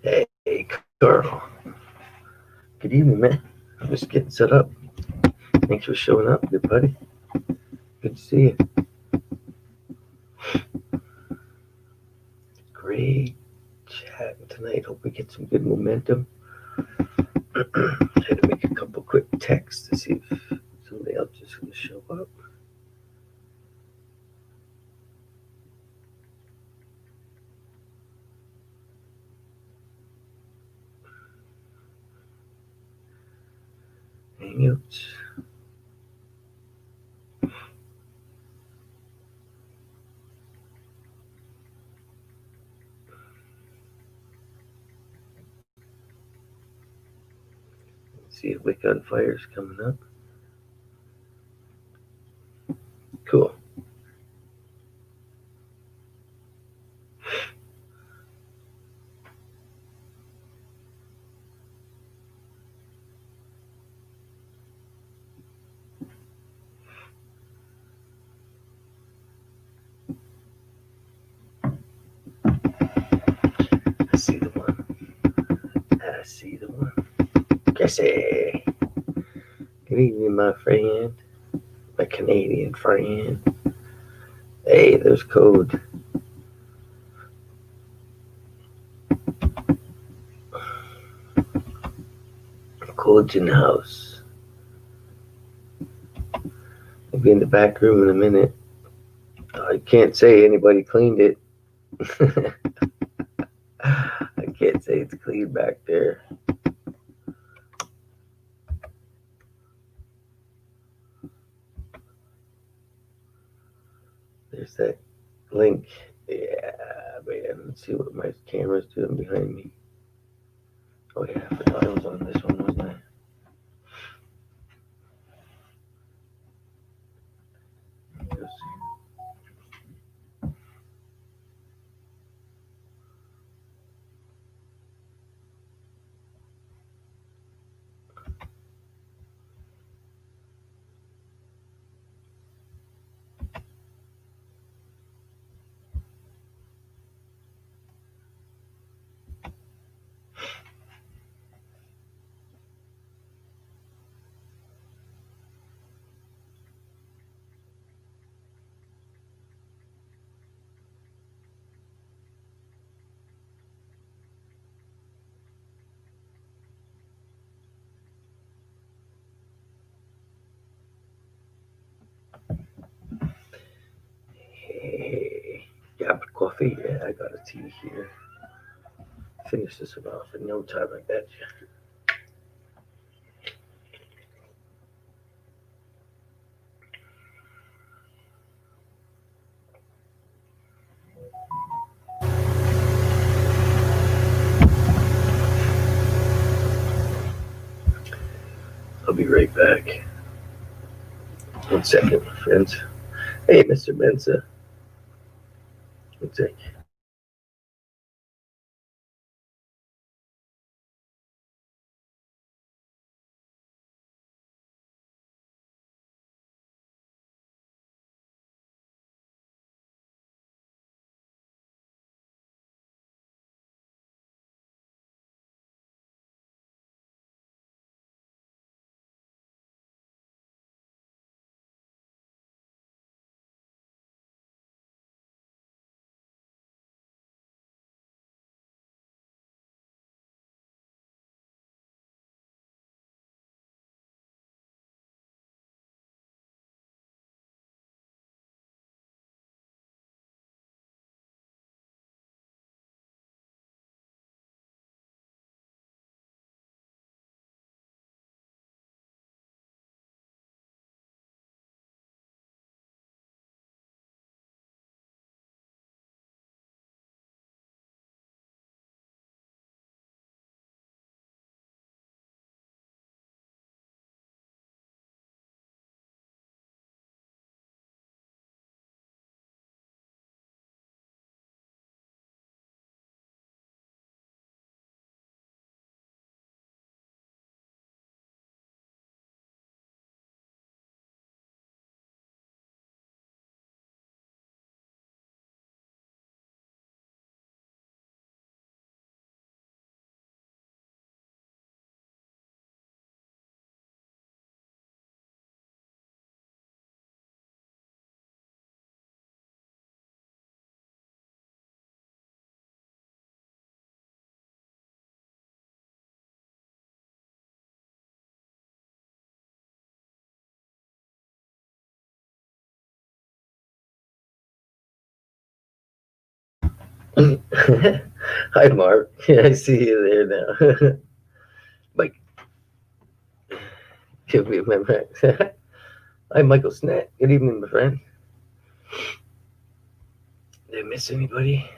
Hey, Carl. Good evening, man. I'm just getting set up. Thanks for showing up, good buddy. Good to see you. Great chatting tonight. Hope we get some good momentum. Had to make a couple quick texts to see if somebody else is going to show up. Hangouts. See if Wick on Fire's coming up. Cool. I see the one. I see the one. Jesse. Good evening, my friend. My Canadian friend. Hey, there's Code. Code's in the house. I'll be in the back room in a minute. I can't say anybody cleaned it. I can't say it's clean back there. There's that link. Yeah, man. Let's see what my camera's doing behind me. Oh, yeah, I forgot I was on this one, wasn't I? Hey, got coffee? Yeah, I got a tea here. Finish this one off in no time, I bet you. I'll be right back. 1 second, my friends. Hey, Mr. Mensa. 1 second. Hi, Mark. I see you there now. Mike, give me my friend. Hi, Michael Snett. Good evening, my friend. Did I miss anybody?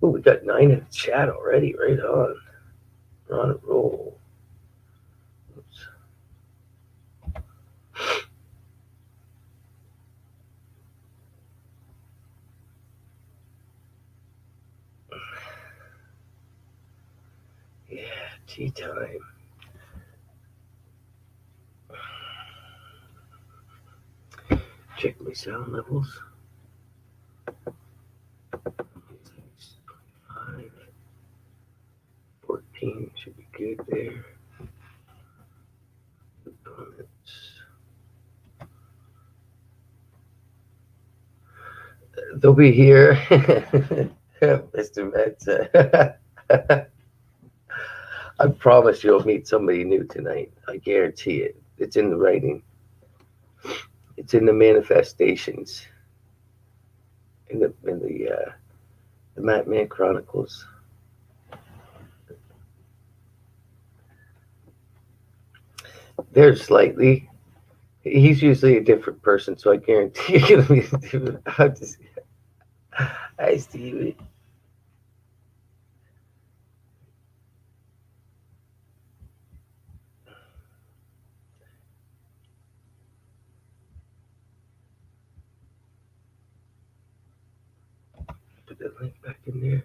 Oh, we got 9 in the chat already. Right on. We're on a roll. Oops. Yeah, tea time. Check my sound levels. 5, 14 should be good there. They'll be here. Mr. Metz. I promise you'll meet somebody new tonight. I guarantee it. It's in the writing. It's in the manifestations. In the Matman Chronicles. There's slightly. He's usually a different person, so I guarantee you're gonna be different. Hi, Stevie. Put that link back in there.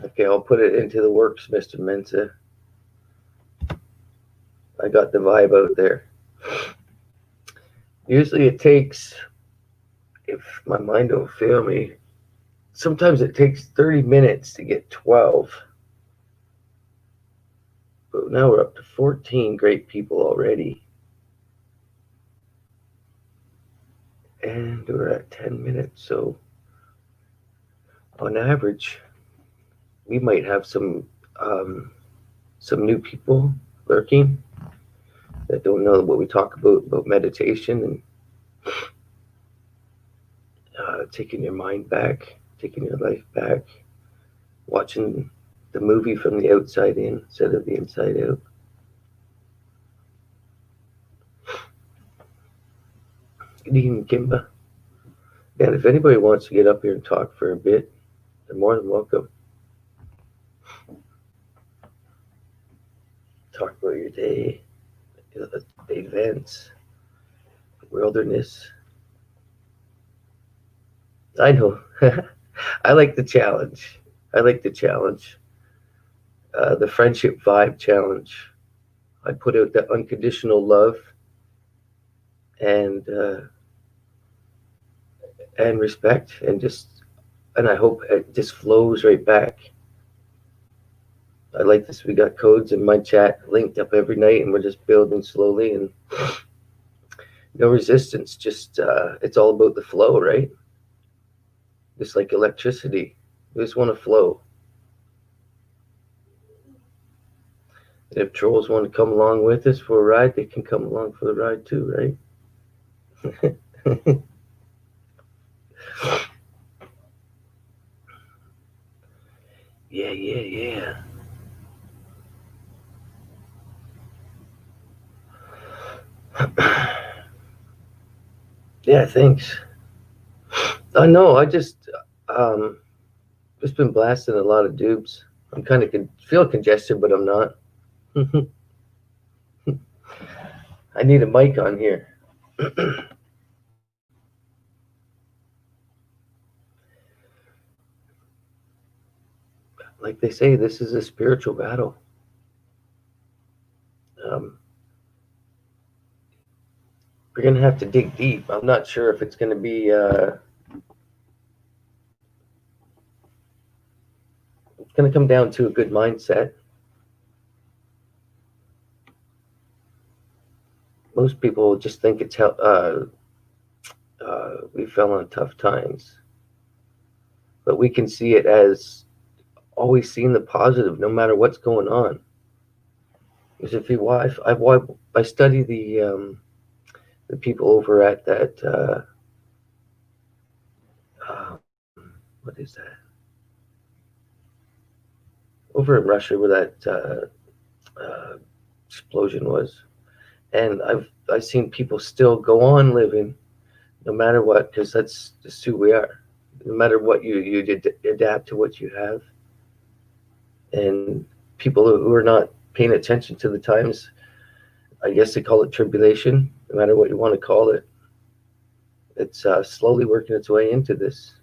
Okay, I'll put it into the works, Mr. Mensa. I got the vibe out there. Usually it takes, if my mind don't fail me, sometimes it takes 30 minutes to get 12. But now we're up to 14 great people already. And we're at 10 minutes, so on average, we might have some new people lurking that don't know what we talk about meditation and taking your mind back, taking your life back, watching the movie from the outside in instead of the inside out. Good evening, Kimba. And if anybody wants to get up here and talk for a bit, they're more than welcome. Talk about your day, the events, wilderness. I know. I like the challenge. I like the challenge. The friendship vibe challenge. I put out that unconditional love and respect and I hope it just flows right back. I like this. We got codes in my chat linked up every night, and we're just building slowly and no resistance. Just it's all about the flow, right? Just like electricity, we just want to flow. And if trolls want to come along with us for a ride, they can come along for the ride too, right? Yeah. Yeah, thanks. I know. I just been blasting a lot of dupes. I'm kind of feel congested, but I'm not. I need a mic on here. Like they say, this is a spiritual battle. Um, we're gonna have to dig deep. I'm not sure if it's gonna be. It's gonna come down to a good mindset. Most people just think it's we fell on tough times, but we can see it as always seeing the positive, no matter what's going on. Because if you watch, I study the people over at that what is that over in Russia where that explosion was, and I've seen people still go on living no matter what, because that's just who we are. No matter what adapt to what you have, and people who are not paying attention to the times, I guess they call it tribulation. No matter what you want to call it, it's slowly working its way into this.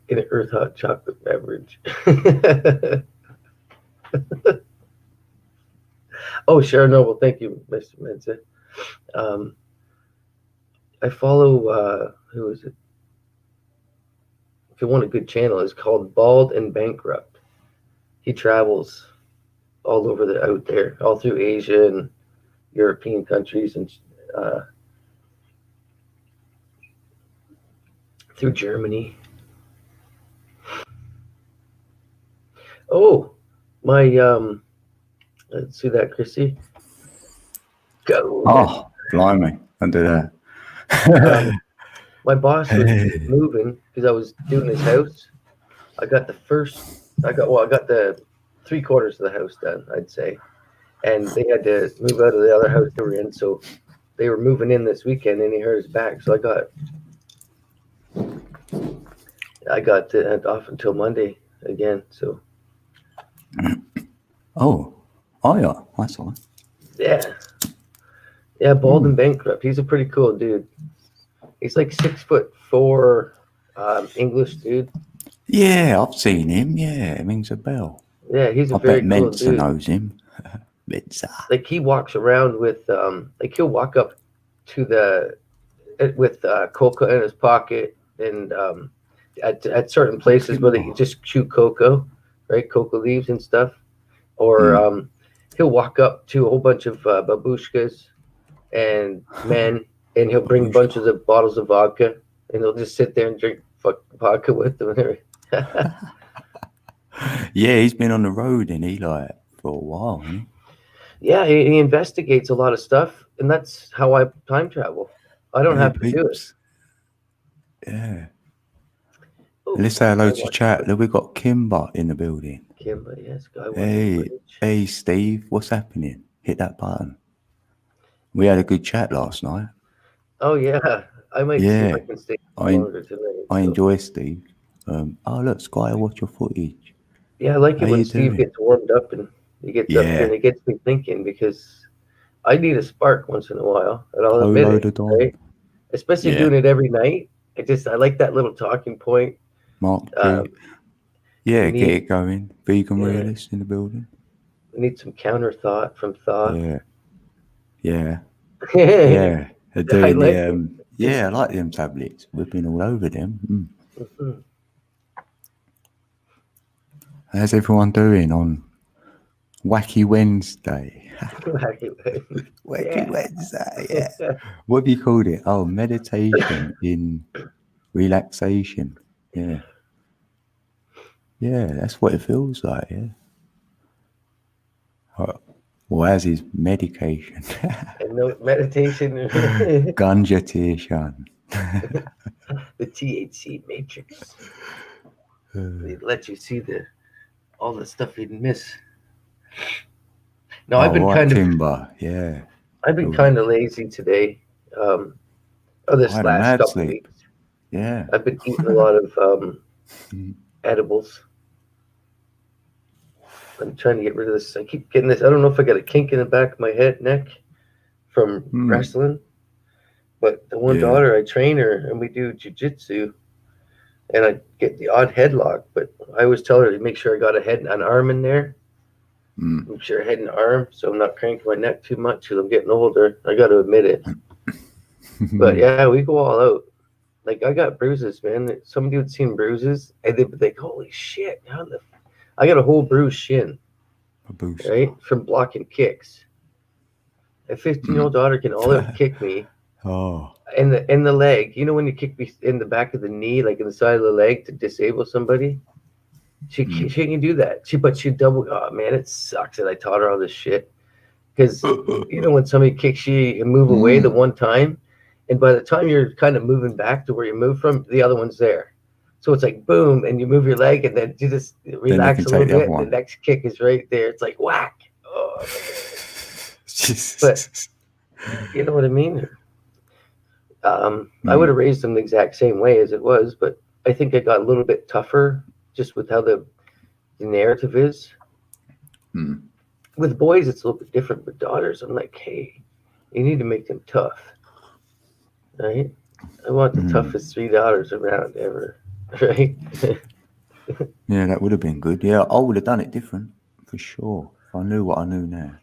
In an earth hot chocolate beverage. Oh, Sharon Noble, thank you, Mr. Mensa. Um, I follow who is it? If you want a good channel, it's called Bald and Bankrupt. He travels all over the out there, all through Asia and European countries, and uh, through Germany. Oh, my let's see that, Chrissy. Go. Oh, blimey! I do that. My boss was moving because I was doing his house. I got the 3/4 of the house done, I'd say, and they had to move out of the other house they were in, so they were moving in this weekend, and he hurt his back, so I got off until Monday again. So. Oh, yeah, that's all right. Yeah, Bald and Bankrupt. He's a pretty cool dude. He's like 6'4", English dude. Yeah, I've seen him. Yeah, it rings a bell. Yeah, he's a I very bet cool Mensa dude. knows him. Mensa. Like he walks around with like he'll walk up to with coca in his pocket, and at certain places where they just chew cocoa, right? Coca leaves and stuff, or he'll walk up to a whole bunch of babushkas and men, and he'll bring bunches of bottles of vodka, and he'll just sit there and drink vodka with them. Yeah, he's been on the road and he for a while, hasn't he? Yeah, he investigates a lot of stuff, and that's how I time travel. I don't have to do it. Yeah. Ooh, Let's say hello to chat. Look, we got Kimber in the building. Kimber, yes. Hey, Steve, what's happening? Hit that button. We had a good chat last night. Oh yeah, I might see if I can stay longer tonight. I enjoy Steve. Oh look, Sky, watch your footage. Yeah, I like it when Steve gets warmed up and he gets up here and it gets me thinking, because I need a spark once in a while, and I'll admit it, right? Especially doing it every night. I like that little talking point. Mark G. Yeah, get it going. Vegan realist in the building. We need some counter thought from Thought. Yeah. They're doing I like them tablets. We've been all over them. Mm-hmm. How's everyone doing on Wacky Wednesday? Wacky Wednesday, yeah. What have you called it? Oh, meditation in relaxation. Yeah. Yeah, that's what it feels like, yeah. Well, as is medication. And no meditation. Ganjatation. The THC matrix. They let you see all the stuff you'd miss. No, I've been I've been kind of lazy today. This last couple of weeks. Yeah. I've been eating a lot of edibles. I'm trying to get rid of this. I keep getting this. I don't know if I got a kink in the back of my neck from wrestling, but the one daughter, I train her and we do jujitsu, and I get the odd headlock, but I always tell her to make sure I got an arm in there. Make sure I head and arm, so I'm not cranking my neck too much because I'm getting older. I got to admit it. But yeah, we go all out. Like I got bruises, man. Somebody would see bruises, and they'd be like, "Holy shit! I got a whole bruised shin, A boost. right, from blocking kicks." A 15-year-old daughter can all out kick me Oh. in the leg. You know when you kick me in the back of the knee, like in the side of the leg to disable somebody. She can do that. She double. Oh man, it sucks that I taught her all this shit. Because you know when somebody kicks you and move away the one time, and by the time you're kind of moving back to where you moved from, the other one's there. So it's like boom, and you move your leg, and then you just Then you can relax a little take the other bit, and the one. next kick is right there. It's like whack. Oh man! But you know what I mean? I would have raised them the exact same way as it was, but I think I got a little bit tougher just with how the narrative is. With boys, it's a little bit different. With daughters, I'm like, hey, you need to make them tough, right? I want the toughest three daughters around ever, right? Yeah, that would have been good. Yeah, I would have done it different for sure if I knew what I knew now.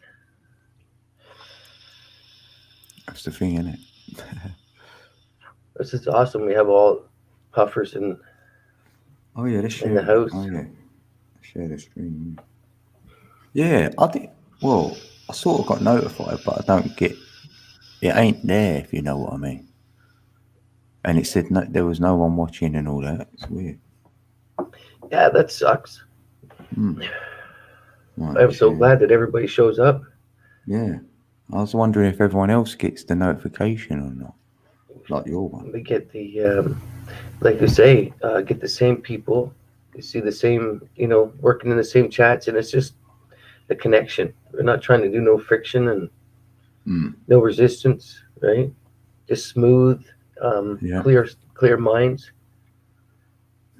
That's the thing, isn't it? This is awesome. We have all puffers Oh yeah, let's in the share. house. Oh yeah, share the stream. Yeah, I think. Well, I sort of got notified, but I don't get. It ain't there, if you know what I mean. And it said no, there was no one watching and all that. It's weird. Yeah, that sucks. Right, I'm so share. glad that everybody shows up. Yeah, I was wondering if everyone else gets the notification or not, like your one. We get the, like you say, get the same people. You see the same, working in the same chats, and it's just the connection. We're not trying to do no friction and no resistance, right? Just smooth, Yeah. clear minds.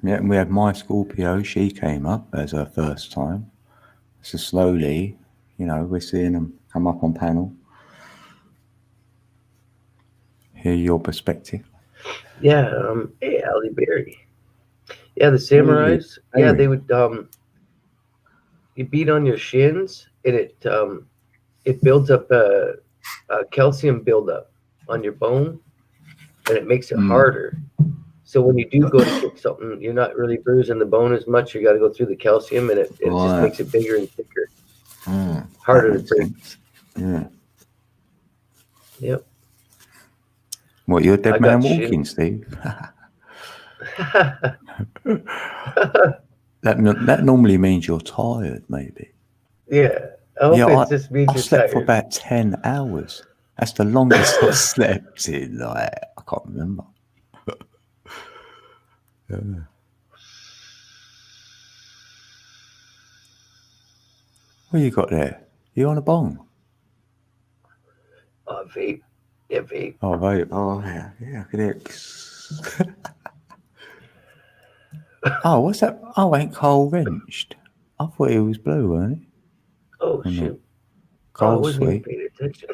Yeah, and we had my Scorpio. She came up as her first time. So slowly, we're seeing them come up on panel. Hear your perspective. Yeah, hey, Ali Berry. Yeah, the samurais. Yeah, they would you beat on your shins, and it builds up a calcium buildup on your bone, and it makes it harder. So when you do go to kick something, you're not really bruising the bone as much. You got to go through the calcium, and it just makes it bigger and thicker, harder to break. Sense. Yeah. Yep. What, you're a dead I man got walking, shin. Steve? That normally means you're tired, maybe. Yeah. I hope it just means I you're slept for tired. about 10 hours. That's the longest I've slept in, I can't remember. What you got there? You on a bong? Vape. Yeah, vape. Oh, vape. Oh, yeah. Yeah, I can hear it. Oh, what's that? Oh, ain't Cole wrenched? I thought he was blue, weren't he? Oh, Or not? shoot. I Cole's wasn't even sweet. paying attention.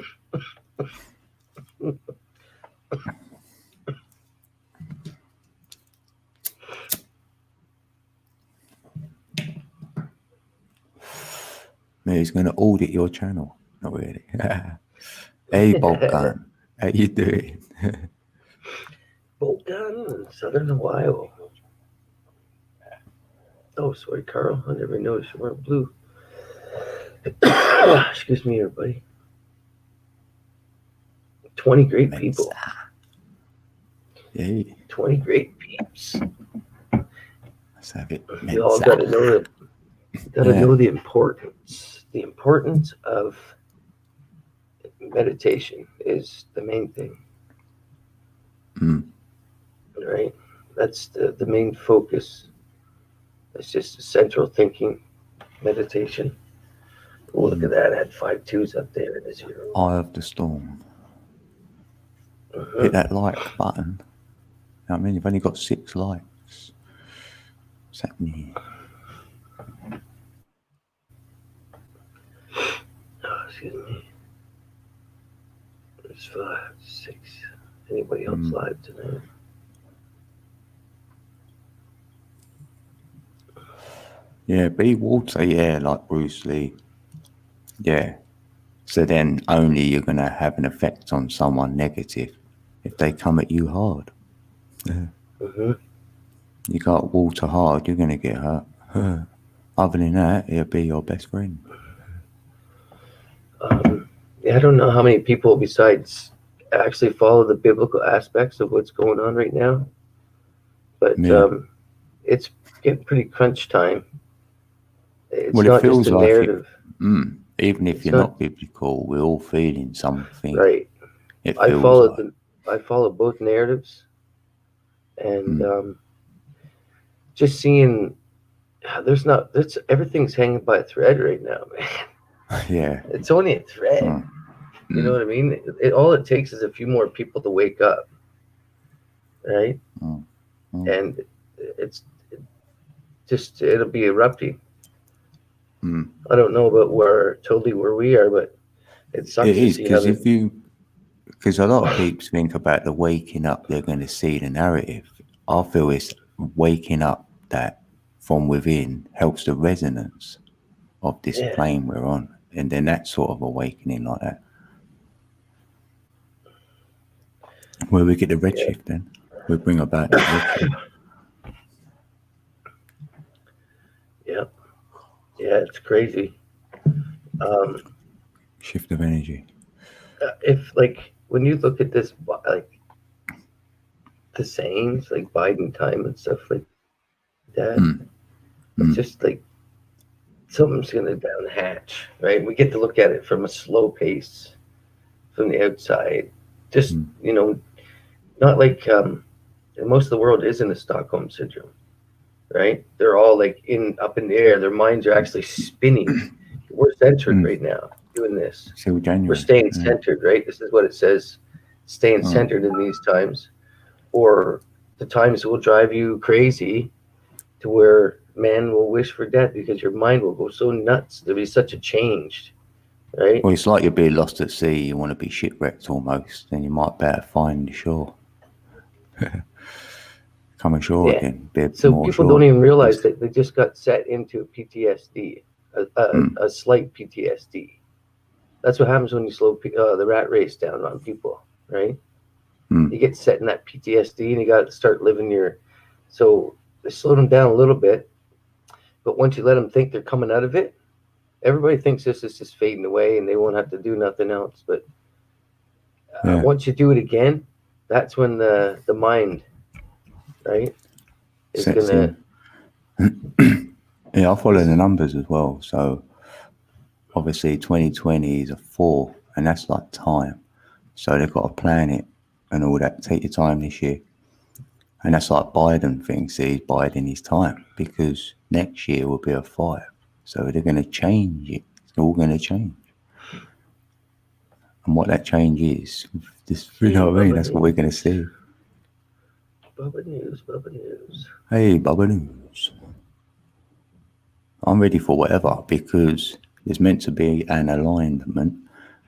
Man, he's going to audit your channel. Not really. Hey, Bob Gun. How you doing? Bolt gun in southern Ohio. Oh, sorry, Carl. I never noticed you weren't blue. Excuse me, everybody. 20 great people. Yeah. 20 great peeps. Let's have it. You all got to know know the importance. The importance of meditation is the main thing. Right? That's the main focus. It's just central thinking, meditation. Oh, look at that. I had 5 2s up there and a 0. Eye of the storm. Hit that like button. I mean, you've only got 6 likes. What's happening? Oh, excuse me. There's 5, 6. Anybody else live tonight? Yeah, be water, yeah, like Bruce Lee. Yeah. So then only you're going to have an effect on someone negative if they come at you hard. Hmm. You got water hard, you're going to get hurt. Other than that, it'll be your best friend. Yeah, I don't know how many people besides actually follow the biblical aspects of what's going on right now, but Yeah. it's getting pretty crunch time. It's Well, it not just feels a like it. narrative. Even if It's you're not not biblical, we're all feeling something. right. It I feels follow like. the I follow both narratives, and Mm, just seeing there's not there's everything's hanging by a thread right now, man. yeah. It's only a thread. Mm, You know mm, what I mean? All it takes is a few more people to wake up, right? mm, mm, And it's just it'll be erupting. mm. I don't know about where we are, but it It sucks to is see how because the because a lot of people think about the waking up, they're going to see the narrative. I feel it's waking up that from within helps the resonance of this yeah plane we're on, and then that sort of awakening like that, where we get the yeah redshift. Then we bring about that redshift yeah yeah. It's crazy. Um, shift of energy. if like when you look at this, like the sayings, like Biden time and stuff like that, it's just like something's gonna down the hatch, right? We get to look at it from a slow pace from the outside. Just Mm, not like most of the world is in the Stockholm syndrome, right? They're all like in up in the air. Their minds are actually spinning. We're centered mm. right now doing this. Till We're January. staying Yeah. centered, right? This is what it says. Staying Mm. centered in these times, or the times will drive you crazy to where man will wish for death because your mind will go so nuts. There'll be such a change, right? Well, it's like you're being lost at sea. You want to be shipwrecked almost, then you might better find the shore, come ashore Yeah. again, be a bit So more people don't sure. even realize It's, that they just got set into PTSD, mm, a slight PTSD. That's what happens when you slow the rat race down on people, right? mm, You get set in that PTSD and you got to start living your. So they slow them down a little bit, but once you let them think they're coming out of it, everybody thinks this is just fading away and they won't have to do nothing else. But yeah, once you do it again, that's when the mind, right, is sets gonna in. Yeah, I follow is the numbers as well. So obviously 2020 is a 4, and that's like time. So they've got to plan it and all that. Take your time this year. And that's like Biden thinks he's biding his time because next year will be a 5. So they're going to change it. It's all going to change. And what that change is, just, you see know what I mean? Bubba That's what we're going to News, see. Bubba News, Bubba News. Hey, Bubba News. I'm ready for whatever because there's meant to be an alignment.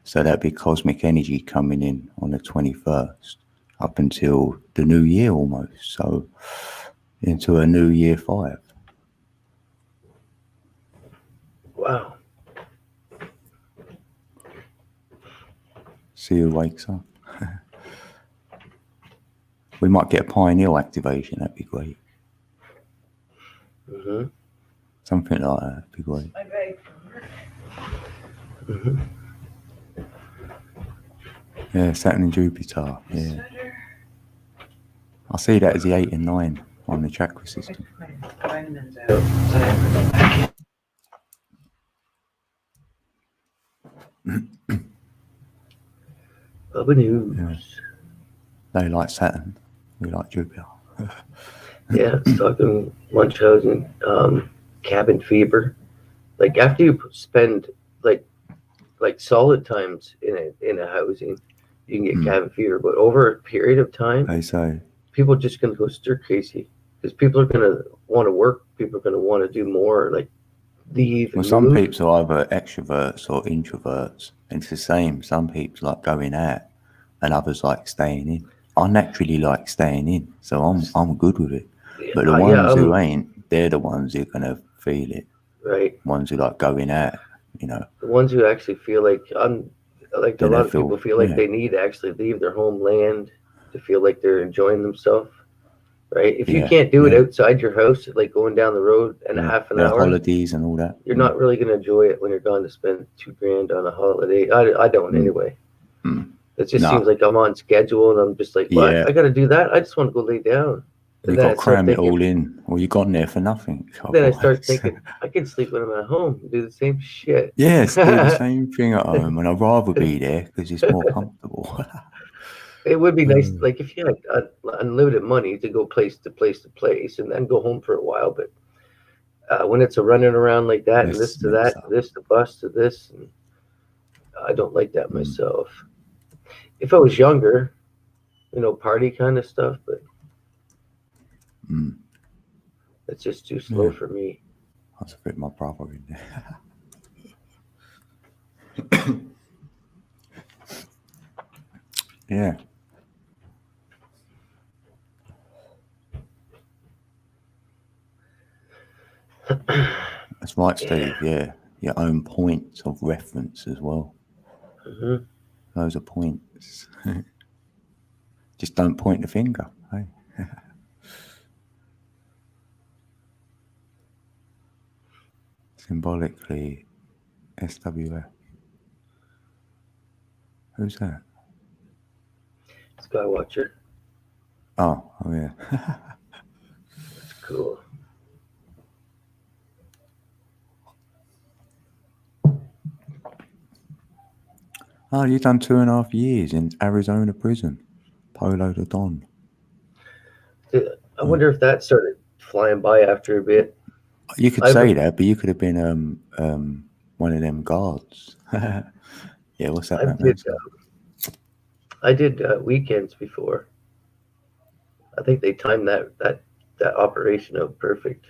So that'd be cosmic energy coming in on the 21st up until the new year almost. So into a new year 5. Wow. See who wakes up. We might get a pineal activation. That'd be great. Hmm. Something like that'd be great. Hmm. Yeah, Saturn and Jupiter. Yeah. I see that as the 8 and 9 on the chakra system. Bubba Yeah. News. They like Saturn. We like Jupiter. Yeah, it's talking Munchausen, cabin fever. Like after you spend like solid times in a housing, you can get Mm. cabin fever. But over a period of time, They say, people are just gonna go stir crazy because people are gonna want to work. People are gonna want to do more, like leave well, and some move. people are either extroverts or introverts. And it's the same. Some people like going out and others like staying in. I naturally like staying in, so I'm good with it. But the Yeah, ones who ain't, they're the ones who are gonna feel it. right. Ones who like going out, you know, The ones who actually feel like like a then lot they of people feel, feel like yeah, they need to actually leave their homeland to feel like they're enjoying themselves. right? If you Yeah, can't do it yeah, outside your house, like going down the road and a yeah. half an Their hour, holidays and all that. you're not really going to enjoy it when you're going to spend 2 grand on a holiday. I don't Mm, anyway. mm. It just No, seems like I'm on schedule and I'm just like, what? yeah. I got to do that. I just want to go lay down. We And then got I to start cram it thinking, all in, or you gone there for nothing. then I start Otherwise, thinking, I can sleep when I'm at home and do the same shit. yes, do the same thing at home, and I'd rather be there because it's more comfortable. It would be nice, Mm. like if you had unlimited money to go place to place to place and then go home for a while. But when it's a running around like that and this Let's to mix that, up. this to bus to this, and I don't like that Mm, myself. If I was younger, party kind of stuff, but mm. it's just too slow Yeah, for me. I will fit my brother in there. Yeah, that's right, Yeah. Steve. Yeah, your own points of reference as well. Hmm. Those are points. Just don't point the finger. Hey, symbolically, SWF. Who's that? Skywatcher. Oh yeah. That's cool. Oh, you done 2.5 years in Arizona prison. Polo the Don. I Oh. wonder if that started flying by after a bit. You could I've say that, but you could have been one of them guards. Yeah, what's that I did Batman say? I did weekends before. I think they timed that operation out perfect.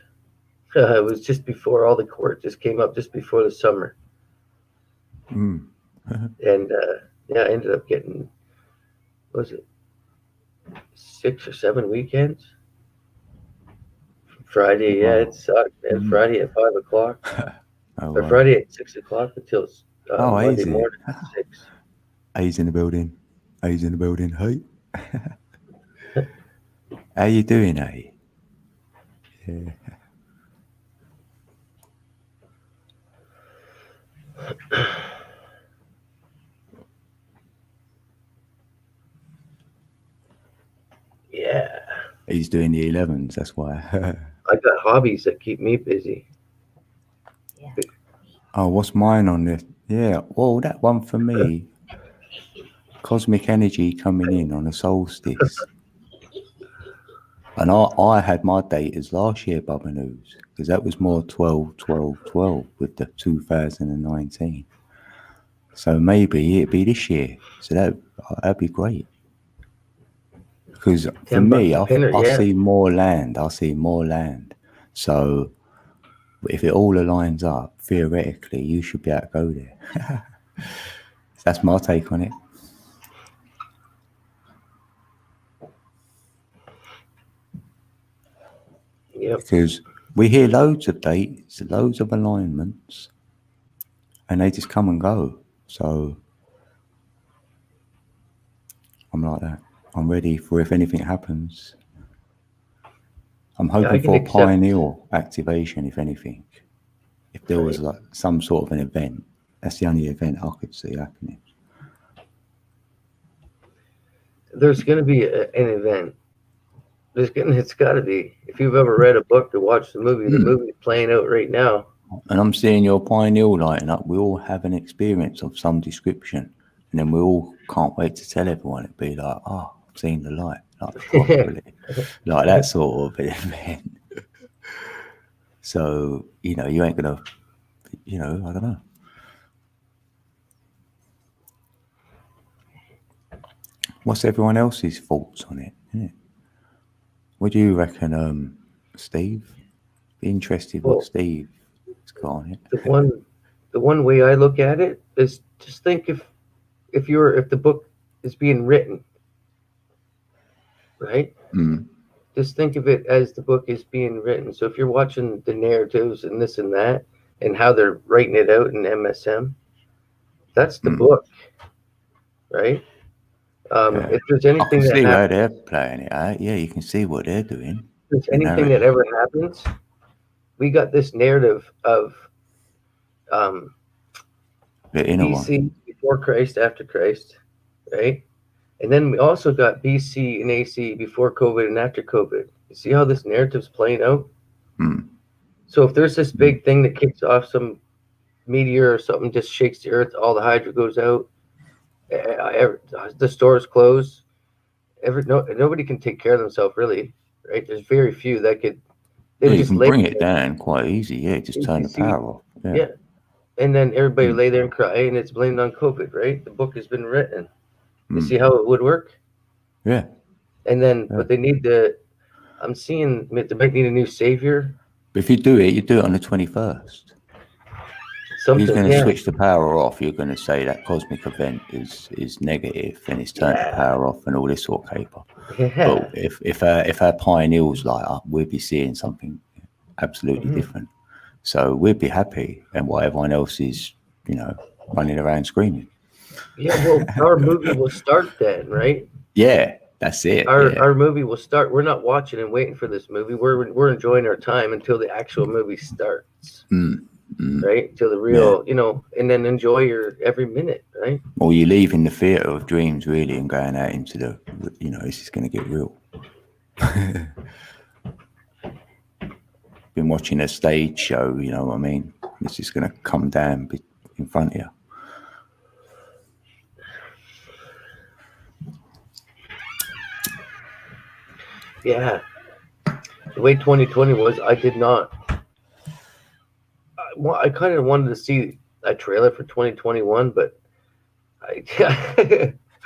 It was just before all the court just came up just before the summer, Mm. and yeah, I ended up getting, what was it, 6 or 7 weekends? Friday, yeah, it Wow. sucked, man. Mm. Friday at 5 o'clock, Oh or wow. Friday at 6 o'clock until Oh, Monday easy. morning at 6. A's in the building. A's in the building. Hey, how you doing, A? Yeah. Yeah, He's doing the 11s. That's why. I got hobbies that keep me busy. Oh, what's mine on this? Yeah. Well, that one for me. Cosmic energy coming in on a solstice. And I had my date as last year, Bubba News, because that was more 12, 12, 12 with the 2019. So maybe it'd be this year. So that'd be great. Because for $10 me, a pinner, I yeah. see more land. I see more land. So if it all aligns up, theoretically, you should be able to go there. That's my take on it. Yep. Because we hear loads of dates, loads of alignments, and they just come and go. So I'm like that. I'm ready for if anything happens. I'm Yeah, I hoping can for a accept. pineal activation, if anything. If there was Right. like some sort of an event, that's the only event I could see happening. There's going to be an event. It's got to be. If you've ever read a book or watched the movie's playing out right now. And I'm seeing your pineal lighting up. We all have an experience of some description, and then we all can't wait to tell everyone. It'd be like, oh, I've seen the light, like properly, like that sort of an event. So you ain't gonna, I don't know. What's everyone else's thoughts on it? Yeah. What do you reckon, Steve? Be interested what Well, Steve's got on the it. one the one way I look at it is just think if the book is being written, right? Mm, Just think of it as the book is being written. So if you're watching the narratives and this and that and how they're writing it out in MSM, that's the mm, book, right? Yeah. If there's I can anything that see where happens, they're playing it at. Yeah, you can see what they're doing. if there's The anything that narrative. ever happens, we got this narrative of um, The inner one. BC, before Christ, after Christ, right? And then we also got BC and AC, before COVID and after COVID. You see how this narrative's playing out? Mm. So if there's this Mm. big thing that kicks off, some meteor or something just shakes the earth, all the hydro goes out, the stores close. Nobody can take care of themselves, really, right? There's very few that could. They Yeah, would you just can lay bring it there down quite easy. Yeah, just and turn you the see, power off. Yeah. yeah, and then everybody would Mm. lay there and cry, and it's blamed on COVID, right? The book has been written. You Mm. see how it would work, Yeah. and then Yeah. but they need to. I'm seeing they might need a new savior, But if you do it, you do it on the 21st. Who's something. going to Yeah, switch the power off? You're going to say that cosmic event is negative and it's turned the yeah, power off and all this sort of caper. But yeah. if our pioneers light up, we'd be seeing something absolutely Mhm. different. So we'd be happy, and while everyone else is, running around screaming. Yeah, well, our movie will start then, right? Yeah, that's it. Our Yeah. our movie will start. We're not watching and waiting for this movie. We're enjoying our time until the actual movie starts, Mm, mm, right? Till the yeah. real, and then enjoy your every minute, right? Or you leaving the theatre of dreams really and going out into this is going to get real. Been watching a stage show, you know what I mean? It's just going to come down in front of you. Yeah. The way 2020 was, I did not. I kind of wanted to see a trailer for 2021, but I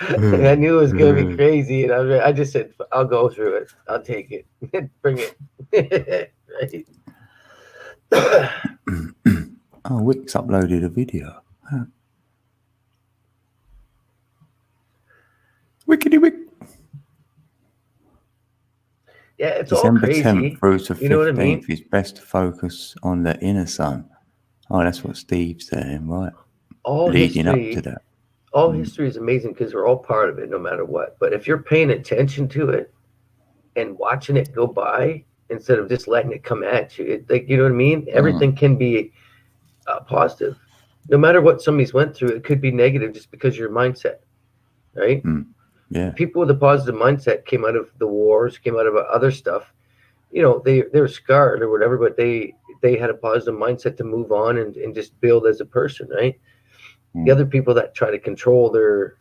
I knew it was gonna be crazy, and I just said I'll go through it. I'll take it. Bring it. Right. Oh, Wix uploaded a video. Wickety wick. Yeah, it's all December 10th crazy. through to You know what I mean? 15th is best to focus on the inner sun. Oh, that's what Steve's saying, right? All Leading up to history, that. all history is amazing because we're all part of it, no matter what. But if you're paying attention to it and watching it go by instead of just letting it come at you, like you know what I mean. Mm, Everything can be positive, no matter what somebody's went through. It could be negative just because of your mindset, right? mm, yeah. People with a positive mindset came out of the wars, came out of other stuff. They're scarred or whatever, but they had a positive mindset to move on and just build as a person, right? The Mm, other people that try to control their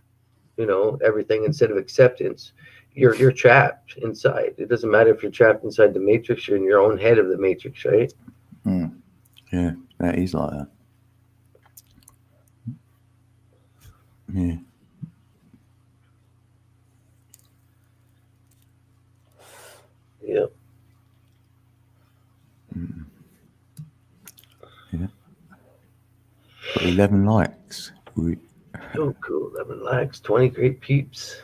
everything instead of acceptance, you're trapped inside. It doesn't matter if you're trapped inside the matrix, you're in your own head of the matrix, right? mm, yeah, that is like that. Yeah. Yeah. Yeah. Got 11 likes. Oh, cool. 11 likes, 20 great peeps.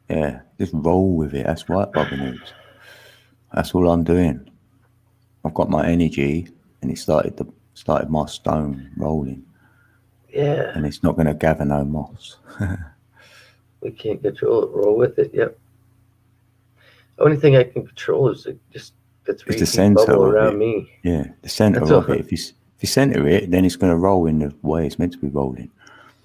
Yeah, just roll with it. That's right, Bobby News. That's all I'm doing. I've got my energy, and it started my stone rolling, Yeah. and it's not going to gather no moss. We can't control it. Roll with it. Yep. The only thing I can control is just the It's three the peak center bubble of around it. me. Yeah, the center That's of all. it. If you center it, then it's going to roll in the way it's meant to be rolling.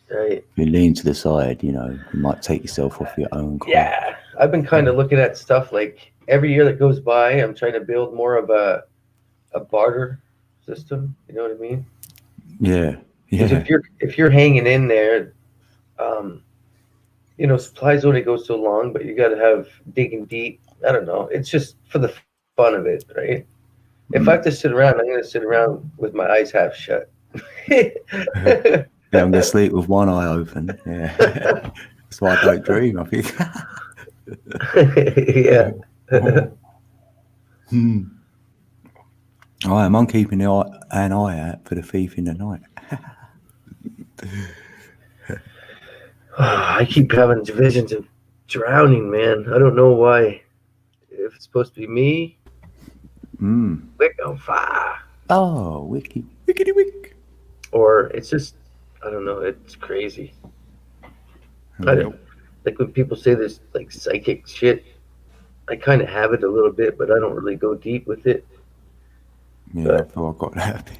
Right. If you lean to the side, you might take yourself off your own course. Yeah. I've been kind of looking at stuff like every year that goes by, I'm trying to build more of a barter system. You know what I mean? Yeah, Because yeah. if you're hanging in there, um, supplies only go so long, but you got to have digging deep. I don't know. It's just for the fun of it, right? If I have to sit Mm. around, I'm going to sit around with my eyes half shut. Yeah, I'm going to sleep with one eye open. Yeah. That's why I don't dream, I think. Yeah. Hmm. I am. I'm keeping an eye out for the thief in the night. I keep having visions of drowning, man. I don't know why. If it's supposed to be me, Mm. wick on fire. Oh, wicky, wickety wick. Or it's just, I don't know. It's crazy. I Mm. don't. like when people say this like psychic shit, I kind of have it a little bit, but I don't really go deep with it. Yeah, I But thought I got that bit.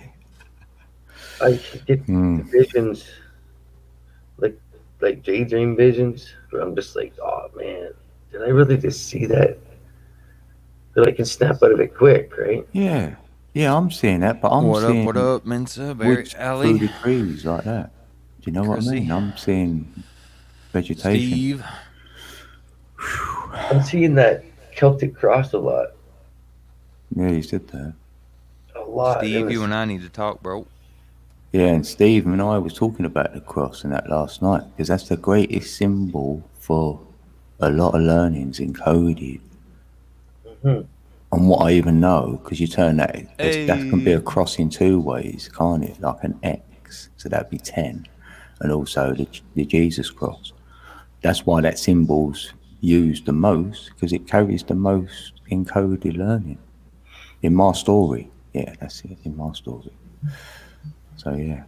I get Mm. the visions, like daydream visions, where I'm just like, oh man, did I really just see that? But I can snap out of it quick, right? Yeah, yeah, I'm seeing that, but I'm What up? What seeing up, Mensa, Barry, woods through Alley, the trees like that. Do you know what I Chrissy, mean? I'm seeing vegetation. Steve? I'm seeing that Celtic cross a lot, Yeah, you said that. and Steve, you this. and I need to talk, bro. Yeah, and Steve and I was talking about the cross and that last night because that's the greatest symbol for a lot of learnings encoded. Hmm. And what I even know, because you turn that can be a Hey. cross in two ways, can't it? Like an X, so that'd be 10, and also the Jesus cross. That's why that symbol's used the most because it carries the most encoded learning. In my story, yeah, that's it. In my story, so yeah,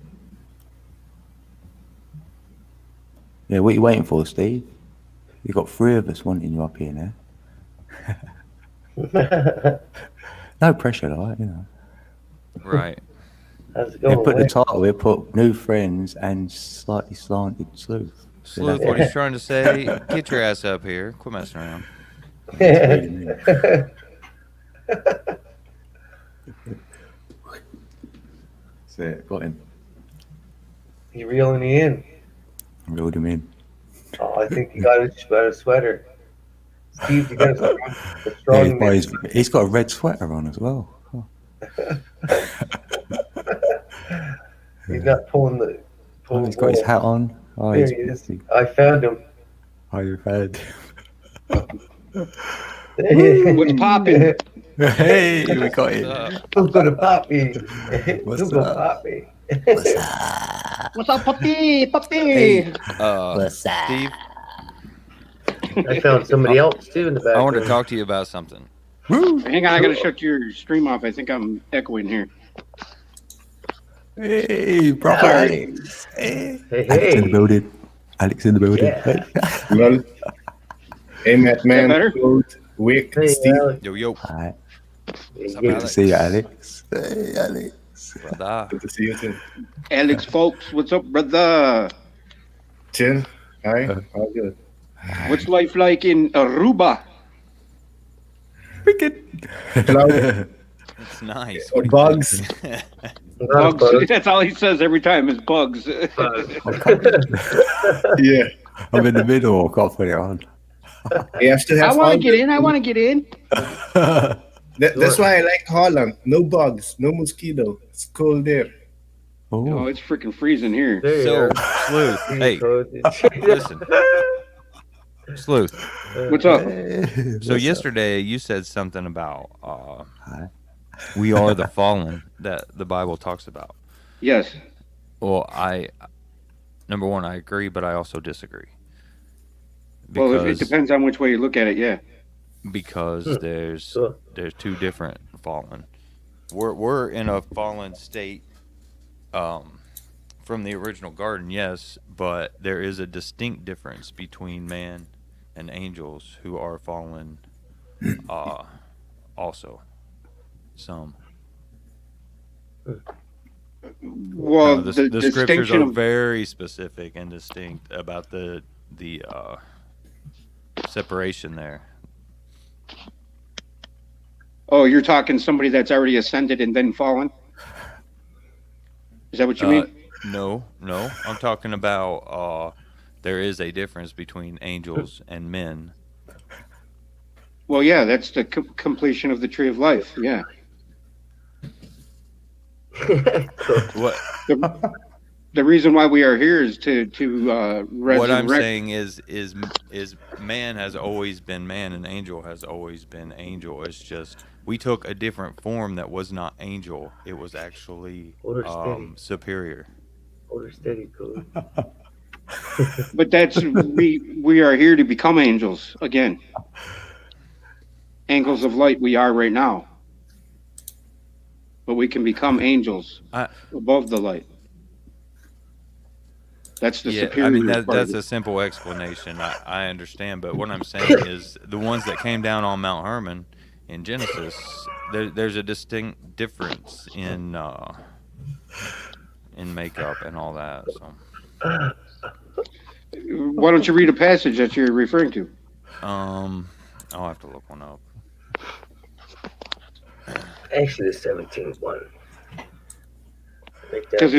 yeah. What are you waiting for, Steve? You got three of us wanting you up here now. No pressure, like you know. Right. How's it Yeah, going? put the Where? title. We put new friends and slightly slanted sleuth. So Sleuth, that's what it. he's trying to say, get your ass up here. Quit messing around. Let's read him in. That's it. Got him. You reeling me in? Reeled him in. Oh, I think you got a sweater. Steve, you got a Yeah, strong knit. he's got a red sweater on as well. Oh, He's not oh, pulling he's got his wool. hat on. Oh, There he's he is. I found him. oh, you've had. What's popping? Hey, we got What's him. up? Who's gonna pop me? What's Who's gonna up? pop me? What's up? What's up, puppy? Hey, Puppy. What's up? Steve, I found somebody else too in the I want to background. talk to you about something. Woo! Hang on, I gotta shut your stream off. I think I'm echoing here. Hey, brother Sorry. Alex. Hey. Hey, Alex in the hey, building. Alex in the building. yeah. Hey. Lol. Hey, Matt, man. better? Gold, Wick, Hey, Steve. Alex. Yo, yo. Hi. What's up, Good to Alex? see you, Alex. Hey, Alex. Brother. Good to see you too. Alex, folks, what's up, brother? Chill. Hi. All good. What's life like in Aruba? Wicked. Cloud, It's nice. What do you bugs. think? Not a Bugs. bug. That's all he says every time is bugs. Yeah. I'm in the middle. I can't put it on. You have to I have want to all get the- in. I want to get in. That's why I like Holland. No bugs, no mosquito. It's cold there. Oh, Oh, it's freaking freezing here. There you So, are. Sleuth, hey, listen. Sleuth. What's up? So yesterday you said something about we are the fallen that the Bible talks about. Yes. Well, number one, I agree, but I also disagree. Well, it depends on which way you look at it. Yeah. Because there's two different fallen. We're in a fallen state from the original garden, yes, but there is a distinct difference between man and angels who are fallen also. Some. Well, The the scriptures distinction are of very specific and distinct about the separation there. oh, you're talking somebody that's already ascended and then fallen. Is that what you mean? No, I'm talking about there is a difference between angels and men. Well, yeah, that's the completion of the tree of life. Yeah. What The reason why we are here is to resurrect. what I'm saying is man has always been man and angel has always been angel. It's just we took a different form that was not angel. It was actually superior. Order steady, cool. But that's we are here to become angels again. Angels of light we are right now. But we can become angels above the light. That's the Yeah, I mean superior part. that's a simple explanation. I understand, but what I'm saying is the ones that came down on Mount Hermon in Genesis, there's a distinct difference in makeup and all that. So, Why don't you read a passage that you're referring to? I'll have to look one up. Exodus 17:1. Because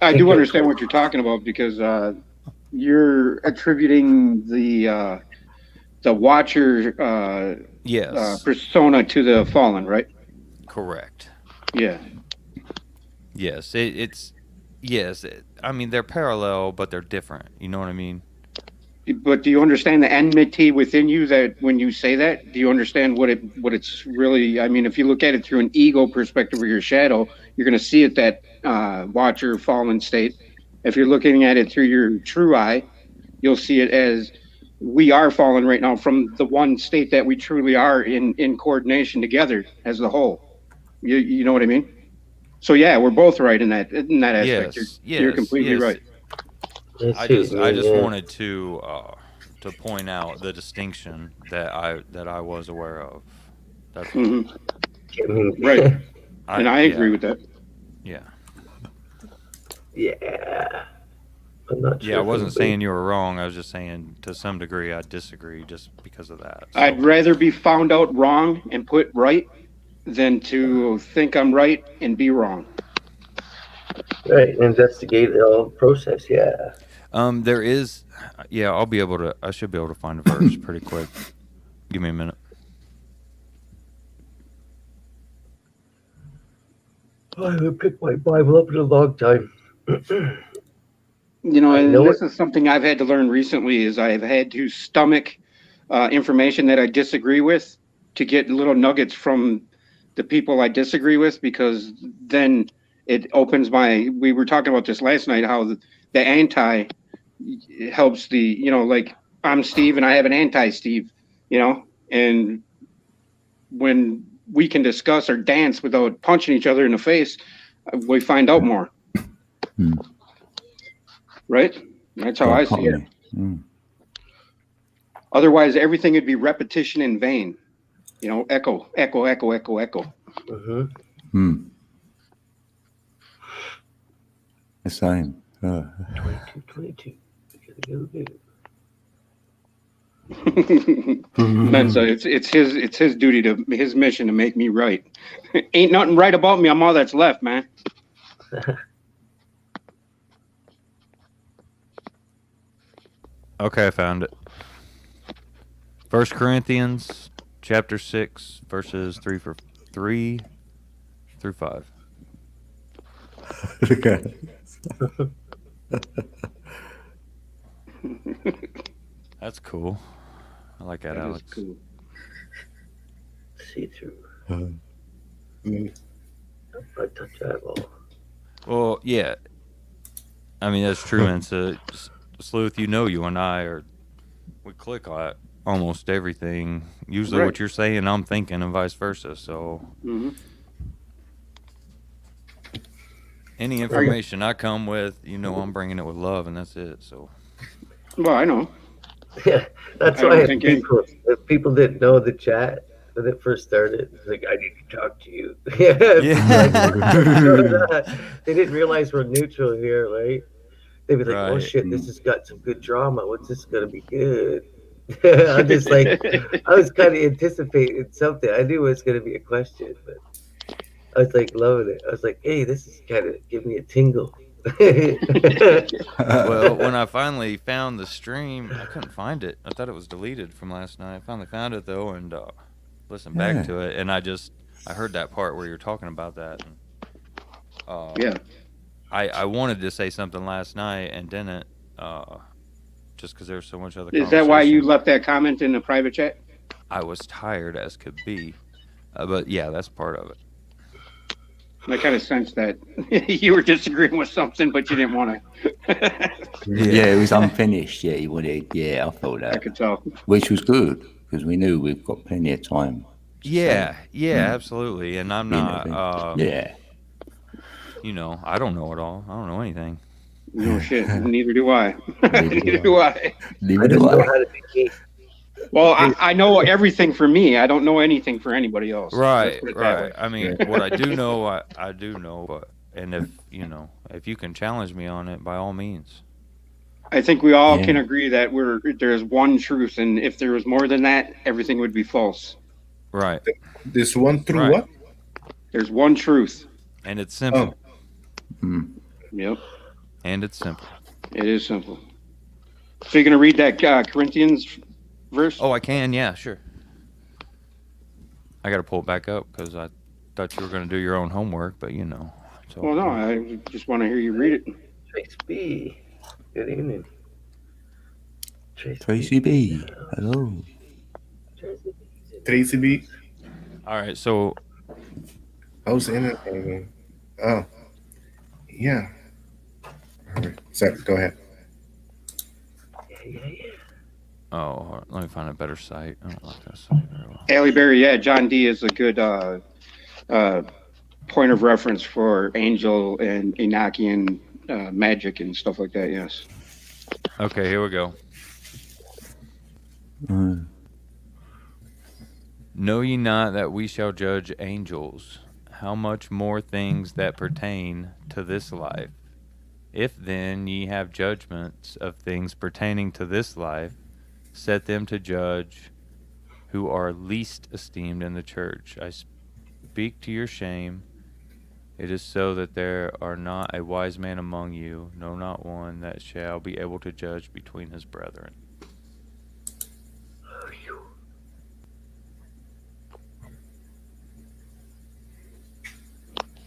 I do understand what you're talking about, because you're attributing the Watcher Yes, persona to the Fallen, right? correct. Yeah. Yes, it's yes. I mean they're parallel, but they're different. You know what I mean? But do you understand the enmity within you, that when you say that? Do you understand what it's really? I mean, if you look at it through an ego perspective or your shadow, you're going to see it that Watcher fallen state. If you're looking at it through your true eye, you'll see it as we are fallen right now from the one state that we truly are in coordination together as the whole. You know what I mean? So yeah, we're both right in that aspect. You're completely right. I just wanted to point out the distinction that I was aware of. That's right, and I agree with that. Yeah. Yeah. I'm not sure. Yeah, I wasn't saying you were wrong. I was just saying to some degree I disagree just because of that. So. I'd rather be found out wrong and put right than to think I'm right and be wrong. Right, investigate the whole process. Yeah. There is, yeah. I should be able to find a verse pretty quick. Give me a minute. I haven't picked my Bible up in a long time. This is something I've had to learn recently. Is I've had to stomach information that I disagree with to get little nuggets from the people I disagree with, because then it opens my. We were talking about this last night, how the anti helps the, like I'm Steve and I have an anti-Steve, and when we can discuss or dance without punching each other in the face, we find out more. Right? That's how I see it. Otherwise, everything would be repetition in vain. Echo, echo, echo, echo, echo. The same. 22. Mensa, it's his duty his mission to make me right. Ain't nothing right about me. I'm all that's left, man. Okay, I found it. 1 Corinthians chapter 6, verses 3 through 5. Okay. That's cool. I like that, Alex. Cool. See through. I touch eyeball. Well, yeah. I mean, that's true, man. So, Sleuth, you and I we click on almost everything. Usually what you're saying, I'm thinking, and vice versa. So, any information I come with, I'm bringing it with love, and that's it. So, well, I know. Yeah, that's why if people didn't know the chat when it first started, it's like, I need to talk to you. Yeah. They didn't realize we're neutral here, right? They'd be like, oh shit, this has got some good drama. What's this gonna be good? I'm just like, I was kind of anticipating something. I knew it was gonna be a question, but I was like loving it. I was like, hey, this is kind of giving me a tingle. Well, when I finally found the stream, I couldn't find it. I thought it was deleted from last night. I finally found it though, and listened back to it, and I heard that part where you're talking about that. And, I wanted to say something last night and didn't, just because there's so much other. Is that why you left that comment in the private chat? I was tired as could be, but yeah, that's part of it. I kind of sensed that you were disagreeing with something, but you didn't want to. Yeah, it was unfinished. Yeah, you wanted. Yeah, I thought that. I could tell. Which was good, because we knew we've got plenty of time. Yeah, absolutely. And I'm not. Yeah. I don't know it all. I don't know anything. No shit. Neither do I. Neither Neither do do I. I. Neither I just do know I. how to be me. Well, I know everything for me. I don't know anything for anybody else. Let's Right, put it that right. way. I mean, what I do know, I do know, but and if you can challenge me on it, by all means. I think we all can Yeah. agree that there's one truth, and if there was more than that, everything would be false. Right, This one through right. what? There's one truth. And it's Oh, simple. Mm. Yep, And it's simple. it is simple. So you're gonna read that Corinthians verse? Oh, I can. Yeah, sure. I got to pull it back up because I thought you were going to do your own homework, but it's all Well, no, good. I just want to hear you read it. Trace B. Good evening. Tracy B. Hello. Tracy B. Tracy B. All right, so I was in it. Oh, yeah. All right. So, go ahead. Yeah. let me find a better site. I don't like that site very well. Halle Berry, yeah, John D is a good uh, point of reference for angel and Enochian magic and stuff like that. Yes. Okay, here we go. Uh, Know ye not that we shall judge angels? How much more things that pertain to this life? If then ye have judgments of things pertaining to this life, set them to judge who are least esteemed in the church. I speak to your shame. It is so that there are not a wise man among you, no, not one, that shall be able to judge between his brethren.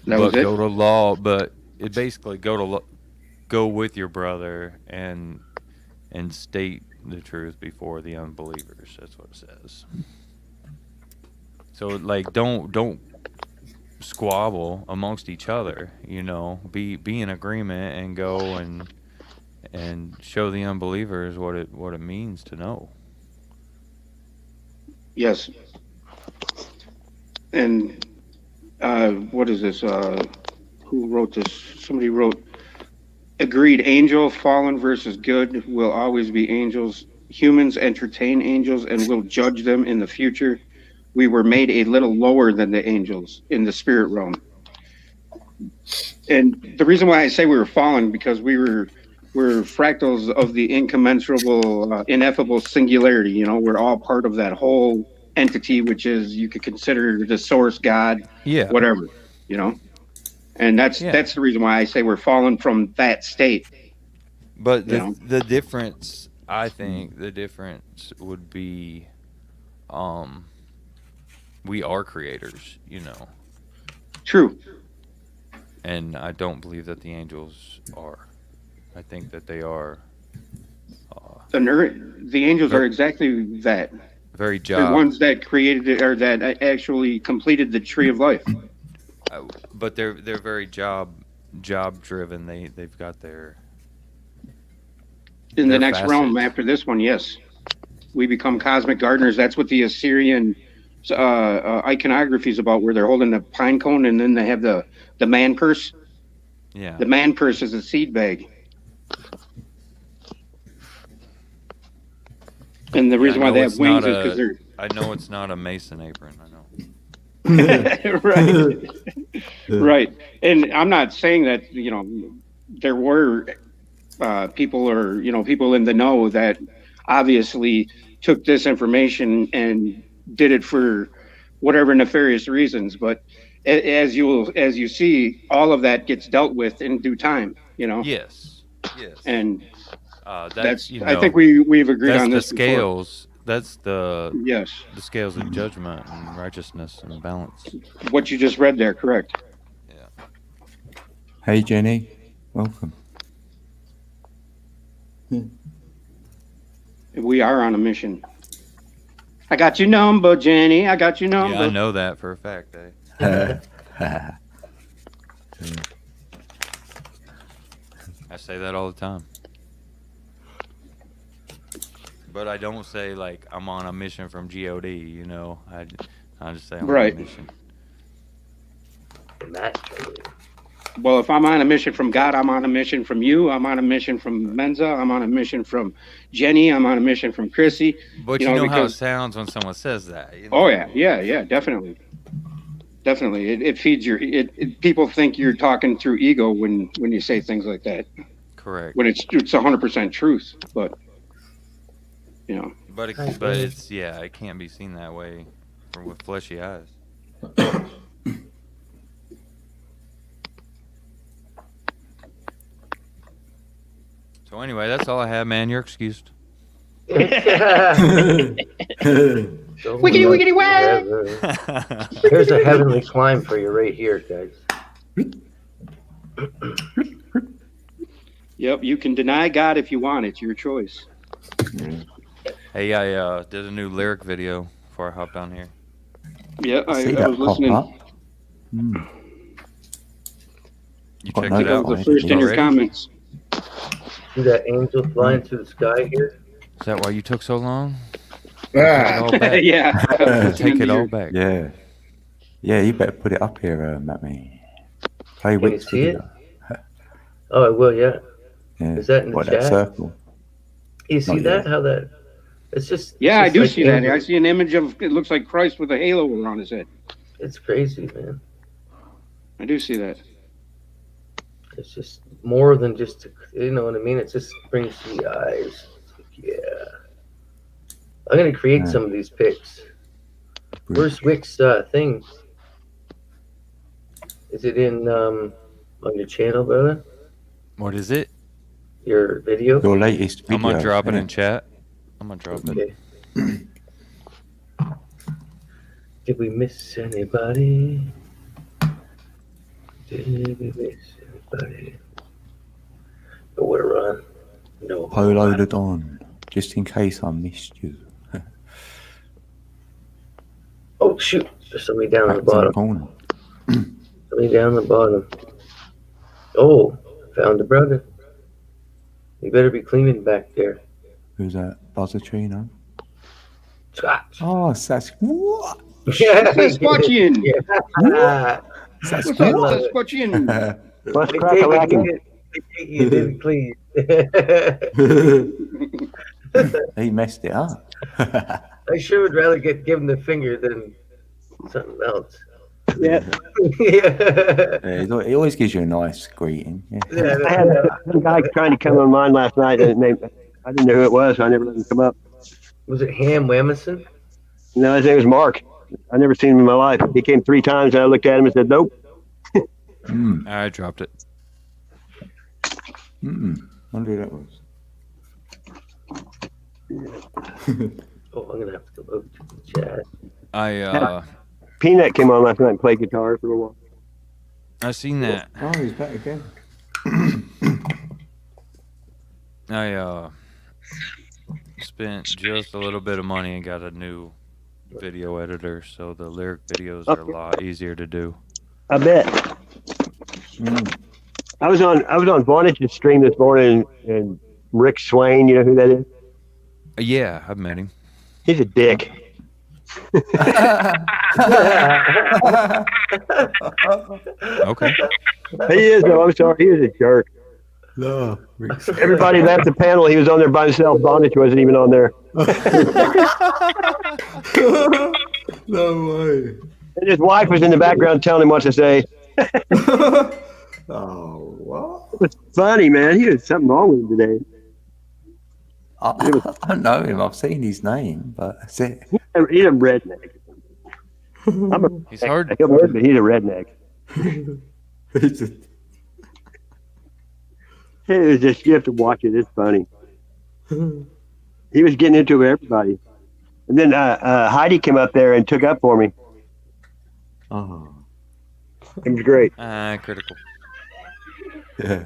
That But was it? go to law. But it basically go with your brother and state the truth before the unbelievers. That's what it says. So like, don't squabble amongst each other. Be in agreement and go and show the unbelievers what it means to know. Yes. And what is this? Who wrote this? Somebody wrote, agreed, angel, fallen versus good will always be angels. Humans entertain angels and will judge them in the future. We were made a little lower than the angels in the spirit realm. And the reason why I say we were fallen, because we're fractals of the incommensurable, ineffable singularity. We're all part of that whole entity, which is, you could consider the source, God, Yeah. whatever. And that's Yeah. that's the reason why I say we're fallen from that state. But You know? the difference, I think, would be, we are creators, True. and I don't believe that the angels are. I think that they are The angels are exactly that. very They're ones that created it, or that actually completed the tree of life. but they're very job driven. They've got their In the They're next realm facets. after this one, yes, we become cosmic gardeners. That's what the Assyrian iconography is about, where they're holding the pine cone and then they have the man purse. yeah. The man purse is a seed bag. And the reason why they have wings is because they're I know it's not a Mason apron. I know. right. Right. And I'm not saying that, there were people, or, people in the know that obviously took this information and did it for whatever nefarious reasons. But as you see, all of that gets dealt with in due time, Yes. Yes. and that's I think we've agreed that's on the this before. scales. That's the Yes. scales of judgment and righteousness and balance. What you just read there, correct. Yeah. Hey, Jenny. Welcome. We are on a mission. I got your number, Jenny. I got your number. Yeah, I know that for a fact. Eh? I say that all the time. But I don't say like I'm on a mission from God. I just say I'm on Right. a mission. And that's true. Well, if I'm on a mission from God, I'm on a mission from you. I'm on a mission from Menza. I'm on a mission from Jenny. I'm on a mission from Chrissy. But You you know, know how it because sounds when someone says that. You oh know? yeah, definitely. Definitely, it feeds your. People think you're talking through ego when you say things like that. Correct. When it's 100% truth, but you know. But it's it can't be seen that way with fleshy eyes. So anyway, that's all I have, man. You're excused. Wiggity wiggity wag. Here's a heavenly climb for you right here, guys. Yep, you can deny God if you want. It's your choice. Hey, I did a new lyric video before I hopped on here. Yeah, See I that was pop listening. up? You Got checked no it That out was the first in your already? comments. See that angel flying through the sky here? Is that why you took so long? Ah, Take it all back. Yeah, I was listening Take to it all your- back. Yeah. Yeah, you better put it up here, Matty. Play Can you Wick's see it? video. Oh, I will, yeah. Yeah. Is that in the What, chat? that circle? You see Not that? yet. How that? It's just. Yeah, I it's do like see that. I angels. see an image of it looks like Christ with a halo around his head. It's crazy, man. I do see that. It's just more than just, you know what I mean? It just brings to the eyes. It's like, yeah. I'm going to create Yeah. some of these pics. Brilliant. Where's Wick's thing? Is it in on your channel, brother? What is it? Your video? Your latest video. I'm gonna drop it in chat. I'm gonna drop it. Okay. Did we miss anybody? Did we miss anybody? Nowhere to run. No. Polo the Don, just in case I missed you. Oh, shoot. There's somebody down on the Back to the bottom. corner. Somebody down the bottom. Oh, found a brother. You better be cleaning back there. Who's that? Buzzertrino? Scotch. Oh, Sask. What? Yeah. Sasquatchian. Yeah. What's up, Sasquatch. Sasquatchian? What's They crack-a-lacking? take you didn't clean. He messed it up. I sure would rather get given the finger than something else. Yeah. Yeah. Yeah, he always gives you a nice greeting. Yeah. I had a guy trying to come on mine last night. And I didn't know who it was, so I never let him come up. Was it Ham Wamison? No, his name was Mark. I never seen him in my life. He came 3 times, and I looked at him and said, "Nope." I dropped it. Wonder who that was. Oh, I'm gonna have to go over to the chat. I Peanut came on last night and played guitar for a while. I seen that. Oh, he's back again. I spent just a little bit of money and got a new video editor, so the lyric videos are a lot easier to do. I bet. I was on Vonage's stream this morning, and Rick Swain, you know who that is? Yeah, I've met him. He's a dick. Okay. He is, though. I'm sorry. He is a jerk. No. Everybody left the panel. He was on there by himself. Vonage wasn't even on there. No way. And his wife was in the background telling him what to say. Oh, what? It was funny, man. He was something wrong with him today. I don't know him. I've seen his name, but that's it. He's a redneck. He's hard. He'll admit it, he's a redneck. It's just, It was just, you have to watch it. It's funny. He was getting into it with everybody. And then Heidi came up there and took up for me. oh, It was great. Critical. yeah.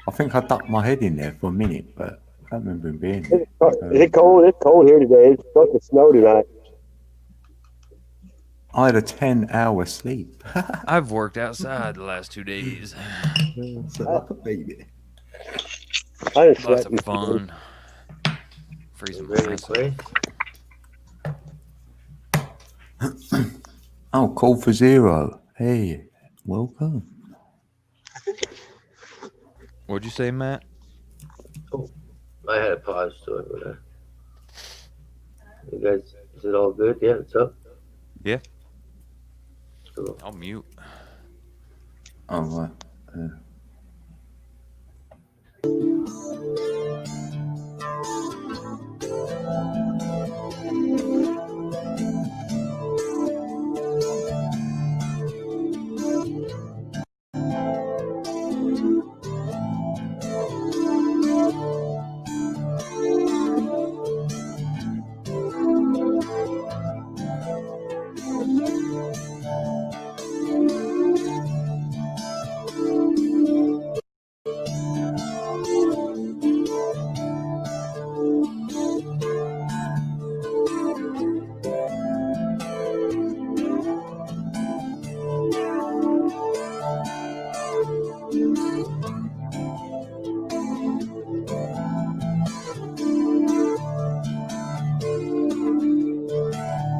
I think I ducked my head in there for a minute, but I don't remember him being there. Is it cold? It's cold here today. It's supposed to snow tonight. I had a 10-hour sleep. I've worked outside the last 2 days. It's like a baby. I didn't Lots sweat. of fun. Freezing my Ready to ass off. play? Oh, call for 0. Hey, Welcome. What'd you say, Matt? Oh, I had a pause to it, but you guys, is it all good? Yeah, it's up. Yeah. Cool. I'll mute. Oh, right.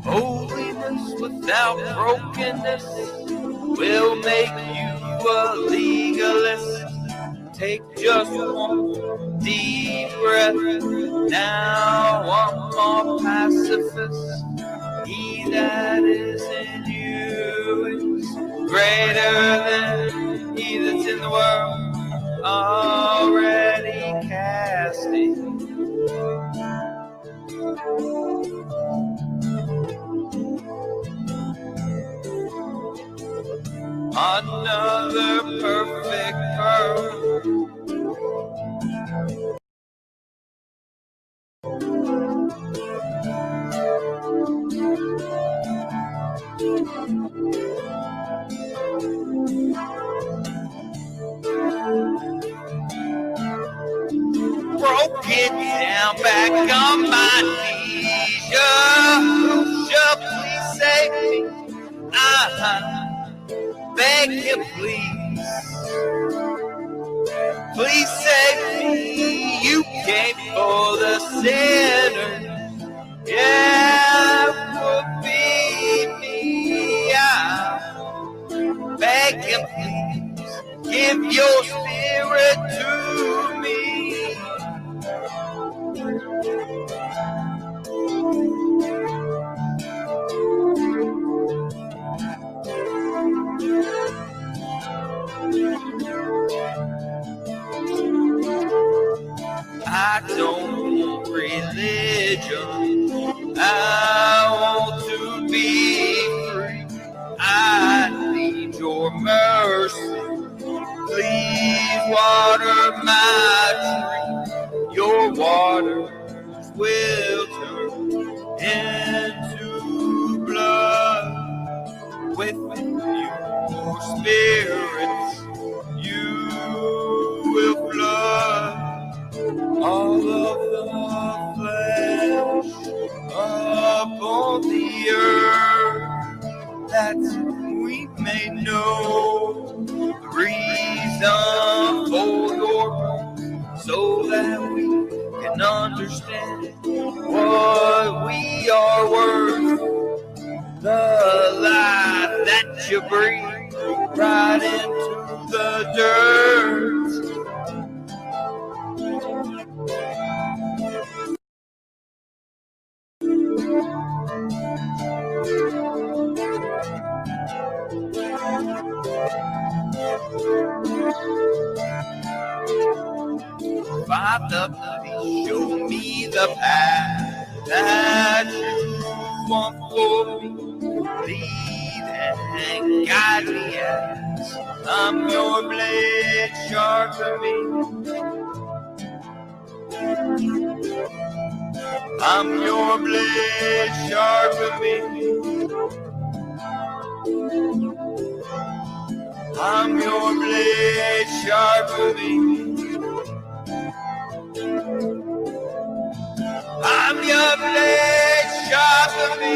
Holiness without brokenness will make you a legalist. Take just one deep breath. Now I'm more pacifist. He that is in you is greater than he that's in the world. Already casting. Another perfect pearl. Broke it down back on my knees. Yeah, please save me. Beg you, please. Please save me. You came for the sinner. Yeah, would be me. I beg you, please. Give your spirit to me. I don't want religion. I want to be free. I need your mercy. Please water my tree. Your waters will turn into blood. With your spirits, you will flood all of the flesh upon the earth, that we may know the reason for your birth, so that we can understand what we are worth. The life that you breathe right into the dirt. Father, please show me the path that you want for me. Lead and guide me as I'm your blade sharper me. I'm your blade sharper me. I'm your blade sharper me. I'm your blade sharper me.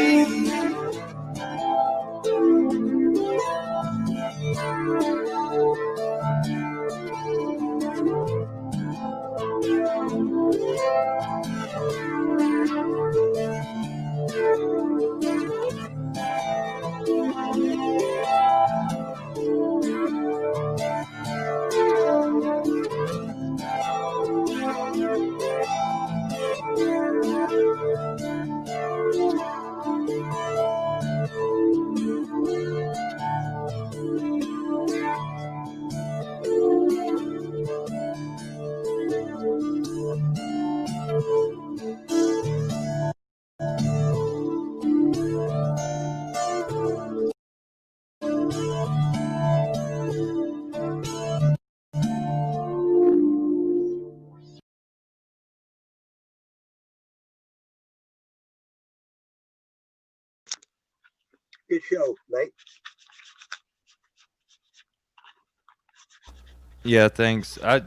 Good show, mate. Yeah, thanks. I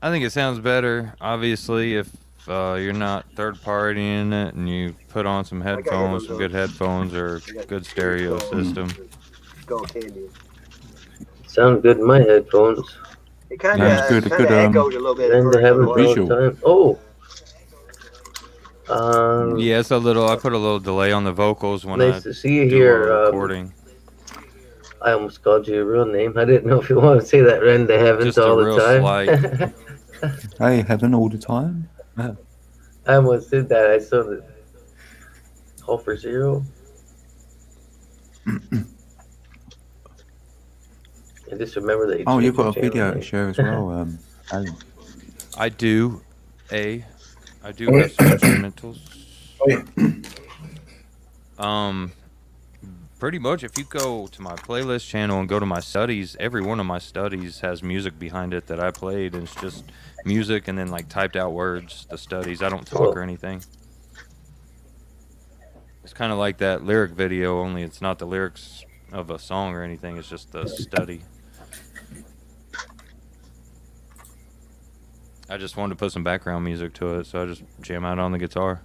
think it sounds better, obviously, if you're not third partying it and you put on some headphones, some good headphones, or good stereo system. Skull Candy. Sounds good in my headphones. It kind Yeah, of it's good. echoed a little bit at And they first. haven't all the Visual. time. Oh. Yeah, it's a little. I put a little delay on the vocals when nice I to see you do here. a recording. I almost called you a real name. I didn't know if you want to say that Ren to Heavens Just a all the real time. Hey, heaven all the time. Yeah. I almost did that. I saw the call for zero. I just remember that you Oh, you've changed got a your video channel to name. share as well, Alan. I do. I do have some instrumentals. Pretty much, if you go to my playlist channel and go to my studies, every one of my studies has music behind it that I played, and it's just music and then like typed out words. The studies, I don't talk or anything. It's kind of like that lyric video, only it's not the lyrics of a song or anything. It's just the study. I just wanted to put some background music to it, so I just jam out on the guitar.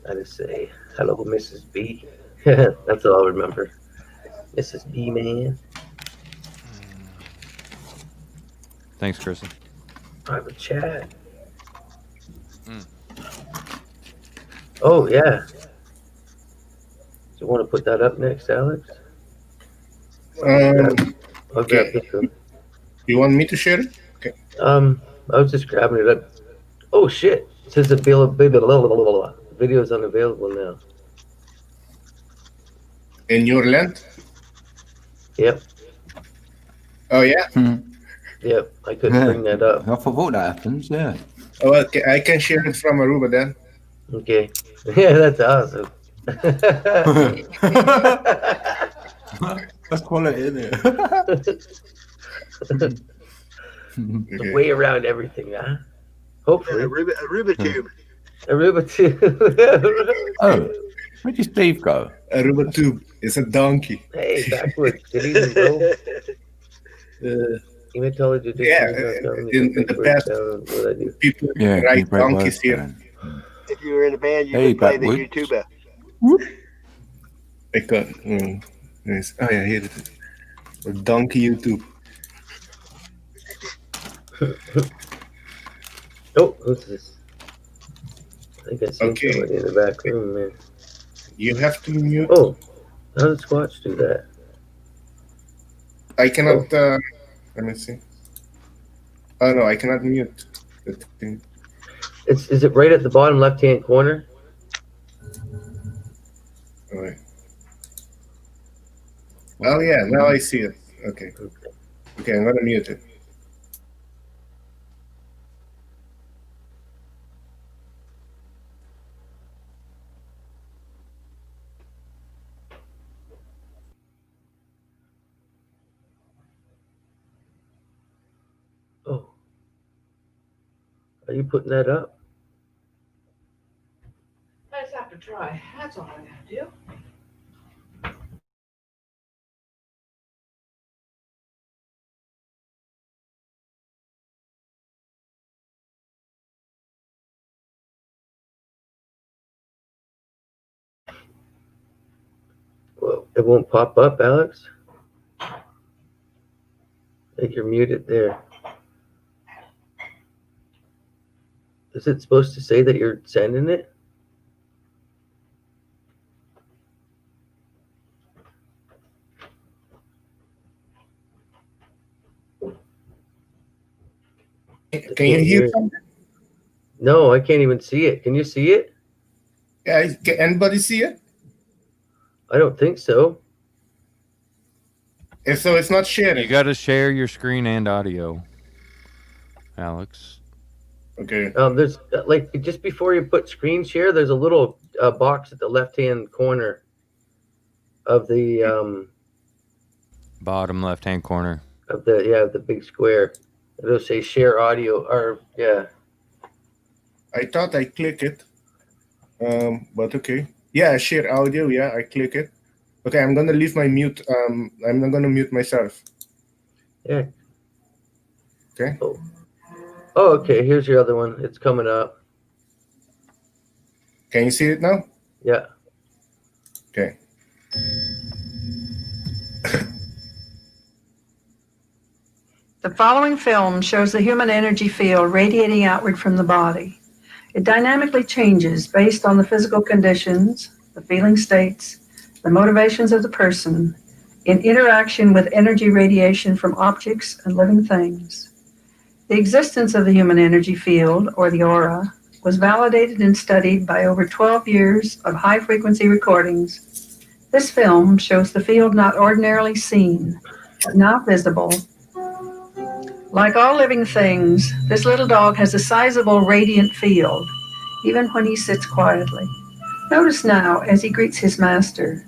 I just say, hello, Mrs. B. That's all I remember. Mrs. B, man. Thanks, Kristen. Private chat. Oh, yeah. Do you want to put that up next, Alex? I'll grab this one. You want me to share it? Okay. I was just grabbing it up. Oh, shit. It says the video is unavailable now. In your land? Yep. Oh, yeah? Yep. I couldn't bring that up. I forgot that happens, yeah. Oh, okay. I can share it from Aruba then. Okay. Yeah, that's awesome. That's quality, isn't it? The way around everything, huh? Hopefully. Aruba tube. Aruba tube. Oh, where did Steve go? Aruba tube. It's a donkey. Hey, backwards. Good evening, bro. Hematology in the past, people ride donkeys here. If you were in a band, you could play the YouTuber. I got nice. Oh yeah, here it is. A donkey YouTube. Oh, who's this? I think I see somebody in the back room, man. You have to mute. Oh, how did Squatch do that? I cannot. Let me see. Oh no, I cannot mute the thing. Is it right at the bottom left-hand corner? All right. Oh yeah, now I see it. Okay. Okay, I'm gonna mute it. Oh. Are you putting that up? I just have to try. That's all I gotta do. Well, it won't pop up, Alex. I think you're muted there. Is it supposed to say that you're sending it? Can you hear something? No, I can't even see it. Can you see it? Yeah, can anybody see it? I don't think so. And so it's not sharing. You got to share your screen and audio, Alex. Okay. There's like just before you put screen share, there's a little box at the left-hand corner of the bottom left-hand corner of the big square. It'll say share audio or yeah. I thought I click it. But okay. Yeah, share audio. Yeah, I click it. Okay, I'm gonna leave my mute. I'm not gonna mute myself. Yeah. Okay. Oh, okay. Here's your other one. It's coming up. Can you see it now? Yeah. Okay. The following film shows the human energy field radiating outward from the body. It dynamically changes based on the physical conditions, the feeling states, the motivations of the person, in interaction with energy radiation from objects and living things. The existence of the human energy field, or the aura, was validated and studied by over 12 years of high-frequency recordings. This film shows the field not ordinarily seen, but now visible. Like all living things, this little dog has a sizable radiant field, even when he sits quietly. Notice now, as he greets his master,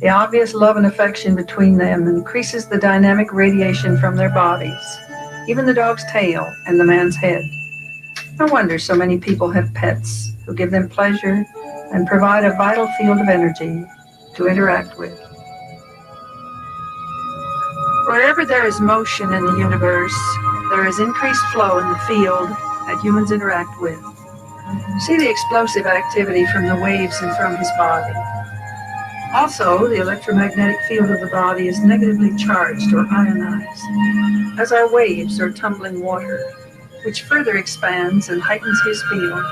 the obvious love and affection between them increases the dynamic radiation from their bodies, even the dog's tail and the man's head. No wonder so many people have pets who give them pleasure and provide a vital field of energy to interact with. Wherever there is motion in the universe, there is increased flow in the field that humans interact with. See the explosive activity from the waves and from his body. Also, the electromagnetic field of the body is negatively charged or ionized, as are waves or tumbling water, which further expands and heightens his field,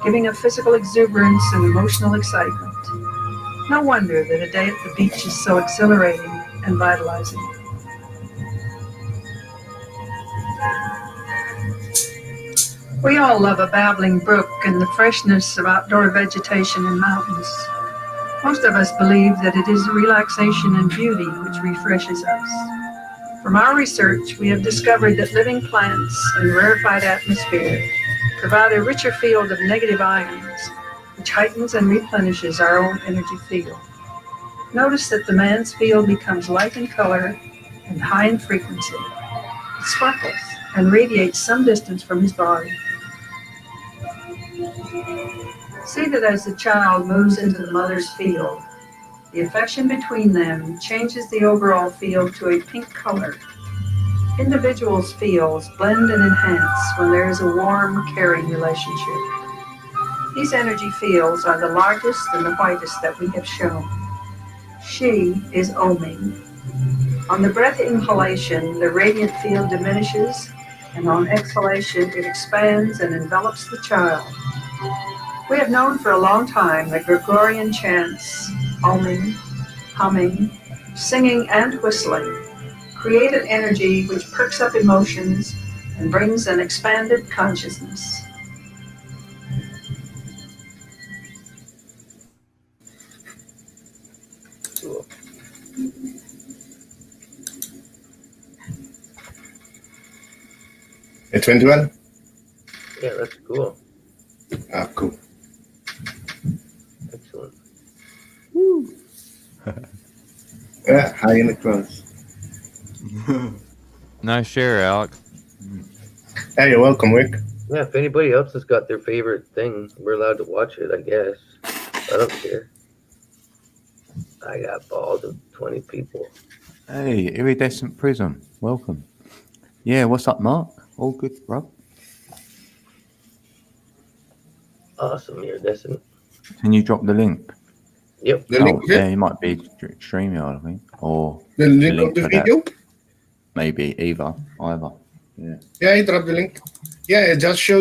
giving a physical exuberance and emotional excitement. No wonder that a day at the beach is so exhilarating and vitalizing. We all love a babbling brook and the freshness of outdoor vegetation and mountains. Most of us believe that it is relaxation and beauty which refreshes us. From our research, we have discovered that living plants and rarefied atmosphere provide a richer field of negative ions, which heightens and replenishes our own energy field. Notice that the man's field becomes light in color and high in frequency. It sparkles and radiates some distance from his body. See that as the child moves into the mother's field, the affection between them changes the overall field to a pink color. Individuals' fields blend and enhance when there is a warm, caring relationship. These energy fields are the largest and the whitest that we have shown. She is Oming. On the breath inhalation, the radiant field diminishes, and on exhalation, it expands and envelops the child. We have known for a long time that Gregorian chants, oming, humming, singing, and whistling create an energy which perks up emotions and brings an expanded consciousness. Cool. It went well? Yeah, that's cool. Ah, cool. Excellent. Yeah, high in the clouds. Nice share, Alex. Hey, you're welcome, Rick. Yeah, if anybody else has got their favorite thing, we're allowed to watch it, I guess. I don't care. I got balls of 20 people. Hey, Iridescent Prism, welcome. Yeah, what's up, Mark? All good, bro? Awesome, iridescent. Can you drop the link? Yep. The link, yeah, it might be StreamYard, I think. Or the link of the for that. video? Maybe either. Yeah, I dropped the link. Yeah, it just show,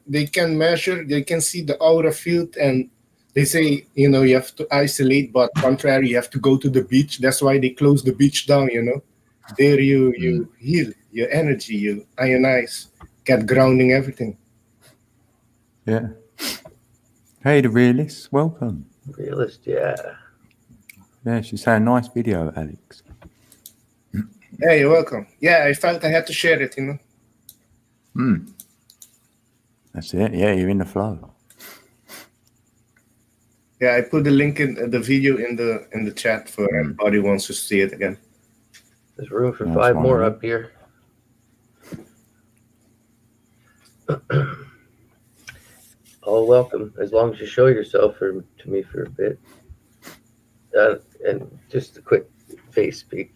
they can measure, they can see the aura field, and they say, you have to isolate, but contrary, you have to go to the beach. That's why they close the beach down, There you heal your energy, you ionize, get grounding, everything. Yeah. Hey, the realist, welcome. Realist, yeah. Yeah, she's saying nice video, Alex. Hey, you're welcome. Yeah, I felt I had to share it, That's it. Yeah, you're in the flow. Yeah, I put the link in the video in the chat for everybody who wants to see it again. There's room for Nice 5 one, more man. up here. All welcome, as long as you show yourself to me for a bit. And just a quick face peek.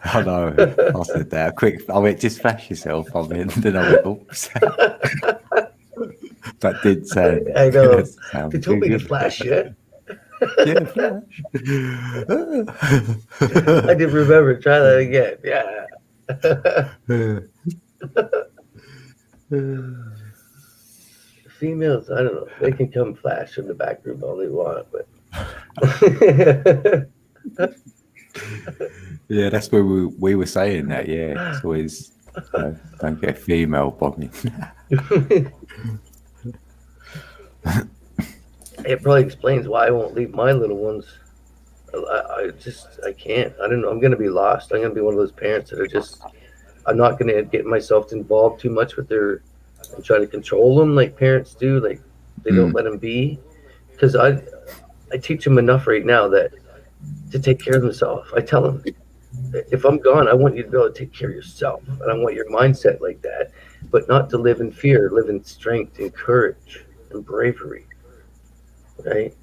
I know. I said that. Quick. I went, just flash yourself. I mean, then I went, oops. That did sound. I know. Sound They told me to good. flash you. Yeah, flash. I did remember. Try that again. Yeah. Females, I don't know. They can come flash in the back room all they want, but Yeah, that's where we were saying that. Yeah, it's always don't get female bombing. it probably explains why I won't leave my little ones. I can't. I don't know. I'm gonna be lost. I'm gonna be one of those parents that are just. I'm not gonna get myself involved too much with their and try to control them like parents do. Like they don't let them be, because I teach them enough right now that to take care of themselves. I tell them, if I'm gone, I want you to be able to take care of yourself, and I want your mindset like that, but not to live in fear. Live in strength and courage and bravery. Right?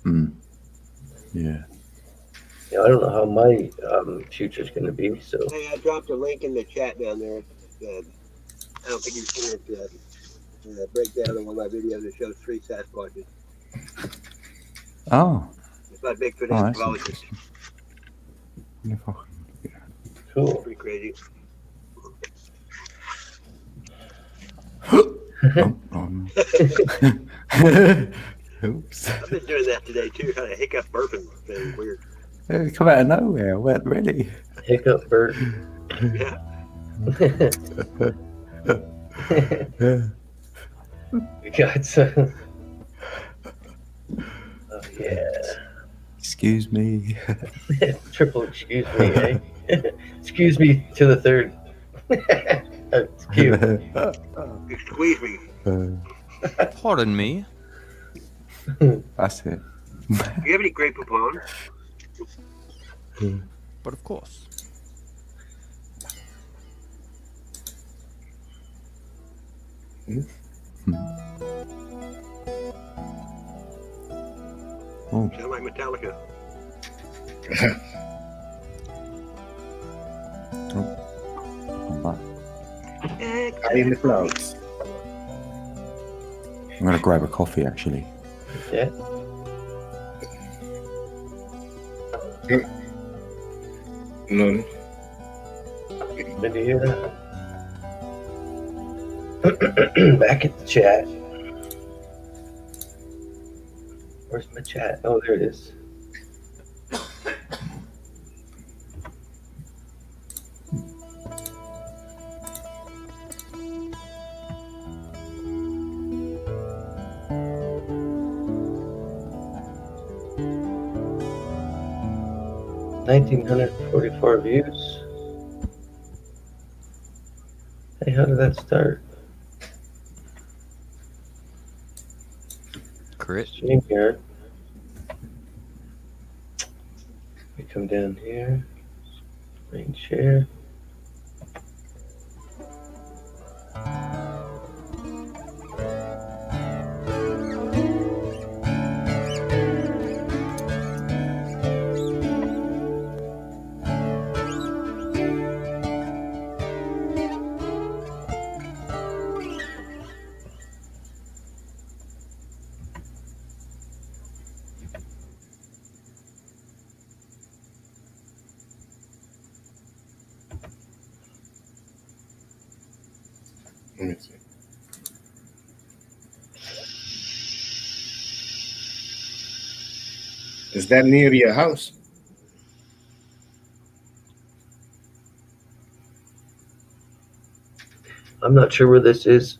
Yeah. I don't know how my future's going to be. So Hey, I dropped a link in the chat down there. I don't think you've seen it. Breakdown of one of my videos that shows 3 Sasquatches. Oh. It's not Bigfoot Oh, anthropologist. Cool. Pretty crazy. Oops. I've been doing that today too. Kind of hiccup burping thing. Weird. It come out of nowhere. What, really? Hiccup bird. Yeah. We got some. Oh, yeah. Excuse me. Triple excuse me, eh? Excuse me to the third. It's cute. Squeeze me. Pardon me. That's it. Do you have any Grey Poupon? But of course. Oh. Sound like Metallica. I'm back. High in the clouds. I'm gonna grab a coffee actually. Yeah. No. Did you hear that? Back at the chat. Where's my chat? Oh, there it is. $1,944 views. Hey, how did that start? Crit. Stream here. We come down here. Screen share. Let me see. Is that near your house? I'm not sure where this is.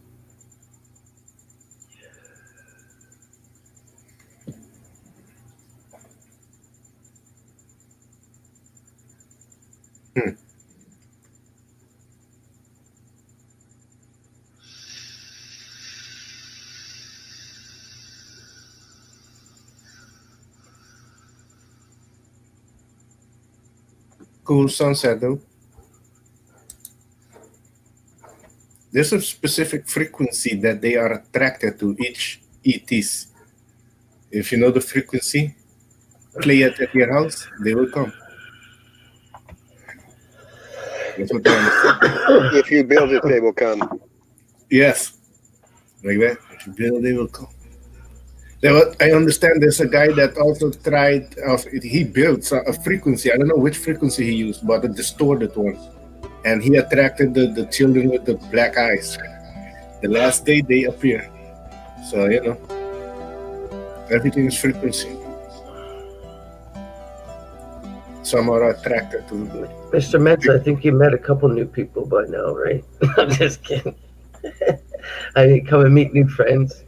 Cool sunset though. There's a specific frequency that they are attracted to each ETs. If you know the frequency, play it at your house, they will come. That's what I understand. If you build it, they will come. Yes, like that. If you build, they will come. I understand there's a guy that also tried, he built a frequency. I don't know which frequency he used, but a distorted one. And he attracted the children with the black eyes. The last day they appear. So, everything is frequency. Some are attracted to the. Mr. Metz, I think you met a couple new people by now, right? I'm just kidding. I didn't come and meet new friends.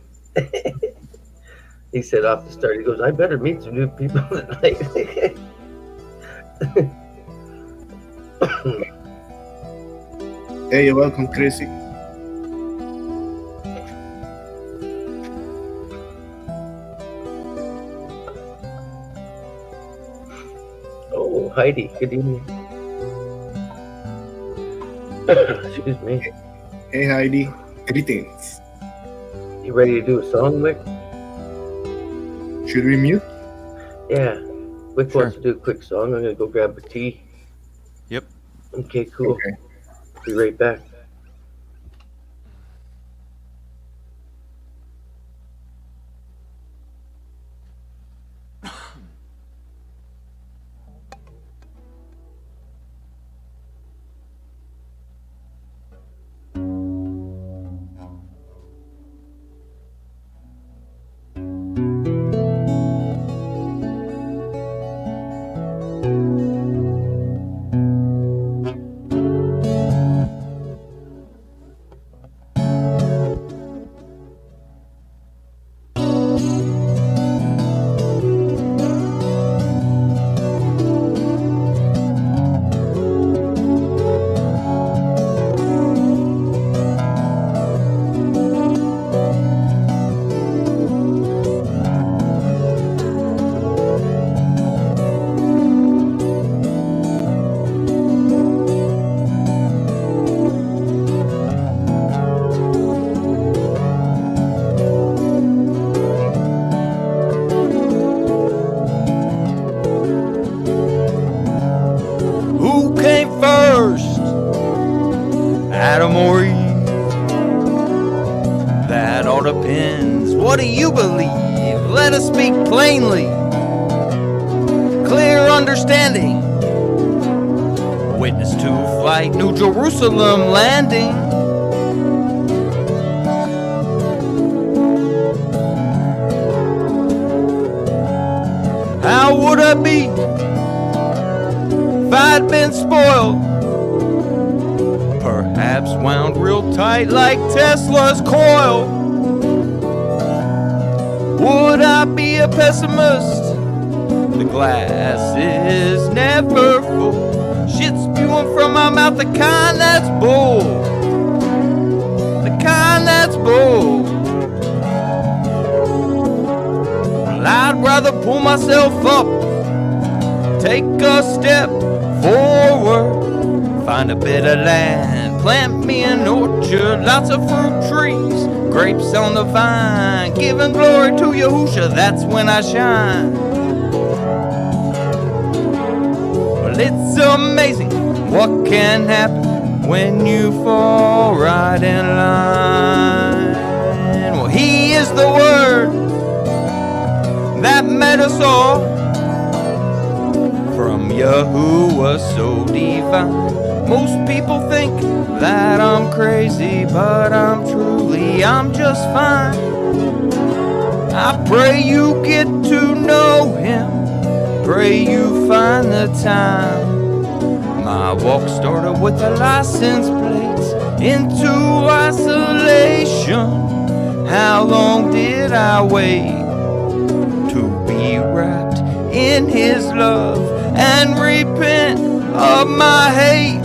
He said off the start, he goes, I better meet some new people tonight. Hey, you're welcome, Tracy. Oh, Heidi, good evening. Excuse me. Hey, Heidi. Greetings. You ready to do a song, Wick? Should we mute? Yeah. Wick Sure. wants to do a quick song. I'm going to go grab a tea. Yep. Okay, cool. Okay. Be right back. Who came first? Adam or Eve? That all depends. What do you believe? Let us speak plainly. Clear understanding. Witness to flight, New Jerusalem landing. How would I be if I'd been spoiled? Perhaps wound real tight like Tesla's coil. Would I be a pessimist? The glass is never full. Shit spewing from my mouth, the kind that's bull. The kind that's bull. Well, I'd rather pull myself up, take a step forward, find a bit of land, plant me an orchard, lots of fruit trees, grapes on the vine, giving glory to Yahusha, that's when I shine. Well, it's amazing what can happen when you fall right in line. Well, He is the Word that made us all. From Yahuwah so divine. Most people think that I'm crazy, but I'm just fine. I pray you get to know Him, pray you find the time. My walk started with the license plates into isolation. How long did I wait to be wrapped in His love and repent of my hate?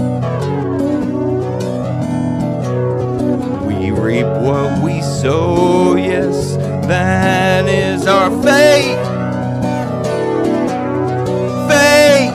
We reap what we sow, yes, that is our fate. Fate.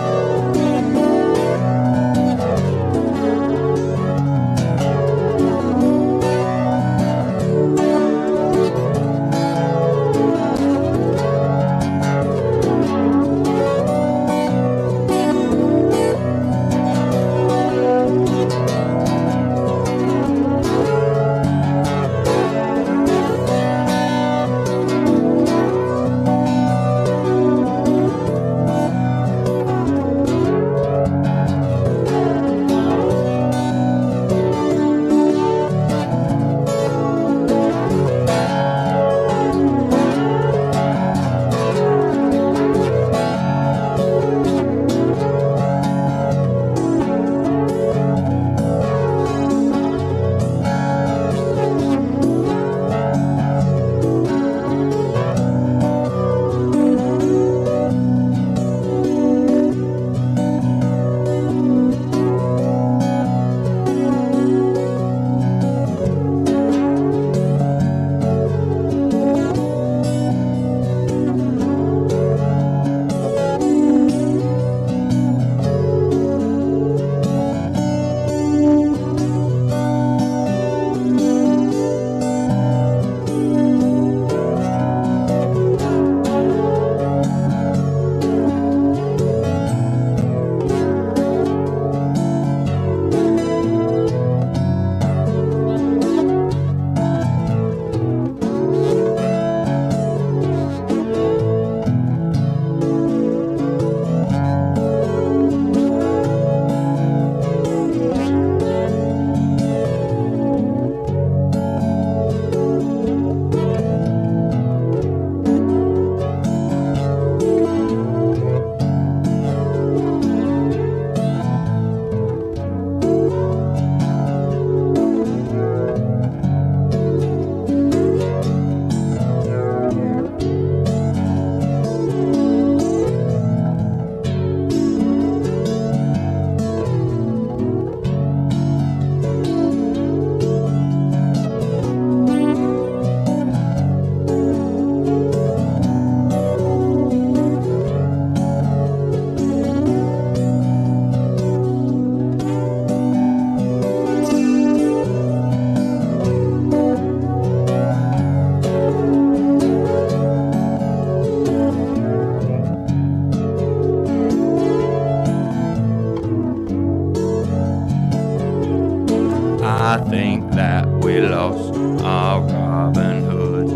think that we lost our Robin Hood,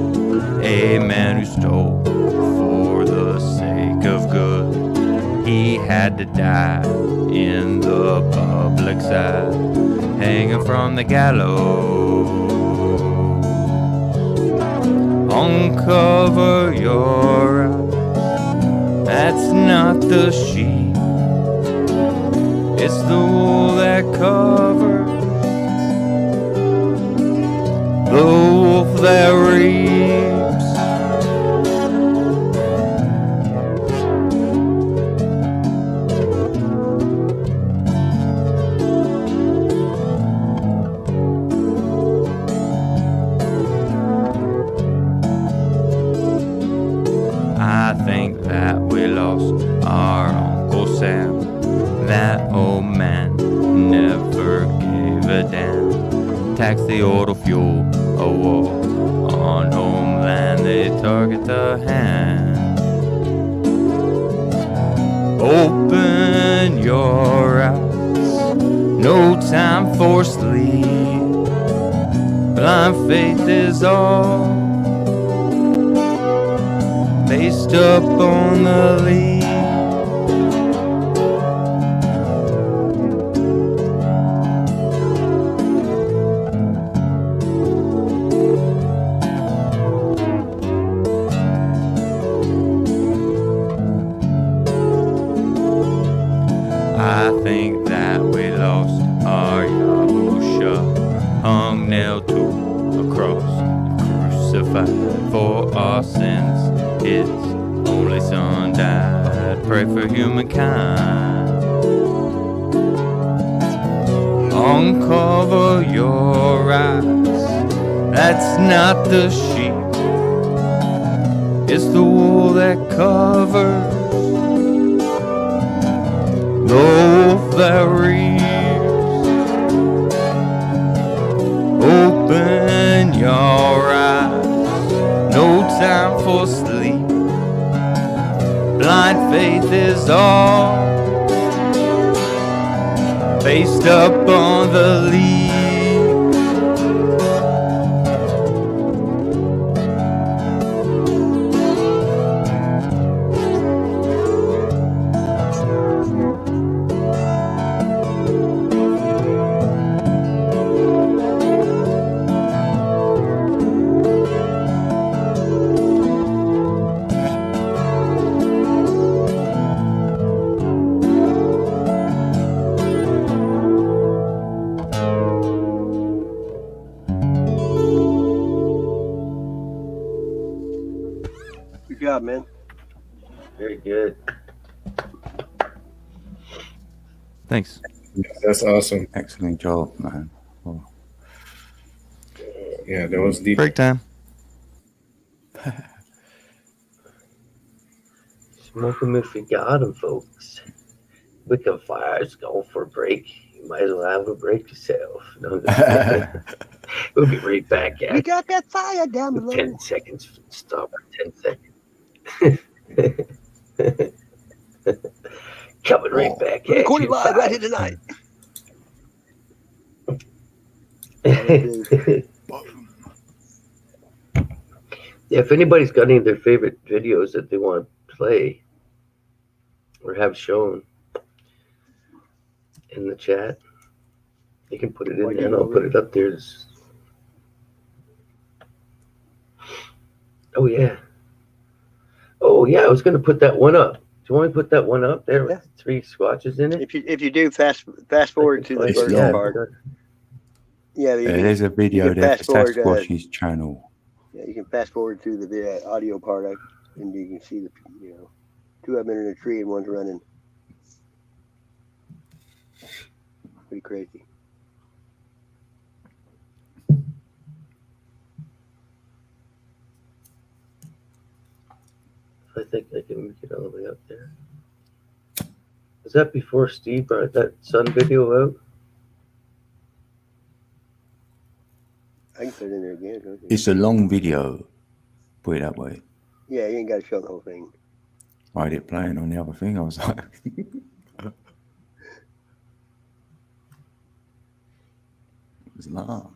a man who stole for the sake of good. He had to die in the public's eye, hanging from the gallows. Uncover your eyes, that's not the sheep, it's the wool that covers the wolf that reaps. I think that we lost our Uncle Sam. That old man never gave a damn. Tax the auto fuel, a war on homeland. They target the hand. Open your eyes, no time for sleep. Blind faith is all based up on the lead. I think that we lost our Yahusha, hung nailed to a cross, crucified for our sins. His only son died, pray for humankind. Uncover your eyes, that's not the sheep, it's the wool that covers the wolf that rears. Open your eyes, no time for sleep. Blind faith is all based up on the lead. Good job, man. Very good. Thanks. That's awesome. Excellent job, man. Oh. Yeah, that was deep. Break time. Smoke 'em if you got 'em, folks. Wicca Fire's going for a break. You might as well have a break yourself. No, we'll be right back We at got that fire down below. 10 seconds. Stop for 10 seconds. Coming right back We're at recording you. live right here tonight. If anybody's got any of their favorite videos that they want to play or have shown in the chat, you can put it in there and I'll put it up there. Oh yeah. Oh yeah, I was gonna put that one up. Do you want me to put that one up there with 3 squatches in it? If you do fast forward to the It's first long. part. Yeah, There's a video there for fast forward, Sasquatch's channel. Yeah, you can fast forward to the audio part, and you can see the 2 of them in a tree and one's running. Pretty crazy. I think I can make it all the way up there. Was that before Steve brought that sun video out? I can put it in there again. Can't you? It's a long video, put it that way. Yeah, you ain't got to show the whole thing. I had it playing on the other thing. I was like, It's not.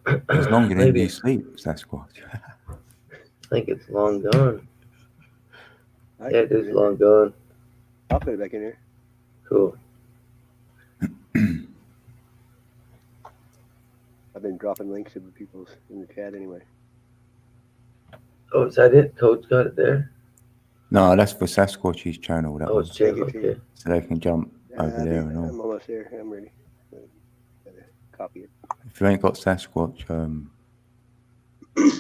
It's longer than Maybe you sleep, Sasquatch. I think it's long gone. I Yeah, can it put is it in long there. gone. I'll put it back in there. Cool. I've been dropping links of people in the chat anyway. Oh, is that it? Code's got it there. No, that's for Sasquatch's channel. That Oh, one, it's channel. Thank you, Okay. so they can jump over there and all. I'm almost there. I'm ready. Gotta copy it. If you ain't got Sasquatch,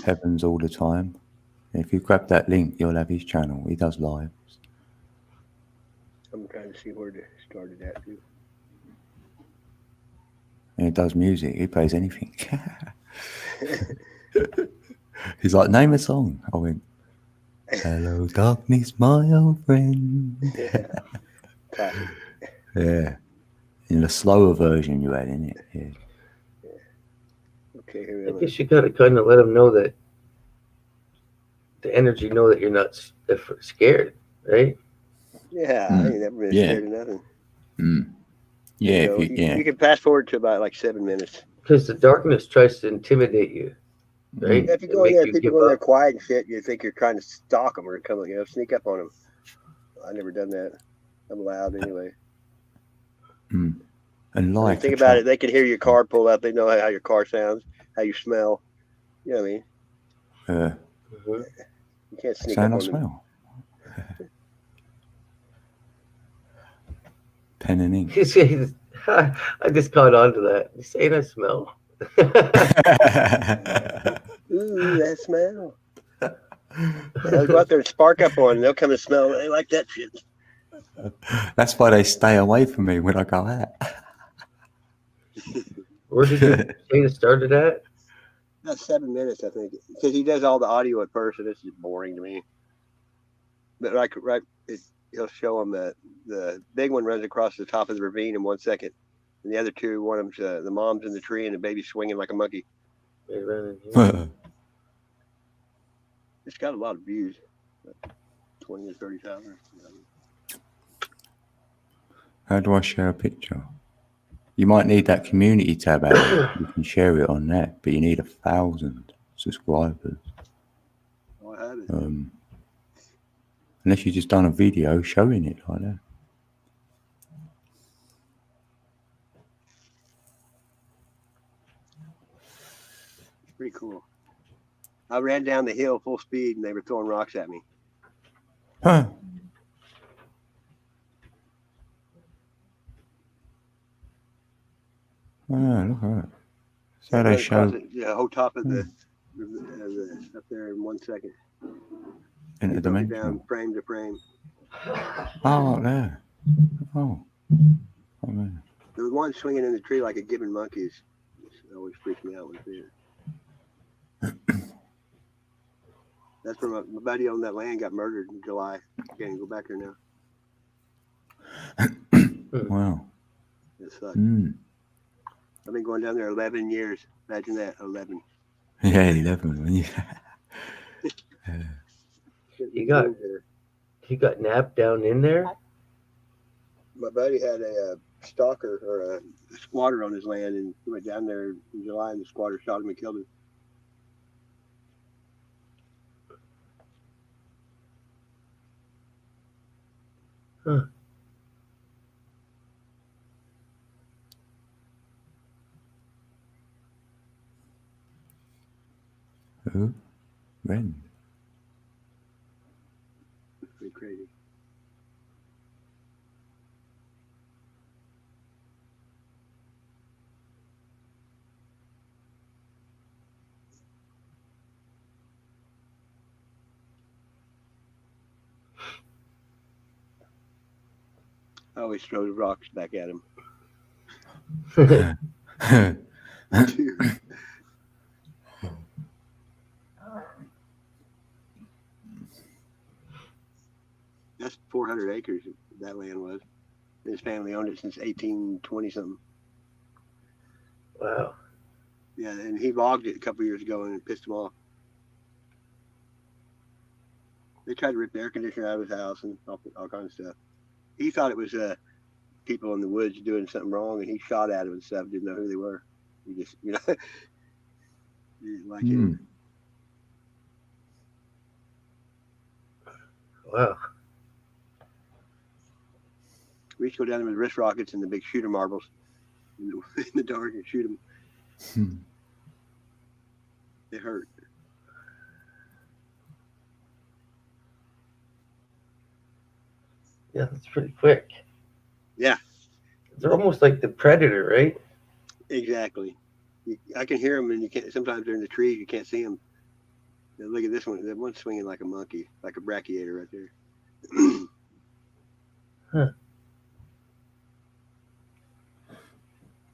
Heavens all the time. If you grab that link, you'll have his channel. He does lives. I'm trying to see where to start it at too. And he does music. He plays anything. He's like, name a song. I went, hello, darkness, my old friend. Yeah. Classic. Yeah. In the slower version you had in it. Yeah. Okay, here we I go. guess you gotta kind of let them know that the energy know that you're not scared, right? Yeah, I ain't never been scared of nothing. Yeah, You can fast forward to about like 7 minutes. Because the darkness tries to intimidate you, right? If you go in there, people go in there quiet and shit, you think you're trying to stalk them or come, sneak up on them. I've never done that. I'm loud anyway. And like, think about it, they can hear your car pull up. They know how your car sounds, how you smell. You know what I mean? You can't sneak up on them. Smell. Pen and ink. I just caught on to that. You saying I smell? Ooh, that smell. They'll go out there and spark up on them. They'll come and smell. They like that shit. That's why they stay away from me when I go out. Where did you say it started at? About 7 minutes, I think, because he does all the audio at first, and it's just boring to me. But he'll show them that the big one runs across the top of the ravine in 1 second, and the other two, one of them's the mom's in the tree and the baby's swinging like a monkey. It's got a lot of views, 20 or 30,000. How do I share a picture? You might need that community tab out. You can share it on that, but you need 1,000 subscribers. Oh, I have it. Unless you just done a video showing it like that. It's pretty cool. I ran down the hill full speed, and they were throwing rocks at me. Huh. Oh, look at that. So they show the whole top of the up there in 1 second. In the dimension. Down frame to frame. Oh, there. Oh. Oh, man. There was one swinging in the tree like a gibbon monkey. It always freaks me out when I see it. That's where my buddy on that land got murdered in July. I can't even go back there now. Wow. It sucks. I've been going down there 11 years. Imagine that, 11. Yeah, 11. Yeah. You got napped down in there? My buddy had a stalker or a squatter on his land, and he went down there in July, and the squatter shot him and killed him. Huh. Who? When? It's pretty crazy. I always throw the rocks back at him. That's 400 acres that land was. His family owned it since 1820 something. Wow. Yeah, and he logged it a couple years ago and it pissed him off. They tried to rip the air conditioner out of his house and all kinds of stuff. He thought it was people in the woods doing something wrong, and he shot at him and stuff. Didn't know who they were. You just, you know, you didn't like it. Wow. We used to go down there with wrist rockets and the big shooter marbles in the dark and shoot them. It hurt. Yeah, that's pretty quick. Yeah. They're almost like the Predator, right? Exactly. I can hear them, and you can't. Sometimes they're in the trees. You can't see them. Now, look at this one. That one's swinging like a monkey, like a brachiator right there. Huh.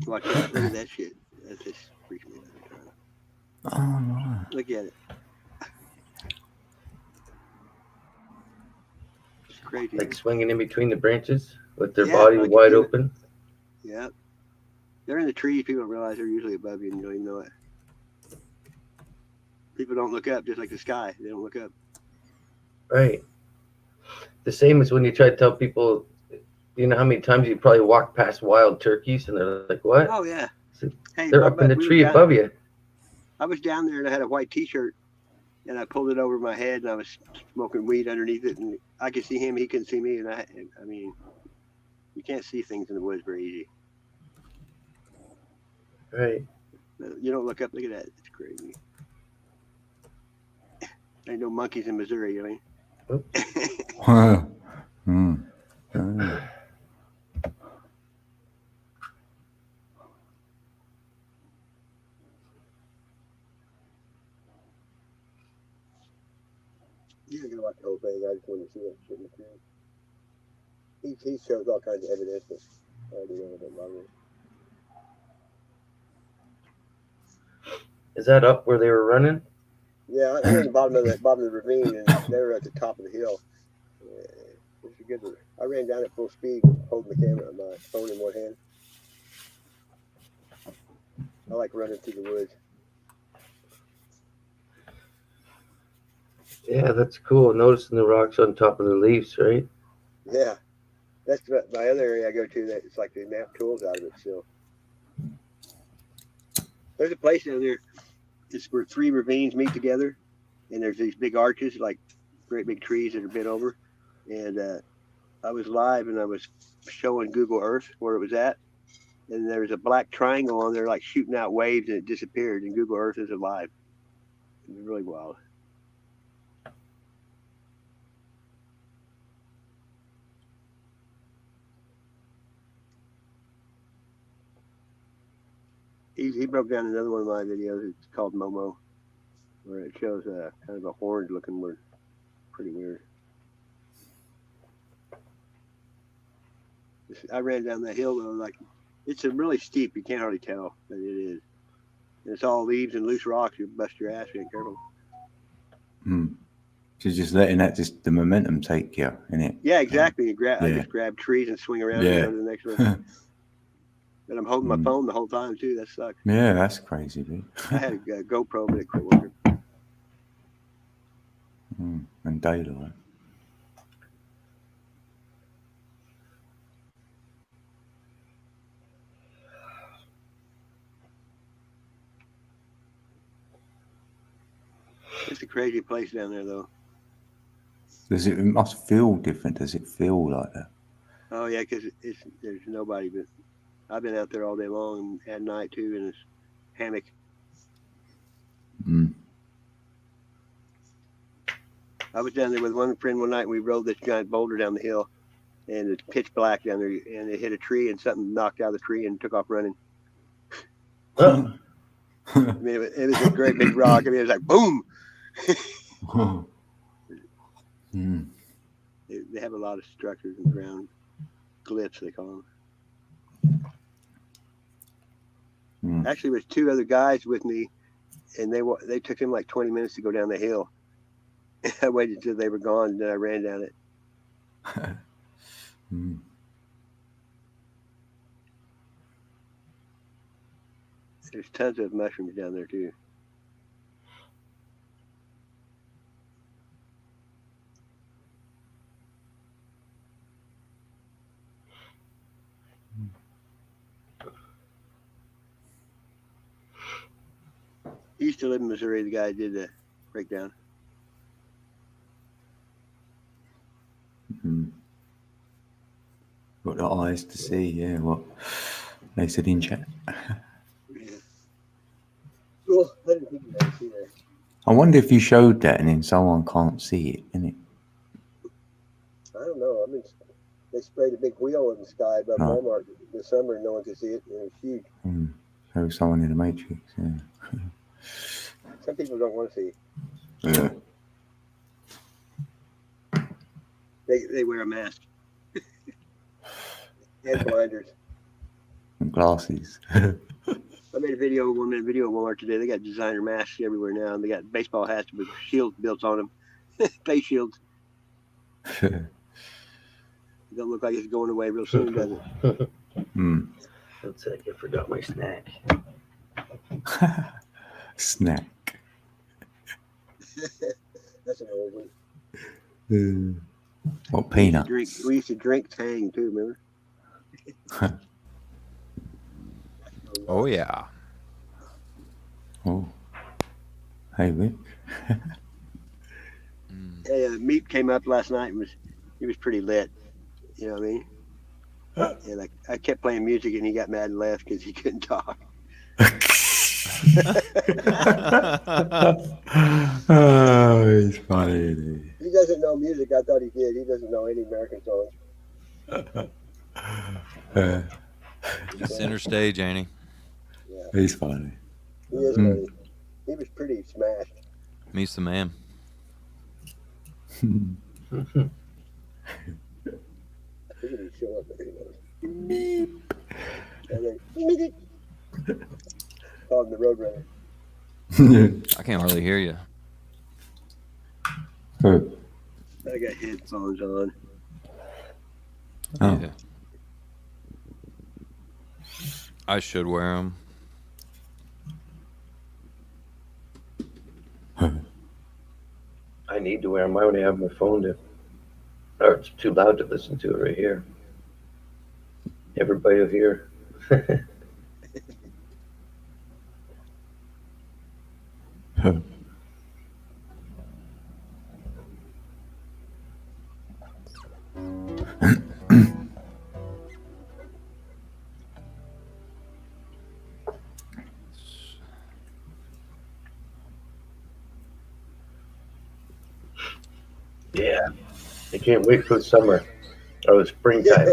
Watch out! Look at that shit. That just freaks me out every time. Oh, right. Look at it. It's crazy. Like swinging in between the branches with their Yeah, body like wide open. Yeah. They're in the trees. People don't realize they're usually above you, and you don't even know it. People don't look up, just like the sky. They don't look up. Right. The same as when you try to tell people, you know how many times you probably walk past wild turkeys and they're like, what? Oh yeah. Hey, they're up in the tree above you. I was down there and I had a white T-shirt and I pulled it over my head and I was smoking weed underneath it, and I could see him, he couldn't see me, and I mean, you can't see things in the woods very easy. Right. You don't look up. Look at that. It's crazy. There ain't no monkeys in Missouri, you know. You're gonna watch the whole thing. I just wanted to see that shit in the tree. He shows all kinds of evidence, but I already know about a lot of it. Is that up where they were running? Yeah, we're in the bottom of the ravine, and they were at the top of the hill. It's a good one. I ran down at full speed, holding the camera, my phone in one hand. I like running through the woods. Yeah, that's cool. Noticing the rocks on top of the leaves, right? Yeah, that's my other area I go to. That it's like they map tools out of it still. There's a place down there. It's where 3 ravines meet together, and there's these big arches, like great big trees that are bent over. And I was live, and I was showing Google Earth where it was at, and there was a black triangle on there, like shooting out waves, and it disappeared. And Google Earth is alive. It was really wild. He broke down another one of my videos. It's called Momo, where it shows kind of a horned looking word. Pretty weird. I ran down that hill though, like it's a really steep. You can't hardly tell that it is. And it's all leaves and loose rocks. You bust your ass if you ain't careful. So just letting the momentum take you, innit? Yeah, exactly. I just grab trees and swing around and go to the next one. And I'm holding my phone the whole time too. That sucks. Yeah, that's crazy, dude. I had a GoPro, but it quit working. And daylight. It's a crazy place down there, though. It must feel different. Does it feel like that? Oh yeah, because there's nobody. But I've been out there all day long and at night too in this hammock. I was down there with one friend one night, and we rode this giant boulder down the hill, and it's pitch black down there, and it hit a tree, and something knocked out of the tree and took off running. I mean, it was a great big rock. I mean, it was like boom. They have a lot of structures in the ground, glyphs they call them. Actually, there was 2 other guys with me, and they took them like 20 minutes to go down the hill. I waited until they were gone, and then I ran down it. There's tons of mushrooms down there too. He used to live in Missouri. The guy who did the breakdown. Got the eyes to see, yeah, what they said in chat. Yeah. Cool. I didn't think you'd ever see that. I wonder if you showed that and then someone can't see it, innit? I don't know. I mean, they sprayed a big wheel in the sky above No. Walmart this summer, and no one could see it. And it was huge. There was someone in the Matrix, yeah. Some people don't want to see it. Yeah. They wear a mask and blinders. And glasses. I made a video, 1 minute video of Walmart today. They got designer masks everywhere now, and they got baseball hats with shields built on them, face shields. It don't look like it's going away real soon, does it? One sec, I forgot my snack. Snack. That's an old one. What, peanuts? We used to drink Tang too, remember? Oh yeah. Oh. Hey, Rick. Hey, Meep came up last night and he was pretty lit. You know what I mean? And I kept playing music and he got mad and left because he couldn't talk. Oh, he's funny. He doesn't know music. I thought he did. He doesn't know any American songs. Just center stage, ain't he? Yeah. He's funny. He is funny. He was pretty smashed. Me's the man. I figured he'd show up, but he knows. And then, called him the Roadrunner. I can't hardly hear you. Who? I got headphones on. Oh. Yeah. I should wear them. I need to wear them. I only have my phone to, or it's too loud to listen to it right here. Everybody will hear. Yeah, I can't wait for the summer or the springtime.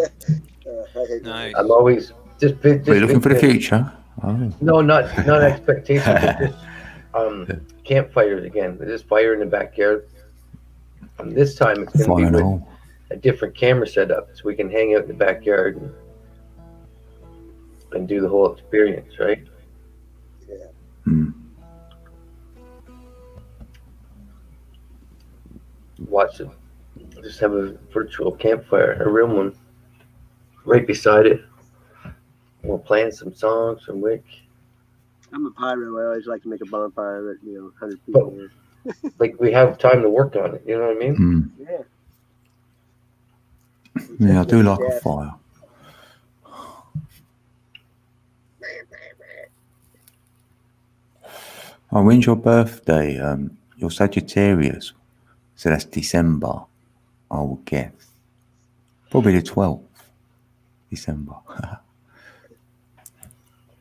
Nice. I'm always just We're looking for the future. Oh. No, not expectations. But just campfires again. Just fire in the backyard. And this time it's going to be with a different camera setup, so we can hang out in the backyard and do the whole experience, right? Yeah. Watch it. Just have a virtual campfire, a real one, right beside it. We're playing some songs from Wick. I'm a pyro. I always like to make a bonfire that 100 people. Like we have time to work on it. You know what I mean? Yeah. Yeah, I do like a fire. Oh, when's your birthday? You're Sagittarius, so that's December, I would guess. Probably the 12th, December.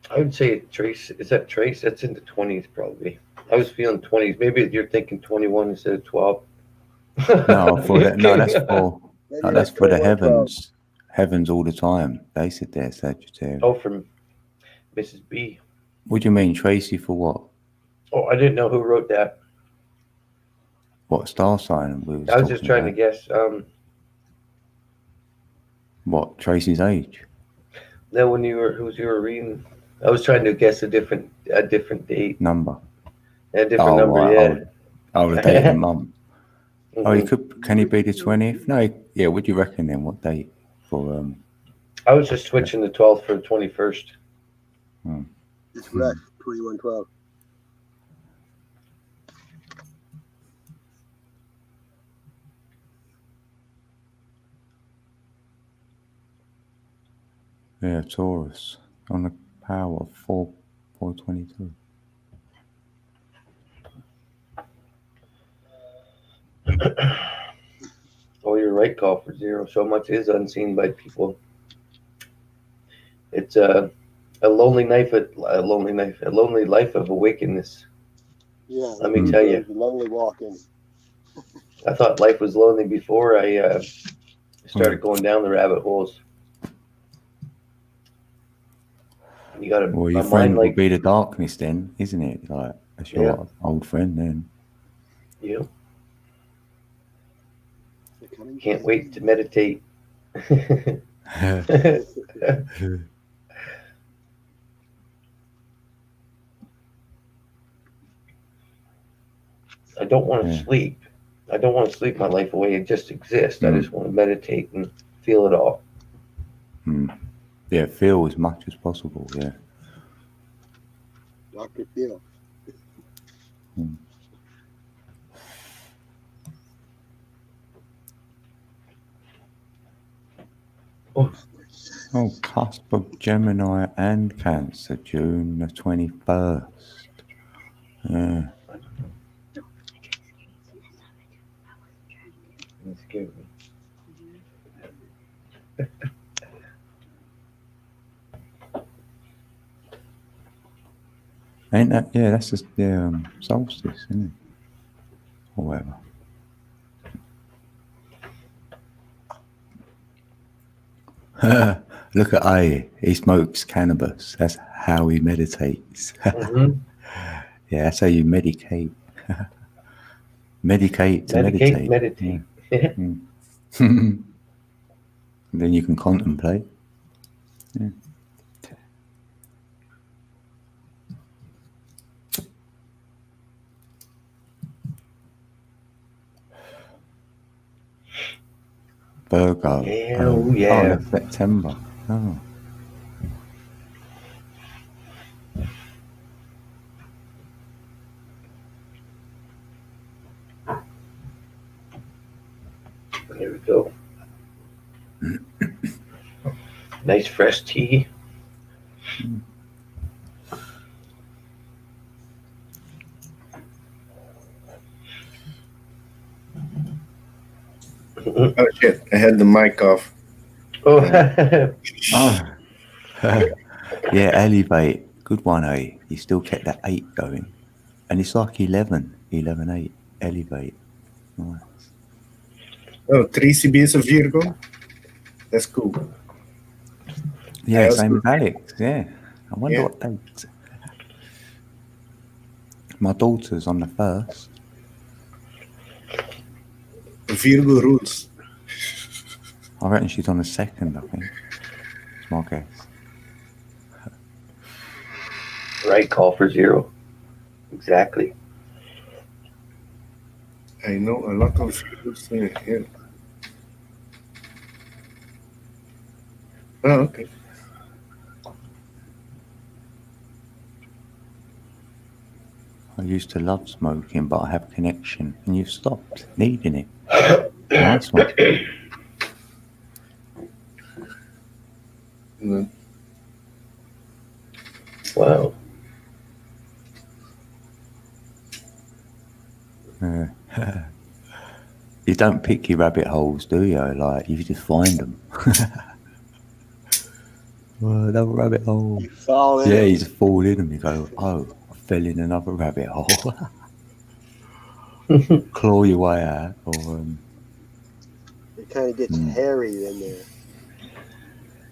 I would say Trace. Is that Trace? That's in the 20s probably. I was feeling 20s. Maybe you're thinking 21 instead of 12. No, for that. No, that's for the heavens. Heavens all the time. They said they're Sagittarius. Oh, from Mrs. B. What do you mean, Tracy? For what? Oh, I didn't know who wrote that. What star sign? I was just trying to guess. What, Tracy's age? No, when you were reading, I was trying to guess a different date. Number. A different number, right. yeah. Oh, the date of the month. Oh, he could. Can he be the 20th? No. Yeah. What do you reckon then? What date for? I was just switching the 12th for the 21st. It's Rush 2112. Yeah, Taurus on the power of 422. right call for zero. So much is unseen by people. It's a lonely life, a lonely life of awakenness. Yeah, Let me tell you, lonely walking. I thought life was lonely before I started going down the rabbit holes. You got Well, a your mind friend will like be the darkness then, isn't it? Like, that's your old friend then. you. Becoming Can't friends. wait to meditate. I don't want to Yeah. sleep. I don't want to sleep my life away and just exist. I just want to meditate and feel it all. Yeah, feel as much as possible, yeah. Dr. Phil. Oh, cusp of Gemini and Cancer, June the 21st. Yeah. That scared me. Ain't that, yeah, that's just the solstice, isn't it? Or whatever. Look at A. He smokes cannabis. That's how he meditates. Mm-hmm. Yeah, that's how you medicate. Medicate to meditate. Meditate. Yeah. Then you can contemplate. Yeah. Virgo. Hell yeah. That's September. Oh. There we go. Nice fresh tea. Oh shit! I had the mic off. Oh, Oh. Yeah, elevate. Good one, eh? You still kept that 8 going. And it's like 11, 8. Elevate. Nice. Oh, 3CB is a Virgo. That's cool. Yeah, same as Alex. Yeah. I wonder Yeah. what date. My daughter's on the 1st. Virgo rules. I reckon she's on the 2nd, I think. It's my guess. right call for zero. Exactly. I know a lot of Virgos here. Oh, okay. I used to love smoking, but I have connection, and you've stopped needing it. Nice one. Wow. You don't pick your rabbit holes, do you? Like, you just find them. Well, another rabbit hole. You fall in. Yeah, you just fall in them. You go, oh, I fell in another rabbit hole. Claw your way out, or It kind of gets hairy in there.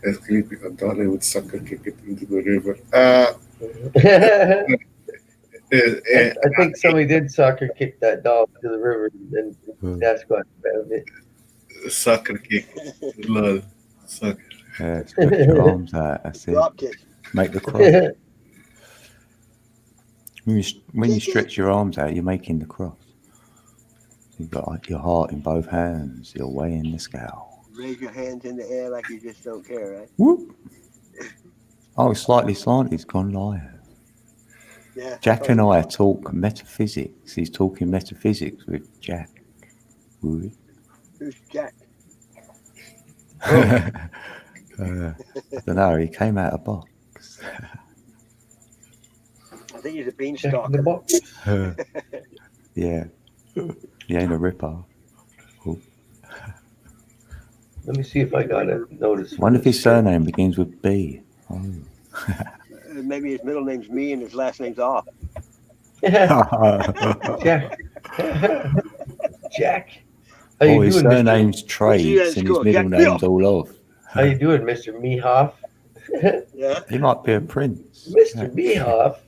That's creepy. I thought I would sucker kick it into the river. I think somebody did soccer kick that dog to the river, and Sasquatch found it. Sucker kick. Lol. Sucker. yeah, stretch your arms out. That's it. Drop kick. Make the cross. When you stretch your arms out, you're making the cross. You've got your heart in both hands. You're weighing the scale. Raise your hands in the air like you just don't care, right? Whoop. Oh, it's slightly slanted. It's gone live. Yeah. Jack and I talk metaphysics. He's talking metaphysics with Jack. Who's Jack? I don't know. He came out of box. I think he's a Check beanstalk. the box. Yeah. He ain't a ripper. Oh. Let me see if I got a notice. Wonder if his surname begins with B. Oh. Maybe his middle name's me and his last name's off. Jack. Jack. How Oh, you his doing, Mr. surname's Traits and his middle name's all off. How you doing, Mr. Mehoff? Yeah. He might be a prince. Mr. Mehoff?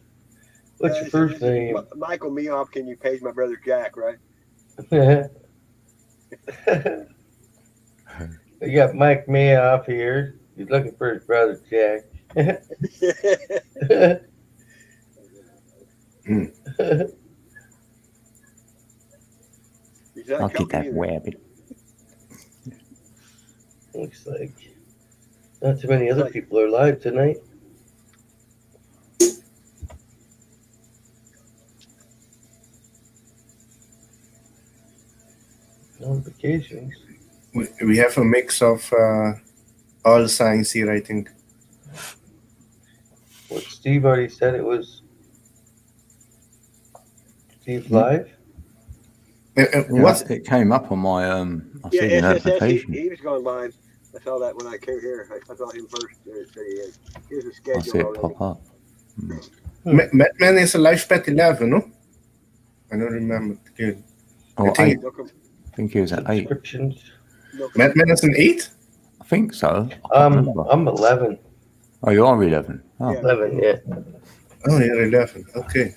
What's your first name? Michael Mehoff, can you page my brother Jack, right? You got Mike Mehoff here. He's looking for his brother Jack. I'll get that rabbit. Looks like not too many other people are live tonight. Notifications. We have a mix of all signs here, I think. What Steve already said it was. Steve live? It came up on my I see the notification. He was going live. I saw that when I came here. I saw him first. Here's the schedule. I see it already. pop up. Madman is a live pet 11, no? I don't remember. Good. Oh, I think he was at 8. Madman is an 8? I think so. I'm 11. Oh, you are 11. Oh. Yeah. 11, yeah. Oh, you're 11. Okay.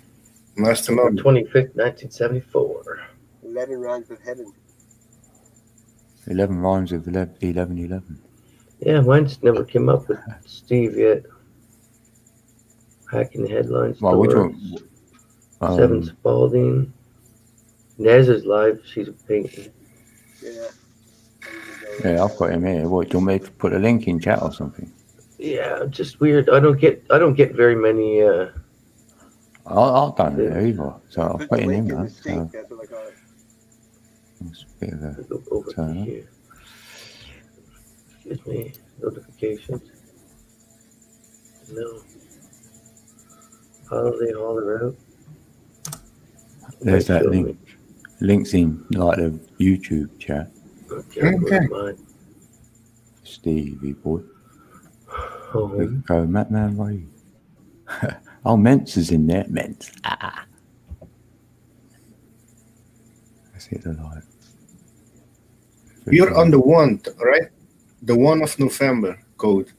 Nice to know. 25th, 1974. 11 rhymes with heaven. 11 rhymes with 11. Yeah, mine's never came up with Steve yet. Hacking headlines. Well, which one? Seven Spalding. Nez is live. She's a painting. Yeah, I've got him here. What, do you want me to put a link in chat or something? Yeah, just weird. I don't get very many. I don't know either. So I'll put it in there. So. That's what I call it. It's a bit of a go over to here. Excuse me. Notifications. No. Holiday holler out. There's that link. Links in like the YouTube chat. Okay. Stevie boy. Oh. Go Madman Way. Oh, Mentz is in there. Mentz. Ah. Let's hit the light. You're on the 1, right? The 1 of November code.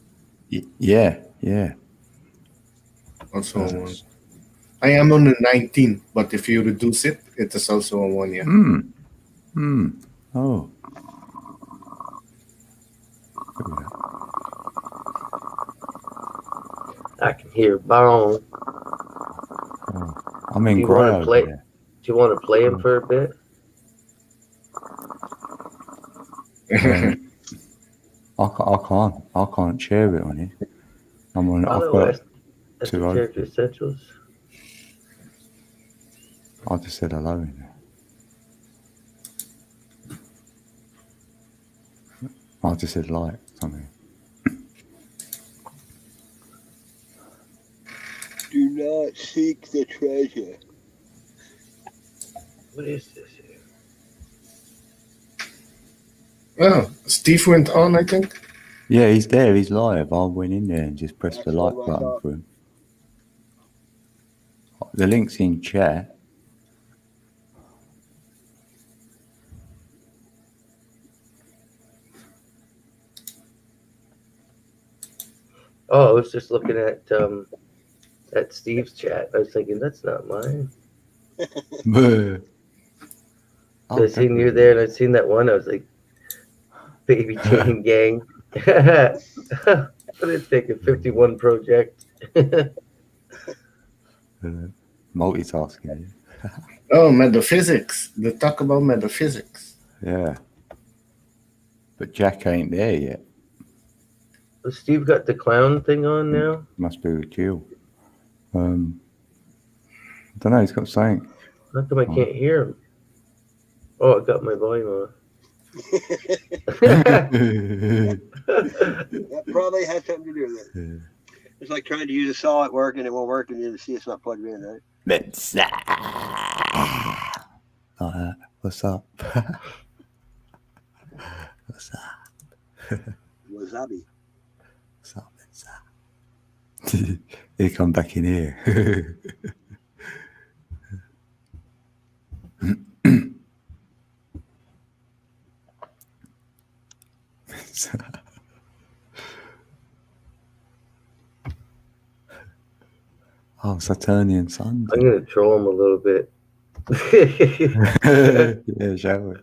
Yeah. Also on 1. I am on the 19, but if you reduce it, it is also on 1, yeah. Oh. I can hear Bone. Oh, I'm in Grove. Do you want to play him for a bit? I can't share it on it. I'm on. I've got two character essentials. I just said hello in there. I just said like something. Do not seek the treasure. What is this here? Oh, Steve went on, I think. Yeah, he's there. He's live. I went in there and just pressed the like button for him. The link's in chat. Oh, I was just looking at Steve's chat. I was thinking that's not mine. I seen you there, and I seen that one. I was like, Baby Chain Gang. I didn't think a 51 project. Multitasking. Oh, metaphysics. They talk about metaphysics. Yeah. But Jack ain't there yet. Well, Steve got the clown thing on now? Must be with you. I don't know, he's got something. How come I can't hear him? Oh, I got my volume on. That probably has something to do with it. Yeah. It's like trying to use a saw at work and it won't work and you see it's not plugged in, right? What's up? What's up? Wasabi. He come back in here. Oh, Saturnian Sunday. I'm gonna troll him a little bit. Yeah, shall we?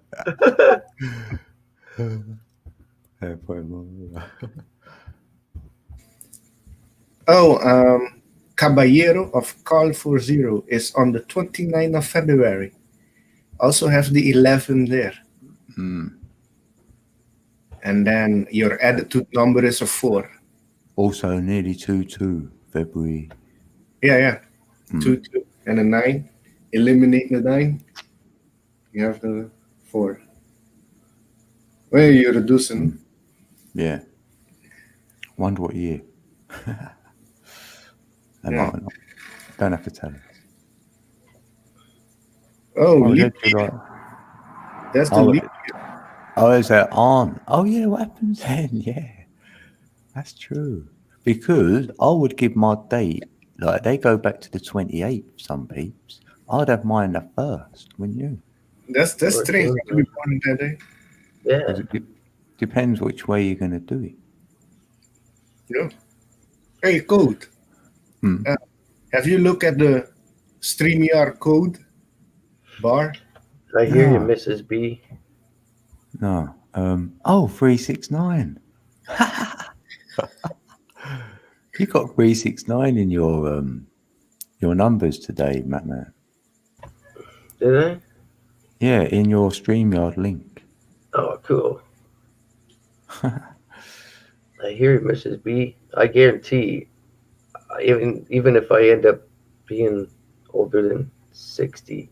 Yeah, put him on. Oh, Caballero of Call for Zero is on the 29th of February. Also have the 11 there. And then your added number is a 4. Also nearly 2-2 February. Yeah. 2, 2, and a 9. Eliminate the 9. You have the 4. Well, you're reducing. Yeah. Wonder what year. They might not. Don't have to tell us. Oh, leap leap year. year. That's the Oh, leap year. Oh, is that on? Oh, yeah, what happens then? Yeah. That's true. Because I would give my date, like they go back to the 28th, some peeps. I'd have mine the 1st, wouldn't you? That's strange to be born on that day. Yeah. 'Cause it depends which way you're going to do it. Yeah. Hey, Code. Have you looked at the StreamYard code bar? I hear you, No. Mrs. B. No. 369. You got 369 in your numbers today, Mattman. Did I? Yeah, in your StreamYard link. Oh, cool. I hear you, Mrs. B. I guarantee, even if I end up being older than 60,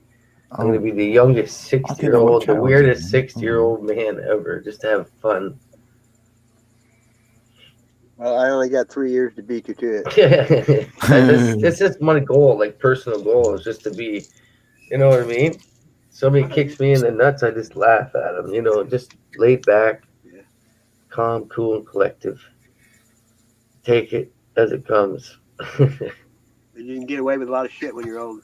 I'm going to be the youngest 60-year-old, the weirdest 60-year-old man ever, just to have fun. Well, I only got 3 years to beat you to it. It's just my goal, like personal goal, is just to be, you know what I mean? Somebody kicks me in the nuts, I just laugh at them, just laid back, calm, cool, and collective. Take it as it comes. You can get away with a lot of shit when you're old.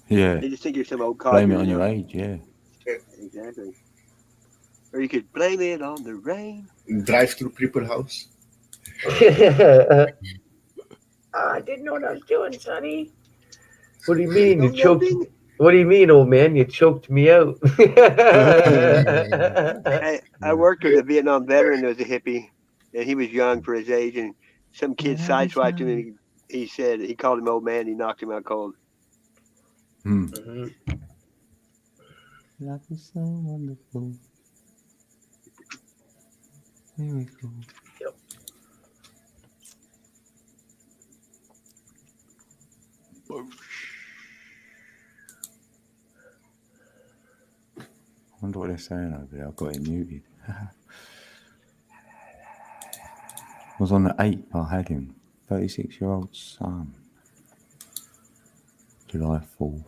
Yeah. They just think you're some old codger. Blame it on your age, yeah. Exactly. Or you could blame it on the rain. Drive through people's house. I didn't know what I was doing, Sonny. What do you mean you choked? What do you mean, old man? You choked me out. I worked with a Vietnam veteran that was a hippie, and he was young for his age, and some kid sideswiped him, and he said he called him old man. He knocked him out cold. Mm-hmm. Life is so wonderful. Here we go. Yep. I wonder what they're saying over there. I've got it muted. I was on the 8th, I had him. 36-year-old son. July 4th.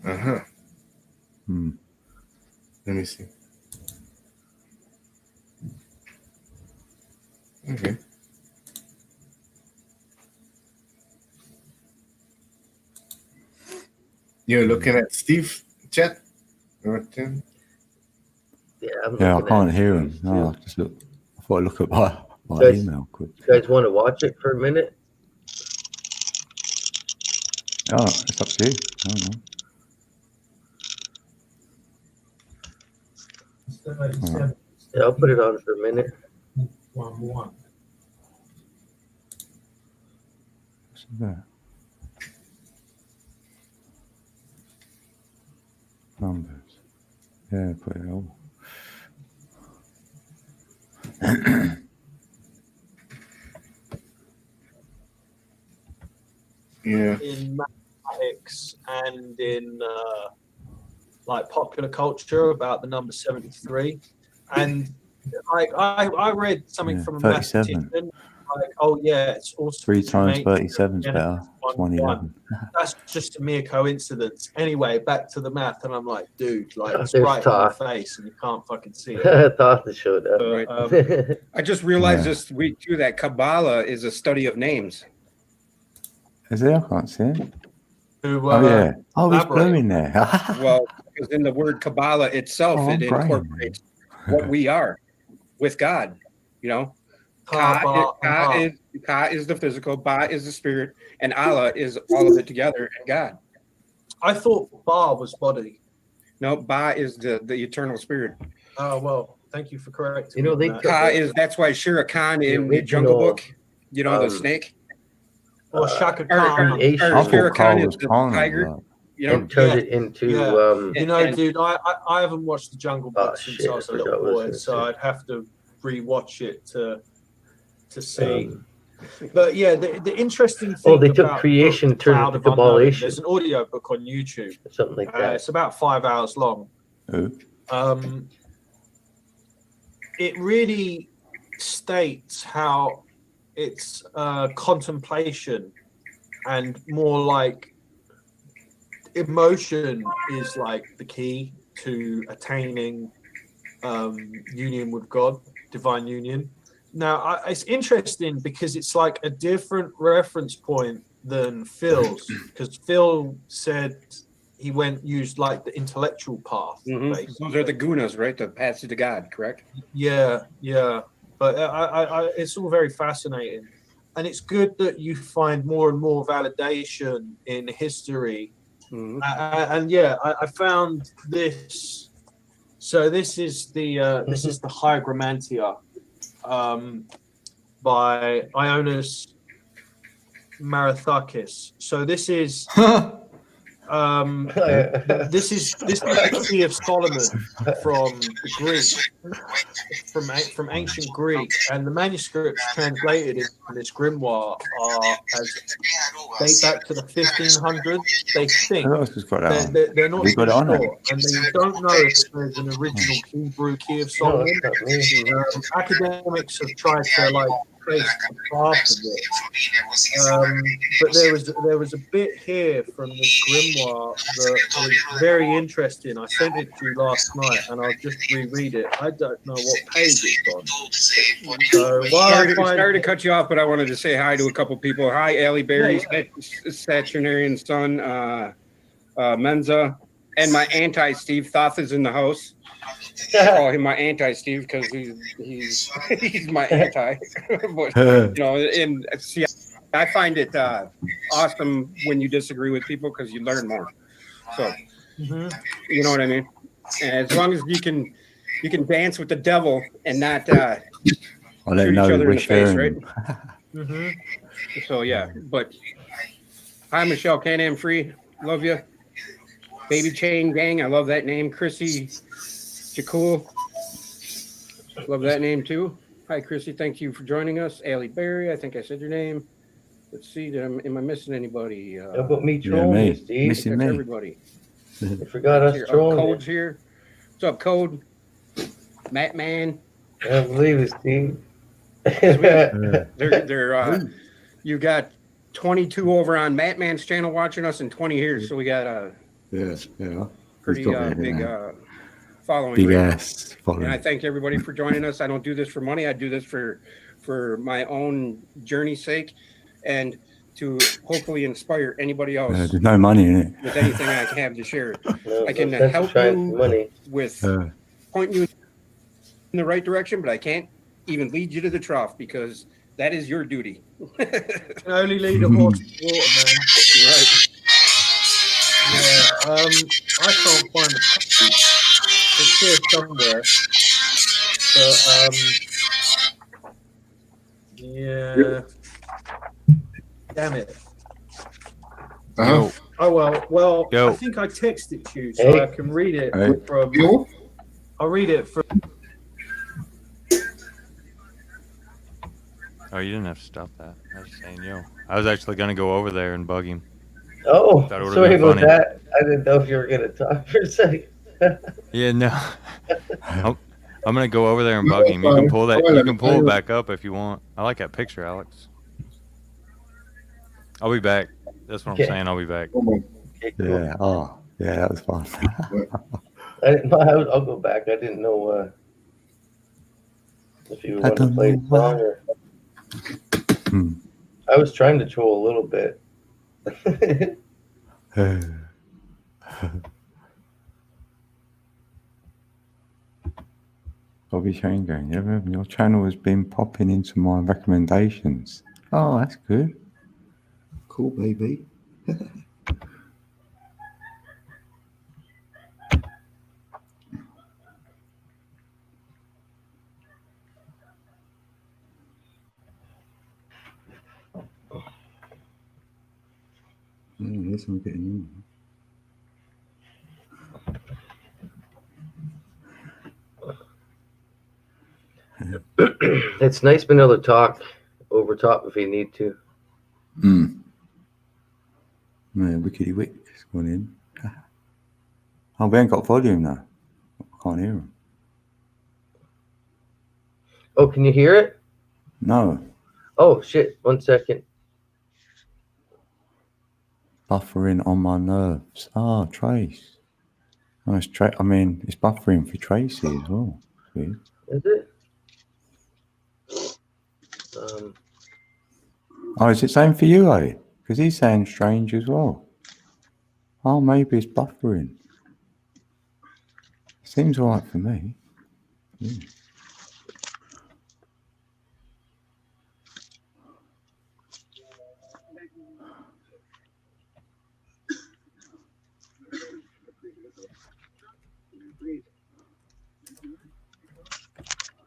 Uh-huh. Let me see. Okay. You're looking at Steve chat? Or Tim? Yeah, I'm Yeah, I looking can't at hear him. these No, too. I just look. I thought I'd look at my Guys- email quick. You guys want to watch it for a minute? Oh, it's up to you. I don't know. Yeah, I'll put it on for a minute. What's that? Numbers. Yeah, put it all. Yeah. In mathematics and in like popular culture about the number 73, and like I read something Yeah, from a 37. mathematician, like, oh yeah, it's also 3 times make 37 is better. one, 111. That's just a mere coincidence. Anyway, back to the math, and I'm like, dude, like it's There's right in your Toth. face, and you can't fucking see it. Thought that showed up. Right. I just realized Yeah. this week too that Kabbalah is a study of names. Is there? I can't see it. To, Oh, yeah. Oh, he's elaborate. blue in there. Well, because in the word Kabbalah itself, Oh, it I'm brain. incorporates what we are with God. You know, Ka, Ka is the physical, Ba is the spirit, and Allah is all of it together, and God. I thought Ba was body. No, Ba is the eternal spirit. Oh well, thank you for correcting. You know, me they on Ka that. is that's why Shere Khan The in the Jungle original, Book, you know, the snake. Or Shaka Or Khan. creation. I Shere thought Khan Carl is was the Khan. tiger. You know, and turned Yeah. it into Yeah. You know, and- dude, I haven't watched the Jungle Book Oh, since shit, I was a I forgot little what I was boy, gonna so say. I'd have to rewatch it to see. um, But yeah, the interesting thing. oh, they took about creation, the turned Cloud it of to Unknown, Kabbalation. there's an audio book on YouTube. Something like that. It's about 5 hours long. Oh. It really states how it's contemplation and more like emotion is like the key to attaining union with God, divine union. Now, it's interesting because it's like a different reference point than Phil's, because Phil said he used like the intellectual path. Those are the gunas, right? The paths to God, correct? Yeah. But it's all very fascinating, and it's good that you find more and more validation in history. And yeah, I found this. So this is the Hygromantia by Ioannis Marathakis. So this is this is the Key of Solomon from the Greek, from ancient Greek, and the manuscripts translated in this grimoire date back to the 1500s. They think Who else has got that one? they're not We got too it on sure, it. and they don't know if there's an original Hebrew Key of No, Solomon. it's not me. Academics have tried to like trace the path of it, but there was a bit here from this grimoire that was very interesting. I sent it to you last night, and I'll just reread it. I don't know what page it's on. So Sorry to cut you off, but I wanted to say hi to a couple people. Hi, Allie Berry, Saturnarian Son, Menza, and my anti-Steve. Thoth is in the house. I call him my anti-Steve because he's my anti. But, you know, and see, I find it awesome when you disagree with people because you learn more. So, you know what I mean? And as long as you can dance with the devil and not shoot each other in the face, right? So yeah, but hi, Michelle Can-Am Free, love you. Baby Chain Gang, I love that name. Chrissy Jakul, love that name too. Hi, Chrissy, thank you for joining us. Allie Berry, I think I said your name. Let's see, am I missing anybody? How about me Yeah, trolling me. you, Steve? Missing That's me. everybody. You forgot us Here, trolling Code's you. here. What's up, Code? Matt Man. I don't believe it, Steve. They're you got 22 over on Matt Man's channel watching us and 20 here, so we got a Yeah. pretty big following. Big right now. ass following. And I thank everybody for joining us. I don't do this for money. I do this for my own journey's sake and to hopefully inspire anybody else There's no money in it. with anything I have to share. No, I can no sense of help trying you for money. with point you in the right direction, but I can't even lead you to the trough because that is your duty. can only lead a horse to water, man. Right. Yeah, I can't find the page. It's here somewhere. But yeah. Damn it. Yo, Oh well. Yo. I think I texted it to you, so Hey. I can read it Hey. from. I'll read it from. oh, you didn't have to stop that. I was saying, yo, I was actually gonna go over there and bug him. Oh, That would've sorry been about funny. that. I didn't know if you were going to talk for a second. Yeah, no. I'm gonna go over there and bug him. You can pull that. You can pull it back up if you want. I like that picture, Alex. I'll be back. That's what I'm saying. I'll be back. Okay, cool. Yeah. Oh, yeah, that was fun. I'll go back. I didn't know if you wanted to play a song or. I was trying to troll a little bit. Bobby Shane going, yeah, your channel has been popping into my recommendations. Oh, that's good. Cool, baby. Yeah, yes, I'm getting in. It's nice being able to talk over top if you need to. Yeah, Wickedy Wick's gone in. Oh, we ain't got volume now. I can't hear him. Oh, can you hear it? No. Oh, shit. 1 second. Buffering on my nerves. Ah, Trace. Oh, it's I mean, it's buffering for Tracy as well. See? Is it? Oh, is it same for you, eh? Because he's saying strange as well. Oh, maybe it's buffering. Seems alright for me. Yeah.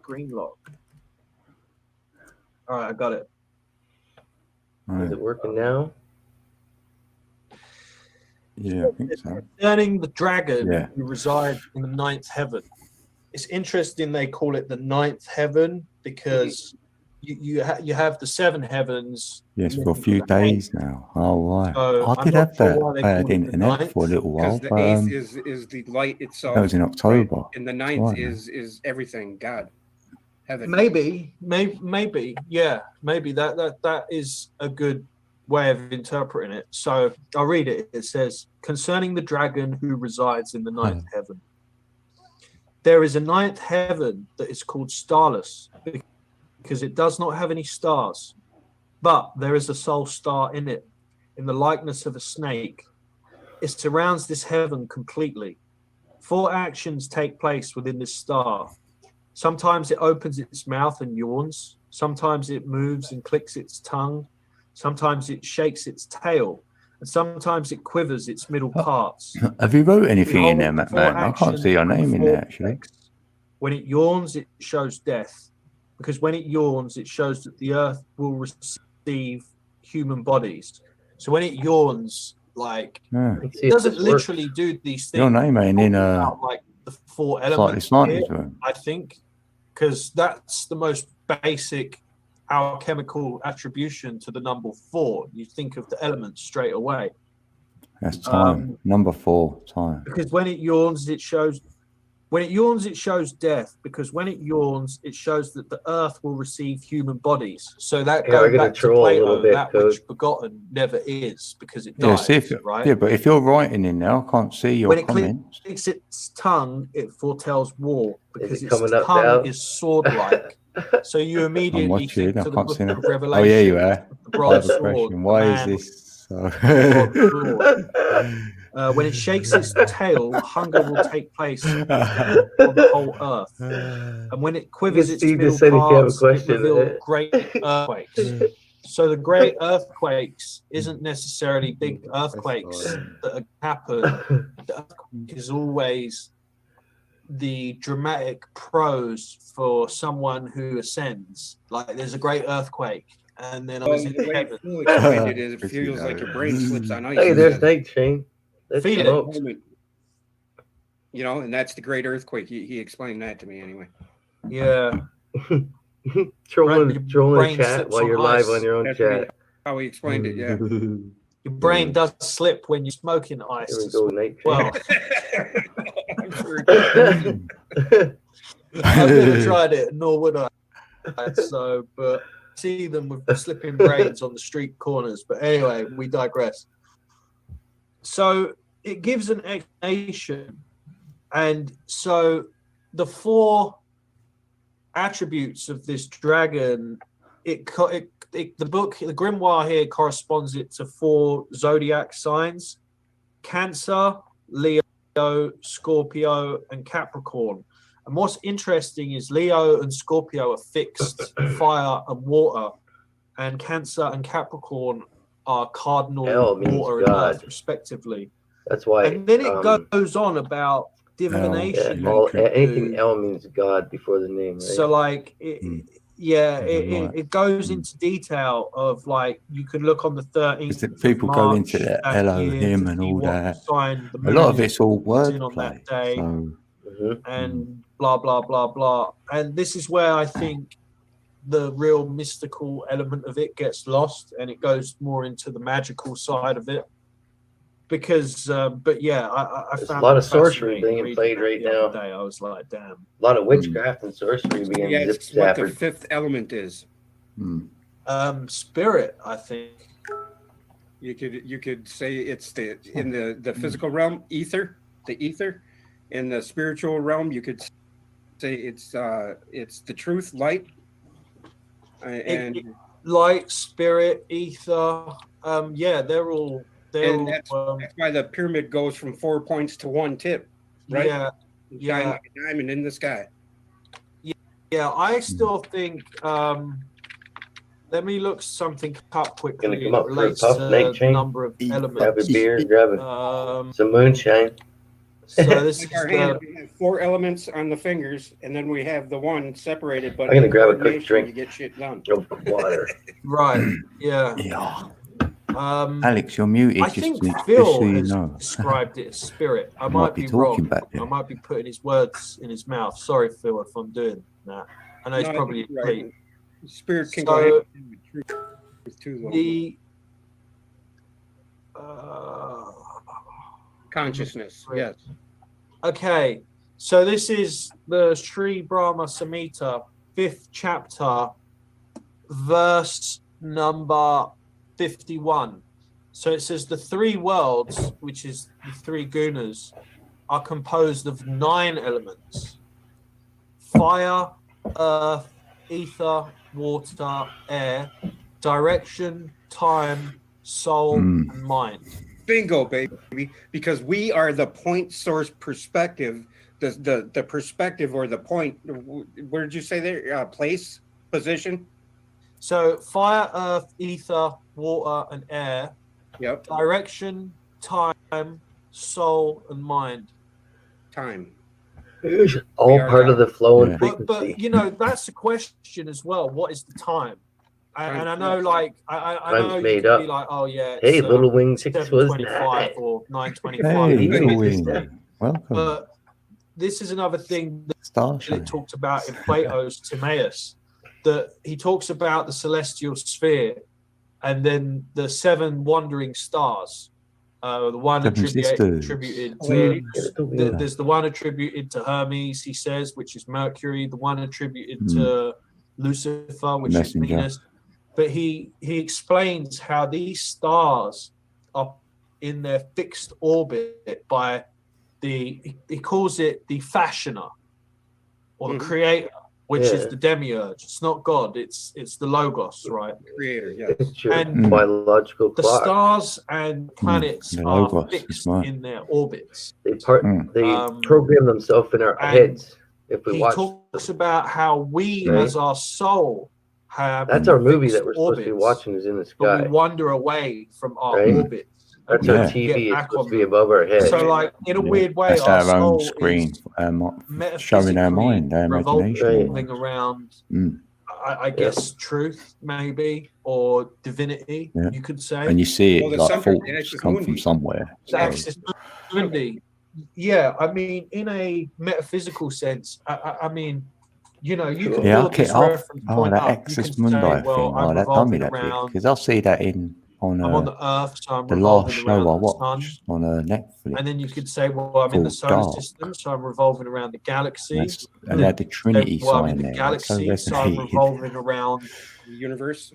Green lock. All right, I got it. Right. Is it working now? Yeah, I think so. Concerning the dragon Yeah. who resides in the ninth heaven. It's interesting they call it the ninth heaven because you have the seven heavens. Yes, for a few days now. Oh, right. So I I'm did not have sure that. why they I had call it the internet ninth, for a little while. Because the eighth is the light itself. That was in October. Right? And the ninth Right, is everything, God, heaven. maybe, yeah, maybe that is a good way of interpreting it. So I'll read it. It says, concerning the dragon who resides in the ninth heaven. There is a ninth heaven that is called starless because it does not have any stars, but there is a sole star in it, in the likeness of a snake. It surrounds this heaven completely. 4 actions take place within this star. Sometimes it opens its mouth and yawns. Sometimes it moves and clicks its tongue. Sometimes it shakes its tail. And sometimes it quivers its middle parts. Have you wrote anything in there, Behold, man? I can't see your name in there, actually. When it yawns, it shows death. Because when it yawns, it shows that the earth will receive human bodies. So when it yawns, like, it doesn't literally do these things. Your name ain't in like the 4 elements here, I think, because that's the most basic alchemical attribution to the number 4. You think of the elements straight away. That's time. Number 4, time. Because when it yawns, it shows. When it yawns, it shows death. Because when it yawns, it shows that the earth will receive human bodies. So that goes back to Plato, that which begotten never is, because it dies. Right? Yeah, but if you're writing in there, I can't see your comments. When it clicks its tongue, it foretells war because its tongue is sword-like. So you immediately think to the book of Revelation. Oh, yeah, you are. The I have a question. Why is this so? When it shakes its tail, hunger will take place on the whole earth. And when it quivers its middle parts, it reveals great earthquakes. So the great earthquakes isn't necessarily big earthquakes that happen. The earthquake is always the dramatic prose for someone who ascends. Like there's a great earthquake, and then I was in heaven. It feels like your brain slips on ice. Hey, there's Nate Shane. Feed it. You know, and that's the great earthquake. He explained that to me anyway. Yeah. Trolling chat while you're live on your own chat. How he explained it, yeah. Your brain does slip when you're smoking ice. Here we go, Nate. Well, I've never tried it, nor would I. So, but see them with slipping brains on the street corners. But anyway, we digress. So it gives an explanation, and so the 4 attributes of this dragon, the book, the grimoire here corresponds it to 4 zodiac signs: Cancer, Leo, Scorpio, and Capricorn. And what's interesting is Leo and Scorpio are fixed fire and water, and Cancer and Capricorn are cardinal L means water and God. earth, respectively. That's why. And then it goes on about divination. Anything L means God before the name, right? So, like, it goes into detail of, like, you could look on the 13th. People go into that Elohim and all that. A lot of it's all wordplay. And blah, blah, blah, blah. And this is where I think the real mystical element of it gets lost, and it goes more into the magical side of it. Because, but yeah, I There's found a lot of sorcery being played right now. I was like, damn. A lot of witchcraft and sorcery being Yeah, zip it's what the zappered. 5th element is. Spirit, I think. You could say it's in the physical realm, ether, the ether. In the spiritual realm, you could say it's the truth, light, and light, spirit, ether. Yeah, they're all. That's why the pyramid goes from 4 points to 1 tip, right? Yeah, like a diamond in the sky. Yeah, I still think. Let me look something up quickly. Gonna come up for a puff, night chain. Number of elements. Grab a beer, grab some moonshine. So this like our hand, we have 4 elements on the fingers, and then we have the one separated. But I'm gonna grab a quick drink. You get shit done. Go for water. Right. Yeah. Yeah. Alex, you're muted. I think Phil has described it as spirit. I might be wrong. I might be putting his words in his mouth. Sorry, Phil, if I'm doing that. I know he's probably right. Spirit can go ahead to the consciousness. Yes. Okay, so this is the Sri Brahma Samhita, 5th chapter, verse number 51. So it says the 3 worlds, which is the 3 gunas, are composed of 9 elements: fire, earth, ether, water, air, direction, time, soul, and mind. Bingo, baby. Because we are the point source perspective, the perspective or the point. Where did you say there? Place, position. So fire, earth, ether, water, and air. Yep. Direction, time, soul, and mind. Time. All part of the flow and frequency. But you know, that's the question as well. What is the time? And I know, like, I know you made can up. be like, oh yeah, hey, Little Wing 6 was 7:25 or 9:25. Hey, Little Wing. Welcome. But this is another thing that it talked about in Plato's Timaeus, that he talks about the celestial sphere and then the 7 wandering stars. The one attributed to there's the one attributed to Hermes, he says, which is Mercury. The one attributed to Lucifer, which is Venus. But he explains how these stars are in their fixed orbit by he calls it the fashioner or the creator, which is the demiurge. It's not God, it's the logos, right? Creator, yes. And biological the clock. stars and planets are fixed in their orbits. They program themselves in our heads. If we watch, talks about how we as our soul have. That's our movie that we're supposed to be watching is in the sky. But we wander away from our orbits. That's our TV is supposed to be above our head. So, like, in a weird way, that's our our own soul screen, is showing our mind, our imagination. Revolving around, I guess, truth, maybe, or divinity, you could say. And you see it like thoughts come from somewhere. Yeah, I mean, in a metaphysical sense, I mean, you know, you can build this reference point that up. Axis Mundi thing, that done me that bit, because I'll see that in on I'm on the Earth, so I'm the last revolving show around I the sun. watched on Netflix. And then you could say, well, I'm in the Called solar Dark. system, so I'm revolving around the galaxy. And had the Trinity Well, I'm in sign the there. That so galaxy, so I'm resonated. revolving around The universe.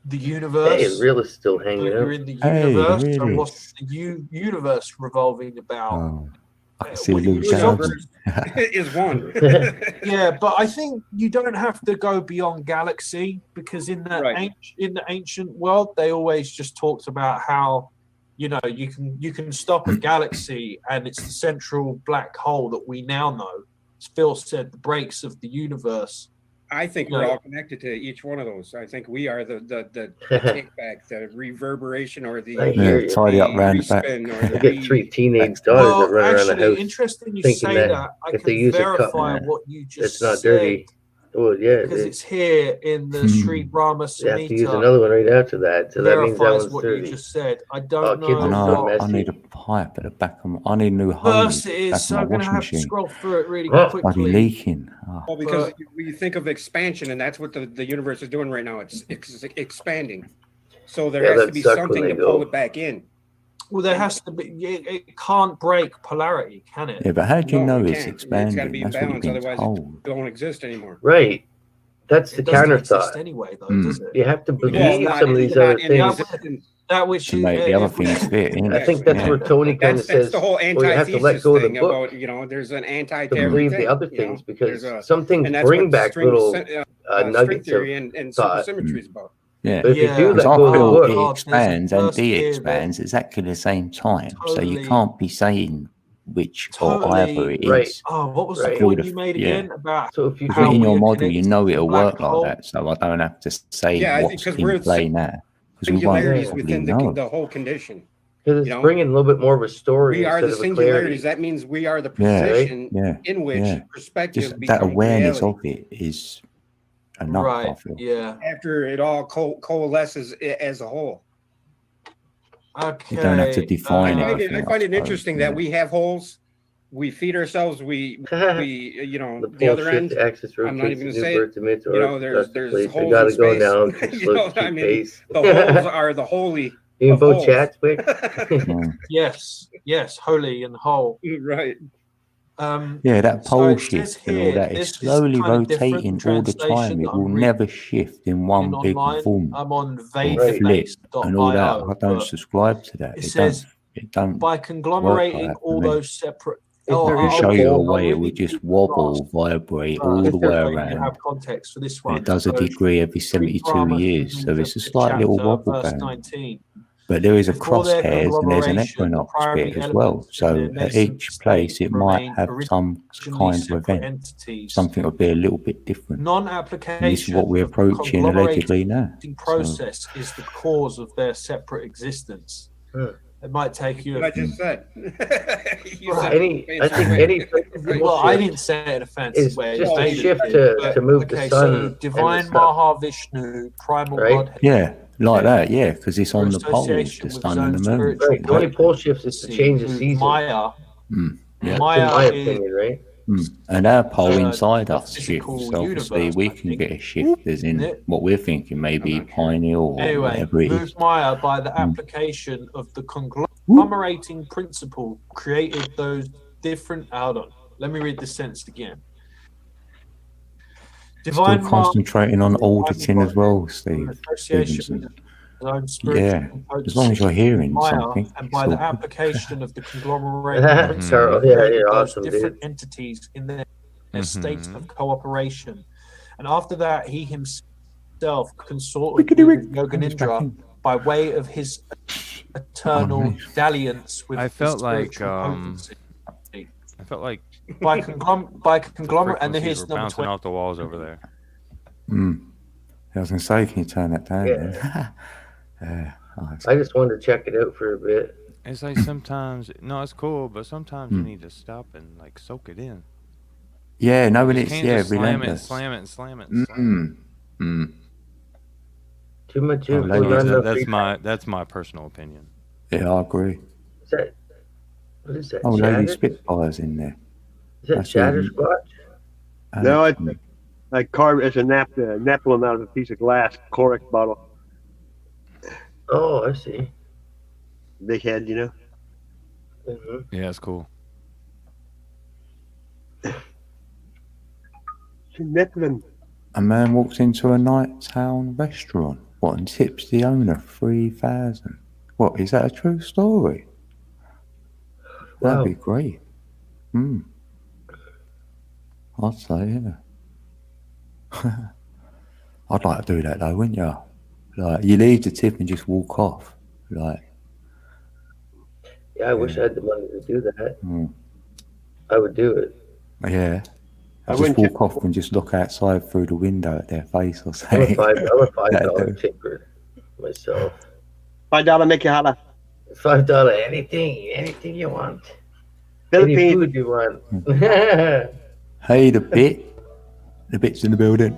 the Hey, universe. the real is still hanging You're out. in the Hey, universe. there So it what's the universe revolving about? Oh, I can see What Lou you Jones. Is one. Yeah, but I think you don't have to go beyond galaxy, because in the Right. in the ancient world, they always just talked about how, you know, you can stop a galaxy and it's the central black hole that we now know. As Phil said, the breaks of the universe. I think we're all connected to each one of those. I think we are the take back, the reverberation, or the I hear you. tidy up round the back. respin, or I get 3 teenage daughters Well, that run around the actually, house interesting you thinking say that that. I if they can use a cup, verify what you just it's not said, dirty. Well, yeah, because it's here in the Sri Brahma you have to use Samhita. another one right after that. So that means that Verifies one's what dirty. you just said. I Oh, don't kids I are know so know. what I messy. need a pipe at the back of I need new verse hose it back is, of so my I'm going to washing have to machine. scroll through it really Well, Bloody quickly. leaking. Oh. Well, because But- you think of expansion, and that's what the universe is doing right now. It's expanding. So there Yeah, has to that be suck something when to they pull go. it back in. Well, there has to be. It can't break polarity, can it? Yeah, but how do you know it it's can't. It's got to expanding? be in That's what you've balance, been otherwise told. it don't exist anymore. Right. That's the It doesn't counter exist thought. anyway, though, Mm. does it? You have to Well, believe not, some of these not other in things. existence. That which To make the other if we- things fit in. I think that's Yeah. where Tony kind of That's says, the whole well, you have to let antithesis go of the thing book about, you know, there's an anti to to believe everything. the other you know? things, because There's a- some things and that's bring what back string, little string nuggets of theory and thought. supersymmetry is about. Yeah. But if you do Yeah. let Because I go of the feel book, it God, there's a expands and verse here that de-expands exactly the same time. So you totally- can't be saying which or Totally- either it is. Right. Oh, what was Right. the point you made again about so if you Because how in we your are model, you connected know to it'll black work like hole? that. So I don't have to say Yeah, I think what's 'cause in we're play now. Because we won't Singularities probably within know. the whole condition. because it's you know, bringing a little bit more of a story We are instead the of a singularities. clarity. That means we are the Yeah. position Yeah. in which Yeah. perspective Just that becomes awareness reality. of it is enough, I Right. feel. Yeah. After it all coalesces as a whole. Okay. You don't have to define I everything. find it suppose. interesting Yeah. that we have holes. We feed ourselves. We you know, The the pole other end. shift axis I'm not rotates even the gonna new say it. birth emits You know, or there's place. I holes gotta in go space. now. Keep You slow, know, keep I mean, pace. the holes are the holy. You of can both holes. chat, Wick. Mm. Yes, holy and whole. Right. Yeah, that So pole it says shift and all here, that this is is slowly kind of different rotating all the translation time. It that will I'm never shift in one reading big online. form I'm on or flip and all that. I vadabase.io. don't subscribe to that. It It says don't by work like conglomerating that all for me. those separate. If there It'll is show a you a pole, way it would just wobble, vibrate all If the there- way So you around. have context for this And one. it does a So degree every 72 years, so it's a slight little chapter, wobble verse going. 19. But there is a Before their crosshairs and there's an conglomeration, the equinox primary bit as well. elements in So their at nascent each place, state it might remain have some originally kind of separate event. entities. Something will be a little bit different. And this is Non-application what we're of the approaching allegedly conglomerating now. So, process is the cause of their separate existence. It might take you. What I just said. You Right. said I think any principle Well, I shift didn't say it in a fancy is way. just a David shift did, but- to move the okay, sun so and the divine stuff. Maha Vishnu, primal Right? Godhead. yeah, like that, yeah, because it's on the poles, association the with sun his and the own moon. spiritual Right. The only pole shifts is to change the who season. Maya. Mm, yeah. That's Maya in my is opinion, right? And our pole inside the us shifts. physical So obviously, universe, we I can think. get a shift, as in Isn't it? what we're thinking, maybe pineal or Anyway, whatever it move is. Maya by the application of the conglomerating principle created those different. Hold on, let me read the sentence again. Still concentrating on auditing as well, Steve. Association Stevenson. with his own spiritual Yeah, as long as you're hearing Maya, something. and it's by all the good. application of the conglomerate Carl, yeah, created you're those awesome, different dude. entities in their states of cooperation. And after that, he himself consorted with Yoganindra by way of his eternal dalliance with I the felt like spiritual potency. I felt like by conglomerate, and then frequencies here's were number bouncing 20. off the walls over there. I was going to say, can you turn that down Yeah. then? I just wanted to check it out for a bit. It's like sometimes no, it's cool, but sometimes you need to stop and like soak it in. Yeah, no, when You it's can't just slam relentless. it, slam it, slam it. Too much Oh, info, ladies, not enough That's feedback. that's my personal opinion. Yeah, I agree. Is that, what is that? Oh, Chatter? Lady Spitfire's in there. Is that That's Chatter even- Squatch? No, I carved it's a napkin out of a piece of glass Corex bottle. Oh, I see. Big head, you know. Hmm. Yeah, it's cool. Mifflin. A man walks into a night town restaurant. What, and tips the owner 3,000. What, is that a true story? That'd be Wow. great. Hmm. I'd say, yeah. I'd like to do that though, wouldn't you? Like, you leave the tip and just walk off. Like, Yeah, I wish yeah. I had the money to do that. Mm. I would do it. Yeah. I I just wouldn't. walk off and just look outside through the window at their face or I'm a something. five. I'm a five That'd dollar do. tipper myself. $5 make you holla. $5 anything you want, any Philippines. food you want. Hey, the bit's in the building.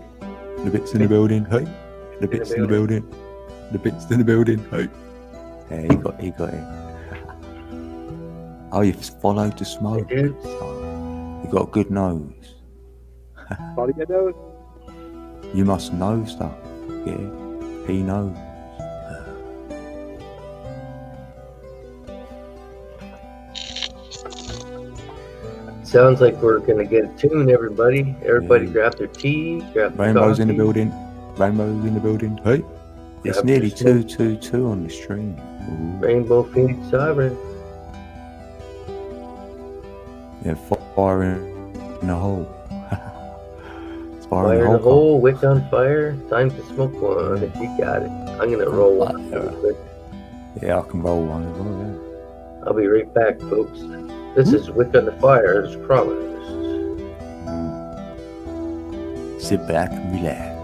The bit's in the building. Hey, the bit's in the building. The bit's in the building. Hey. Yeah, he got it. Oh, you followed the smoke. Hey, dude. Oh, you got a good nose. Follow your nose. You must know stuff. Yeah, he knows. Sounds like we're gonna get a tune, everybody. Everybody Yeah. grab their tea, grab their Rainbow's coffee. in the building. Rainbow's in the building. Hey, it's Grab nearly your smoke. 222 on the stream. Ooh. Rainbow Phoenix Sovereign. Yeah, fire in the hole. It's fire Fire in in the the hole. hole, wick on fire. Time to smoke one if you got it. I'm gonna roll one really quick. Yeah, I can roll one as well, yeah. I'll be right back, folks. This is Wick on the Fire, as promised. Sit back and relax.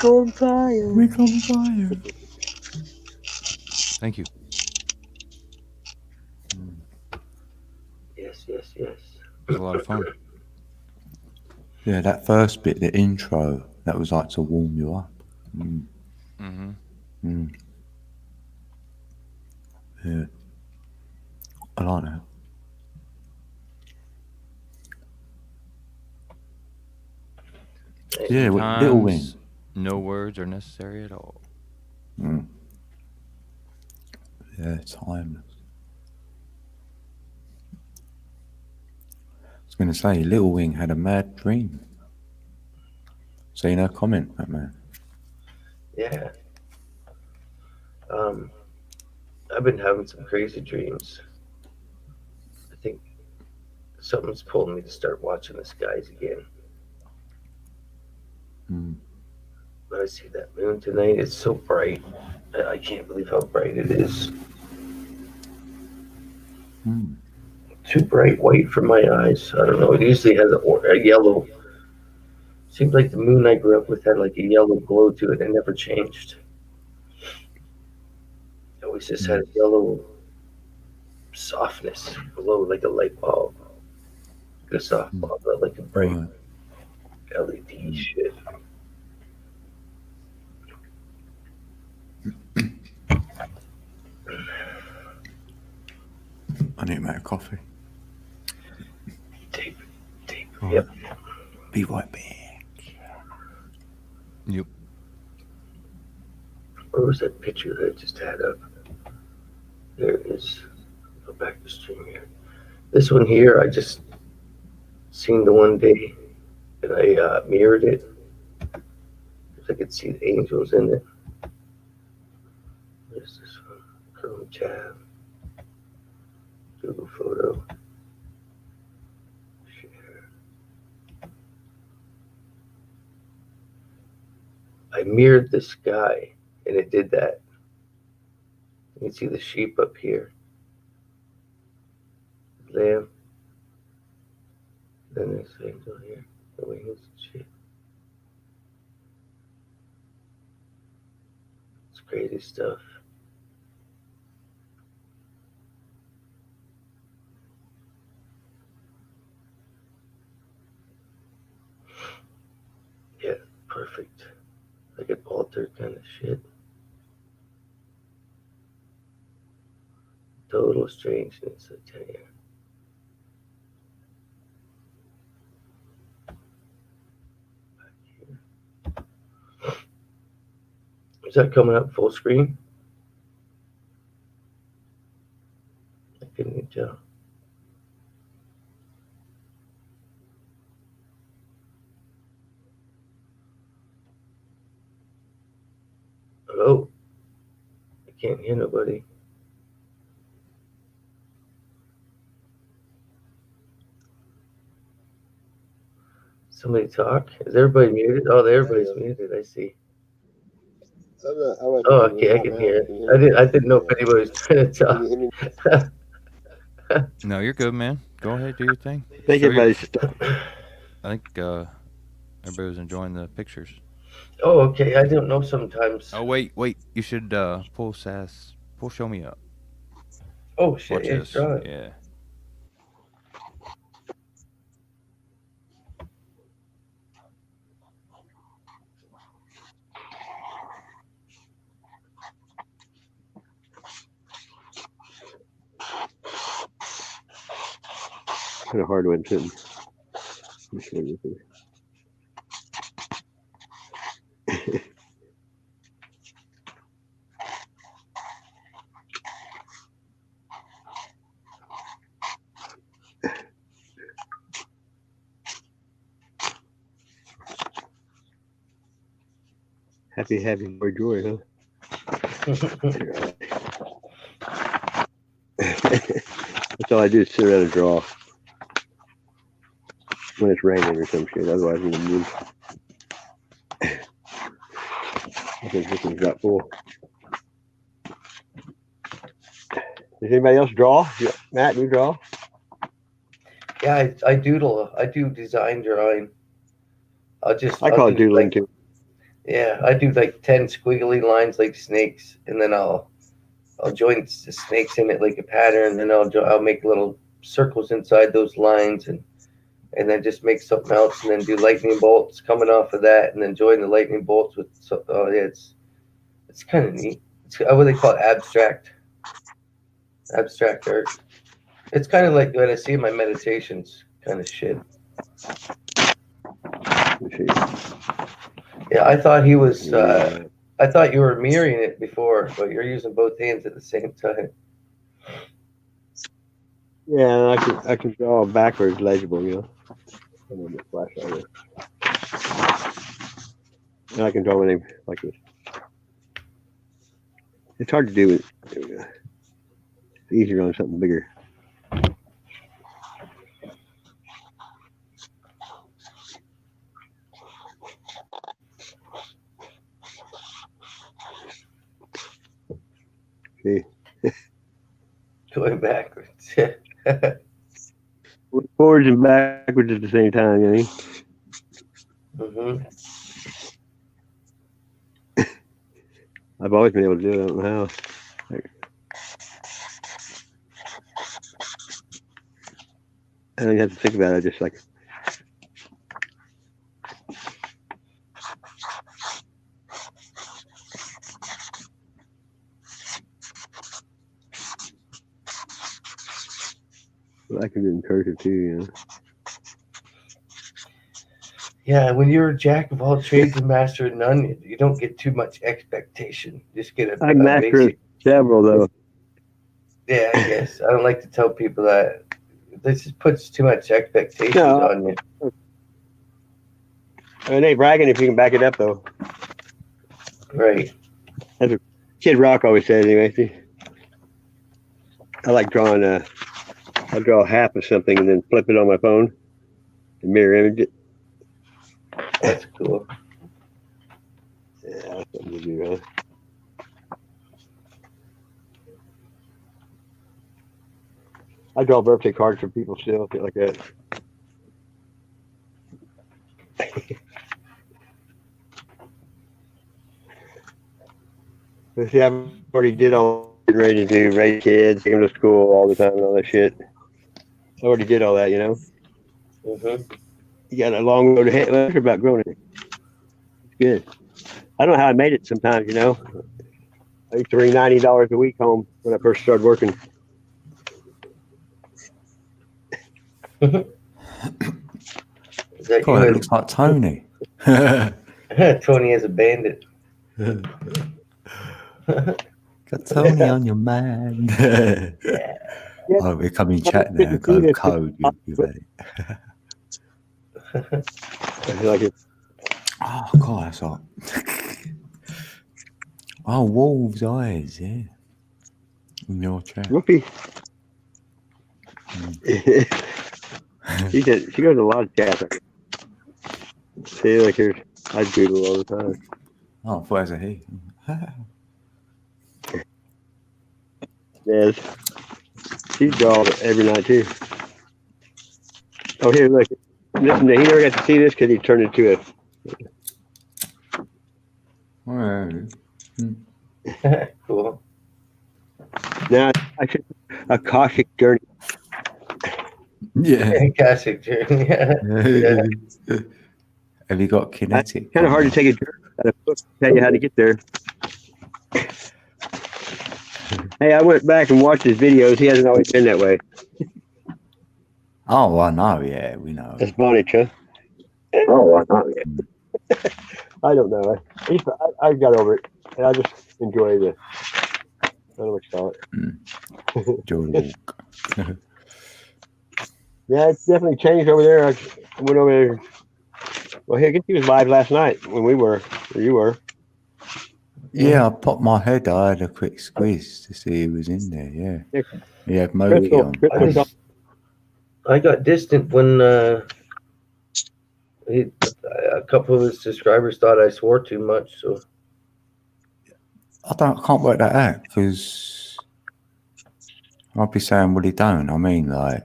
on fire. We're on fire. Thank you. Yes, yes, yes. It was a lot of fun. Yeah, that first bit, the intro, that was like to warm you up. Mm-hmm. Yeah. I like that. Yeah, Little Wing. Sometimes no words are necessary at all. Yeah, timeless. I was going to say, Little Wing had a mad dream. So, comment, that man. Yeah. I've been having some crazy dreams. I think something's pulling me to start watching the skies again. When I see that moon tonight, it's so bright. I can't believe how bright it is. Too bright white for my eyes. I don't know. It usually has a yellow. Seems like the moon I grew up with had like a yellow glow to it and never changed. It always just had a yellow softness, glow like a light bulb. Like a soft bulb, not like a bright LED shit. I need to make a coffee. Tape. Right. Yep. Be right back. Yep. Where was that picture that I just had up? There it is. Go back to stream here. This one here, I just seen the one day, and I mirrored it. Because I could see the angels in it. There's this one. Chrome tab. Google photo. Share. I mirrored the sky, and it did that. You can see the sheep up here. Lamb. Then this angel here. The wings and shit. It's crazy stuff. Yeah, perfect. Like an altar kind of shit. Total strangeness, I tell you. Is that coming up full screen? I couldn't tell. Hello? I can't hear nobody. Somebody talk? Is everybody muted? Oh, everybody's muted. I see. Oh, okay, I can hear it. I didn't know if anybody was trying to talk. No, you're good, man. Go ahead, do your thing. I think everybody's I think everybody was enjoying the pictures. Oh, okay. I don't know sometimes. Oh, wait. You should pull Show Me Up. Oh, shit. Watch Yeah, this. right. Yeah. kind of hard one too. Happy more joy, huh? That's all I do is sit around and draw when it's raining or some shit. Otherwise, I'm gonna move. I think this one's got full. Does anybody else draw? Matt, you draw? Yeah, I doodle. I do design drawing. I call it doodling like, too. Yeah, I do like 10 squiggly lines like snakes, and then I'll join the snakes in it like a pattern, and I'll make little circles inside those lines, and then just make something else, and then do lightning bolts coming off of that, and then join the lightning bolts with. Oh yeah, it's kind of neat. It's what they call it, abstract art. It's kind of like what I see in my meditations, kind of shit. Yeah, I thought he was. I thought you were mirroring it before, but you're using both hands at the same time. Yeah, I can draw backwards legible, you know. I'm gonna flash on this. And I can draw my name like this. It's hard to do it. It's easier on something bigger. See, Going backwards. forwards and backwards at the same time, you know. Mm-hmm. I've always been able to do it. I don't know how. I don't even have to think about it. I just like. I can do it in cursive too, you know. Yeah, when you're a jack of all trades and master of none, you don't get too much expectation. Just get I a master basic. several though. Yeah, I guess I don't like to tell people that. This just puts too much expectations on you. It ain't bragging if you can back it up though. Right. That's what Kid Rock always says anyway. I like drawing I draw half of something and then flip it on my phone and mirror image it. That's cool. Yeah, that's something to do, huh? I draw birthday cards for people still, shit like that. But see, I've already did all ready to do, raise kids, take them to school all the time and all that shit. I already did all that, you know. Mm-hmm. You got a long road ahead. Well, it's about growing it. It's good. I don't know how I made it sometimes, you know. I used to bring $90 a week home when I first started working. Is that God, you? it looks like Tony. Tony as a bandit. Got Tony on your mind. Yeah. Oh, we're coming chat now. Go code. You've had it. I like it. Oh, God, that's hot. Oh, wolves' eyes, yeah. In your chat. Whoopee. She goes to a lot of chats. See, like here's I doodle all the time. Oh, I thought it was a he. Yes. She draws every night too. Oh, here, look. Listen, he never got to see this because he turned into Oh, Cool. now I should a Akashic journey. yeah. Classic journey. Yeah. Have you got kinetic? Kind of hard to take a journey out of a book to tell you how to get there. Hey, I went back and watched his videos. He hasn't always been that way. Oh, I know. Yeah, we know. That's funny, huh? Oh, I know. Yeah. I don't know. I got over it, and I just enjoy the. I don't know what you call it. Enjoy the walk. Yeah, it's definitely changed over there. I went over there. Well, here, I guess he was live last night when we were, or you were. Yeah, I popped my head. I had a quick squeeze to see who was in there. Yeah. He had Moki on. I got distant when a couple of his subscribers thought I swore too much. So I can't work that out because I'll be saying what he don't. I mean, like,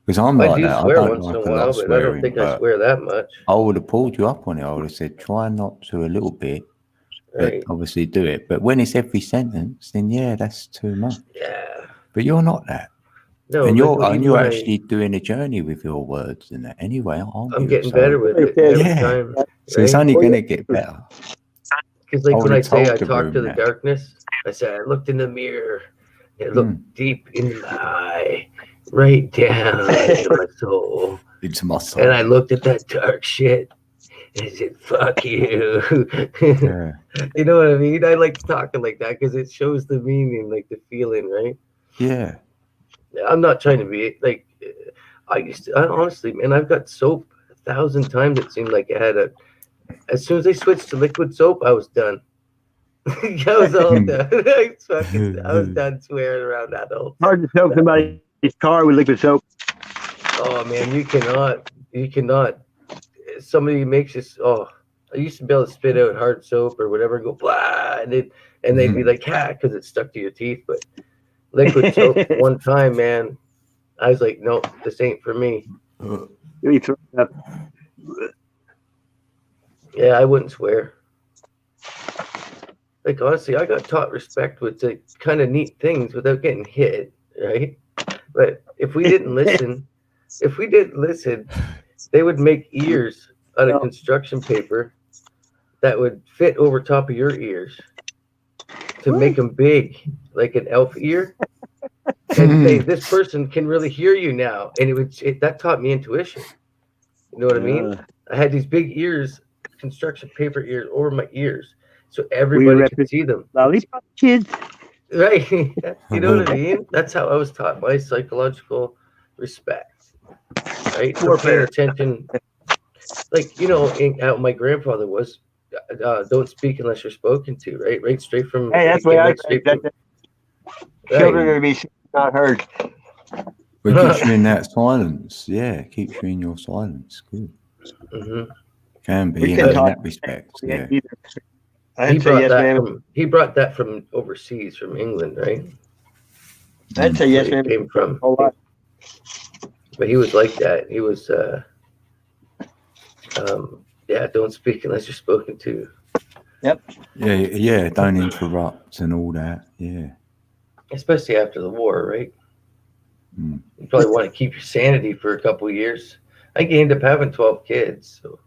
Because I'm I like do that. I swear don't once in like a a lot while, of but I swearing. don't think I But swear that much. I would have pulled you up on it. I would have said, try not to a little bit, but Right. obviously do it. But when it's every sentence, then yeah, that's too much. Yeah. But you're not that. No, And like even you're when actually doing a journey with your words and that anyway, aren't I'm you? getting So, better with it every yeah. time, So it's right? only going to get better. Because like I when would I have say I told the talk to room the that. darkness, I say I looked in the mirror, it looked deep into my eye, right down into my soul, Into my soul. and I looked at that dark shit and I said, "Fuck you." Yeah. You know what I mean? I like talking like that because it shows the meaning, like the feeling, right? Yeah. I'm not trying to be like I honestly, man, I've got soap 1,000 times. It seemed like I had a. As soon as I switched to liquid soap, I was done. I was all done. I was done swearing around adults. Hard to soak somebody's car with liquid soap. Oh man, you cannot. Somebody makes this. Oh, I used to be able to spit out hard soap or whatever, and go blah, and they'd be like, "Ha," because it stuck to your teeth. But liquid soap, one time, man, I was like, "No, this ain't for me." You throw it up. Yeah, I wouldn't swear. Like honestly, I got taught respect with the kind of neat things without getting hit, right? But if we didn't listen, they would make ears out of construction paper that would fit over top of your ears to make them big, like an elf ear, and say this person can really hear you now. And that taught me intuition. You know what I mean? I had these big ears, construction paper ears over my ears, so everybody could see them. Lollipop kids. Right. You know what I mean? That's how I was taught my psychological respect. Right? For paying attention. Like, how my grandfather was, don't speak unless you're spoken to, right? Right straight from Hey, that's the way I straight think. from, Children are to be seen, not heard. But it keeps you in that silence. Yeah, it keeps you in your silence. Good. Mm-hmm. Can be, in that respect. Yeah. He brought that from overseas, from England, right? I'd say yes, Where ma'am. he came from. But he was like that. He was, don't speak unless you're spoken to. Yep. Yeah, don't interrupt and all that. Yeah. Especially after the war, right? You probably want to keep your sanity for a couple of years. I ended up having 12 kids. So.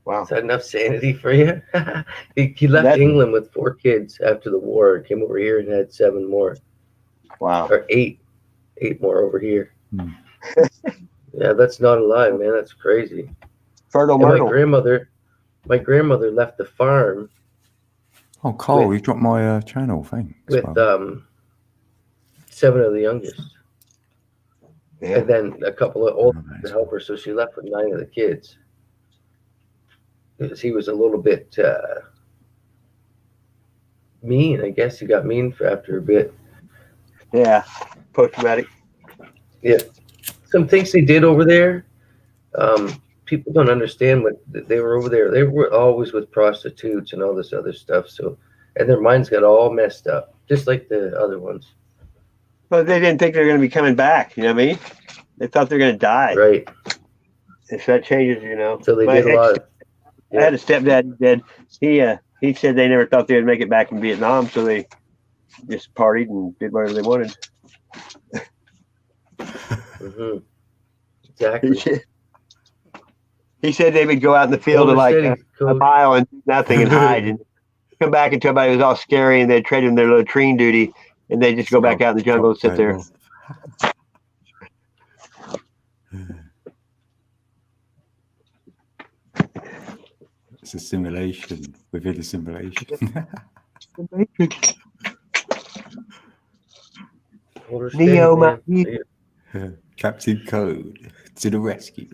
Wow. Is that enough sanity for you? He left England with 4 kids after the war, came over here and had 7 more. Wow. Or 8 more over here. Yeah, that's not a lie, man. That's crazy. Fertile Myrtle. My grandmother left the farm. Oh, Carl, you dropped my channel. Thanks. With 7 of the youngest. Yeah. And then a couple of older to help her, so she left with 9 of the kids. Because he was a little bit mean. I guess he got mean after a bit. Yeah, post-traumatic. Yeah. Some things they did over there, people don't understand what they were over there. They were always with prostitutes and all this other stuff. So, and their minds got all messed up, just like the other ones. But they didn't think they were going to be coming back. You know what I mean? They thought they were going to die. Right. If that changes, So they did a lot. I had a stepdad who did. He said they never thought they would make it back in Vietnam, so they just partied and did whatever they wanted. Mm-hmm. Exactly. He said they would go out in the field like a mile and do nothing and hide and come back until everybody was all scary and they'd trade in their latrine duty and they'd just go back out in the jungle and sit there. It's a simulation within a simulation. Neo, Captain Code to the rescue.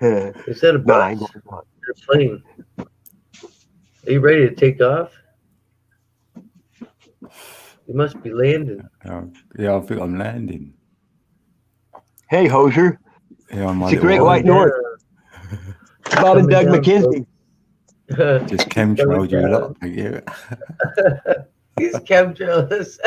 Is that a bus? A plane? Are you ready to take off? You must be landing. Yeah, I think I'm landing. Hey, Hoser. Yeah, I'm it's a great white north. Bob and Doug McKenzie. Just chemtrailed you a lot. Yeah. He's chemtrails.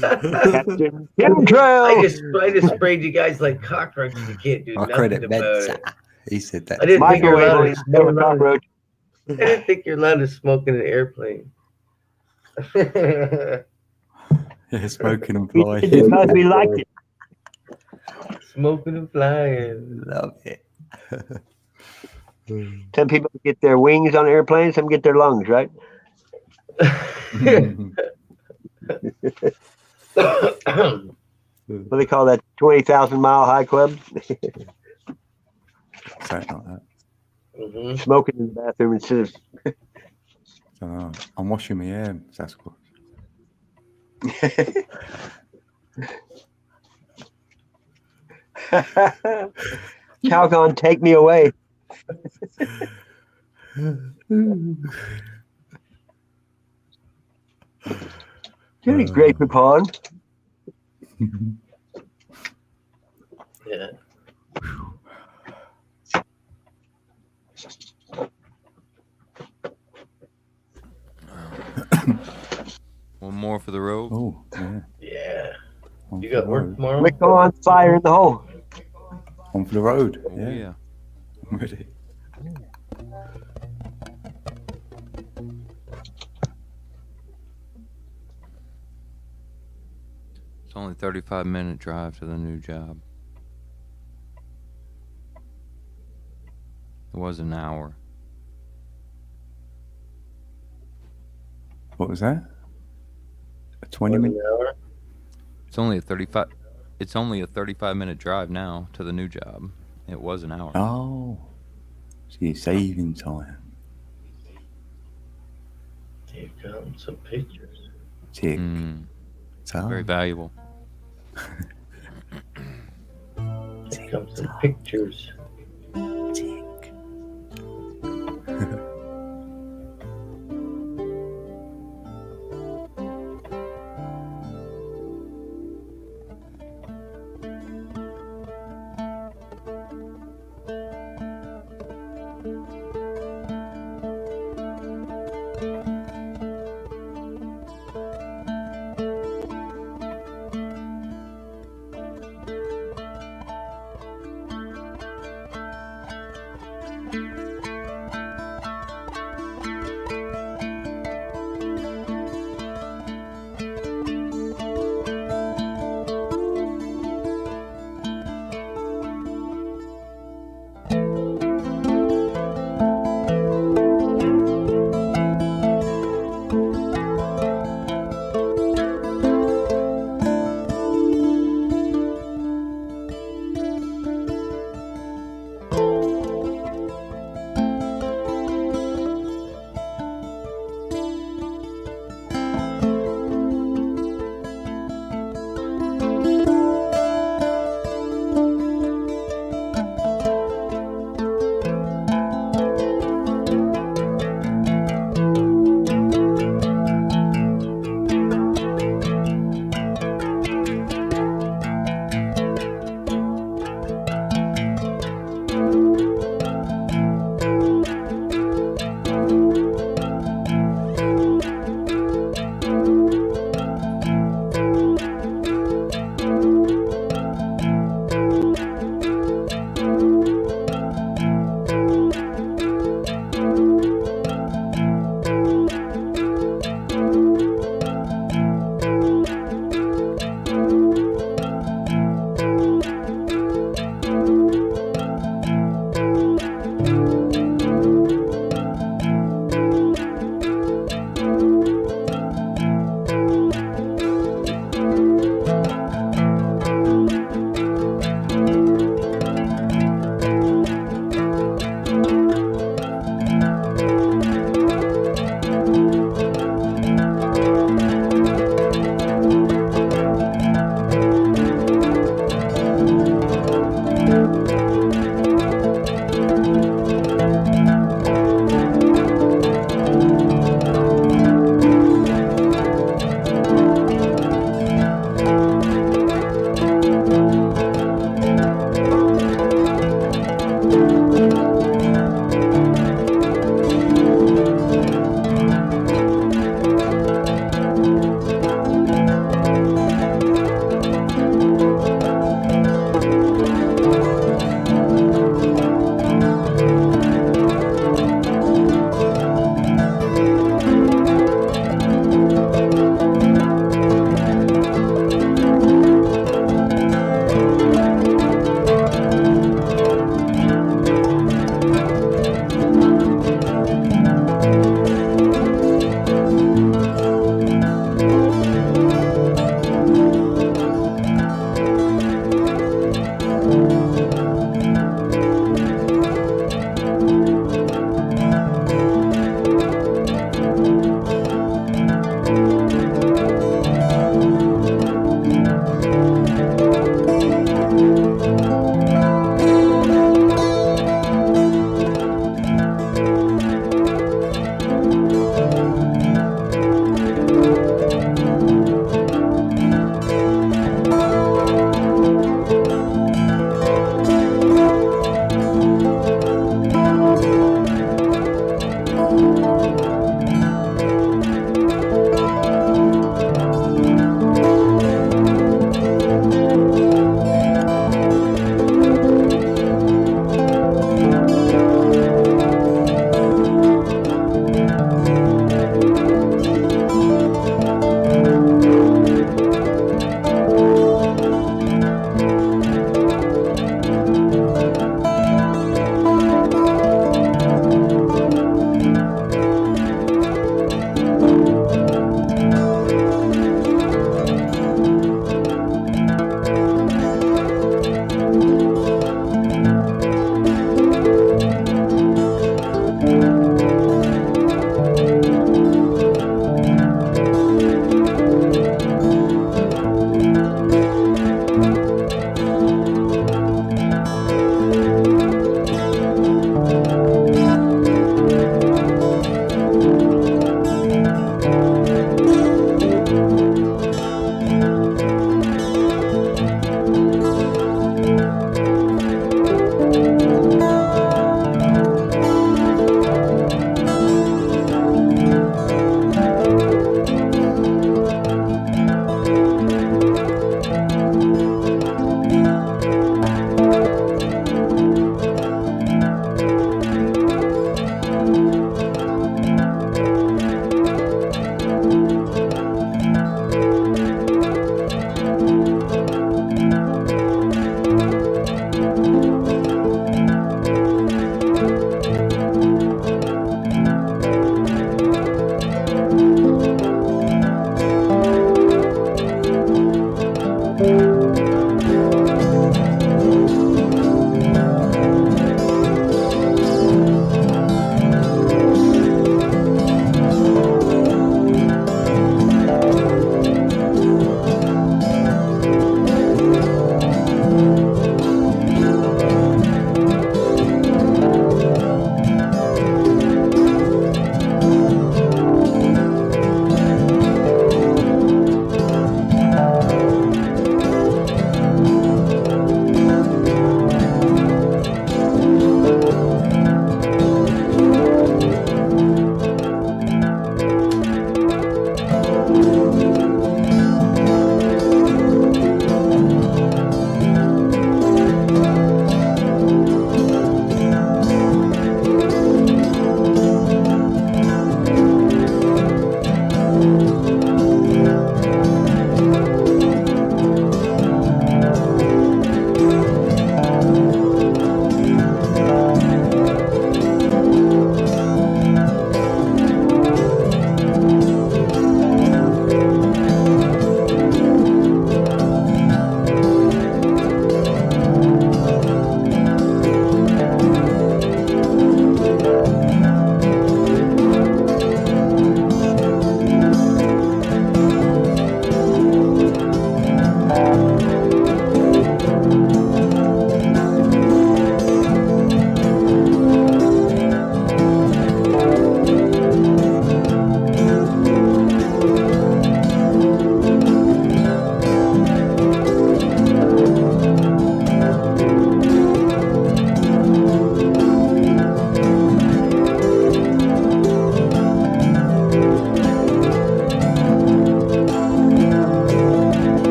Captain Chemtrail. I just sprayed you guys like cockroaches. You can't do I nothing credit about meds. it. He said that. I didn't think you're Microwave allowed only to kill a cockroach. I didn't think you're allowed to smoke in an airplane. Yeah, smoking and He flying. did because we liked it. Smoking and flying. Love it. Some people get their wings on airplanes, some get their lungs, right? What do they call that? 20,000-mile high club? Something like that. Mm-hmm. Smoking in the bathroom instead of. I'm washing my hair, Sasquatch. Calgon, take me away. Very great upon. Yeah. One more for the road. Oh, yeah. Yeah. On You for got the work road. tomorrow? Wick on fire in the hole. On for the road. Oh, Yeah. yeah. I'm ready. It's only 35-minute drive to the new job. It was an hour. What was that? A 20 Was it minute? an hour? It's only a 35. It's only a 35-minute drive now to the new job. It was an hour. Oh. So you're saving time. Here come some pictures. Tick. Very valuable. Here come some pictures. Tick.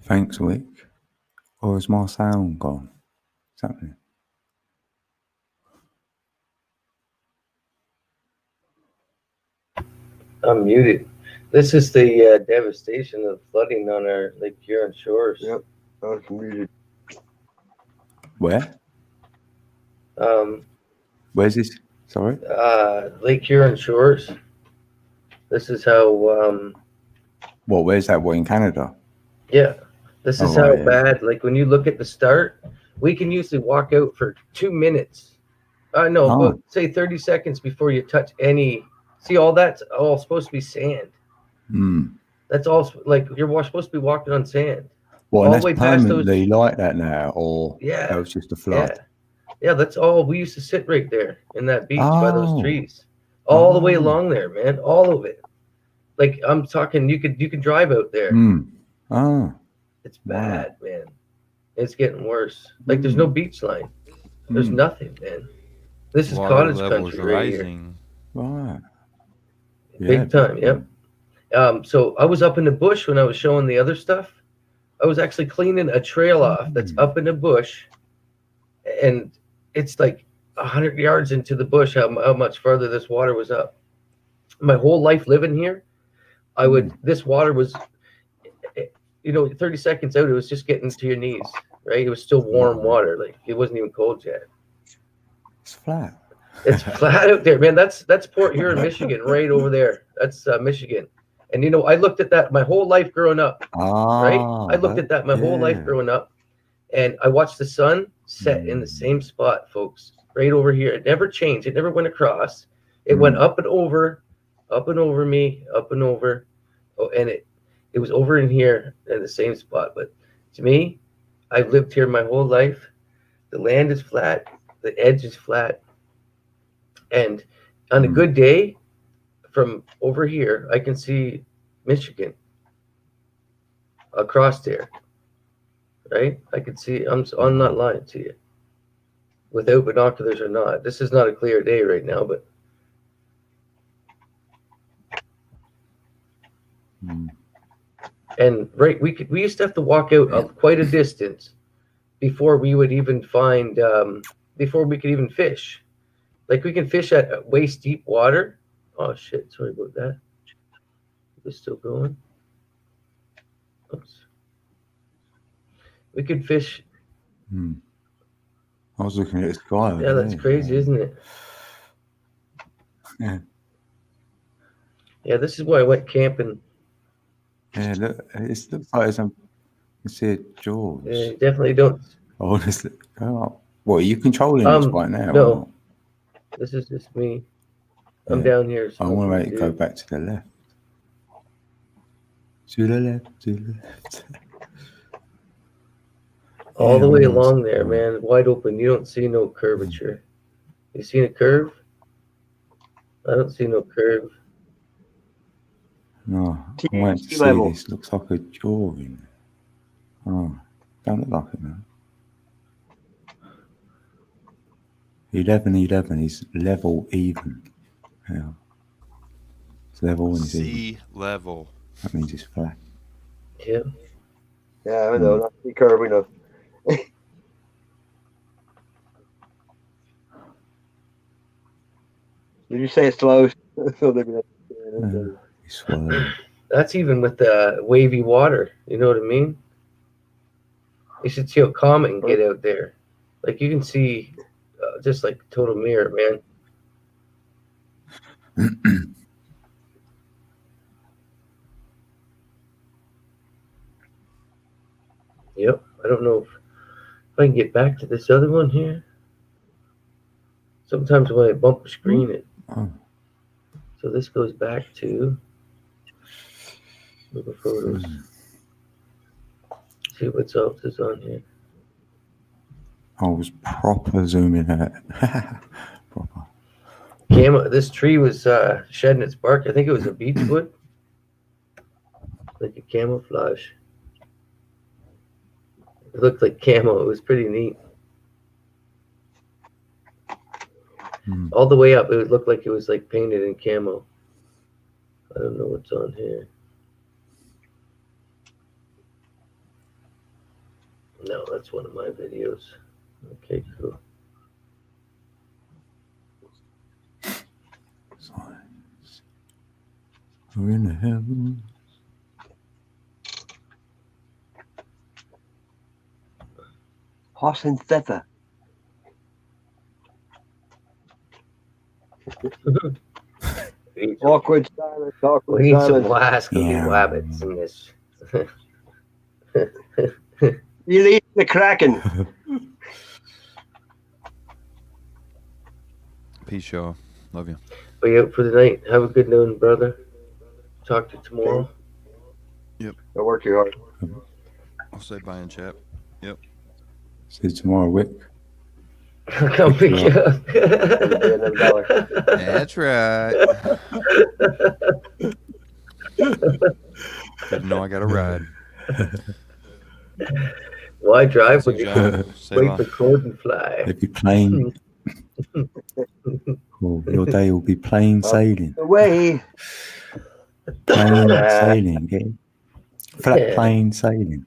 Thanks, Wick. Or is my sound gone? What's happening? I'm muted. This is the devastation of flooding on our Lake Huron shores. Yep, I was muted. Where? Um, Where's this? Sorry? Lake Huron shores. This is how. What? Where's that? What, in Canada? Yeah, this is Oh, how right, yeah. bad. Like when you look at the start, we can usually walk out for 2 minutes. No, Oh. but say 30 seconds before you touch any. See, all that's all supposed to be sand. Mm. That's all like you're supposed to be walking on sand. Well, all and the way that's past permanently like that now, or Yeah, that was just a flood? Yeah, that's all. We used to sit right there in that beach by those Oh. trees, all the way Oh. along there, man, all of it. Like I'm talking, you could drive out there. Mm. Oh. It's bad, man. It's getting worse. Like there's no beach line. There's nothing, man. This is Water cottage levels country right here. rising. Right. Big time, yep. So I was up in the bush when I was showing the other stuff. I was actually cleaning a trail off that's up in the bush, and it's like 100 yards into the bush how much further this water was up. My whole life living here, this water was, 30 seconds out, it was just getting to your knees, right? It was still warm water. Like it wasn't even cold yet. It's flat. It's flat out there, man. That's Port Huron, Michigan, right over there. That's Michigan. And I looked at that my whole life growing up, right? I looked at that my whole life growing up, and I watched the sun set in the same spot, folks, right over here. It never changed. It never went across. It went up and over me, up and over. Oh, and it was over in here in the same spot. But to me, I've lived here my whole life. The land is flat. The edge is flat. And on a good day, from over here, I can see Michigan across there, right? I can see. I'm not lying to you. Without binoculars or not, this is not a clear day right now, but. And right, we used to have to walk out quite a distance before we would even find before we could even fish. Like we can fish at waist deep water. Oh shit! Sorry about that. It's still going. Oops. We could fish. I was looking at the sky. Yeah, that's crazy, isn't it? Yeah. Yeah, this is why I went camping. Yeah, look, it looks like there's some. You see it, Jaws. Yeah, you definitely don't. Honestly, what are you controlling this right now? No, this is just me. I'm down here. I want to make it go back to the left. To the left, to the left. All the way along there, man, wide open. You don't see no curvature. You seen a curve? I don't see no curve. No, I want to see this. Looks like a jaw in there. Oh, don't look like it now. 11 is level even. Yeah. It's level and it's even. Sea level. That means it's flat. Yeah. Yeah, I know. Not the curve, we know. Did you say it's slow? It's slow. That's even with the wavy water. You know what I mean? You should see how calm it can get out there. Like you can see, just like total mirror, man. Yep. I don't know if I can get back to this other one here. Sometimes when I bump the screen, it. So this goes back to the photos. See what else is on here. I was proper zooming out. Proper. This tree was shedding its bark. I think it was a beechwood. Like a camouflage. It looked like camo. It was pretty neat. All the way up, it looked like it was like painted in camo. I don't know what's on here. No, that's one of my videos. Okay, cool. We're in the heaven. Horse and feather. Awkward silence. Awkward We need some silence. wascally wabbits in this. Release the Kraken. Peace, y'all. Love you. We out for the night. Have a good noon, brother. Talk to you tomorrow. Yep. Don't work too hard. I'll say bye in chat. Yep. See you tomorrow, Wick. Come pick you up. That's right. Didn't know I got a ride. Why drive when you John. can Say wait bye. for code and fly? If you plain, your day will be plain sailing. Away. Plain sailing. Yeah. Flat plain sailing.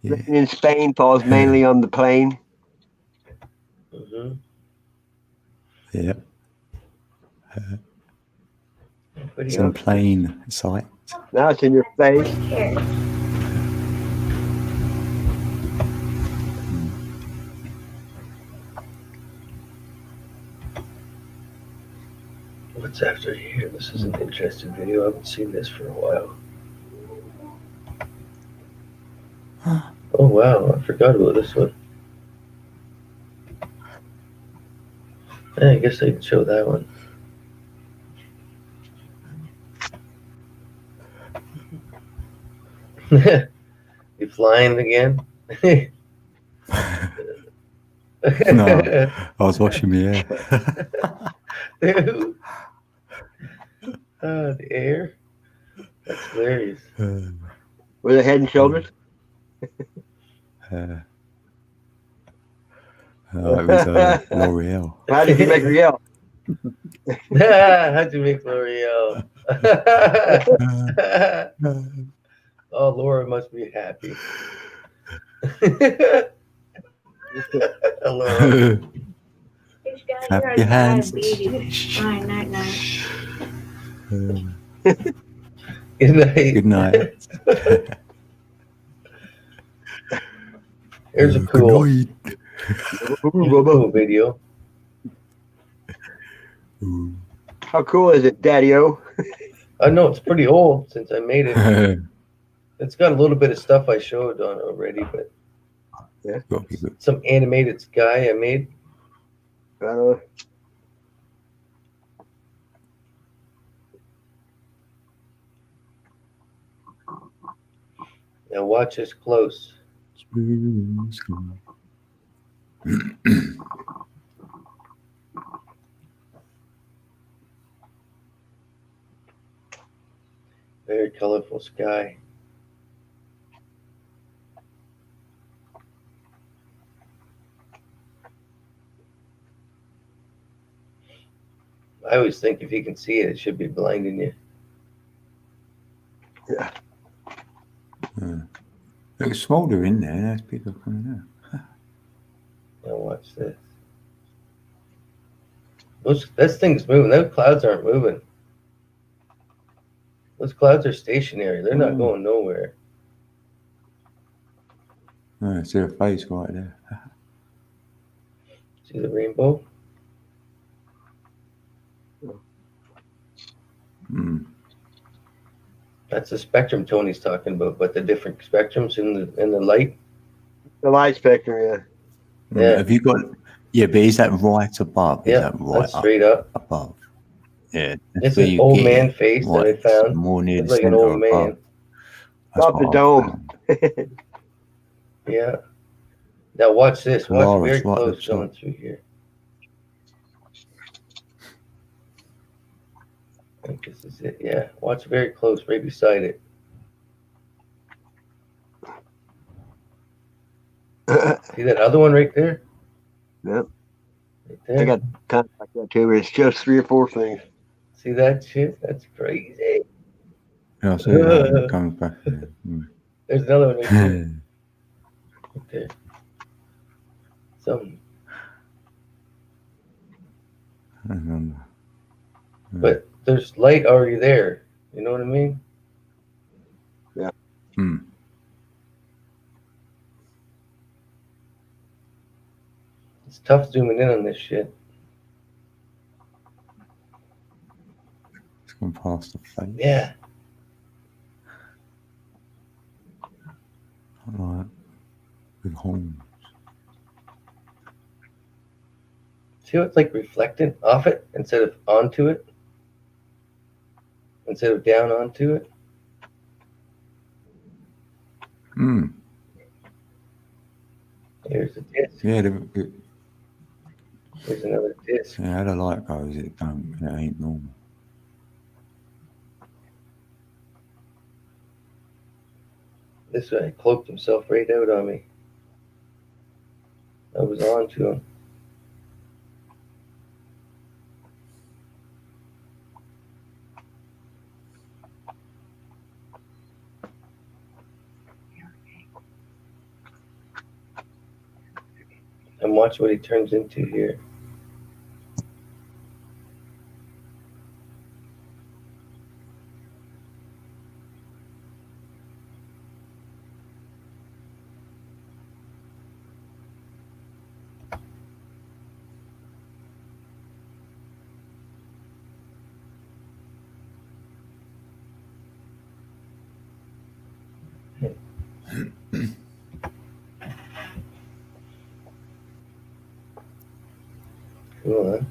Yeah. In Spain falls mainly on the plain. Mm-hmm. Yeah. Some plain sight. Now it's in your face. What's after here? This is an interesting video. I haven't seen this for a while. Oh wow, I forgot about this one. Yeah, I guess I can show that one. You flying again? No, I was washing my hair. Dude. The air. That's hilarious. With the head and shoulders? It was L'Oreal. How did you make L'Oreal? How'd you make L'Oreal? Oh, Laura must be happy. Laura. Clap your hands. Night, night. Good night. Good night. Here's a cool video. How cool is it, Daddy-O? I know it's pretty old since I made it. It's got a little bit of stuff I showed on already, but yeah, some animated sky I made. Now watch this close. Very colorful sky. I always think if you can see it, it should be blinding you. Yeah. It's smolder in there. There's people coming out. Now watch this. This thing's moving. Those clouds aren't moving. Those clouds are stationary. They're not going nowhere. No, it's their face right there. See the rainbow? Mm. That's the spectrum Tony's talking about, but the different spectrums in the light. The light spectrum, yeah. Yeah. Have you got? Yeah, but is that right above? Yeah, Is that right that's straight up above? Yeah. It's an old man face that I found. More near it's the like an center old man. Off the dome. Yeah. Now watch this. Watch Laura's very right close up going top. through here. I think this is it. Yeah. Watch very close, right beside it. See that other one right there? Yep. Right there. I got kind of like that too, but it's just 3 or 4 things. See that shit? That's crazy. Yeah, I see that. It comes back. There's another one right there. Okay. Something. I remember. But there's light already there. You know what I mean? Yeah. Hmm. It's tough zooming in on this shit. It's gone past the face. Yeah. Right. With horns. See how it's like reflecting off it instead of onto it? Instead of down onto it? Hmm. Here's the disc. Yeah, Here's another disc. yeah, how the light goes, it ain't normal. This guy cloaked himself right out on me. I was on to him. And watch what he turns into here. Come on.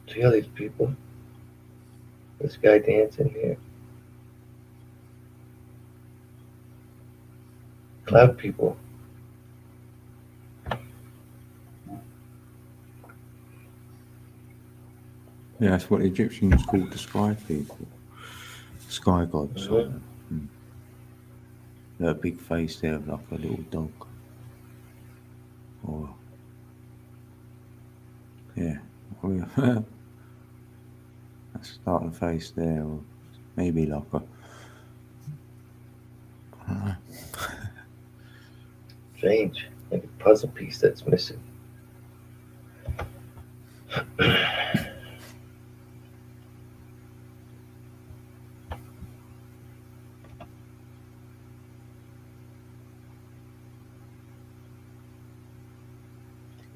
See all these people? This guy dancing here. Cloud people. Yeah, that's what the Egyptians called the sky people. Sky gods. That big face there like a little dog. Or yeah. That's starting face there, or maybe like a I don't know. Strange. Like a puzzle piece that's missing.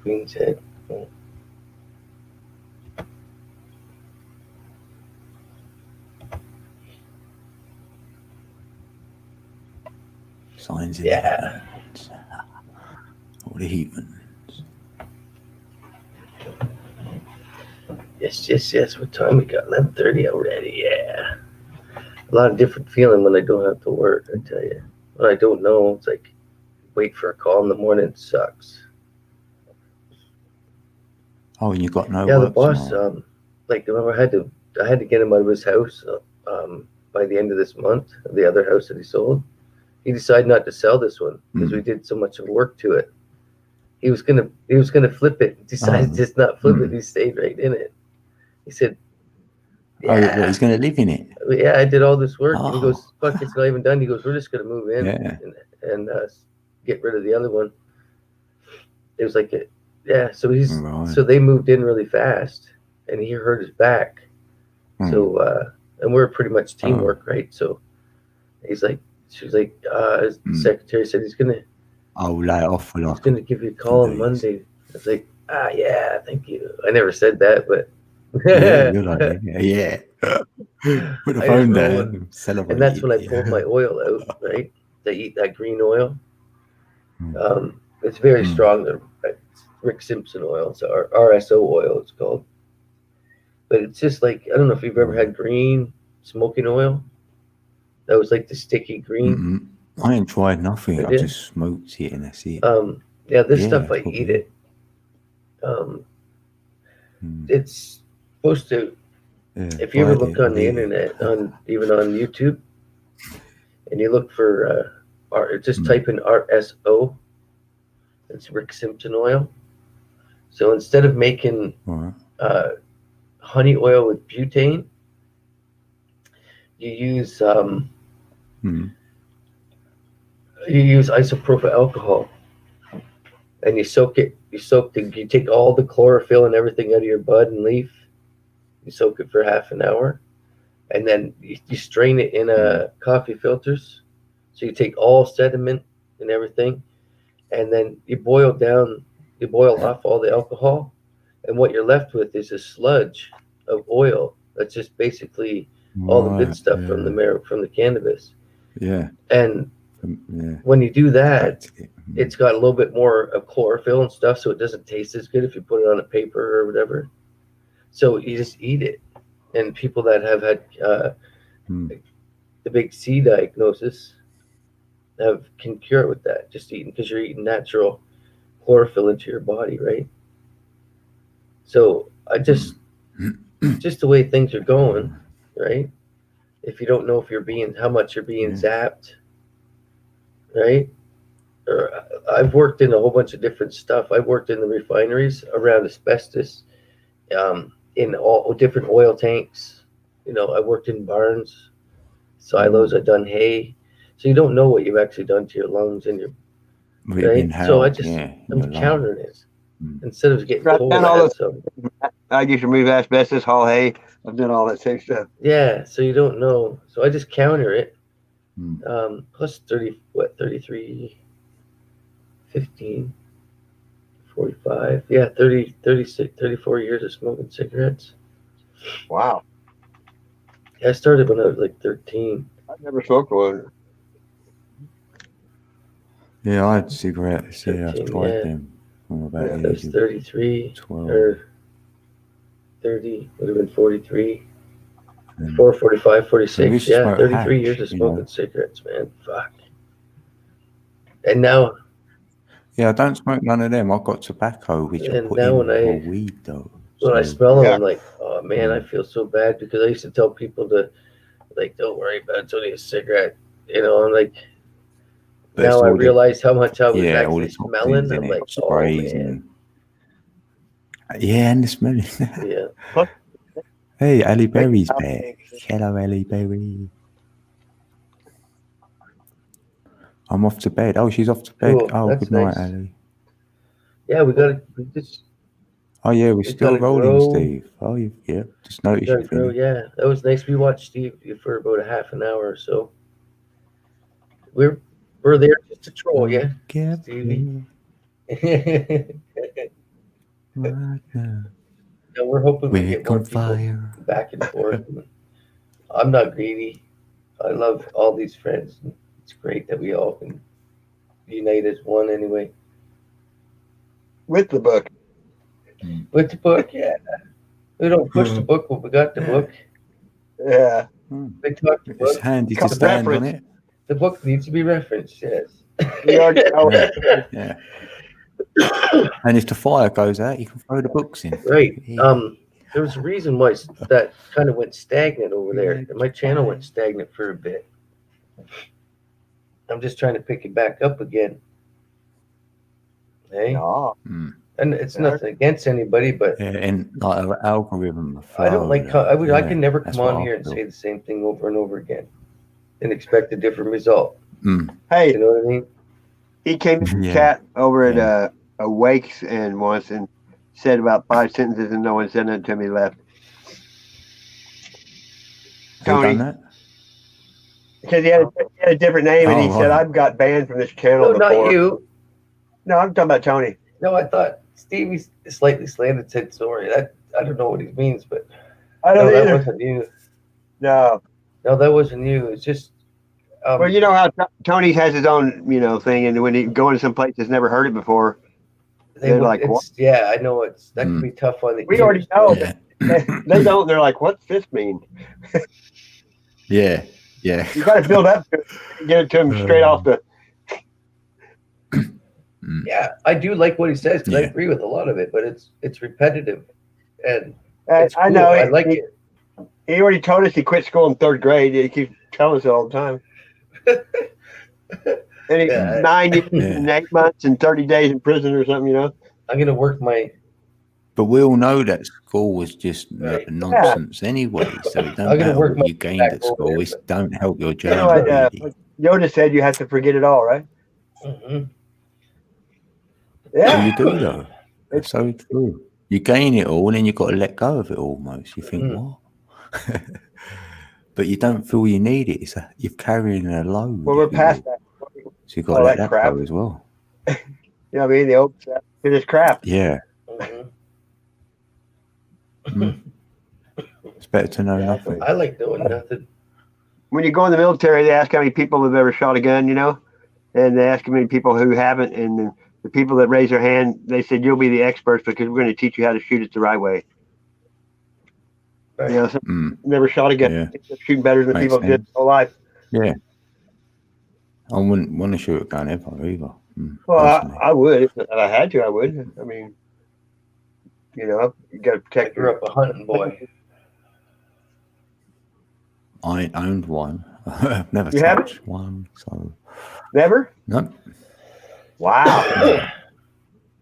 Queen's head. Oh. Signs in Yeah. All the heathens. Yes. What time we got? 11:30 already. Yeah. A lot of different feeling when I don't have to work, I tell you. When I don't know, it's like wait for a call in the morning sucks. Oh, and you got no Yeah, the work boss, tomorrow. like remember I had to get him out of his house by the end of this month, the other house that he sold. He decided not to sell this one because we did so much of work to it. He was gonna flip it. Decided just not flip it. He stayed right in it. He said, "Yeah, oh, what, he's going to live in it." Yeah, I did all this work, and he goes, "Fuck, it's not even done." He goes, "We're just gonna move in and get rid of the other one." It was like, so they moved in really fast, and he hurt his back. So and we're pretty much teamwork, right? So he's like, she was like, his secretary said he's gonna. I'll lay it off for like. He's gonna give you a call on Monday. I was like, yeah, thank you. I never said that, but yeah, you're like, yeah. Put the phone down, celebrate. And that's when I pulled my oil out, right? They eat that green oil. It's very strong. It's Rick Simpson oil, so RSO oil it's called. But it's just like, I don't know if you've ever had green smoking oil. That was like the sticky green. I ain't tried nothing. I just smoked it and that's it. Yeah, this stuff I eat it. It's supposed to. If you ever look on the internet, even on YouTube, and you look for just type in RSO. It's Rick Simpson oil. So instead of making honey oil with butane, you use isopropyl alcohol, and you take all the chlorophyll and everything out of your bud and leaf. You soak it for half an hour, and then you strain it in coffee filters. So you take all sediment and everything, and then you boil off all the alcohol, and what you're left with is a sludge of oil. That's just basically all the good stuff from the cannabis. Yeah. And when you do that, it's got a little bit more of chlorophyll and stuff, so it doesn't taste as good if you put it on a paper or whatever. So you just eat it. And people that have had the big C diagnosis can cure it with that, just eating, because you're eating natural chlorophyll into your body, right? So I just the way things are going, right? If you don't know if how much you're being zapped, right? Or I've worked in a whole bunch of different stuff. I've worked in the refineries around asbestos, in all different oil tanks. I worked in barns, silos. I've done hay. So you don't know what you've actually done to your lungs and your right. So I'm countering it instead of getting told I used to remove asbestos, haul hay. I've done all that same stuff. Yeah, so you don't know. So I just counter it. Plus 33, 15, 45. Yeah, 30, 36, 34 years of smoking cigarettes. Wow. I started when I was like 13. I've never smoked one. Yeah, I had cigarettes. Yeah, I tried them. About I was 33 or 30, would have been 43. 45, 46. Yeah, 33 years of smoking cigarettes, man. Fuck. And now. Yeah, I don't smoke none of them. I've got tobacco, which I put in for weed, though. When I smell them, I'm like, oh man, I feel so bad, because I used to tell people to, like, don't worry about it, it's only a cigarette. I'm like, now I realize how much I was actually smelling. I'm like, oh man. Yeah, and the smelling. Yeah. Hey, Ali Berry's back. Hello, Ali Berry. I'm off to bed. Oh, she's off to bed. Cool. Oh, That's good night, nice. Ali. Yeah, we just. Oh yeah, we're still rolling, Steve. Oh yeah, just noticed you finished. Yeah, that was nice. We watched Steve for about a half an hour or so. We're there just to troll you, Stevie. Right now. Yeah, we're hoping we get more people back and forth. I'm not greedy. I love all these friends. It's great that we all can unite as one anyway. With the book. With the book, yeah. We don't push the book, but we got the book. Yeah. They talk the book. It's handy to stand on it. The book needs to be referenced, yes. We already know it. Yeah. And if the fire goes out, you can throw the books in. Right. There was a reason why that kind of went stagnant over there. My channel went stagnant for a bit. I'm just trying to pick it back up again. Hey? And it's nothing against anybody, but and like an algorithm. I don't like. I can never come on here and say the same thing over and over again and expect a different result. Hey, you know what I mean? He came in the chat over at Awakes and once and said about 5 sentences, and no one said that to me left. Tony. Done that? Because he had a different name, and he said, "I've got banned from this channel." No, before. Not you. No, I'm talking about Tony. No, I thought Stevie's slightly slanted said sorry. That I don't know what he means, but I don't either. That wasn't you. No, that wasn't you. It's just. Well, you know how Tony has his own, thing, and when he go into some place that's never heard it before, they're like, "What?" Yeah, I know that can be tough on the. We already know that they don't. They're like, "What's this mean?" Yeah. You got to build up to it, get it to him straight off the. Yeah, I do like what he says because I agree with a lot of it, but it's repetitive, and it's cool. I know I like it. He already told us he quit school in 3rd grade. He keeps telling us it all the time. And he's 9 years and 8 months and 30 days in prison or something, I'm gonna work my But we all know that school was just Right. nonsense anyway, so it don't I'm gonna matter work what my you gained back at school. over It it, don't help your You journey, know what really. Yoda said? You have to forget it all, right? Mm-hmm. Well, Yeah. you do, though. That's so true. You gain it all, and then you've got to let go of it almost. You think, what? But you don't feel you need it. You're carrying a load. Well, we're past that. So you've got to All let that that crap. go as well. You know what I mean? The old crap. It is crap. Yeah. Mm-hmm. It's better to know nothing. I like doing nothing. When you go in the military, they ask how many people have ever shot a gun, and they ask how many people who haven't. And the people that raise their hand, they said, you'll be the experts because we're going to teach you how to shoot it the right way. Right. So never shot a gun. Yeah. They're shooting better than Makes people did sense. their whole life. Yeah. I wouldn't want to shoot a gun ever either. Well, I would. If I had to, I would. I mean, you got to protect. I grew up a hunting boy. I ain't owned one. I've never You touched haven't? one. So Never? no. Wow.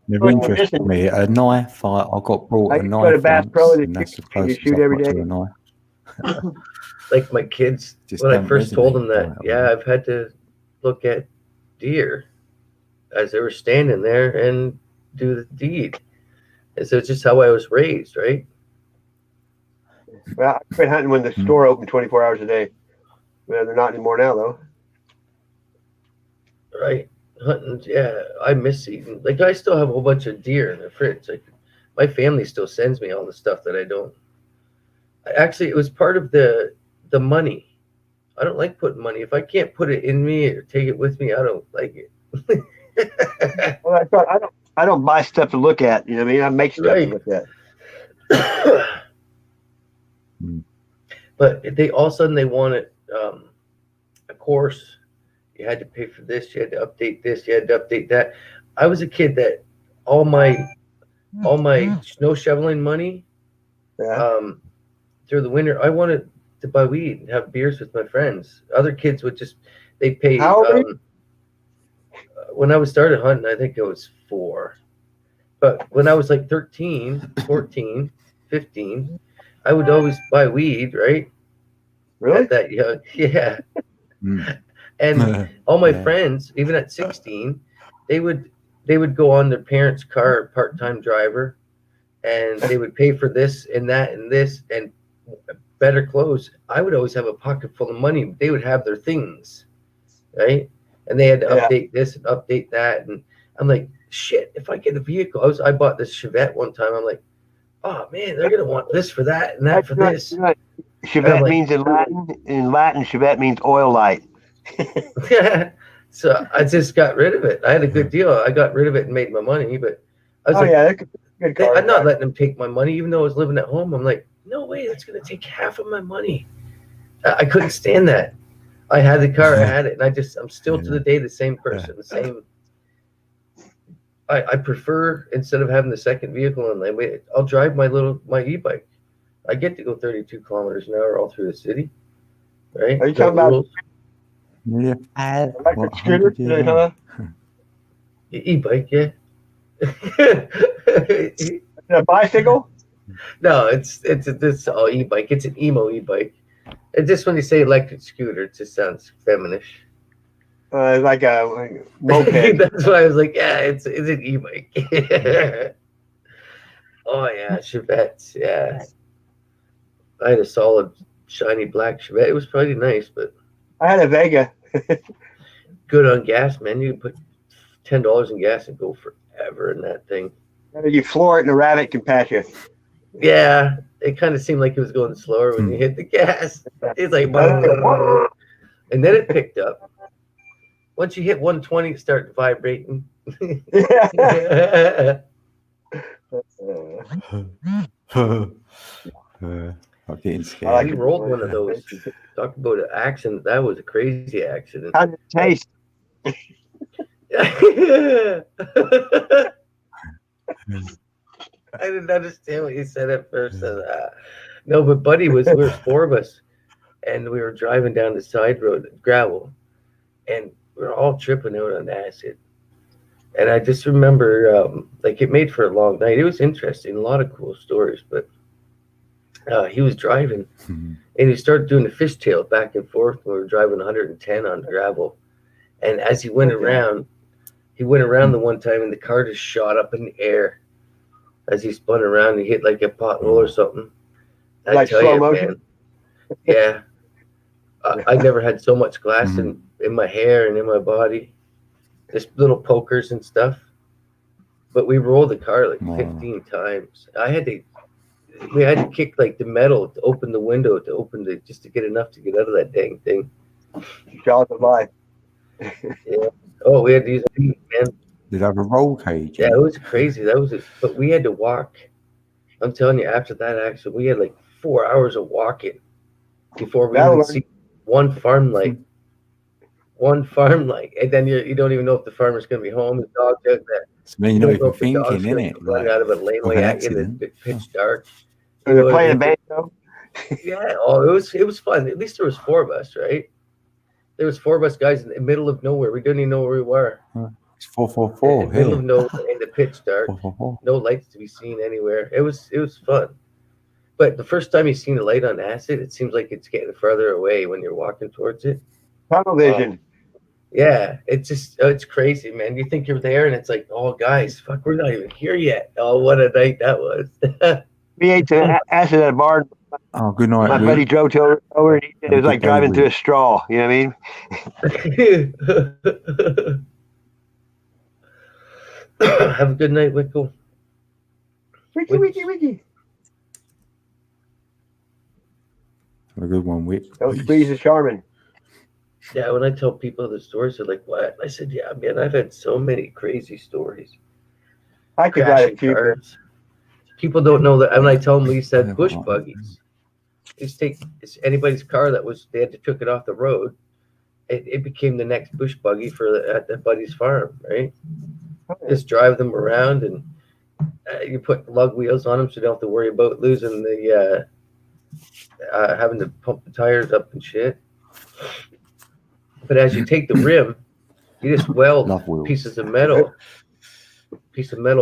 Never interested me. A knife. I got brought I a used to go to knife Bass Pro once, and and that's the you closest shoot I've every got day. to a knife. Like my kids, Just when I don't first told resonate them that, right yeah, I've had to look at deer as they were standing there and do the deed. And so it's just how I was raised, right? Well, I quit hunting when the store opened 24 hours a day. Well, they're not anymore now, though. Right. Hunting, yeah, I miss eating. Like, I still have a whole bunch of deer in the fridge. Like, my family still sends me all the stuff that I don't. Actually, it was part of the money. I don't like putting money. If I can't put it in me or take it with me, I don't like it. Well, I don't buy stuff to look at. You know what I mean? I make stuff to look at. But they all of a sudden they wanted a course. You had to pay for this. You had to update this. You had to update that. I was a kid that all my snow shoveling money through the winter, I wanted to buy weed and have beers with my friends. Other kids would they pay. When I was started hunting, I think I was 4. But when I was like 13, 14, 15, I would always buy weed, right? Really? At that young, yeah. And all my friends, even at 16, they would go on their parents' car, part-time driver, and they would pay for this and that and this and better clothes. I would always have a pocket full of money. They would have their things, right? And they had to update this and update that. And I'm like, shit, if I get a vehicle, I bought this Chevette one time. I'm like, oh man, they're gonna want this for that and that for this. Chevette means in Latin. In Latin, Chevette means oil light. So I just got rid of it. I had a good deal. I got rid of it and made my money. But I was good car. I'm not letting them take my money, even though I was living at home. I'm like, no way, that's gonna take half of my money. I couldn't stand that. I had the car, I had it, and I'm still to the day the same person, the same. I prefer, instead of having the second vehicle in lane, I'll drive my e-bike. I get to go 32 kilometers an hour all through the city, right? Are you talking about electric scooter? E-bike, yeah. A bicycle? No, it's all e-bike. It's an emo e-bike. And just when you say electric scooter, it just sounds feminish. Like a moped. That's why I was like, yeah, it's an e-bike. Oh yeah, Chevettes, yeah. I had a solid, shiny black Chevette. It was pretty nice, but I had a Vega. Good on gas, man. You can put $10 in gas and go forever in that thing. You floor it and a rabbit can pass you. Yeah, it kind of seemed like it was going slower when you hit the gas. It's like, and then it picked up. Once you hit 120, it started vibrating. I'm getting scared. We rolled one of those. Talk about an accident. That was a crazy accident. How did it taste? I didn't understand what you said at first. No, but Buddy there was 4 of us, and we were driving down the side road, gravel, and we were all tripping out on acid. And I just remember, like, it made for a long night. It was interesting, a lot of cool stories. But he was driving, and he started doing the fishtail back and forth. We were driving 110 on gravel, and as he went around the one time, and the car just shot up in the air as he spun around. He hit like a pothole or something. Like slow motion? Man, yeah. I never had so much glass in my hair and in my body. Just little pokers and stuff. But we rolled the car like 15 times. We had to kick like the metal to open the window, just to get enough to get out of that dang thing. Jaws of life. Yeah. Oh, we had to use a feet, man. Did I have a roll cage? Yeah, it was crazy. That was it. But we had to walk. I'm telling you, after that accident, we had like 4 hours of walking before we even see one farm light. And then you don't even know if the farmer's going to be home. The dog's out there. So then you know you're thinking, innit? Running out of a laneway at you, and it's pitch dark. They're playing banjo. Yeah. Oh, it was fun. At least there was 4 of us, right? There was 4 of us guys in the middle of nowhere. We didn't even know where we were. It's 444. In the middle of nowhere, in the pitch dark. 444. No lights to be seen anywhere. It was fun. But the first time you seen a light on acid, it seems like it's getting further away when you're walking towards it. Tunnel vision. Yeah, it's crazy, man. You think you're there, and it's like, oh, guys, fuck, we're not even here yet. Oh, what a night that was. We ate some acid at a bar. Oh, good night. My buddy drove over, and he said it was like driving through a straw. You know what I mean? Have a good night, Wickle. Wiki. Have a good one, Wick. Don't squeeze the Charmin. Yeah, when I tell people the stories, they're like, what? I said, yeah, man, I've had so many crazy stories. I could write a few. Cars. People don't know that. When I tell them we used to have bush buggies, it's anybody's car they had to took it off the road. It became the next bush buggy at the buddy's farm, right? Just drive them around, and you put lug wheels on them, so you don't have to worry about losing the having to pump the tires up and shit. But as you take the rim, you just weld piece of metal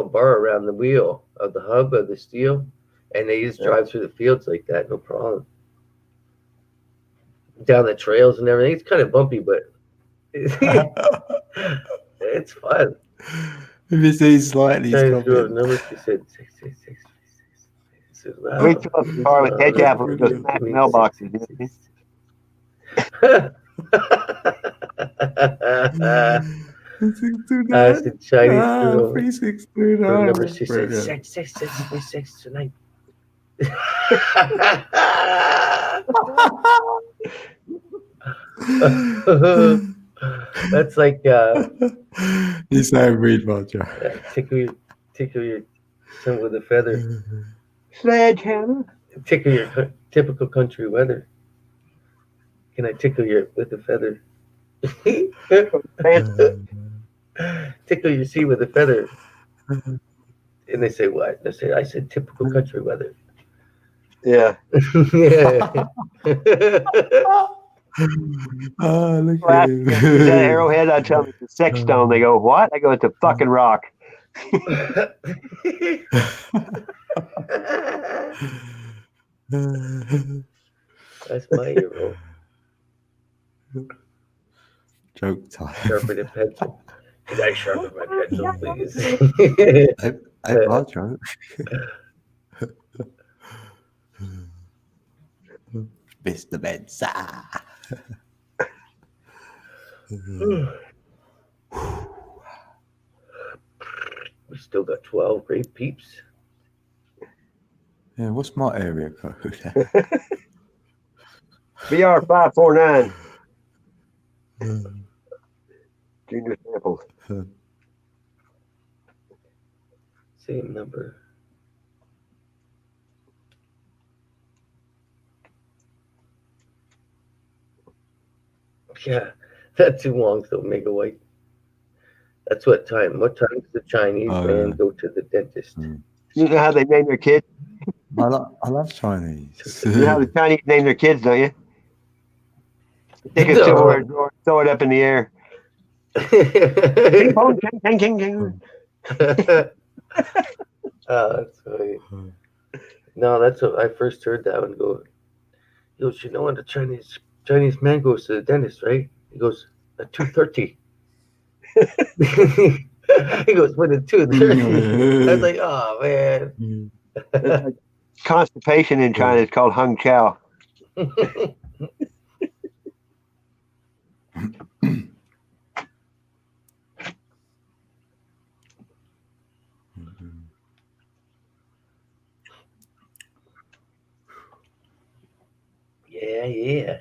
bar around the wheel of the hub of the steel, and they just drive through the fields like that, no problem. Down the trails and everything. It's kind of bumpy, but it's fun. If you see slightly, she said 666. We took up the car with head apple and just smack mailboxes. I said Chinese girl. 369. Remember, she said 666 tonight. That's like you sound weird, Roger. Tickle your son with a feather. Sledgehammer. Tickle your typical country weather. Can I tickle you with a feather? Tickle your sea with a feather. And they say what? I said typical country weather. Yeah. Yeah. Oh, look at him. That arrowhead, I tell them it's a sex stone. They go, what? I go, it's a fucking rock. That's my hero. Joke time. Sharpen a pencil. Can I sharpen my pencil, please? I'll joke. Mr. Mensa. We still got 12 great peeps. Yeah, what's my area code? VR 549. Junior samples. Same number. Yeah, that too long, so make a white. That's what time does the Chinese man go to the dentist? You know how they name their kids? I love Chinese. You know how the Chinese name their kids, don't you? Take a silver and throw it up in the air. Ping pong, king, king, king. That's funny. No, that's what I first heard that one. Go, he goes, you know when the Chinese man goes to the dentist, right? He goes at 2:30. He goes, when at 2:30. I was like, oh man. It's like constipation in China is called hung chow. Yeah.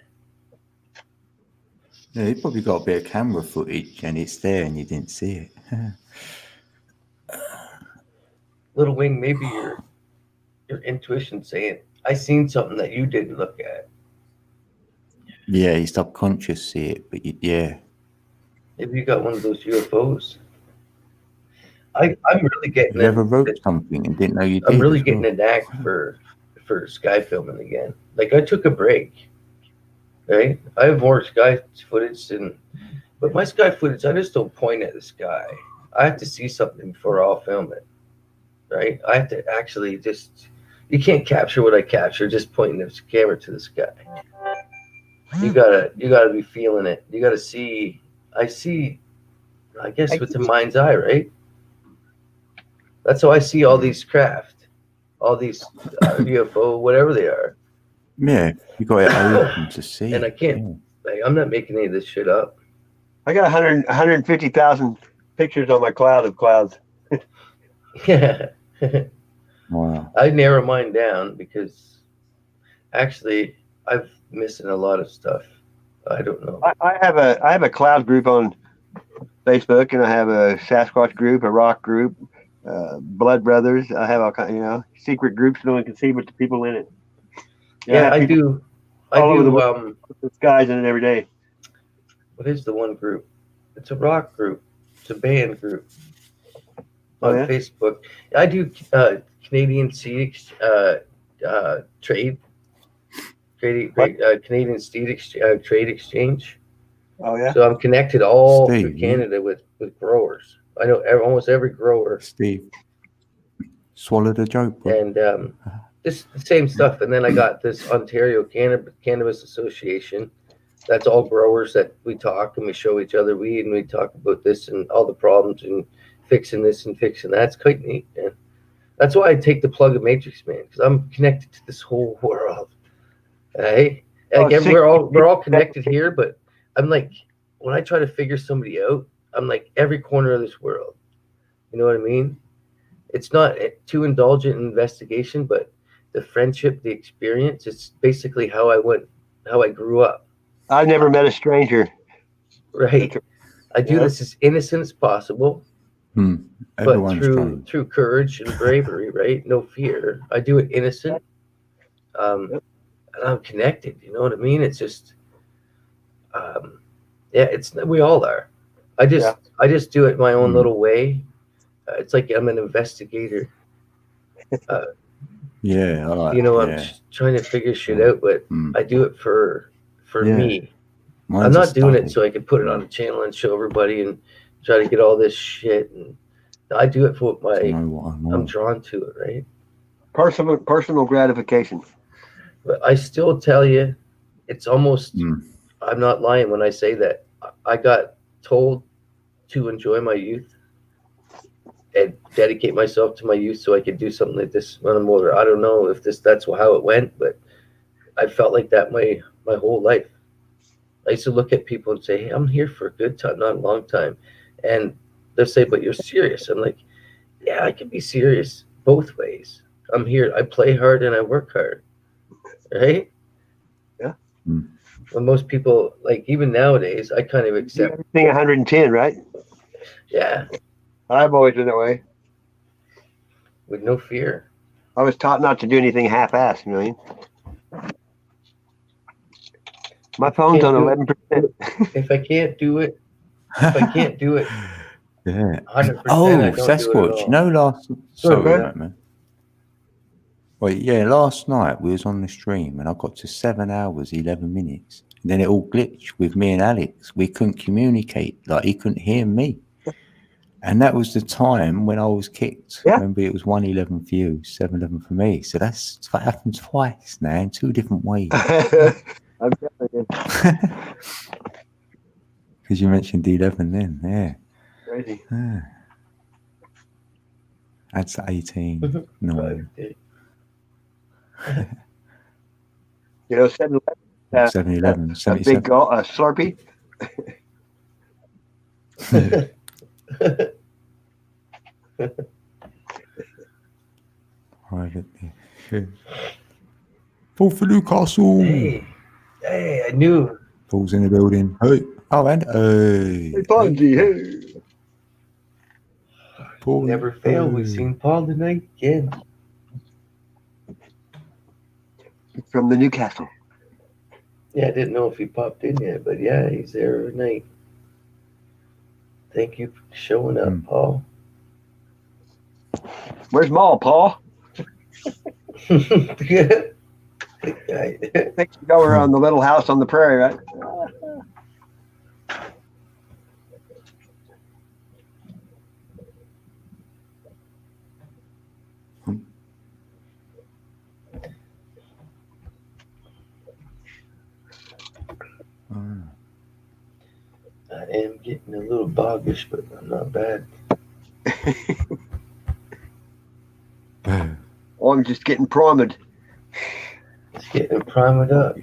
Yeah, you probably got a bit of camera footage and it's there and you didn't see it. Little Wing, maybe your intuition saying, I seen something that you didn't look at. Yeah, your subconscious see it, but yeah. Maybe you got one of those UFOs. I'm really getting You ever wrote something and didn't know you did? I'm really getting a knack for sky filming again. Like I took a break. Right? I have more sky footage but my sky footage, I just don't point at the sky. I have to see something before I'll film it. Right? I have to actually you can't capture what I capture just pointing the camera to the sky. You gotta be feeling it. You gotta see. I guess with the mind's eye, right? That's how I see all these craft, all these UFO, whatever they are. Yeah, you got it open to see. And I can't. I'm not making any of this shit up. I got 150,000 pictures on my cloud of clouds. Yeah. Wow. I narrow mine down because actually I'm missing a lot of stuff. I don't know. I have a cloud group on Facebook, and I have a Sasquatch group, a rock group, Blood Brothers. I have all kind, secret groups no one can see but the people in it. Yeah, I do. Over the skies in it every day. What is the one group? It's a rock group. It's a band group on Facebook. I do Canadian seed trade. Canadian seed trade exchange. Oh yeah. So I'm connected all through Canada with growers. I know almost every grower. Steve, swallow the joke, bro. And just the same stuff. And then I got this Ontario Cannabis Association. That's all growers that we talk and we show each other weed and we talk about this and all the problems and fixing this and fixing that. It's quite neat, man. That's why I take the plug of Matrix, man, because I'm connected to this whole world. Hey, again, we're all connected here, but I'm like, when I try to figure somebody out, I'm like every corner of this world. You know what I mean? It's not too indulgent in investigation, but the friendship, the experience, it's basically how I grew up. I've never met a stranger. Right. I do this as innocent as possible. But through courage and bravery, right? No fear. I do it innocent. And I'm connected. You know what I mean? It's just, we all are. I just do it my own little way. It's like I'm an investigator. Yeah, I like. I'm trying to figure shit out, but I do it for me. I'm not doing it so I can put it on a channel and show everybody and try to get all this shit. And I do it for I'm drawn to it, right? Personal gratification. But I still tell you, it's almost. I'm not lying when I say that I got told to enjoy my youth and dedicate myself to my youth so I could do something like this when I'm older. I don't know if that's how it went, but I felt like that my whole life. I used to look at people and say, hey, I'm here for a good time, not a long time. And they'll say, but you're serious. I'm like, yeah, I can be serious both ways. I'm here. I play hard and I work hard. Right? Yeah. When most people, like even nowadays, I kind of accept. Everything 110, right? Yeah. I've always been that way. With no fear. I was taught not to do anything half-assed, you know what I mean? My phone's on 11%. If I can't do it, Yeah. 100%. Sasquatch. Man. Well, yeah, last night we was on the stream and I got to 7 hours, 11 minutes. then it all glitched with me and Alex. We couldn't communicate. Like, he couldn't hear me. And that was the time when I was kicked. Yeah. Remember, it was 111 for you, 711 for me. So that happened twice now in 2 different ways. I'm telling you. Because you mentioned 11 then, yeah. Crazy. Yeah. That's 18. No. You know, 7-Eleven. 7-Eleven, A 77. big Slurpee. Right. Paul for Newcastle. Hey, I knew. Paul's in the building. Hey. Oh, and hey. Ponzi, hey. Paul. Never fail. We've seen Paul tonight again. From the Newcastle. Yeah, I didn't know if he popped in yet, but yeah, he's there every night. Thank you for showing up, Paul. Where's Maul, Paul? I think you go around the little house on the prairie, right? I am getting a little boggish, but I'm not bad. Oh, I'm just getting primed. Just getting primed up.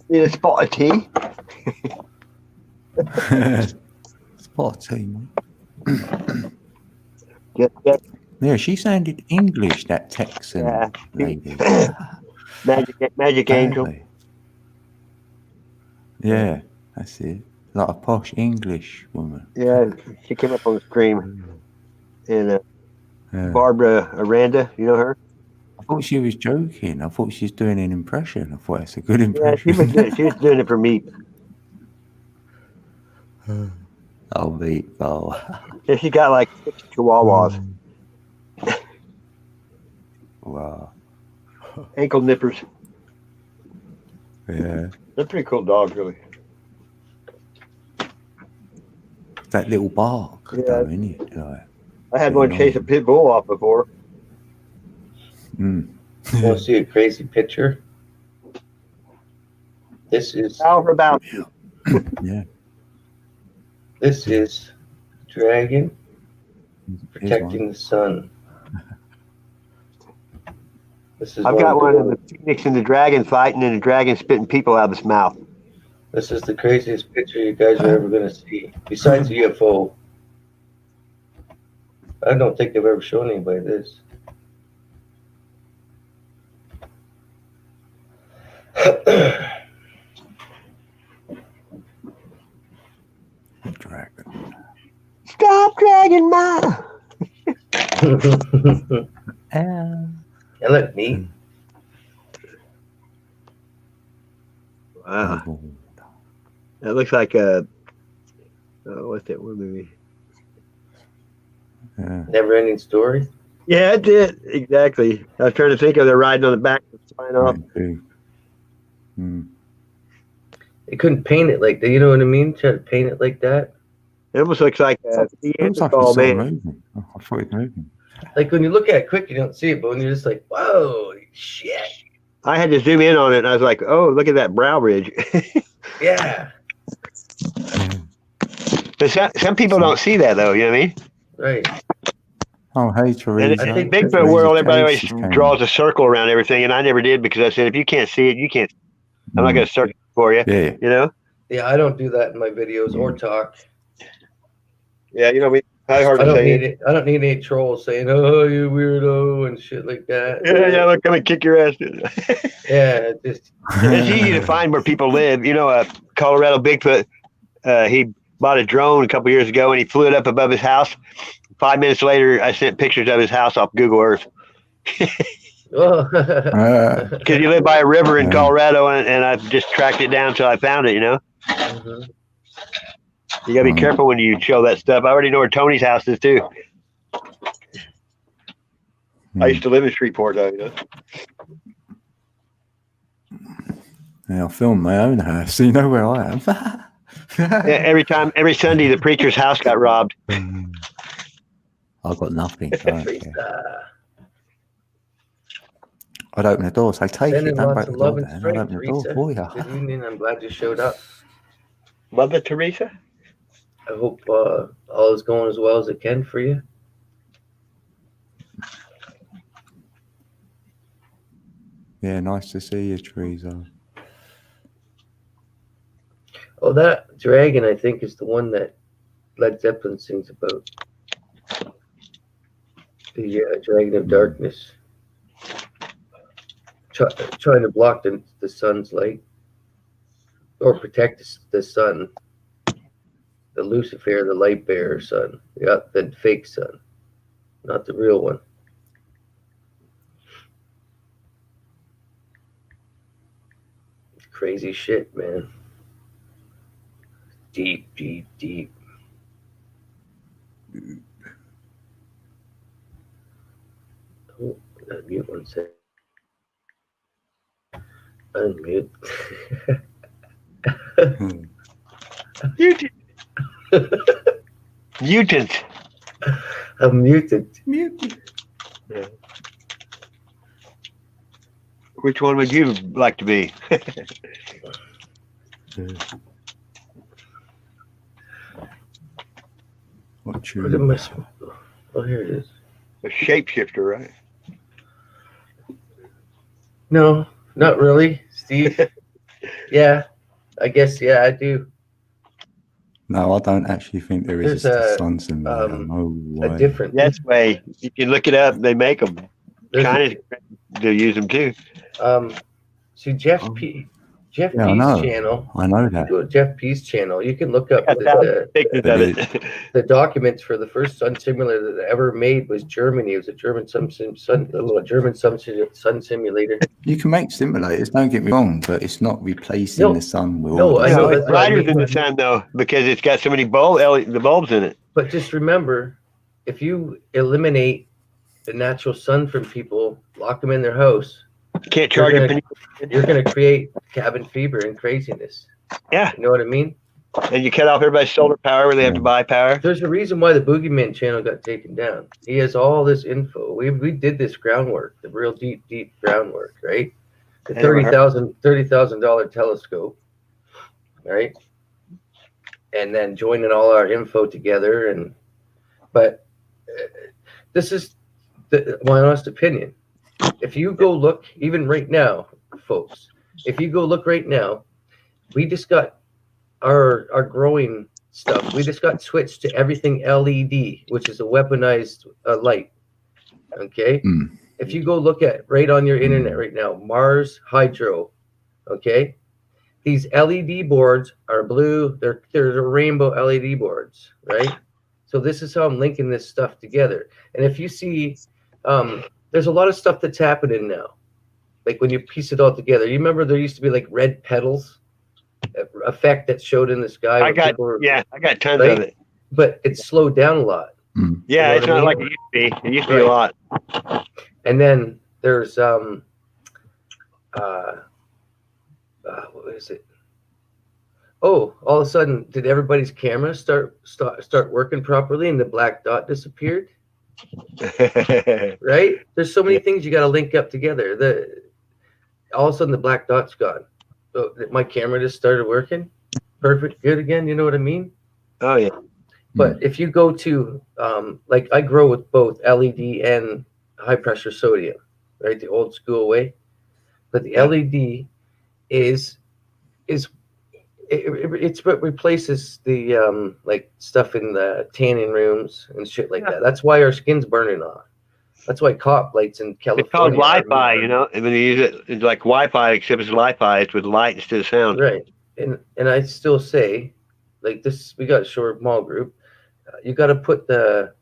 Need a spot of tea? Spot of tea, mate. Yeah. She sounded English, that Texan lady. Magic Angel. Yeah, that's it. Like a posh English woman. Yeah, she came up on the screen. And Barbara Aranda, you know her? I thought she was joking. I thought she was doing an impression. I thought it's a good impression. Yeah, she was doing it for me. Oh, meatball. Yeah, she got like 6 chihuahuas. Wow. Ankle nippers. Yeah. They're pretty cool dogs, really. That little bark, though, isn't it? Like, I had one chase a pit bull off before. Want to see a crazy picture? This is. How about Yeah. This is dragon protecting the sun. This is. I've got one of the phoenix and the dragon fighting, and the dragon spitting people out of his mouth. This is the craziest picture you guys are ever going to see, besides the UFO. I don't think they've ever shown anybody this. Dragon. Stop dragging my. That look neat. Wow. That looks like a. What's that one movie? Never ending story. Yeah, it did. Exactly. I was trying to think of they're riding on the back and flying off. They couldn't paint it like that. You know what I mean? Try to paint it like that. It almost looks like It looks like Neanderthal it's sort of man. moving. Oh, I thought it was moving. Like when you look at it quick, you don't see it, but when you're just like, whoa, shit. I had to zoom in on it, and I was like, "Oh, look at that brow ridge." Yeah. But some people don't see that, though. You know what I mean? Right. Oh, hey, Teresa. And in Bigfoot world, everybody always draws a circle around everything, and I never did because I said, if you can't see it, you can't. I'm not going to search for you. Yeah. You know? Yeah, I don't do that in my videos or talk. Yeah, you know, probably hard I to don't say. need it. I don't need any trolls saying, "Oh, you weirdo" and shit like that. Yeah, look, come and kick your ass. Yeah, just. It's easy to find where people live. You know, Colorado Bigfoot. He bought a drone a couple years ago, and he flew it up above his house. 5 minutes later, I sent pictures of his house off Google Earth. Because you live by a river in Colorado, and I just tracked it down until I found it. You know. Mm-hmm. You gotta be careful when you show that stuff. I already know where Tony's house is too. I used to live in Shreveport, though. You know. Yeah, I'll film my own house so you know where I am. Yeah, every Sunday, the preacher's house got robbed. I've got nothing. I'd open the door, say, take Sending it, don't lots break of the love door and down. I'd strength, open the door Teresa. for you. Good evening. I'm glad you showed up. Mother Teresa? I hope all is going as well as it can for you. Yeah, nice to see you, Teresa. Oh, that dragon, I think, is the one that Led Zeppelin sings about. The dragon of darkness. Trying to block the sun's light. Or protect the sun. The Lucifer, the light bearer sun. Yeah, the fake sun. Not the real one. Crazy shit, man. Deep, deep, deep. Oh, mute one second. Unmute. Mutant. Mutant. A mutant. Mutant. Yeah. Which one would you like to be? What What am I? Oh, here it is. A shapeshifter, right? No, not really, Steve. Yeah, I guess, yeah, I do. No, I don't actually think there is a sun simulator. No way. A different. Yes, way. You can look it up. They make them. China, they use them too. See, Jeff P's channel. I know that. You go to Jeff P's channel. You can look up the documents for the first sun simulator that ever made was Germany. It was a German sun simulator. You can make simulators. Don't get me wrong, but it's not replacing the sun. I know it's brighter than the sun though because it's got so many bulbs in it. But just remember, if you eliminate the natural sun from people, lock them in their house. Can't charge you're going to create cabin fever and craziness. Yeah. You know what I mean? And you cut off everybody's solar power where they have to buy power. There's a reason why the Boogeyman channel got taken down. He has all this info. We did this groundwork, the real deep groundwork, right? The $30,000 telescope, right? And then joining all our info together. But this is my honest opinion. If you go look, even right now, folks, if you go look right now, we just got our growing stuff. We just got switched to everything LED, which is a weaponized light. Okay? If you go look at right on your internet right now, Mars Hydro, okay? These LED boards are blue. They're rainbow LED boards, right? So this is how I'm linking this stuff together. And if you see, there's a lot of stuff that's happening now. Like when you piece it all together, you remember there used to be like red petals effect that showed in the sky. I got tons of it. But it's slowed down a lot. Yeah, it's not like it used to be. It used to be a lot. And then there's what is it? Oh, all of a sudden, did everybody's cameras start working properly and the black dot disappeared? Right? There's so many things you got to link up together. All of a sudden the black dot's gone. So my camera just started working. Perfect, good again. You know what I mean? Oh yeah. But if you go to like I grow with both LED and high pressure sodium, right? The old school way. But the LED it's what replaces the like stuff in the tanning rooms and shit like that. That's why our skin's burning off. That's why cop lights in California. It's called Wi-Fi, you know. And when you use it, it's like Wi-Fi, except it's Wi-Fi. It's with light instead of sound. Right. And I still say, like this, we got a short mall group. You got to put the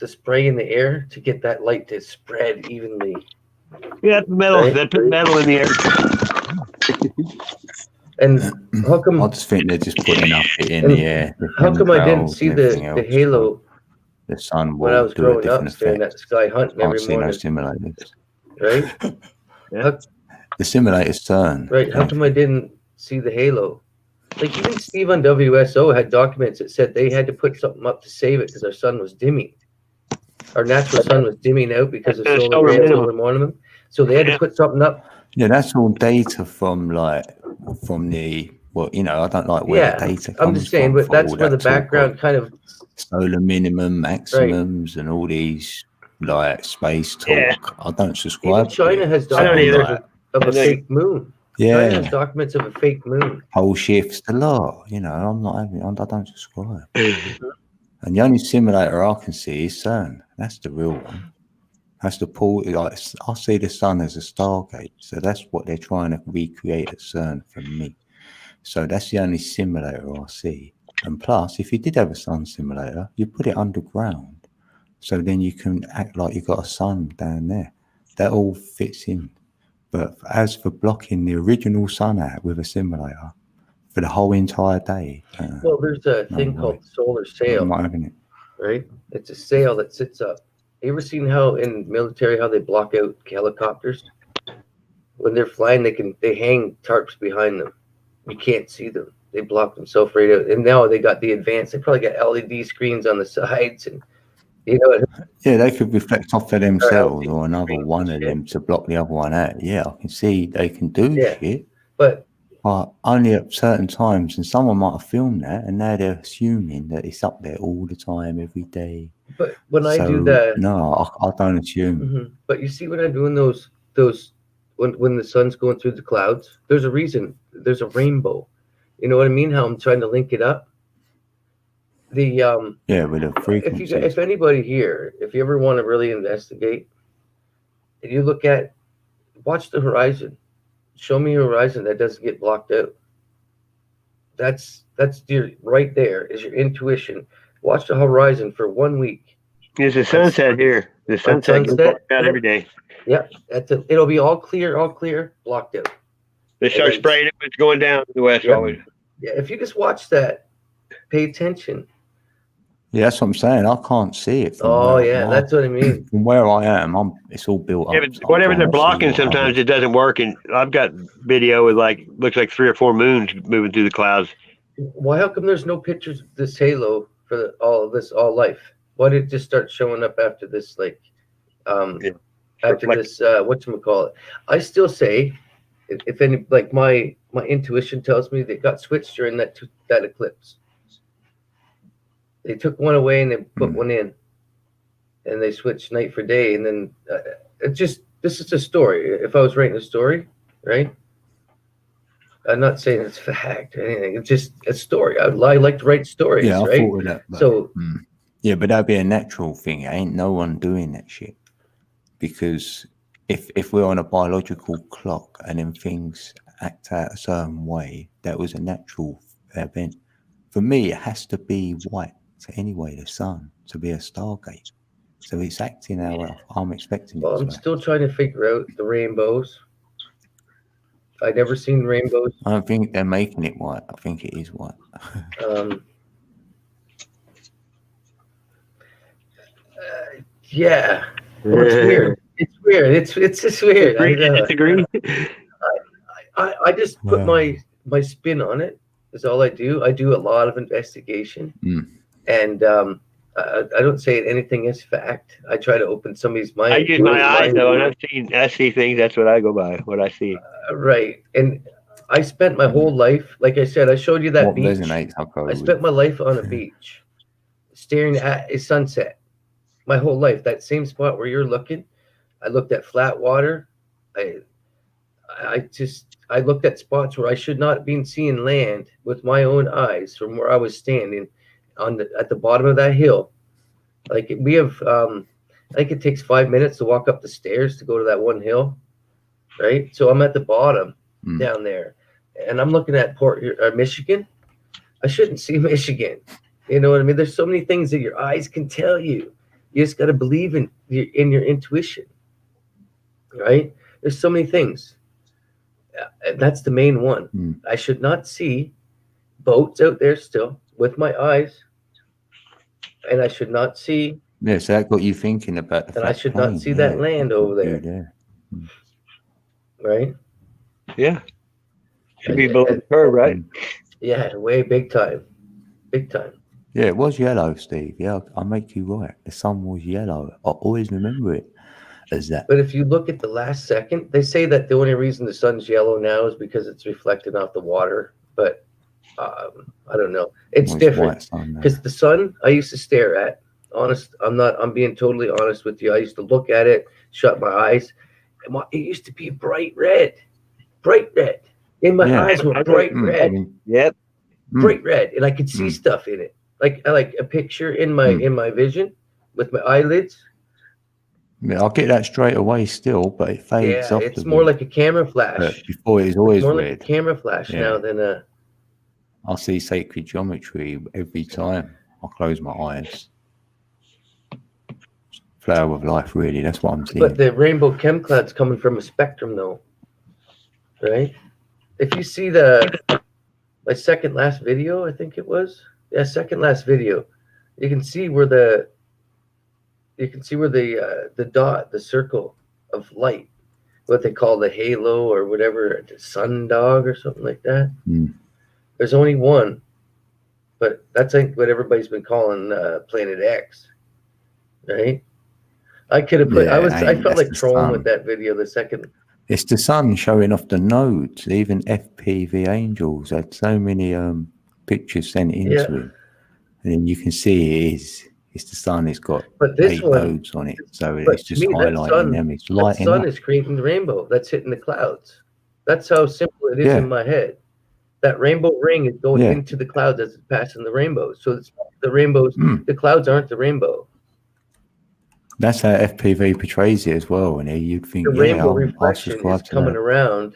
spray in the air to get that light to spread evenly. Yeah, metal. Right? They put metal in the air. And how come? I just think they're just putting up it in the air. How come I didn't see the halo? The sun when I was growing up, staring at the sky hunting every morning. No simulators. Right? The simulator's CERN. Right. How come I didn't see the halo? Like even Steve on WSO had documents that said they had to put something up to save it because our sun was dimming. Our natural sun was dimming out because of solar minimum. So they had to put something up. Yeah, that's all data from the I don't like where the data comes from. I'm just saying, but that's where the background kind of solar minimum, maximums, and all these space talk. Yeah. I don't subscribe. Even China has documents of a fake moon. Yeah, China has documents of a fake moon. Pole shifts a lot. I'm not having. I don't subscribe. And the only simulator I can see is CERN. That's the real one. That's the pool. I see the sun as a stargate, so that's what they're trying to recreate at CERN for me. So that's the only simulator I see. And plus, if you did have a sun simulator, you put it underground, so then you can act like you've got a sun down there. That all fits in. But as for blocking the original sun out with a simulator for the whole entire day, well, there's a thing called solar sail. I'm not having it. Right? It's a sail that sits up. You ever seen how in military how they block out helicopters? When they're flying, they hang tarps behind them. You can't see them. They block themselves right out. And now they got the advanced. They probably got LED screens on the sides, and yeah, they could reflect off of themselves or another one of them to block the other one out. Yeah, I can see they can do shit, but only at certain times. And someone might have filmed that, and now they're assuming that it's up there all the time, every day. But when I do that, no, I don't assume. Mm-hmm. But you see, when I'm doing those when the sun's going through the clouds, there's a reason. There's a rainbow. You know what I mean? How I'm trying to link it up. The with the frequency. If anybody here, if you ever want to really investigate, if you watch the horizon. Show me a horizon that doesn't get blocked out. That's your right there is your intuition. Watch the horizon for 1 week. There's a sunset here. The sunset gets blocked out every day. Yeah, it'll be all clear, blocked out. They start spraying it when it's going down to the west always. Yeah, if you just watch that, pay attention. Yeah, that's what I'm saying. I can't see it. That's what I mean. From where I am, it's all built up. But whatever they're blocking, sometimes it doesn't work. And I've got video with looks like 3 or 4 moons moving through the clouds. Why? How come there's no pictures of this halo for all life? Why did it just start showing up after this? After this, whatchamacallit? I still say, if any, my intuition tells me they got switched during that eclipse. They took one away and they put one in, and they switched night for day. And then this is a story. If I was writing a story, right? I'm not saying it's fact or anything. It's just a story. I like to write stories, yeah, I right? thought of that, but but that'd be a natural thing. Ain't no one doing that shit. Because if we're on a biological clock and then things act out a certain way, that was a natural event. For me, it has to be white. So anyway, the sun to be a stargate. So it's acting how I'm expecting it. I'm still trying to figure out the rainbows. I've never seen rainbows. I don't think they're making it white. I think it is white. Yeah. Well, it's weird. It's weird. It's just weird. I disagree. I just put my spin on it. Is all I do. I do a lot of investigation, and I don't say anything as fact. I try to open somebody's mind. I use my eyes though, and I see things. That's what I go by. What I see. Right, and I spent my whole life, like I said, I showed you that beach. I spent my life on a beach, staring at a sunset. My whole life, that same spot where you're looking, I looked at flat water. I looked at spots where I should not have been seeing land with my own eyes from where I was standing at the bottom of that hill. Like we have, I think it takes 5 minutes to walk up the stairs to go to that one hill, right? So I'm at the bottom down there, and I'm looking at Michigan. I shouldn't see Michigan. You know what I mean? There's so many things that your eyes can tell you. You just got to believe in your intuition, right? There's so many things. That's the main one. I should not see boats out there still with my eyes, and I should not see. Yeah, so that got you thinking about the. And I should not see that land over there. right? Yeah. Should be below the curve, right? Yeah, way big time. Big time. Yeah, it was yellow, Steve. Yeah, I'll make you right. The sun was yellow. I always remember it as that. But if you look at the last second, they say that the only reason the sun's yellow now is because it's reflecting off the water. But I don't know. It's different because the sun I used to stare at. Honest, I'm being totally honest with you. I used to look at it, shut my eyes, and it used to be bright red. And my eyes were bright red. Yep. Bright red, and I could see stuff in it, like a picture in my vision with my eyelids. Yeah, I'll get that straight away still, but it fades off. It's more like a camera flash. But before it was always more red. Like a camera flash now than a. I see sacred geometry every time I close my eyes. Flower of life, really. That's what I'm seeing. But the rainbow chem cloud's coming from a spectrum, though, right? If you see my second last video, I think it was, second last video, you can see where the dot, the circle of light, what they call the halo or whatever, the sun dog or something like that. There's only one, but that's like what everybody's been calling Planet X, right? I could have put. I felt like trolling with that video. The second. It's the sun showing off the nodes. Even FPV Angels had so many pictures sent into him, and then you can see it's the sun. It's got 8 nodes on it, so it's just highlighting them. It's lighting up. The sun up. is creating the rainbow that's hitting the clouds. That's how simple it is in my head. That rainbow ring is going into the clouds as it's passing the rainbow. So it's the rainbows. The clouds aren't the rainbow. That's how FPV portrays it as well, and you'd think, the rainbow reflection is coming around,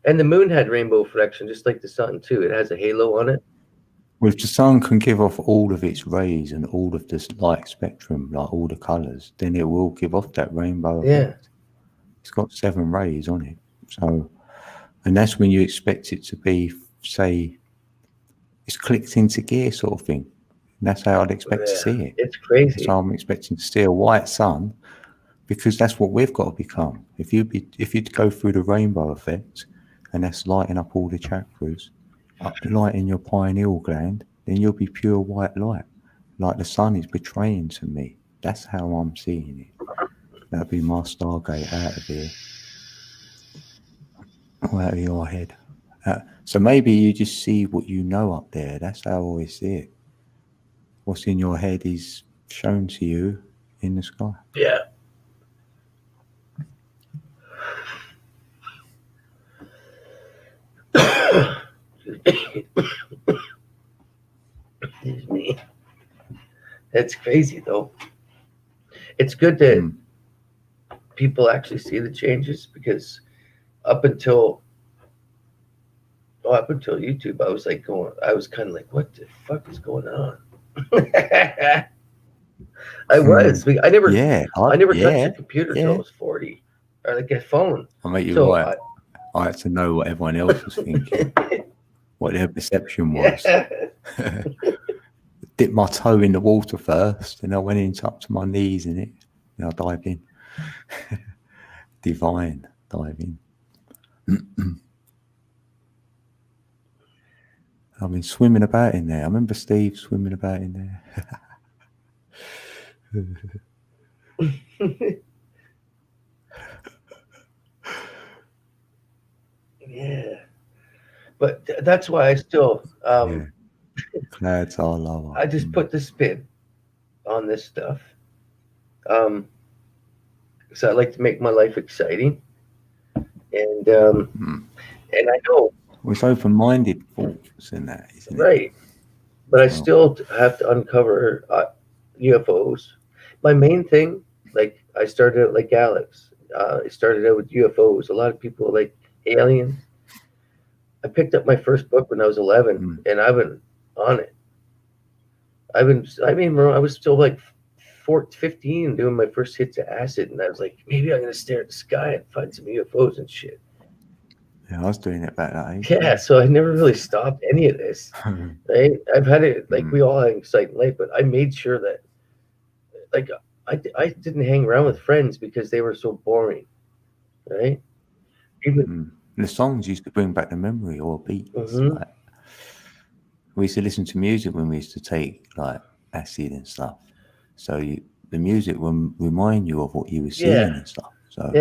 and the moon had rainbow reflection, just like the sun too. It has a halo on it. Well, if the sun can give off all of its rays and all of this light spectrum, like all the colors, then it will give off that rainbow effect. It's got 7 rays on it, so, and that's when you expect it to be, say, it's clicked into gear sort of thing. And that's how I'd expect to see it. It's crazy. So I'm expecting to see a white sun, because that's what we've got to become. If you go through the rainbow effect, and that's lighting up all the chakras, lighting your pineal gland, then you'll be pure white light, like the sun is betraying to me. That's how I'm seeing it. That'll be my Stargate out of here, or out of your head. So maybe you just see what you know up there. That's how I always see it. What's in your head is shown to you in the sky. Yeah. Excuse me. That's crazy, though. It's good that people actually see the changes, because up until YouTube, I was kind of like, what the fuck is going on? I never touched a computer till I was 40, or like a phone. I'll make you right. I had to know what everyone else was thinking, what their perception was. Dipped my toe in the water first, and I went in up to my knees in it, and I dived in. Divine diving. I've been swimming about in there. I remember Steve swimming about in there. Yeah, but that's why I still clouds are lower. I just put the spin on this stuff, so I like to make my life exciting, and I know it's open-minded thoughts in that, isn't it? Right, but I still have to uncover UFOs. My main thing, like I started out like Alex. I started out with UFOs. A lot of people like aliens. I picked up my first book when I was 11, and I've been on it. I was still like 15 doing my first hits of acid, and I was like, maybe I'm going to stare at the sky and find some UFOs and shit. Yeah, I was doing it back that age. Yeah, so I never really stopped any of this. Right? I've had it, like we all had an exciting life, but I made sure that, like, I didn't hang around with friends because they were so boring, right? The songs used to bring back the memory or beats. Like, we used to listen to music when we used to take like acid and stuff. So the music will remind you of what you were seeing and stuff. So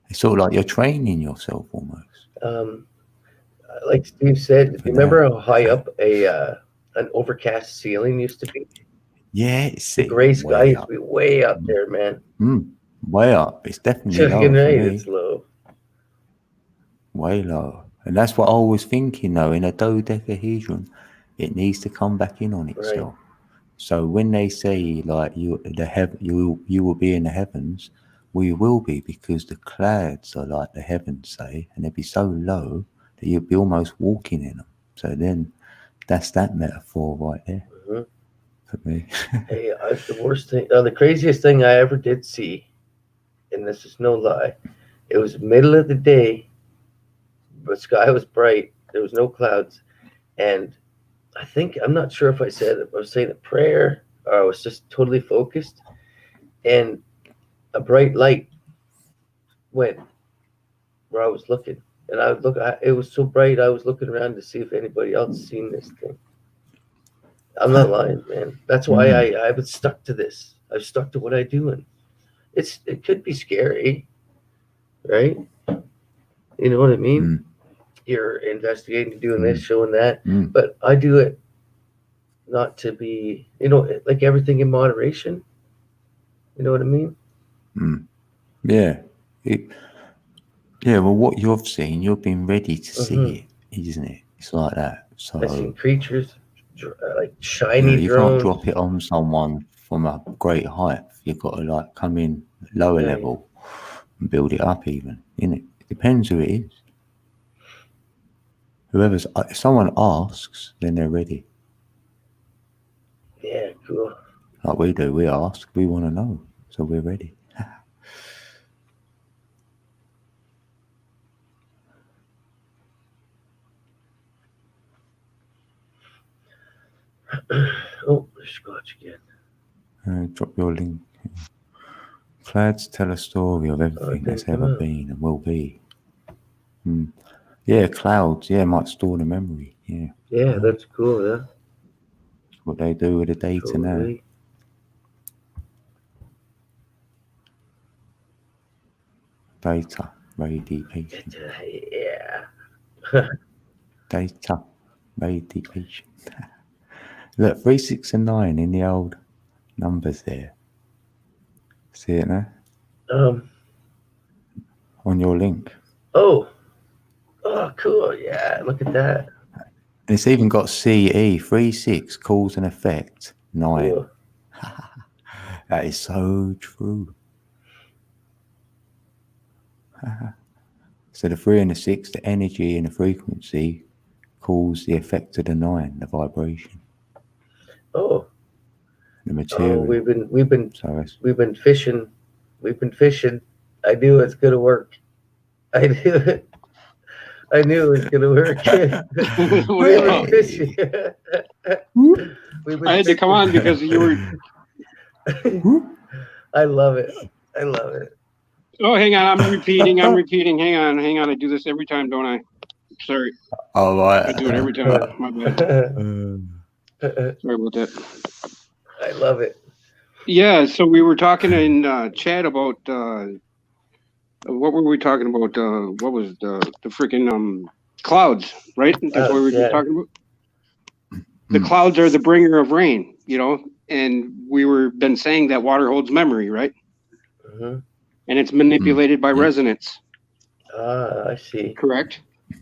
it's sort of like you're training yourself almost. Like Steve said, do you remember how high up an overcast ceiling used to be? Yeah, the gray sky used to be way up there, man. Way up. It's definitely low for Right, me. it's low. Way low. And that's what I was thinking though, in a dodecahedron, it needs to come back in on itself. Right. So when they say like you will be in the heavens, we will be, because the clouds are like the heavens say, and they'll be so low that you'll be almost walking in them. So then that's that metaphor right there for me. Hey, the worst thing, the craziest thing I ever did see, and this is no lie, it was middle of the day, the sky was bright, there was no clouds, and I think, I'm not sure if I was saying a prayer or I was just totally focused, and a bright light went where I was looking, and it was so bright, I was looking around to see if anybody else seen this thing. I'm not lying, man. That's why I was stuck to this. I've stuck to what I do, and it could be scary, right? You know what I mean? You're investigating, doing this, showing that, but I do it not to be, like everything in moderation. You know what I mean? Yeah. Well, what you've seen, you've been ready to see it, isn't it? It's like that. So I've seen creatures, like shiny you drones. can't drop it on someone from a great height. You've got to like come in lower level and build it up even, innit? It depends who it is. If someone asks, then they're ready. Yeah, cool. Like we do, we ask, we want to know, so we're ready. Oh, scotch again. Drop your link. Clouds tell a story of everything that's ever been and will be. Yeah, clouds, might store the memory. Yeah, that's cool, yeah. What they do with the data now. Data, radiation. Yeah. Data, radiation. Look, 3, 6, and 9 in the old numbers there. See it now? On your link. Oh, cool. Yeah, look at that. And it's even got CE, 3, 6, cause and effect, 9. Cool. That is so true. So the 3 and the 6, the energy and the frequency, cause the effect of the 9, the vibration. Oh. The material. Oh, we've been fishing. We've been fishing. I knew it's gonna work. I knew it. I knew it was gonna work. We were fishing. I had to come on because you were. I love it. I love it. Oh, hang on. I'm repeating. Hang on. I do this every time, don't I? Sorry. All right. I do it every time. My bad. Sorry about that. I love it. Yeah. So we were talking in chat about what were we talking about? What was the freaking clouds, right? That's what we were talking about. The clouds are the bringer of rain, and we been saying that water holds memory, right? And it's manipulated by resonance. I see. Correct.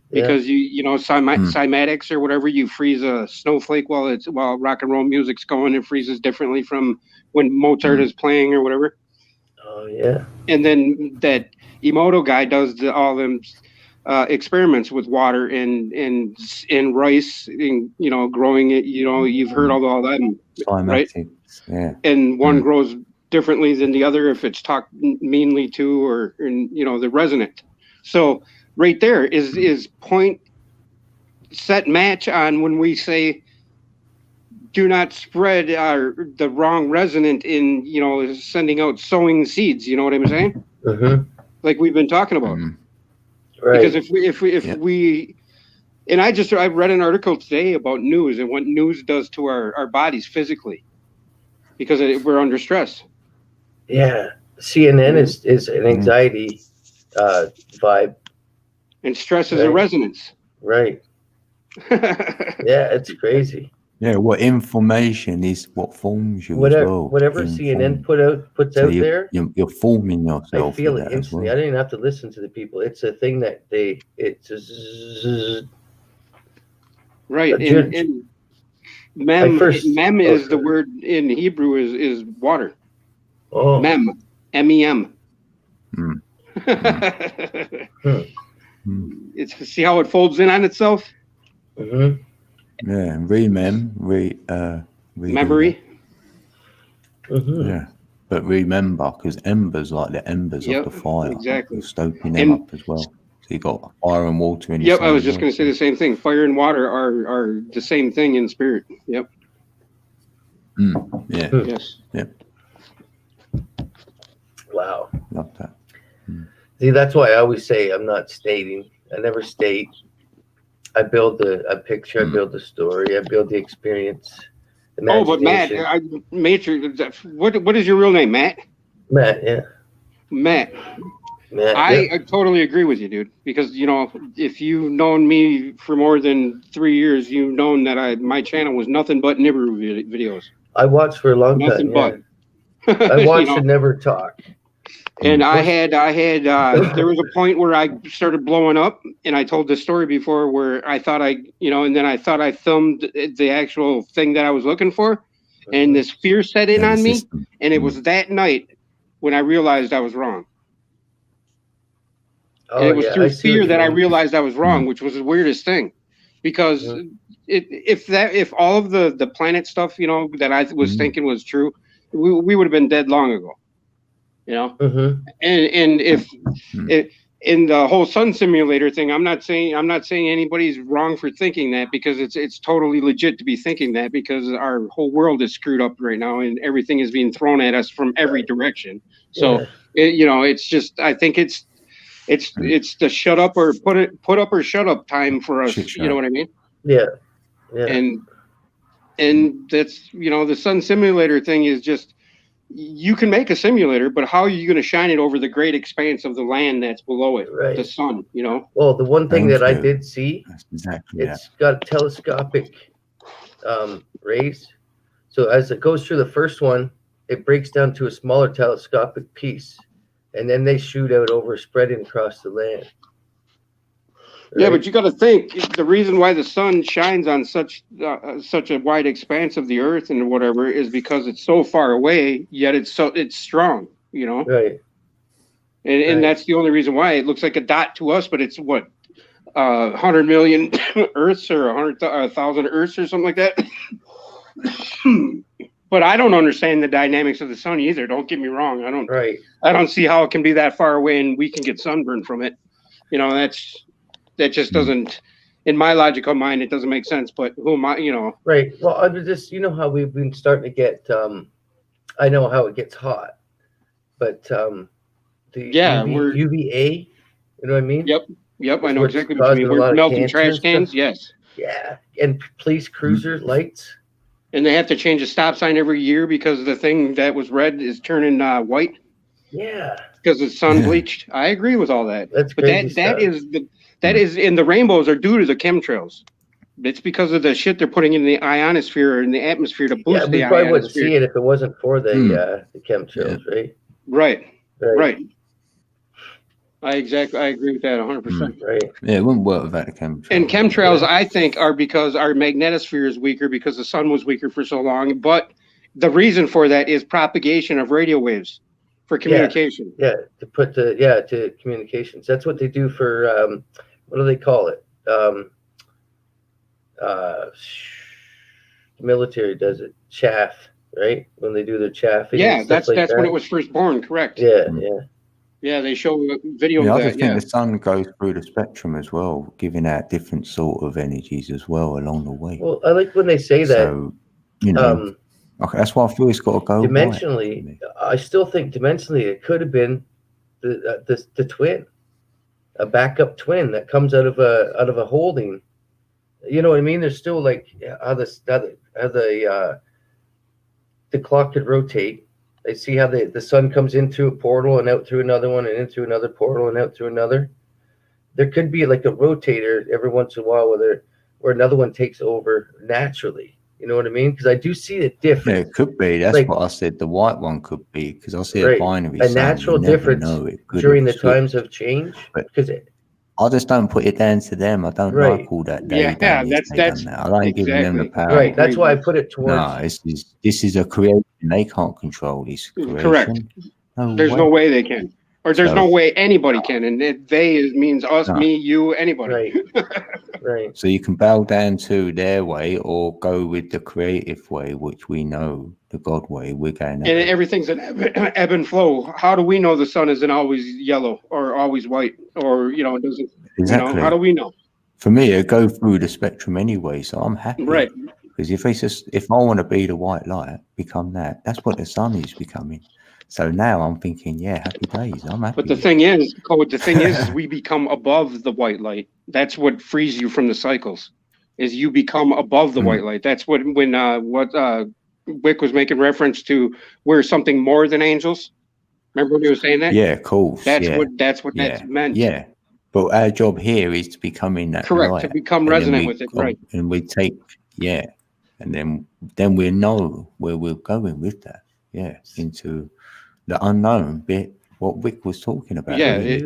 Because cymatics or whatever, you freeze a snowflake while rock and roll music's going, it freezes differently from when Mozart is playing or whatever. Oh yeah. And then that Emoto guy does all them experiments with water and rice, and growing it. You've heard all that, right? Yeah. And one grows differently than the other if it's talked meanly to, or the resonant. So right there is point set match on when we say do not spread the wrong resonant in sending out sowing seeds. You know what I'm saying? Like we've been talking about. Right. Because if we and I read an article today about news and what news does to our bodies physically, because we're under stress. Yeah, CNN is an anxiety vibe, and stress is a resonance. Right. Yeah, it's crazy. Yeah, what information is what forms you as well. Whatever CNN puts out there, you're forming yourself. I feel with it that as instantly. well. I don't even have to listen to the people. It's a thing that it's right. And mem is the word in Hebrew is water. Oh. Mem, M-E-M. It's see how it folds in on itself. Mm-hmm. Yeah, and memory. Mm-hmm. Yeah, but remember, because embers like the embers of the fire. Exactly. You're stoking them up as well. So you got fire and water in. Yep, I was just going to say the same thing. Fire and water are the same thing in spirit. Yep. Yeah. Yes. Yep. Wow. Love that. See, that's why I always say I'm not stating. I never state. I build a picture. I build the story. I build the experience. Oh, but Matt, Matrix. What is your real name, Matt? Matt, yeah. Matt. Matt. I totally agree with you, dude. Because if you've known me for more than 3 years, you've known that my channel was nothing but Nibiru videos. I watched for a long time. Nothing but. I watched and never talk. And I had there was a point where I started blowing up, and I told this story before where I thought and then I thought I filmed the actual thing that I was looking for, and this fear set in on me, and it was that night when I realized I was wrong. Oh, and it was through fear that I realized I was wrong, which was the weirdest thing, because if all of the planet stuff that I was thinking was true, we would have been dead long ago. And if in the whole sun simulator thing, I'm not saying anybody's wrong for thinking that, because it's totally legit to be thinking that, because our whole world is screwed up right now and everything is being thrown at us from every direction. So it's just, I think it's the shut up or put up or shut up time for us. You know what I mean? Yeah. And that's the sun simulator thing is just, you can make a simulator, but how are you going to shine it over the great expanse of the land that's below it, the sun, Well, the one thing that I did see, it's got telescopic rays. So as it goes through the first one, it breaks down to a smaller telescopic piece, and then they shoot out over, spreading across the land. Yeah, but you got to think the reason why the sun shines on such a wide expanse of the earth and whatever is because it's so far away, yet it's strong, Right. And that's the only reason why it looks like a dot to us, but it's what 100 million Earths or 100,000 Earths or something like that. But I don't understand the dynamics of the sun either. Don't get me wrong. I don't see how it can be that far away and we can get sunburned from it. That just doesn't, in my logical mind, it doesn't make sense. But who am I? Right. Well, I was just, how we've been starting to get. I know how it gets hot, but the UVA. You know what I mean? Yep. I know exactly what you mean. We're melting trash cans. Yes. Yeah, and police cruiser lights. And they have to change a stop sign every year because the thing that was red is turning white. Yeah. Because it's sun bleached. I agree with all that. That's crazy stuff. That is, and the rainbows are due to the chemtrails. It's because of the shit they're putting in the ionosphere and the atmosphere to boost the ionosphere. We probably wouldn't see it if it wasn't for the chemtrails, right? Right. I agree with that 100%. Right. Yeah, it wouldn't work without the chemtrails. And chemtrails, I think, are because our magnetosphere is weaker because the sun was weaker for so long. But the reason for that is propagation of radio waves for communication. Yeah, to communications. That's what they do for what do they call it? The military does it. Chaff, right? When they do their chaffing. Yeah, that's when it was first born, correct. Yeah, they show a video of I that. just think the sun goes through the spectrum as well, giving out different sort of energies as well along the way. Well, I like when they say that. So, okay, that's why I feel it's got to go dimensionally. I still think dimensionally it could have been the twin. a backup twin that comes out of a holding. You know what I mean? There's still like how the clock could rotate. I see how the sun comes into a portal and out through another one and into another portal and out through another. There could be like a rotator every once in a while where another one takes over naturally. You know what I mean? Because I do see it different. Yeah, it could be. That's like, what I said. The white one could be because I see right, a binary. a natural difference during the times of change. Because I just don't put it down to them. I don't right. like all that. They done this, they done that. I don't give them the power. Right. That's why I put it towards. No, this is a creation. They can't control this creation. Correct. There's no way they can. Or there's no way anybody can. And they means us, me, you, anybody. Right. Right. So you can bow down to their way or go with the creative way, which we know, the God way. We're going. And everything's an ebb and flow. How do we know the sun isn't always yellow or always white? Or, it doesn't. Exactly. How do we know? For me, it go through the spectrum anyway, so I'm happy. Right. Because if I want to be the white light, become that. That's what the sun is becoming. So now I'm thinking, yeah, happy days. I'm happy. But the thing is, we become above the white light. That's what frees you from the cycles. Is you become above the white light. That's what Wick was making reference to. We're something more than angels. Remember when he was saying that? Yeah, cool. That's what that's meant. Yeah. But our job here is to become in that correct light, to become resonant with it, right? And we take and then we know where we're going with that. Yeah, into the unknown bit. What Wick was talking about. Yeah.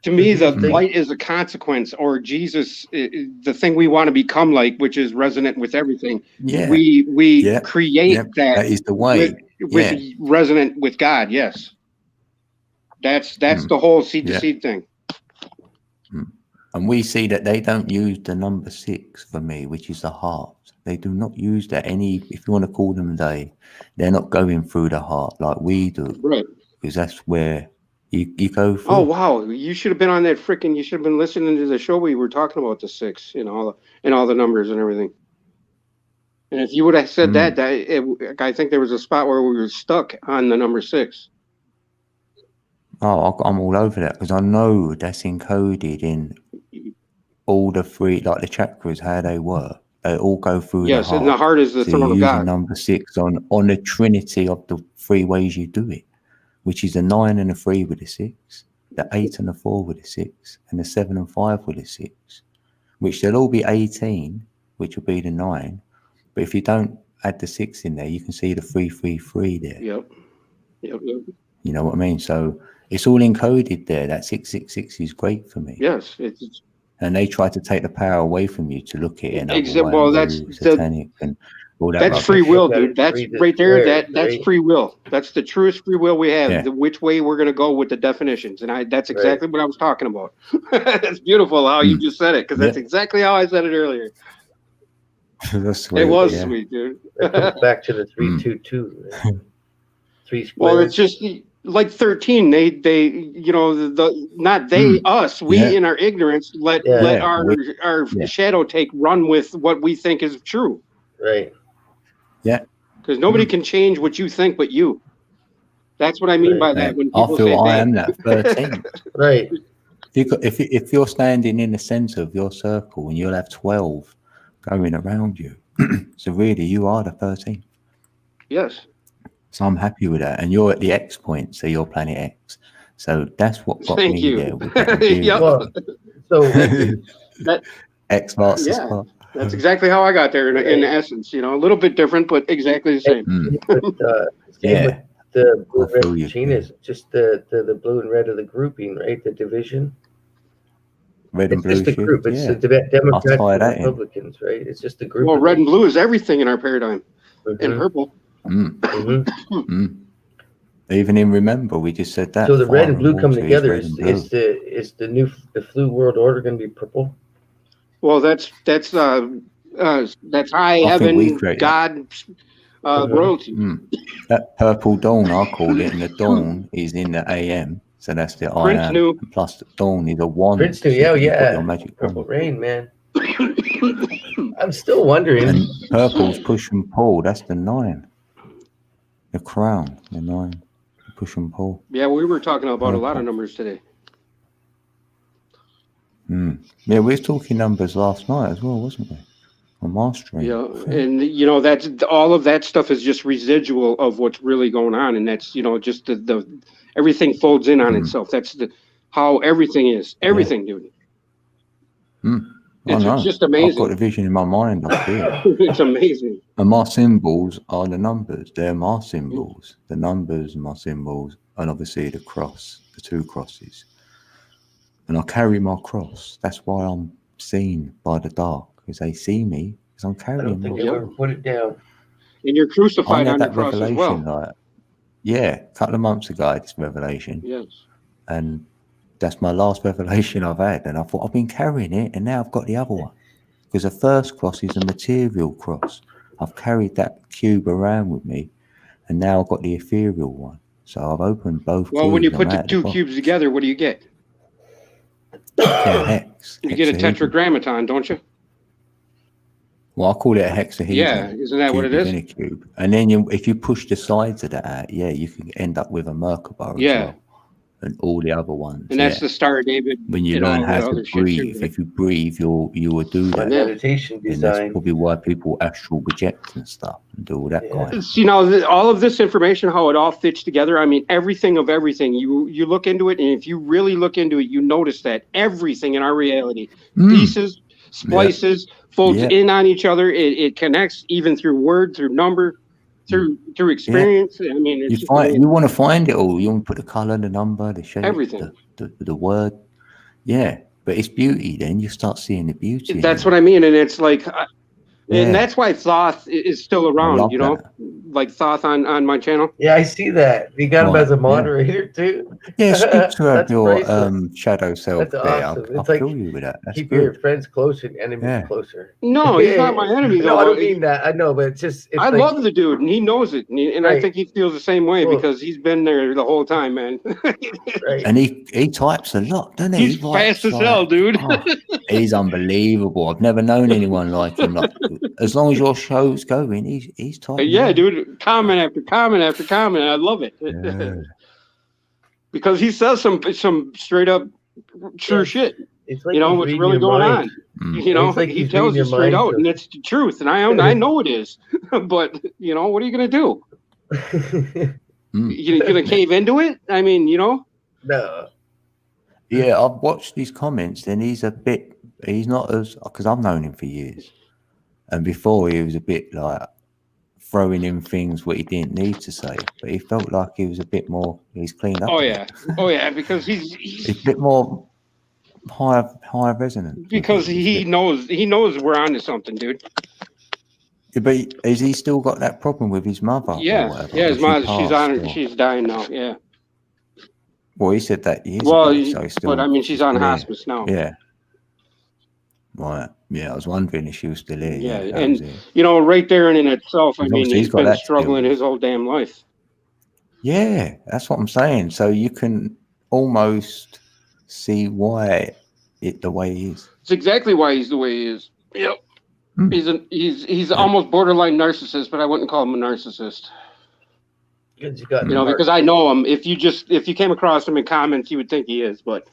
To me, the light is a consequence, or Jesus, the thing we want to become like, which is resonant with everything. Yeah. We create that. That is the way. With resonant with God. Yes. That's the whole seed to seed thing. And we see that they don't use the number 6 for me, which is the heart. They do not use that if you want to call them they're not going through the heart like we do. Right. Because that's where you go through. Oh, wow. You should have been on that you should have been listening to the show we were talking about the 6, and all the numbers and everything. And if you would have said that, I think there was a spot where we were stuck on the number 6. Oh, I'm all over that because I know that's encoded in all the 3, like the chakras, how they work. They all go through the heart. Yes, and the heart is the throne of God. Number 6 on the trinity of the 3 ways you do it, which is the 9 and the 3 with the 6, the 8 and the 4 with the 6, and the 7 and 5 with the 6, which they'll all be 18, which will be the 9. But if you don't add the 6 in there, you can see the 333 there. Yep. You know what I mean? So it's all encoded there. That 666 is great for me. Yes. And they try to take the power away from you to look at it. Well, that's satanic and all that. That's free will, dude. That's right there. That's free will. That's the truest free will we have. Which way we're going to go with the definitions. And that's exactly what I was talking about. It's beautiful how you just said it, because that's exactly how I said it earlier. That's sweet. It was sweet, dude. Back to the 322. 3 squares. Well, it's just like 13. They not they, us, we in our ignorance let our shadow take run with what we think is true. Right. Yeah. Because nobody can change what you think but you. That's what I mean by that. When people I feel say I am that 13. Right. If you're standing in the center of your circle and you'll have 12 going around you, so really you are the 13. Yes. So I'm happy with that. And you're at the X point, so you're planet X. So that's what got me there. With so that X marks the spot. That's exactly how I got there in essence. A little bit different, but exactly the same. With the blue red machine is just the blue and red of the grouping, right? The division. Red and blue. It's just the group. It's the Democrats and Republicans, right? It's just the group. Well, red and blue is everything in our paradigm, and purple. Even in Remember, we just said that. So the red and blue come together. Is the flu world order going to be purple? Well, that's high heaven, God, royalty. That purple dawn, I call it, and the dawn is in the AM. So that's the Prince I am. knew. Plus the dawn is a 1. Prince knew, your magic purple rain, man. I'm still wondering. And purple's push and pull. That's the 9. The crown, the 9. Push and pull. Yeah, we were talking about a lot of numbers today. Yeah, we was talking numbers last night as well, wasn't we? On my stream. Yeah, and that's all of that stuff is just residual of what's really going on, and that's just the everything folds in on itself. That's how everything is. Everything, dude. It's just amazing. I've got the vision in my mind. I see it. It's amazing. And my symbols are the numbers. They're my symbols. The numbers are my symbols, and obviously the cross, the two crosses. And I carry my cross. That's why I'm seen by the dark, because they see me, because I'm carrying. I don't think I ever put it down. And you're crucified on the cross as well. Like, yeah, a couple of months ago, I had this revelation. Yes. And that's my last revelation I've had. And I thought, I've been carrying it, and now I've got the other one. Because the first cross is a material cross. I've carried that cube around with me, and now I've got the ethereal one. So I've opened both. Well, when you put the two cubes together, what do you get? Hex. You get a tetragrammaton, don't you? Well, I call it a hexahedron. Yeah, isn't that what it is? In a cube. And then if you push the sides of that out, you can end up with a Merkaba as well. And all the other ones. And that's the Star of David. When you learn how to breathe, if you breathe, you will do that. Meditation design. And that's probably why people astral project and stuff and do all that kind of. All of this information, how it all fits together. I mean, everything of everything. You look into it, and if you really look into it, you notice that everything in our reality, pieces, splices, folds in on each other. It connects even through word, through number. Through experience, I mean, it's you want to find it all. You want to put the color, the number, the shape, everything, the word. Yeah, but it's beauty. Then you start seeing the beauty. That's what I mean, and it's like, and that's why Thoth is still around. Like Thoth on my channel. Yeah, I see that. You got him as a moderator too. Yeah, speak to your shadow self. That's awesome. I'll feel you with that. That's keep good. your friends closer and enemies closer. No, he's not my enemy. No, I don't mean that. I know, but it's just. I love the dude, and he knows it, and I think he feels the same way because he's been there the whole time, man. And he types a lot, doesn't he? He's fast as hell, dude. He's unbelievable. I've never known anyone like him. Like, as long as your show's going, he's typing. Yeah, dude. Comment after comment after comment. I love it because he says some straight up true shit. It's like what's really going on. He tells you straight out, and it's the truth. And I know it is, but what are you gonna do? You gonna cave into it? I mean, No. Yeah, I've watched his comments, and he's not as, because I've known him for years, and before he was a bit like throwing in things what he didn't need to say, but he felt like he was a bit more. He's cleaned up. Oh yeah, because he's a bit more higher resonance. Because he knows we're onto something, dude. Yeah, but has he still got that problem with his mother? Yeah, his mother. She's dying now. Yeah. Well, he said that years ago. But I mean, she's on hospice now. Yeah. Right. Yeah, I was wondering if she was still here. Yeah, and right there and in itself, I mean, he's been struggling his whole damn life. Yeah, that's what I'm saying. So you can almost see why the way he is. It's exactly why he's the way he is. Yep. He's almost borderline narcissist, but I wouldn't call him a narcissist. Because I know him. If you came across him in comments, you would think he is, but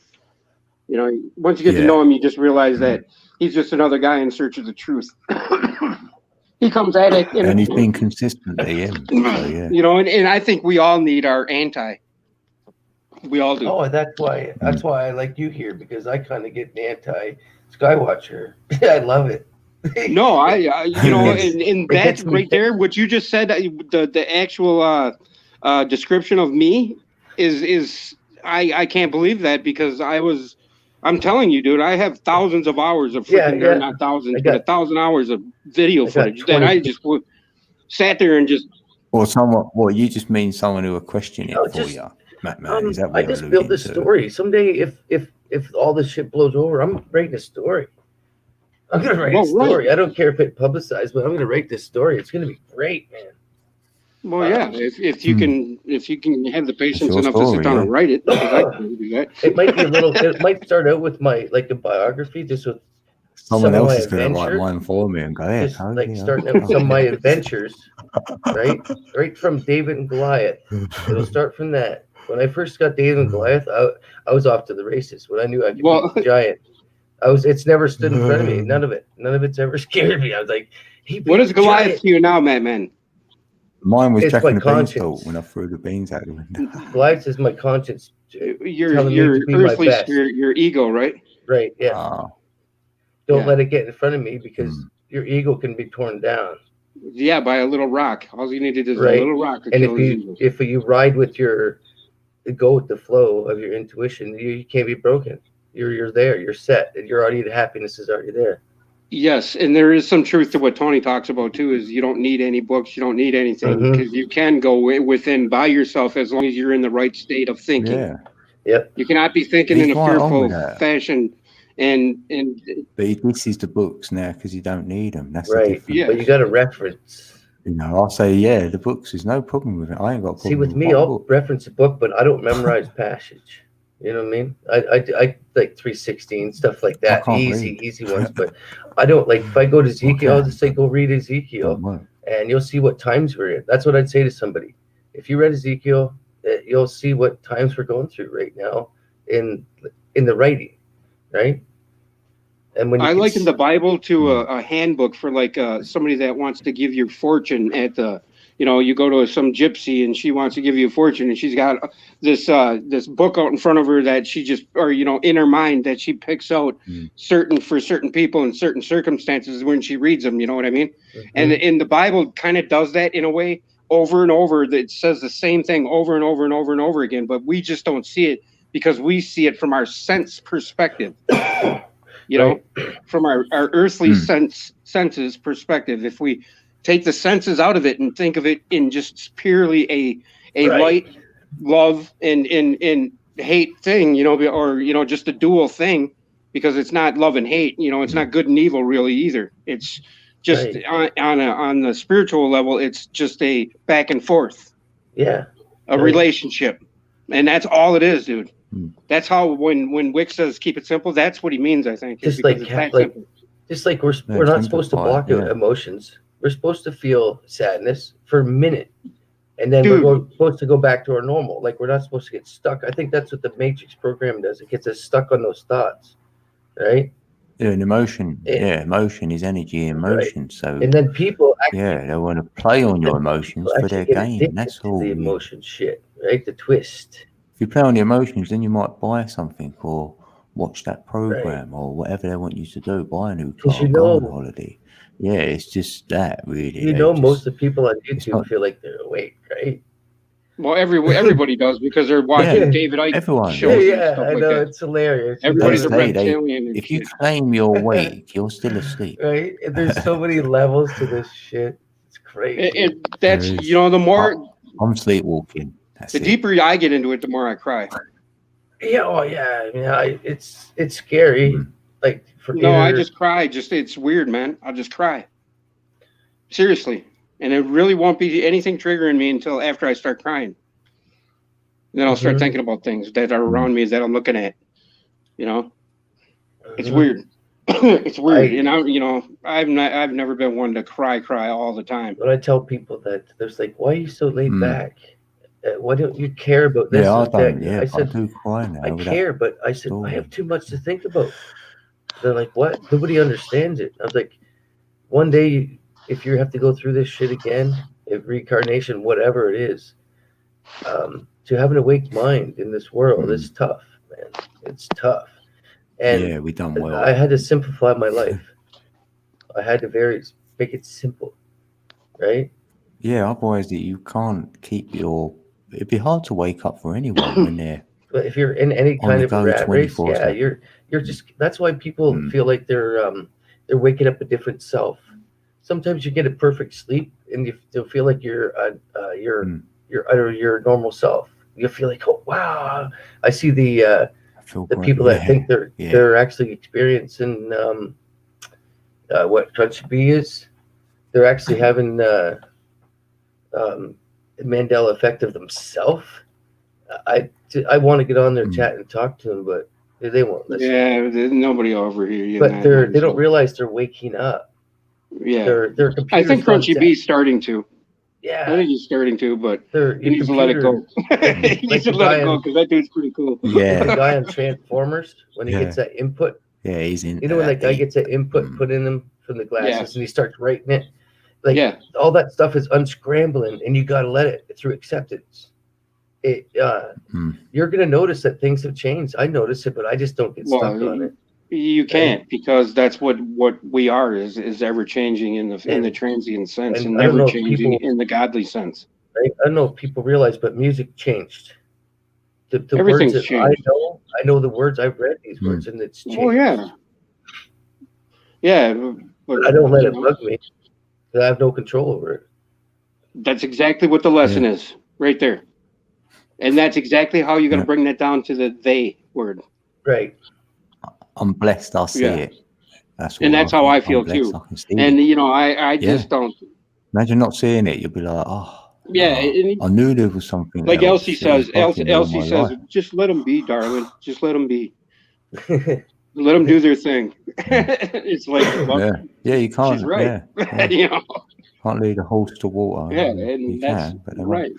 once you get to know him, you just realize that he's just another guy in search of the truth. He comes at it, and he's been consistently in. So, yeah. And I think we all need our anti. We all do. Oh, that's why I like you here, because I kind of get an anti Skywatcher. I love it. No, and that right there, what you just said, the actual description of me is I can't believe that, because I'm telling you, dude, I have thousands of hours of freaking, not thousands, but 1,000 hours of video footage that I just sat there and just. Well, you just mean someone who will question it for you, Matt. Is that what I just built this story. Someday, if all this shit blows over, I'm writing a story. I'm gonna write a story. Right. I don't care if it publicized, but I'm gonna write this story. It's gonna be great, man. Well, yeah. If you can have the patience enough to sit down and write it, I can do that. It might be it might start out with a biography, just with someone else is gonna write mine for me and go, hey, starting out with some of my adventures, right from David and Goliath. It'll start from that. When I first got David and Goliath, I was off to the races. When I knew I could be a giant. It's never stood in front of me. None of it's ever scared me. I was like, what is Goliath to you now, man? Mine was It's Jack my and the conscience. Beanstalk when I threw the beans out the window. Goliath is my conscience. Your telling me to be my earthly best. spirit, your ego, right? Right. Yeah. Don't let it get in front of me because your ego can be torn down. Yeah, by a little rock. All you need is a Right. little rock to And kill his ego. if you ride with go with the flow of your intuition, you can't be broken. You're there. You're set. Your already happiness is already there. Yes, and there is some truth to what Tony talks about too. Is you don't need any books, you don't need anything, because you can go within by yourself as long as you're in the right state of thinking. Yeah. Yep. You cannot be thinking in a fearful fashion. But he disses the books now because you don't need them. That's right. the difference. Yeah. But you got to reference. You know, I'll say, yeah, the books. There's no problem with it. I ain't got a problem. See, with me, I'll reference a book, but I don't memorize passage. You know what I mean? I like 316 stuff like that. Easy ones. But I don't like if I go to Ezekiel, I'll just say go read Ezekiel, and you'll see what times we're in. That's what I'd say to somebody. If you read Ezekiel, you'll see what times we're going through right now in the writing, right? And when I liken the Bible to a handbook for like somebody that wants to give you fortune at the. You know, you go to some gypsy and she wants to give you a fortune, and she's got this book out in front of her that she just, or in her mind that she picks out for certain people in certain circumstances when she reads them. You know what I mean? And in the Bible, kind of does that in a way over and over. That says the same thing over and over and over and over again, but we just don't see it because we see it from our sense perspective. From our earthly senses perspective. If we take the senses out of it and think of it in just purely a light, love, and hate thing, or just a dual thing, because it's not love and hate. It's not good and evil really either. It's just on the spiritual level, it's just a back and forth. Yeah, a relationship, and that's all it is, dude. That's how when Wick says keep it simple, that's what he means. I think just like we're not supposed to block out emotions. We're supposed to feel sadness for a minute, and then we're supposed to go back to our normal. Like we're not supposed to get stuck. I think that's what the Matrix program does. It gets us stuck on those thoughts, right? Yeah, an emotion. Yeah, emotion is energy in motion. Right. So and then people they want to play on your emotions for their gain. That's all. The emotion shit, right? The twist. If you play on the emotions, then you might buy something or watch that program or whatever they want you to do. Buy a new car, go on holiday. Yeah, it's just that, really. Most of the people on YouTube feel like they're awake, right? Well, everybody does because they're watching David Icke shows. Yeah, I know, it's hilarious. Everybody's a reptilian. If you claim you're awake, you're still asleep. Right? There's so many levels to this shit. It's crazy. That's the more I'm sleepwalking. The deeper I get into it, the more I cry. Yeah, I mean, it's scary. Like I just cry. It's weird, man. I'll just cry. Seriously, and it really won't be anything triggering me until after I start crying. Then I'll start thinking about things that are around me that I'm looking at. It's weird. It's weird, I've never been one to cry all the time. When I tell people that, there's like, why are you so laid back? Why don't you care about this? I don't. Yeah, I said, I do cry now. I care, but I said I have too much to think about. They're like, what? Nobody understands it. I was like, one day, if you have to go through this shit again, reincarnation, whatever it is, to have an awake mind in this world is tough, man. It's tough. And we done well. I had to simplify my life. I had to make it simple, right? Yeah, otherwise you can't keep it'd be hard to wake up for anyone when they're. But if you're in any kind of rat race, you're just. That's why people feel like they're waking up a different self. Sometimes you get a perfect sleep, and you'll feel like you're your normal self. You feel like, oh wow, I see the people that think they're actually experiencing what Crunchy B is. They're actually having Mandela effect of themselves. I want to get on their chat and talk to them, but they won't listen. Yeah, nobody over here. But they don't realize they're waking up. Yeah, they're I think Crunchy B's starting to. Yeah, I think he's starting to, but he needs to let it go. He needs to let it go because that dude's pretty cool. Yeah, the guy on Transformers, when he gets that input Yeah, he's in. You know when that guy gets an input put in him from the glasses and he starts writing it? Like all that stuff is unscrambling and you got to let it through acceptance. You're going to notice that things have changed. I notice it, but I just don't get stuck on it. You can't, because that's what we are is ever changing in the transient sense and never changing in the godly sense. I don't know if people realize, but music changed. The Everything's words that changed. I know the words. I've read these words and it's changed. Oh yeah. But I don't let it bug me. I have no control over it. That's exactly what the lesson is, right there. And that's exactly how you're going to bring that down to the they word. Right. I'm blessed. I see it. That's how I feel too. And I just don't. Imagine not seeing it. You'll be like, oh. Yeah. I knew there was something. Like Elsie says. Elsie says, just let them be, darling. Just let them be. Let them do their thing. It's like, you can't. She's right. Can't lead a horse to water. Yeah, and you that's can, but they right.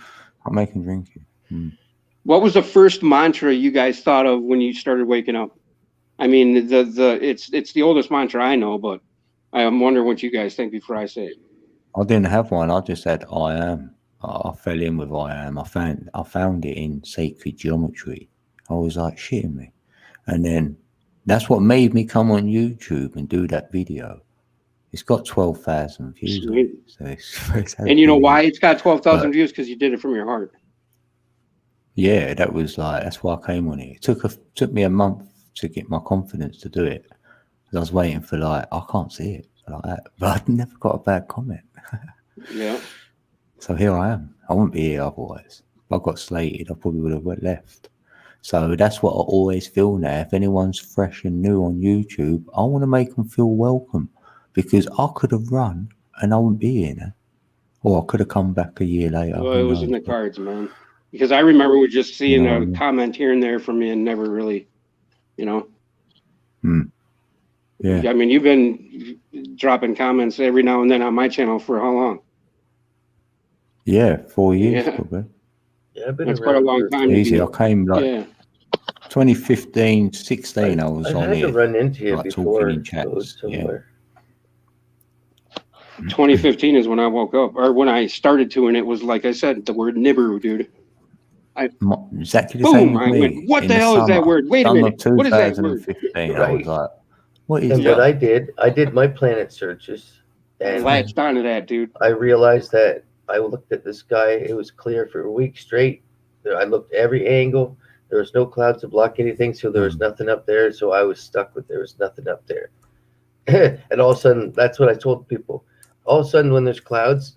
Can't make them drink it. What was the first mantra you guys thought of when you started waking up? I mean, it's the oldest mantra I know, but I'm wondering what you guys think before I say it. I didn't have one. I just said I am. I fell in with I am. I found it in sacred geometry. I was like, shitting me, and then that's what made me come on YouTube and do that video. It's got 12,000 views. So it's and you know why it's got 12,000 views? Because you did it from your heart. Yeah, that's why I came on it. It took me a month to get my confidence to do it. I was waiting for I can't see it like that, but I never got a bad comment. Yeah. So here I am. I wouldn't be here otherwise. If I got slated, I probably would have left. So that's what I always feel now. If anyone's fresh and new on YouTube, I want to make them feel welcome, because I could have run and I wouldn't be here now. Or I could have come back a year later. Well, it was in the cards, man. Because I remember just seeing a comment here and there from you and never really, Yeah. I mean, you've been dropping comments every now and then on my channel for how long? Yeah, 4 years probably. Yeah, that's quite a long time. Easy. I came 2015, 16. I was on had here. To run into you before talking in chats. Yeah. 2015 is when I woke up, or when I started to, and it was like I said, the word Nibiru, dude. Exactly the same with me. I went, what the hell is that word? Wait a minute. What is that word? 2015. I was like, what is and that? What I did my planet searches. And latched onto that, dude. I realized that I looked at the sky. It was clear for a week straight. I looked every angle. There was no clouds to block anything, so there was nothing up there. So I was stuck with there was nothing up there. And all of a sudden, that's what I told people. All of a sudden, when there's clouds,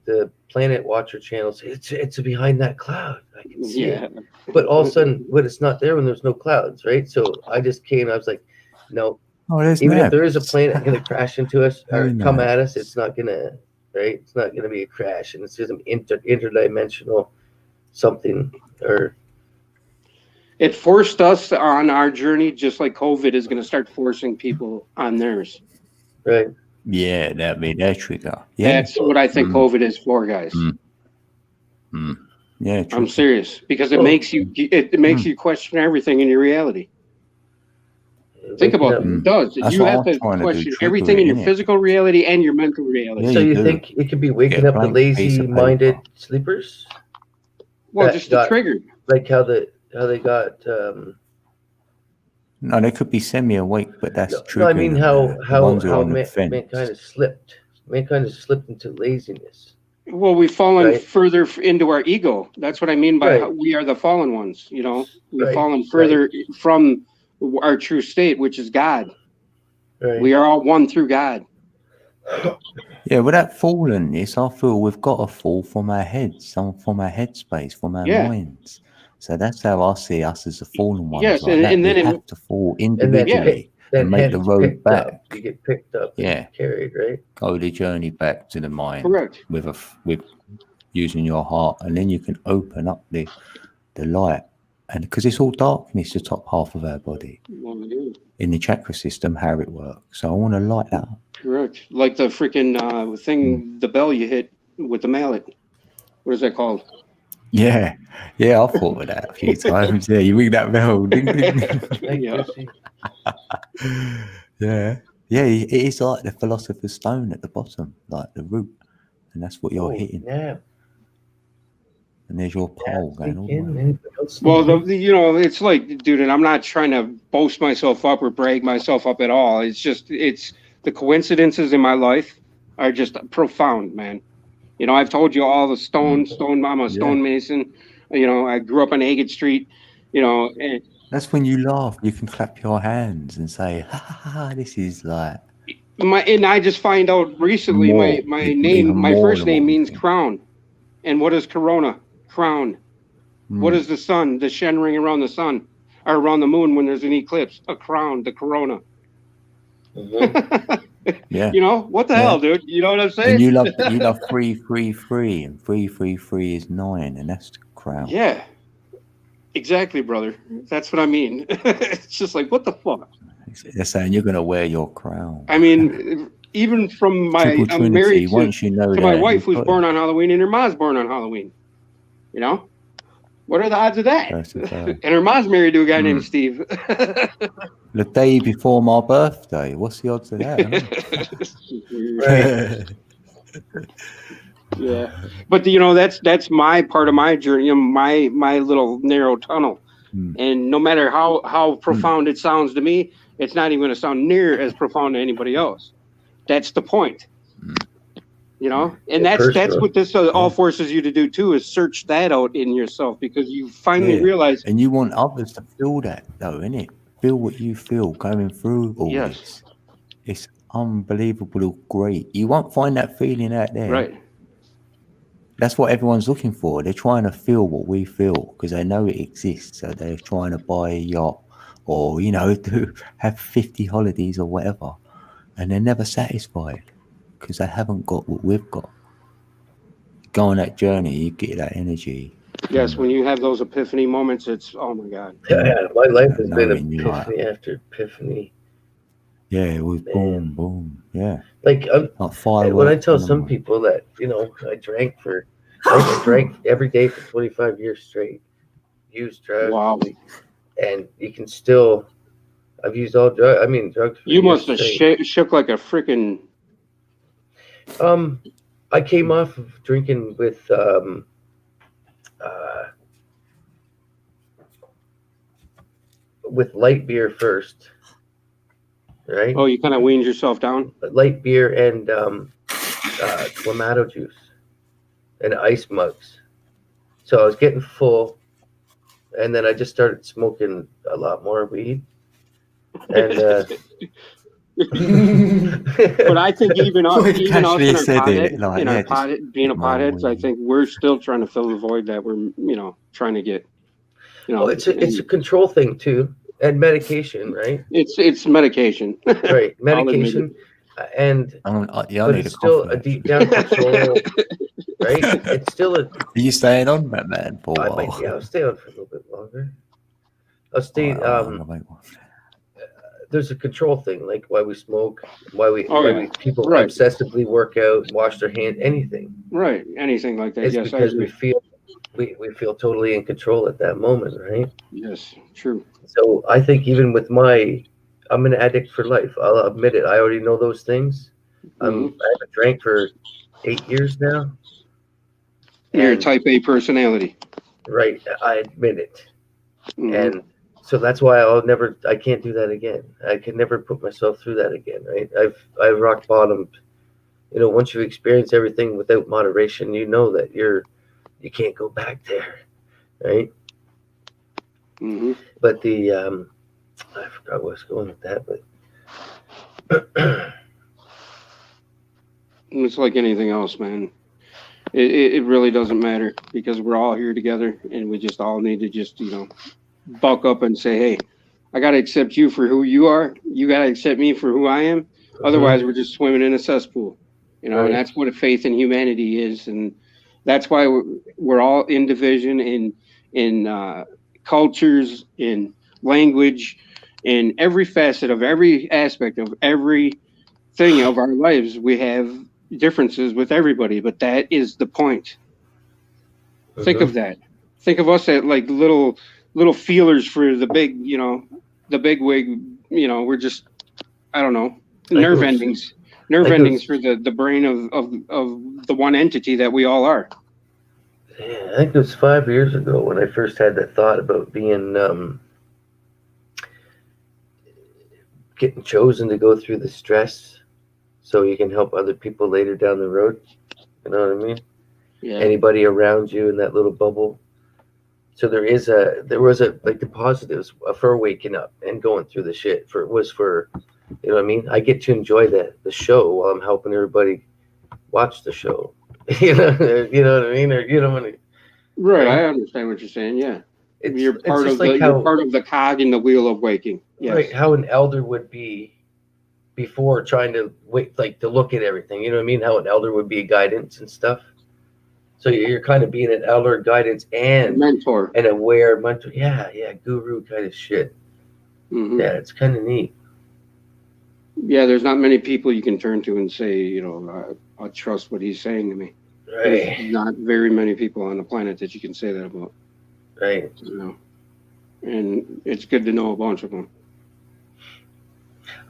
the Planet Watcher channel says it's behind that cloud. I can see it. But all of a sudden, when it's not there when there's no clouds, right? So I just came. I was like, no. Even if there is a planet going to crash into us or come at us, it's not going to. Right? It's not going to be a crash, and it's just an interdimensional something. Or it forced us on our journey, just like COVID is going to start forcing people on theirs. Right. Yeah, that'd be their trigger. Yeah. That's what I think COVID is for, guys. Yeah, I'm serious, because it makes you you question everything in your reality. Think about it. It does. You have to question everything in your physical reality and your mental reality. Yeah, so you think it could be waking up the lazy-minded sleepers? Well, just the trigger. Like how they got. No, they could be semi-awake, but that's true. No, I mean how mankind has slipped. Mankind has slipped into laziness. Well, we've fallen further into our ego. That's what I mean by how we are the fallen ones. You know, we've fallen further from our true state, which is God. Right. We are all one through God. Yeah, with that fallenness, I feel we've got to fall from our heads, from our headspace, from our minds. So that's how I see us as the fallen ones. Yes, like and then we have to fall individually and make the road back. You get picked up, and carried, right? Go the journey back to the mind. Correct. With using your heart, and then you can open up the light, and because it's all darkness, the top half of our body. In the chakra system, how it works. So I want to light that up. Correct. Like the freaking thing, the bell you hit with the mallet. What is that called? Yeah, I've thought of that a few times. Yeah, you ring that bell. Ding, ding. Yeah. Yeah, it is like the philosopher's stone at the bottom, like the root. And that's what you're hitting. Yeah. And there's your pole going all the way. Well, it's like, dude, and I'm not trying to boast myself up or brag myself up at all. It's just, it's the coincidences in my life are just profound, man. I've told you all the stone, I'm a stonemason. I grew up on Agate Street, and that's when you laugh. You can clap your hands and say, ha ha ha, this is like. And I just find out recently my name, my first name means crown. And what is corona? Crown. What is the sun? The Shen ring around the sun or around the moon when there's an eclipse? A crown, the corona. Yeah. What the hell, dude? You know what I'm saying? And you love 333, and 333 is 9, and that's the crown. Yeah. Exactly, brother. That's what I mean. It's just like, what the fuck? They're saying you're gonna wear your crown. I mean, even from I'm married to my wife who's born on Halloween, and her mom's born on Halloween. What are the odds of that? And her mom's married to a guy named Steve. The day before my birthday. What's the odds of that? Yeah, but that's my part of my journey, my little narrow tunnel. And no matter how profound it sounds to me, it's not even going to sound near as profound to anybody else. That's the point. And that's what this all forces you to do too, is search that out in yourself, because you finally realize. And you want others to feel that, though, innit? Feel what you feel going through all this. It's unbelievable, great. You won't find that feeling out there. Right. That's what everyone's looking for. They're trying to feel what we feel because they know it exists. So they're trying to buy a yacht or, to have 50 holidays or whatever. And they're never satisfied because they haven't got what we've got. Go on that journey, you get that energy. Yes, when you have those epiphany moments, it's, oh my God. Yeah, my life has been epiphany after epiphany. Yeah, it was boom, boom. Yeah. Like when I tell some people that, I drank every day for 25 years straight, used drugs. Wow. And you can still, I've used all drugs. I mean, drugs. You must have shook like a freaking. I came off of drinking with light beer first, right? Oh, you kind of weaned yourself down? Light beer and Clamato juice and ice mugs. So I was getting full, and then I just started smoking a lot more weed. And but I think even us being a potheads, I think we're still trying to fill the void that we're trying to get. It's a control thing too, and medication, right? It's medication, right? Medication, and but it's still a deep down control, right? It's still a. Are you staying on that, man? For a while? I'll stay on for a little bit longer. I'll stay. There's a control thing, like why we smoke, why people obsessively work out, wash their hands, anything. Right, anything like that. It's because we feel totally in control at that moment, right? Yes, true. So I think even with I'm an addict for life. I'll admit it. I already know those things. I haven't drank for 8 years now. You're a type A personality. Right, I admit it. And so that's why I can't do that again. I can never put myself through that again, right? I've rock bottomed. Once you experience everything without moderation, you know that you can't go back there, right? But I forgot where I was going with that, but it's like anything else, man. It really doesn't matter, because we're all here together, and we just all need to just buck up and say, hey, I got to accept you for who you are. You got to accept me for who I am. Otherwise, we're just swimming in a cesspool, and that's what a faith in humanity is. And that's why we're all in division in cultures, in language, in every facet of every aspect of everything of our lives. We have differences with everybody, but that is the point. Think of that. Think of us at like little feelers for the big, the big wig we're just, I don't know, nerve endings for the brain of the one entity that we all are. Yeah, I think it was 5 years ago when I first had that thought about being getting chosen to go through the stress so you can help other people later down the road. You know what I mean? Yeah. Anybody around you in that little bubble. So there was like the positives for waking up and going through the shit you know what I mean? I get to enjoy the show while I'm helping everybody watch the show. you know what I mean? Or Right, I understand what you're saying. Yeah, you're part of the cog in the wheel of waking. Yes. Right, how an elder would be before trying to wait, like to look at everything. You know what I mean? How an elder would be guidance and stuff. So you're kind of being an elder, guidance, and mentor, an aware mentor. Yeah, guru kind of shit. Mm-hmm. Yeah, it's kind of neat. Yeah, there's not many people you can turn to and say, I trust what he's saying to me. Right. There's not very many people on the planet that you can say that about. Right. And it's good to know a bunch of them.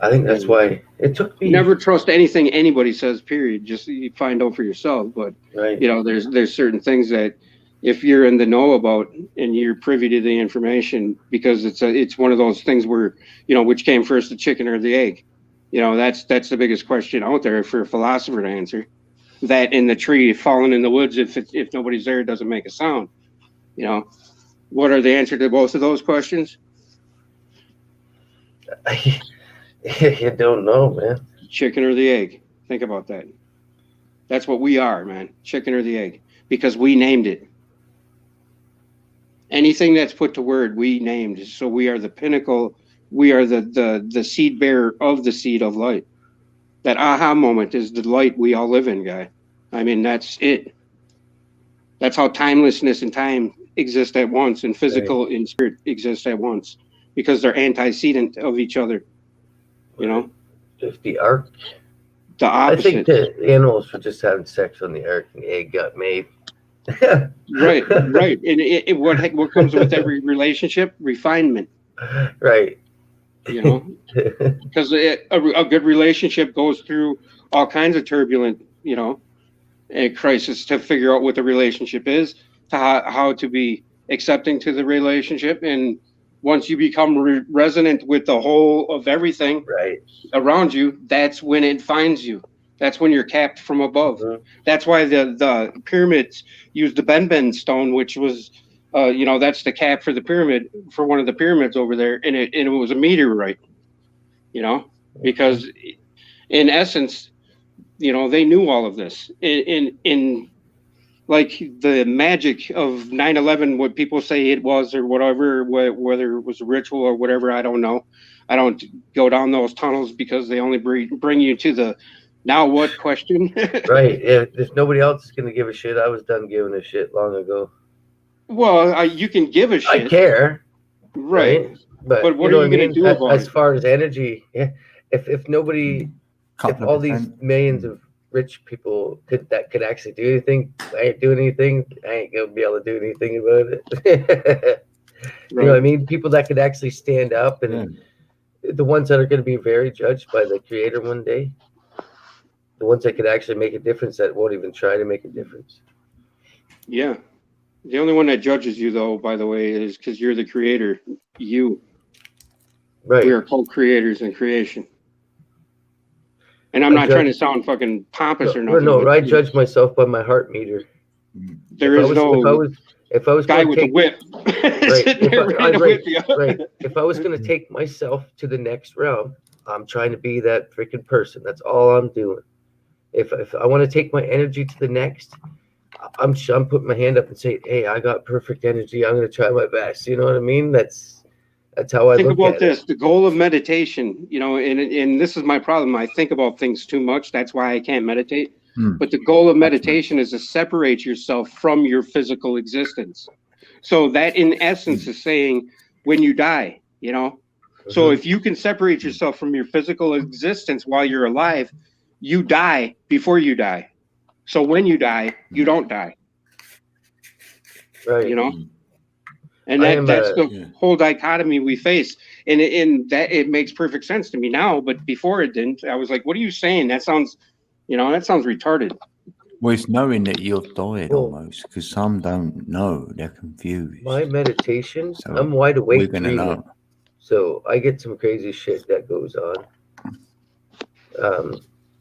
I think that's why it took me. Never trust anything anybody says, period. Just you find out for yourself. But, there's certain things that if you're in the know about and you're privy to the information, because it's one of those things where, which came first, the chicken or the egg? That's the biggest question out there for a philosopher to answer. That in the tree falling in the woods, if nobody's there, it doesn't make a sound. What are the answer to both of those questions? You don't know, man. Chicken or the egg? Think about that. That's what we are, man. Chicken or the egg, because we named it. Anything that's put to word, we named. So we are the pinnacle. We are the seed bearer of the seed of light. That aha moment is the light we all live in, guy. I mean, that's it. That's how timelessness and time exist at once, and physical and spirit exist at once, because they're antecedent of each other. If the ark. The opposite. I think the animals were just having sex on the ark, and the egg got made. Right. And what comes with every relationship? Refinement. Right. Because a good relationship goes through all kinds of turbulent, crisis to figure out what the relationship is, to how to be accepting to the relationship. And once you become resonant with the whole of everything around you, that's when it finds you. That's when you're capped from above. Mm-hmm. That's why the pyramids used the Ben stone, which was, that's the cap for the pyramid, for one of the pyramids over there. And it was a meteorite, because in essence, they knew all of this. In like the magic of 9/11, what people say it was or whatever, whether it was a ritual or whatever, I don't know. I don't go down those tunnels because they only bring you to the now what question. Right. If nobody else is going to give a shit, I was done giving a shit long ago. Well, you can give a shit. I care. Right. But what are you going to do about it? As far as energy, if nobody, if all these millions of rich people could actually do anything, I ain't doing anything. I ain't gonna be able to do anything about it. You know what I mean? People that could actually stand up, and the ones that are going to be very judged by the Creator one day, the ones that could actually make a difference, that won't even try to make a difference. Yeah. The only one that judges you, though, by the way, is because you're the creator. You. Right. We are co-creators in creation. And I'm not trying to sound fucking pompous or nothing. No, I judge myself by my heart meter. There is no if I was guy with a whip. If I was going to take myself to the next realm, I'm trying to be that freaking person. That's all I'm doing. If I want to take my energy to the next, I'm putting my hand up and say, hey, I got perfect energy. I'm going to try my best. You know what I mean? That's how I think look about at this. it. The goal of meditation, and this is my problem. I think about things too much. That's why I can't meditate. But the goal of meditation is to separate yourself from your physical existence. So that in essence is saying when you die, So if you can separate yourself from your physical existence while you're alive, you die before you die. So when you die, you don't die. Right. And that's the whole dichotomy we face. And that it makes perfect sense to me now, but before it didn't. I was like, what are you saying? That sounds retarded. Well, it's knowing that you've died almost, because some don't know. They're confused. My meditation, So I'm wide awake we're gonna dreaming. know. So I get some crazy shit that goes on.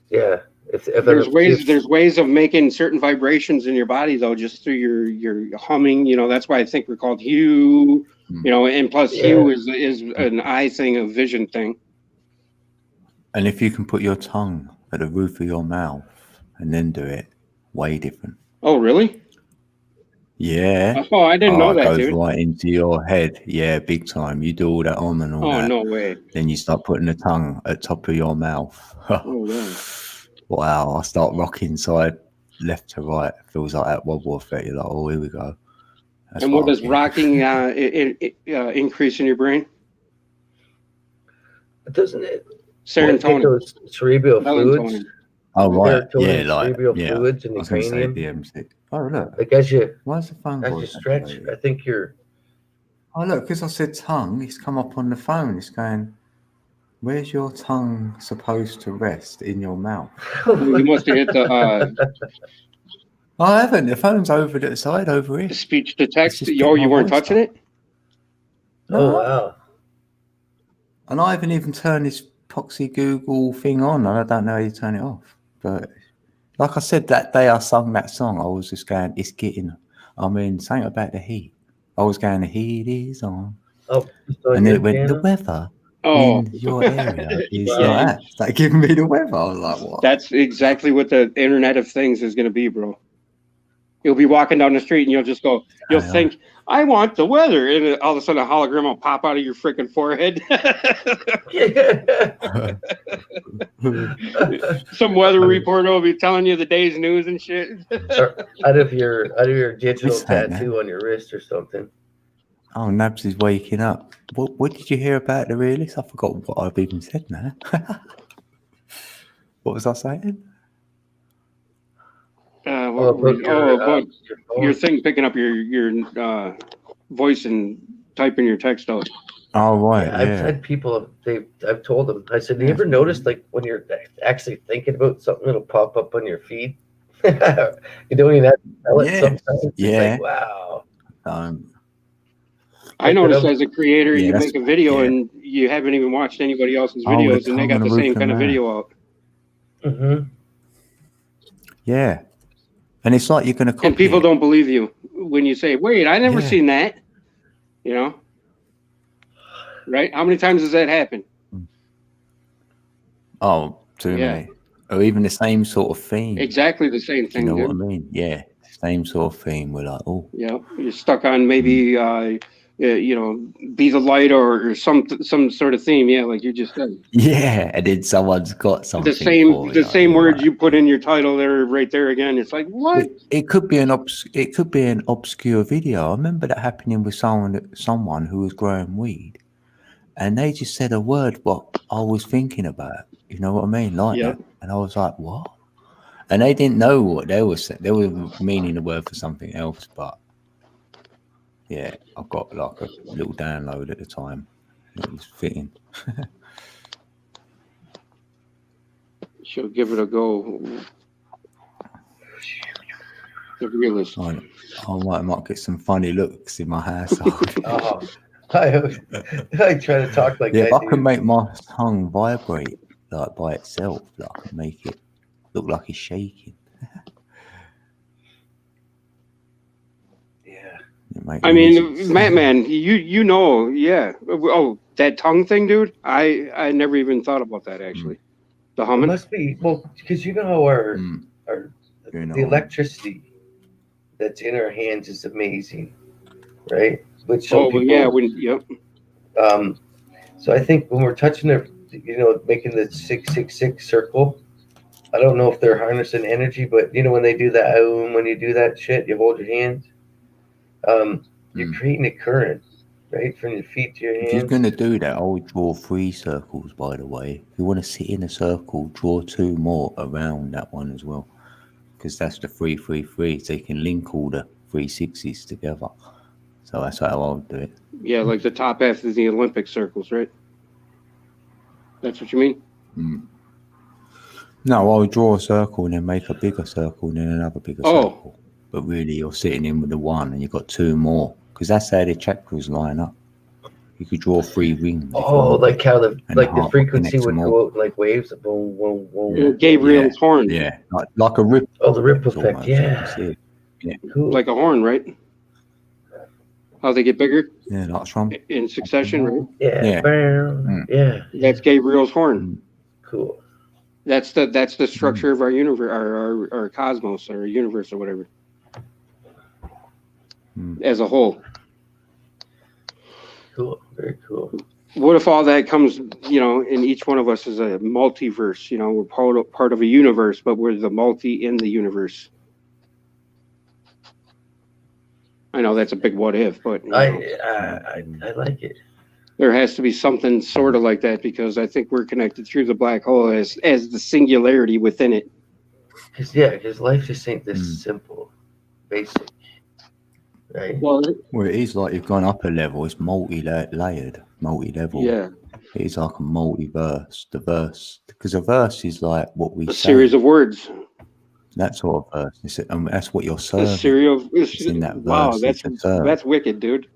Yeah. If there's ways of making certain vibrations in your body though, just through your humming. That's why I think we're called hue. And plus hue is an eye thing, a vision thing. And if you can put your tongue at the roof of your mouth and then do it, way different. Oh, really? Yeah. Oh, I didn't know that, It goes dude. right into your head. Yeah, big time. You do all that on and all that. Oh, no way. Then you start putting the tongue at top of your mouth. Oh, wow. Wow. I start rocking side left to right. It feels like that wobble effect. You're like, oh, here we go. That's and what does rocking increase in your brain? Doesn't it? Serotonin. Those cerebral fluids. Oh, right. Yeah, cerebral fluids in I the was going to say cranium. DMC. Oh, look. Like as you stretch, I think you're. Oh, look, because I said tongue, it's come up on the phone. It's going, where's your tongue supposed to rest? In your mouth. You must have hit the... I haven't. The phone's over to the side over here. Speech to text. You weren't touching it? Oh, wow. And I haven't even turned this Poxy Google thing on. I don't know how you turn it off. But like I said, that day I sung that song, I was just going, it's getting, something about the heat. I was going, the heat is on. Oh, and then it went, the weather in your area is like that. It's like giving me the weather. I was like, what? That's exactly what the Internet of Things is going to be, bro. You'll be walking down the street and you'll just go, you'll think, I want the weather. And all of a sudden a hologram will pop out of your freaking forehead. Some weather reporter will be telling you the day's news and shit. out of your digital tattoo on your wrist or something. Oh, Nabs is waking up. What did you hear about the realist? I forgot what I've even said now. What was I saying? Your thing picking up your voice and typing your text out. Oh, right. Yeah. I've had people. I've told them. I said, "Do you ever notice, like, when you're actually thinking about something, it'll pop up on your feed? You don't even have to tell it sometimes. Yeah. It's like, wow. I noticed as a creator, you make a video and you haven't even watched anybody else's videos, and they got the same kind of video out. Mm-hmm. Yeah. And it's like you're going to copy and people don't believe you when you say, wait, I never seen that. Right? How many times does that happen? Oh, too many. Or even the same sort of theme. Exactly the same thing. You know what I mean? Yeah. Same sort of theme. We're like, oh. Yeah. You're stuck on maybe, be the light or some sort of theme. Yeah. Like you just said. Yeah. And then someone's got something. The same words you put in your title there, right there again. It's like, what? It could be an obscure video. I remember that happening with someone who was growing weed. And they just said a word what I was thinking about. You know what I mean? Like that. And I was like, what? And they didn't know what they were saying. They were meaning the word for something else. But yeah, I got like a little download at the time. It was fitting. She'll give it a go. The realist. I might get some funny looks in my household. I try to talk like that. If I can make my tongue vibrate like by itself, like I can make it look like it's shaking. I mean, man, you know, yeah. Oh, that tongue thing, dude. I never even thought about that actually. The humming. It must be because you know our the electricity that's in our hands is amazing, right? Which some people, so I think when we're touching making the 666 circle, I don't know if they're harnessing energy, but when they do that, when you do that shit, you hold your hands, you're creating a current, right, from your feet to your hands. If you're going to do that, I would draw 3 circles, by the way. If you want to sit in a circle, draw 2 more around that one as well, because that's the 333, so you can link all the 360s together. So that's how I would do it. Yeah, like the top half of the Olympic circles, right? That's what you mean? No, I would draw a circle and then make a bigger circle and then another bigger circle. But really, you're sitting in with the one and you've got two more. Because that's how the chakras line up. You could draw 3 rings. Like how the frequency would more. go out like waves. Boom, boom, boom. Yeah. Gabriel's horn. Yeah, like a ripple. Oh, the ripple effect. Almost. Yeah. Yeah. Cool. Like a horn, right? How they get bigger? Yeah, like from in succession, right? Yeah. Yeah. That's Gabriel's horn. Cool. That's the structure of our universe, our cosmos, our universe, or whatever, as a whole. Cool. Very cool. What if all that comes, in each one of us is a multiverse? We're part of a universe, but we're the multi in the universe. I know that's a big what if, but I like it. There has to be something sort of like that, because I think we're connected through the black hole as the singularity within it. Because life just ain't this simple, basic, right? Well, it is like you've gone up a level. It's multi-layered, multi-level. Yeah. It's like a multiverse. The verse, because a verse is like what we say. Series of words. That sort of verse. That's what you're serving. A series of, it's in that verse. Wow, that's wicked, dude.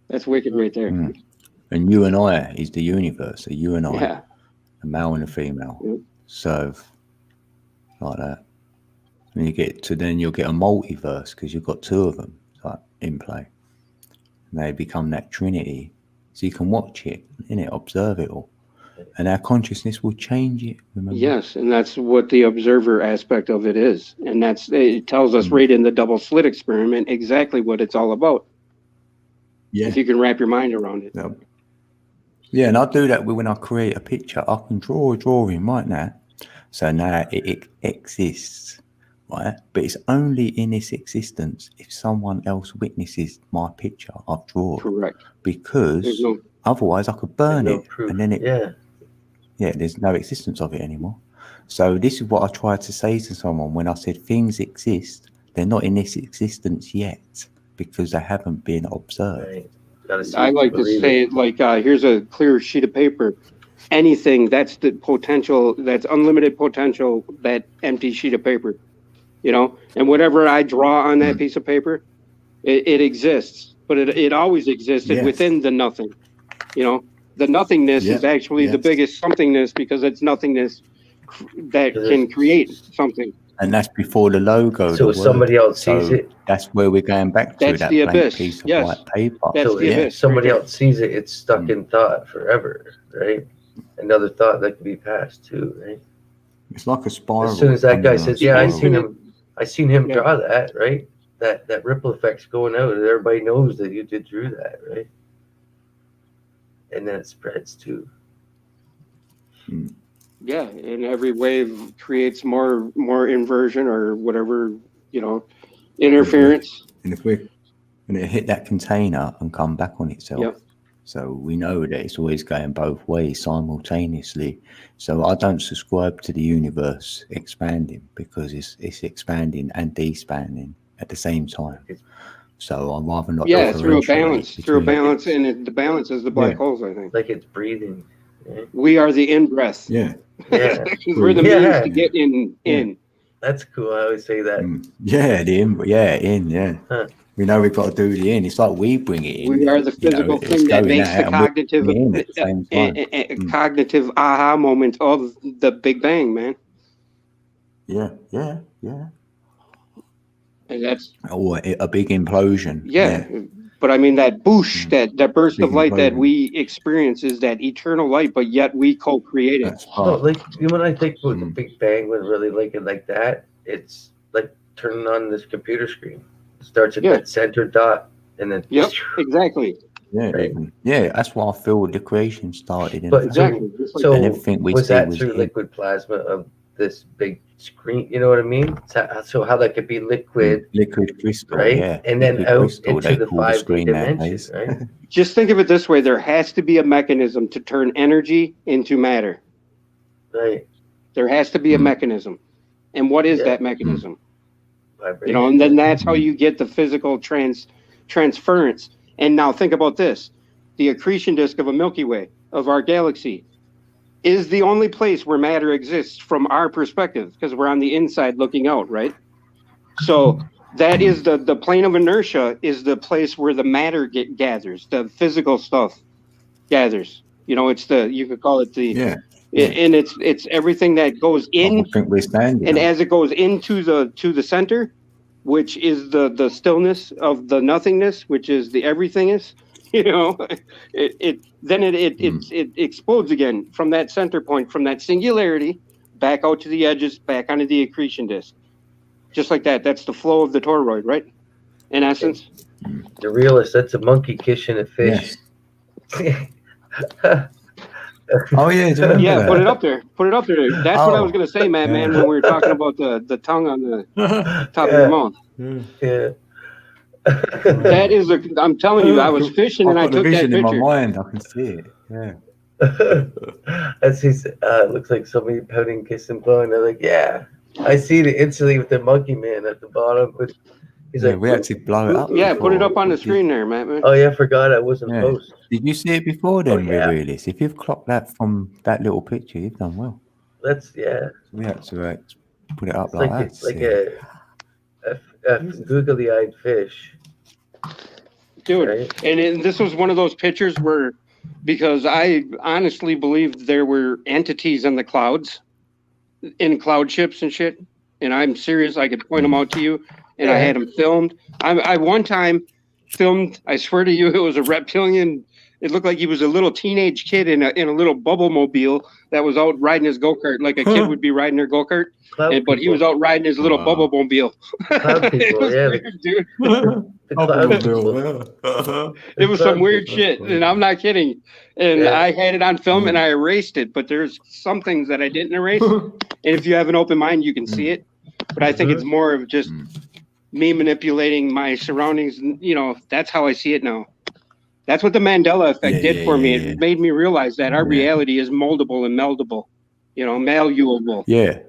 That's wicked right there. And you and I is the universe. So you and I, a male and a female, serve like that. And you'll get a multiverse because you've got 2 of them like in play. And they become that trinity. So you can watch it, observe it all. And our consciousness will change it, remember? Yes, and that's what the observer aspect of it is. And it tells us right in the double slit experiment exactly what it's all about. Yeah. If you can wrap your mind around it. Yeah, and I do that when I create a picture. I can draw a drawing right now. So now it exists, right? But it's only in its existence if someone else witnesses my picture I've drawn. Correct. Because otherwise I could burn it. And then there's no existence of it anymore. So this is what I tried to say to someone when I said things exist. They're not in this existence yet because they haven't been observed. Right. I like to say it like, here's a clear sheet of paper. Anything that's the potential, that's unlimited potential, that empty sheet of paper, and whatever I draw on that piece of paper, it exists, but it always existed within the nothing. The nothingness is actually the biggest somethingness, because it's nothingness that can create something. And that's before the logo. So somebody else sees it. That's where we're going back to. That's that the blank abyss. piece of Yes. white paper. That's the abyss. Somebody else sees it. It's stuck in thought forever, right? Another thought that can be passed too, right? It's like a spiral. As soon as that guy says, "Yeah, I seen him draw that," right? That ripple effect's going out, and everybody knows that you drew that, right? And then it spreads too. Yeah, and every wave creates more inversion or whatever, interference. And it hit that container and come back on itself. Yep. So we know that it's always going both ways simultaneously. So I don't subscribe to the universe expanding, because it's expanding and despanding at the same time. So I'd rather not. Yeah, through a balance, and the balance is the black holes, I think. Like it's breathing. Right? We are the in-breath. Yeah. We're the means to get in. That's cool. I always say that. Yeah, in. Huh. We know we've got to do the in. It's like we bring it in. We are the physical thing that makes the cognitive aha moment of the Big Bang, man. Yeah. And that's a big implosion. Yeah. But I mean, that boosh, that burst of light that we experience is that eternal light, but yet we co-create it. Like when I think about the Big Bang, when really like that, it's like turning on this computer screen. It starts at that center dot, and then exactly. Yeah, right. Yeah. That's why I feel the creation started. Exactly. So and everything was that through liquid plasma of this big screen? You know what I mean? So how that could be liquid crystal, right? Yeah. And then out into the 5D dimension, right? Just think of it this way: there has to be a mechanism to turn energy into matter. Right. There has to be a mechanism, and what is that mechanism? And then that's how you get the physical transference. And now think about this. The accretion disk of a Milky Way, of our galaxy, is the only place where matter exists from our perspective, because we're on the inside looking out, right? So that is the plane of inertia is the place where the matter gathers, the physical stuff gathers. You know, it's you could call it and it's everything that goes in, and as it goes into the center, which is the stillness of the nothingness, which is the everythingness. You know, it explodes again from that center point, from that singularity, back out to the edges, back onto the accretion disk, just like that. That's the flow of the toroid, right? In essence, the realist. That's a monkey kissing a fish. Yes. Oh yeah, do you remember yeah. that? Put it up there. Put it up there. That's what I was gonna say, man. When we were talking about the tongue on the top of your mouth. Yeah. That is I'm telling you, I was fishing and I took that picture. In my mind, I can see it. Yeah. As he's looks like somebody pouting, kissing, blowing. They're like, yeah, I see it instantly with the monkey man at the bottom. But he's like, we actually blow it up. Yeah, put it up on the screen there, man. Oh yeah, I forgot I wasn't post. Did you see it before then, Realist? If you've clocked that from that little picture, you've done well. That's We had to put it up it's like that. It's like a googly-eyed fish. Dude, right? And this was one of those pictures where, because I honestly believed there were entities in the clouds, in cloud ships and shit, and I'm serious, I could point them out to you, and I had them filmed. I one time filmed, I swear to you, it was a reptilian. It looked like he was a little teenage kid in a little bubble mobile that was out riding his go-kart, like a kid would be riding their go-kart. But he was out riding his little bubble mobile. It was weird, dude. It was some weird shit, and I'm not kidding. And I had it on film, and I erased it. But there's some things that I didn't erase. And if you have an open mind, you can see it. But I think it's more of just me manipulating my surroundings. You know, that's how I see it now. That's what the Mandela effect did for me. It made me realize that our reality is moldable and meldable. You know, malleable. Yeah.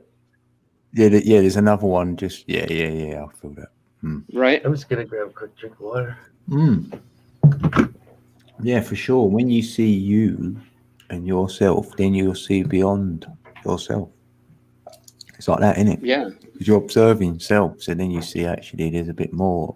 There's another one. Just I feel that. Right. I'm just gonna grab a quick drink of water. Yeah, for sure. When you see you and yourself, then you'll see beyond yourself. It's like that, isn't it? Yeah. Because you're observing self, so then you see actually there's a bit more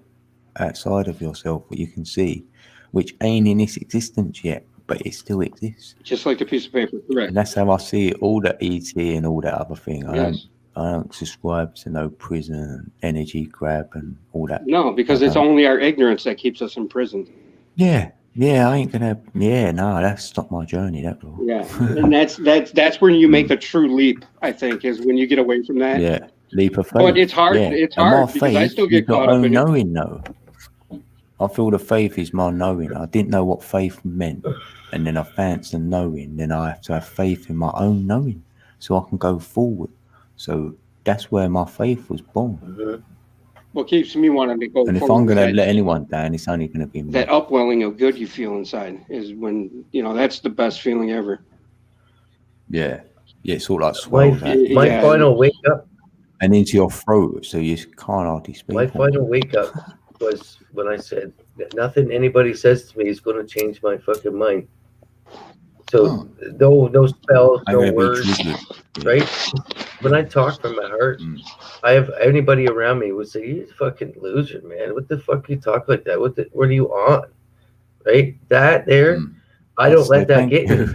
outside of yourself what you can see, which ain't in this existence yet, but it still exists. Just like a piece of paper, correct? And that's how I see it, all that ET and all that other thing. I don't subscribe to no prison, energy grab, and all that. No, because it's only our ignorance that keeps us imprisoned. Yeah, I ain't gonna. Yeah, no, that's stopped my journey. That will. Yeah, and that's when you make the true leap. I think is when you get away from that. Yeah, leap of faith. But it's hard. Yeah. It's hard because I still get caught up in knowing, though. I feel the faith is my knowing. I didn't know what faith meant, and then I fancied the knowing. Then I have to have faith in my own knowing, so I can go forward. So that's where my faith was born. Mm-hmm. What keeps me wanting to go and if I'm going to let anyone down, it's only going to be me. That upwelling of good you feel inside is when, that's the best feeling ever. Yeah, it's all like swells. My final wake up. And into your throat, so you can't hardly speak. My final wake up was when I said that nothing anybody says to me is going to change my fucking mind. So no spells, no words, right? When I talk from my heart, I have anybody around me would say, "You're a fucking loser, man. What the fuck you talk like that? What are you on?" Right? That there, I don't let that get you.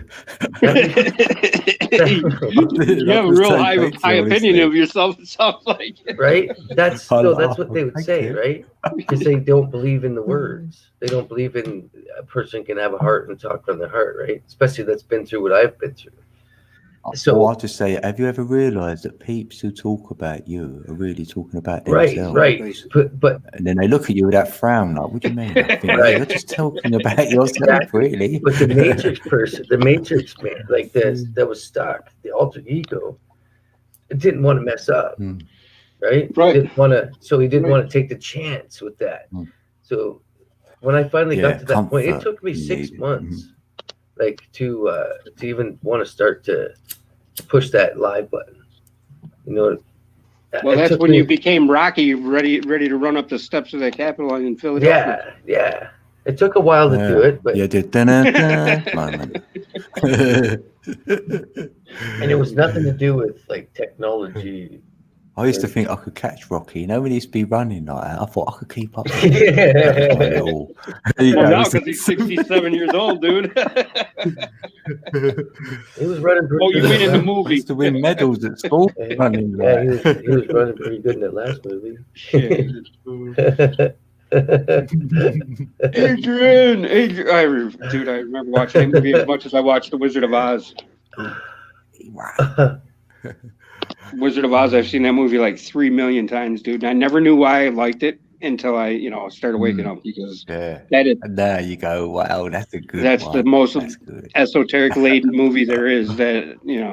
You have a real high opinion of yourself. It sounds like, right? That's what they would say, right? Because they don't believe in the words. They don't believe in a person can have a heart and talk from the heart, right? Especially that's been through what I've been through. So I just say, have you ever realised that peeps who talk about you are really talking about themselves? Right. But and then they look at you with that frown, like, "What do you mean?" I think, you're just talking about yourself, really. But the Matrix person, the Matrix man, like this, that was stuck, the alter ego, it didn't want to mess up, right? Didn't want to, so he didn't want to take the chance with that. So when I finally got to that point, it took me 6 months, like to even want to start to push that live button, Well, that's when you became Rocky, ready to run up the steps of that Capitol in Philadelphia. Yeah. It took a while to do it, but yeah, the moment. And it was nothing to do with like technology. I used to think I could catch Rocky. You know, when he used to be running like that, I thought I could keep up. Well, now because he's 67 years old, dude. He was running pretty good. Oh, you mean in the movie? He used to win medals at school. Running yeah, he was running pretty good in that last movie. Adrian, dude, I remember watching that movie as much as I watched The Wizard of Oz. Wizard of Oz, I've seen that movie like 3 million times, dude. And I never knew why I liked it until I, started waking up, because that is. And there you go. Wow, that's a good. That's one. the most esoteric laden movie there is. That Yeah.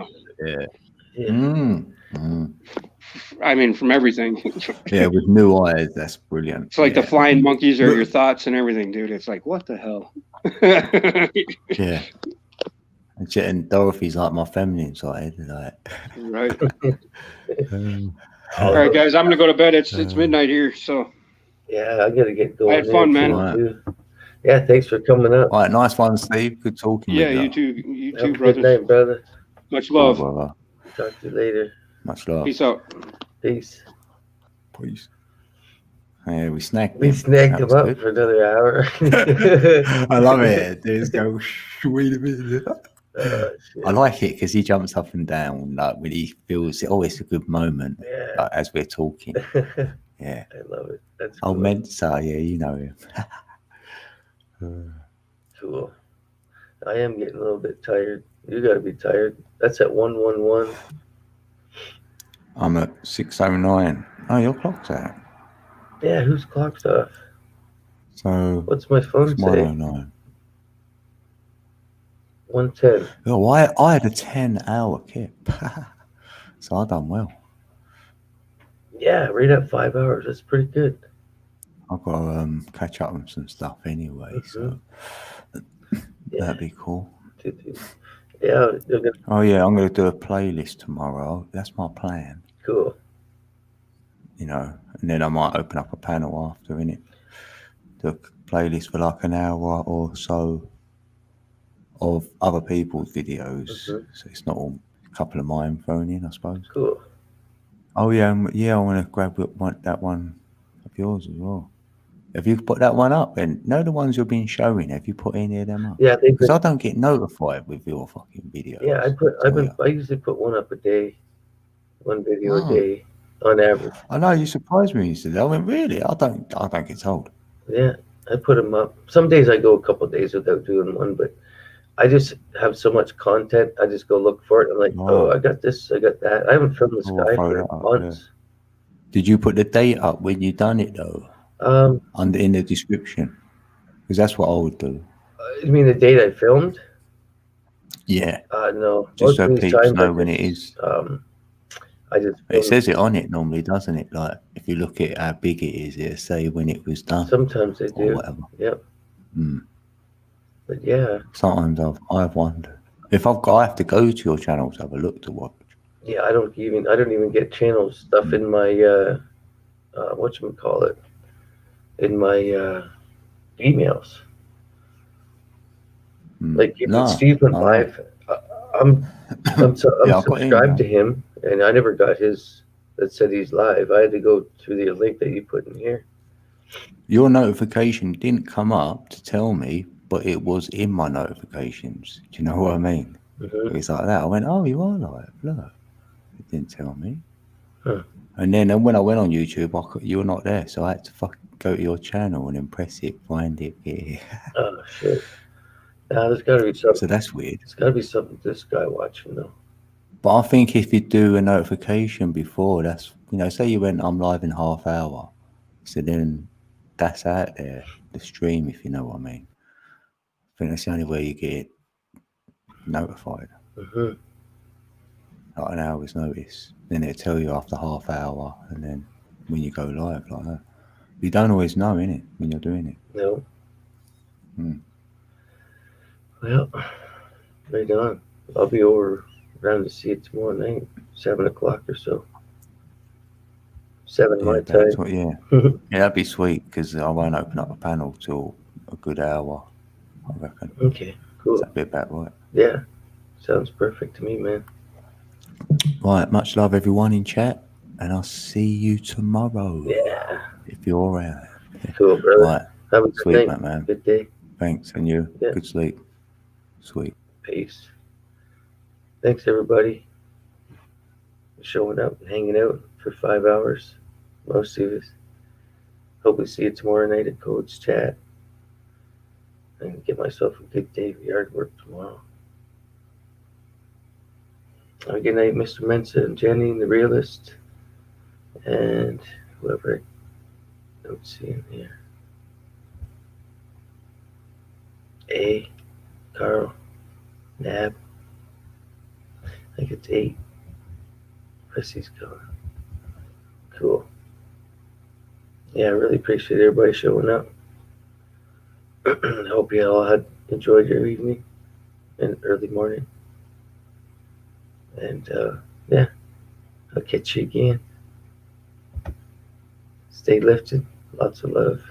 I mean, from everything. Yeah, with new eyes, that's brilliant. It's like the flying monkeys are your thoughts and everything, dude. It's like, what the hell? Yeah. And Dorothy's like my feminine side, like. Right. All right, guys, I'm gonna go to bed. It's midnight here, so. Yeah, I gotta get going. I had fun, man. Right. Yeah, thanks for coming up. All right, nice one, Steve. Good talking. Yeah, with you too. You Have too, a brother. Good night, brother. Much love. Oh, brother. Talk to you later. Much love. Peace out. Peace. Peace. Yeah, we snagged We him. snagged That him was up good. for another hour. I love it. Just go, wait a minute. I like it because he jumps up and down, like when he feels it. Oh, it's a good moment, like, as we're talking. Yeah, I love it. That's cool. cool. Mensa, yeah, you know him. Cool. I am getting a little bit tired. You got to be tired. That's at 111. I'm at 6:09. Oh, your clock's out. Yeah, whose clock's off? So what's my phone it's say? 109. 110. Oh, I had a 10-hour kip, so I done well. Yeah, right at 5 hours. That's pretty good. I've got to catch up on some stuff anyway, so that'd be cool. Yeah. Oh yeah, I'm going to do a playlist tomorrow. That's my plan. Cool. And then I might open up a panel after, innit? Do a playlist for like an hour or so of other people's videos, so it's not all a couple of mine thrown in, I suppose. Cool. Oh yeah, I want to grab that one of yours as well. Have you put that one up? And the ones you've been showing. Have you put any of them up? Yeah, because I don't get notified with your fucking videos. Yeah, I usually put one up a day, one video a day on average. I know you surprised me. You said, I went, really? I don't get told. Yeah, I put them up. Some days I go a couple of days without doing one, but I just have so much content. I just go look for it. I'm like, oh, I got this, I got that. I haven't filmed this guy for months. Yeah. Did you put the date up when you done it though? In the description, because that's what I would do. You mean the date I filmed? Yeah. No. Just so people know when it is. It says it on it normally, doesn't it? Like if you look at how big it is, it'll say when it was done. Sometimes they do. Or whatever. Yep. But yeah. Sometimes I've wondered if I have to go to your channel to have a look to watch. Yeah, I don't even get channel stuff in my whatchamacallit, in my emails. Like Steve went live. I'm subscribed to him, and I never got his that said he's live. I had to go through the link that you put in here. Your notification didn't come up to tell me, but it was in my notifications. Do you know what I mean? It's like that. I went, oh, you are live. Look. It didn't tell me. And then when I went on YouTube, you were not there. So I had to fucking go to your channel and then press it, find it, get it. Oh, shit. Nah, there's got to be something. So that's weird. It's got to be something this guy watching, though. But I think if you do a notification before, that's, say you went, I'm live in half hour. So then that's out there, the stream, if you know what I mean. I think that's the only way you get notified. Like an hour's notice. Then it'll tell you after half hour, and then when you go live like that. You don't always know, innit, when you're doing it. No. Well, right on. I'll be over around to see it tomorrow night, 7 o'clock or so. 7 my time. That's what, yeah, that'd be sweet because I won't open up a panel till a good hour, I reckon. Okay, cool. That'd be about right. Yeah, sounds perfect to me, man. Right, much love everyone in chat, and I'll see you tomorrow. Yeah. If you're around. Cool, brother. Right. Have a good Sweet, night. man. Good day. Thanks, and you. Yeah. Good sleep. Sweet. Peace. Thanks, everybody, for showing up and hanging out for 5 hours. Most of us. Hope we see you tomorrow night at Code's Chat. I'm going to get myself a good day of yard work tomorrow. Have a good night, Mr. Mensa and Jenny, the realist, and whoever I don't see in here. A, Carl, Nab. I think it's 8. Pussy's going. Cool. Yeah, I really appreciate everybody showing up. I hope you all had enjoyed your evening and early morning. And yeah, I'll catch you again. Stay lifted. Lots of love.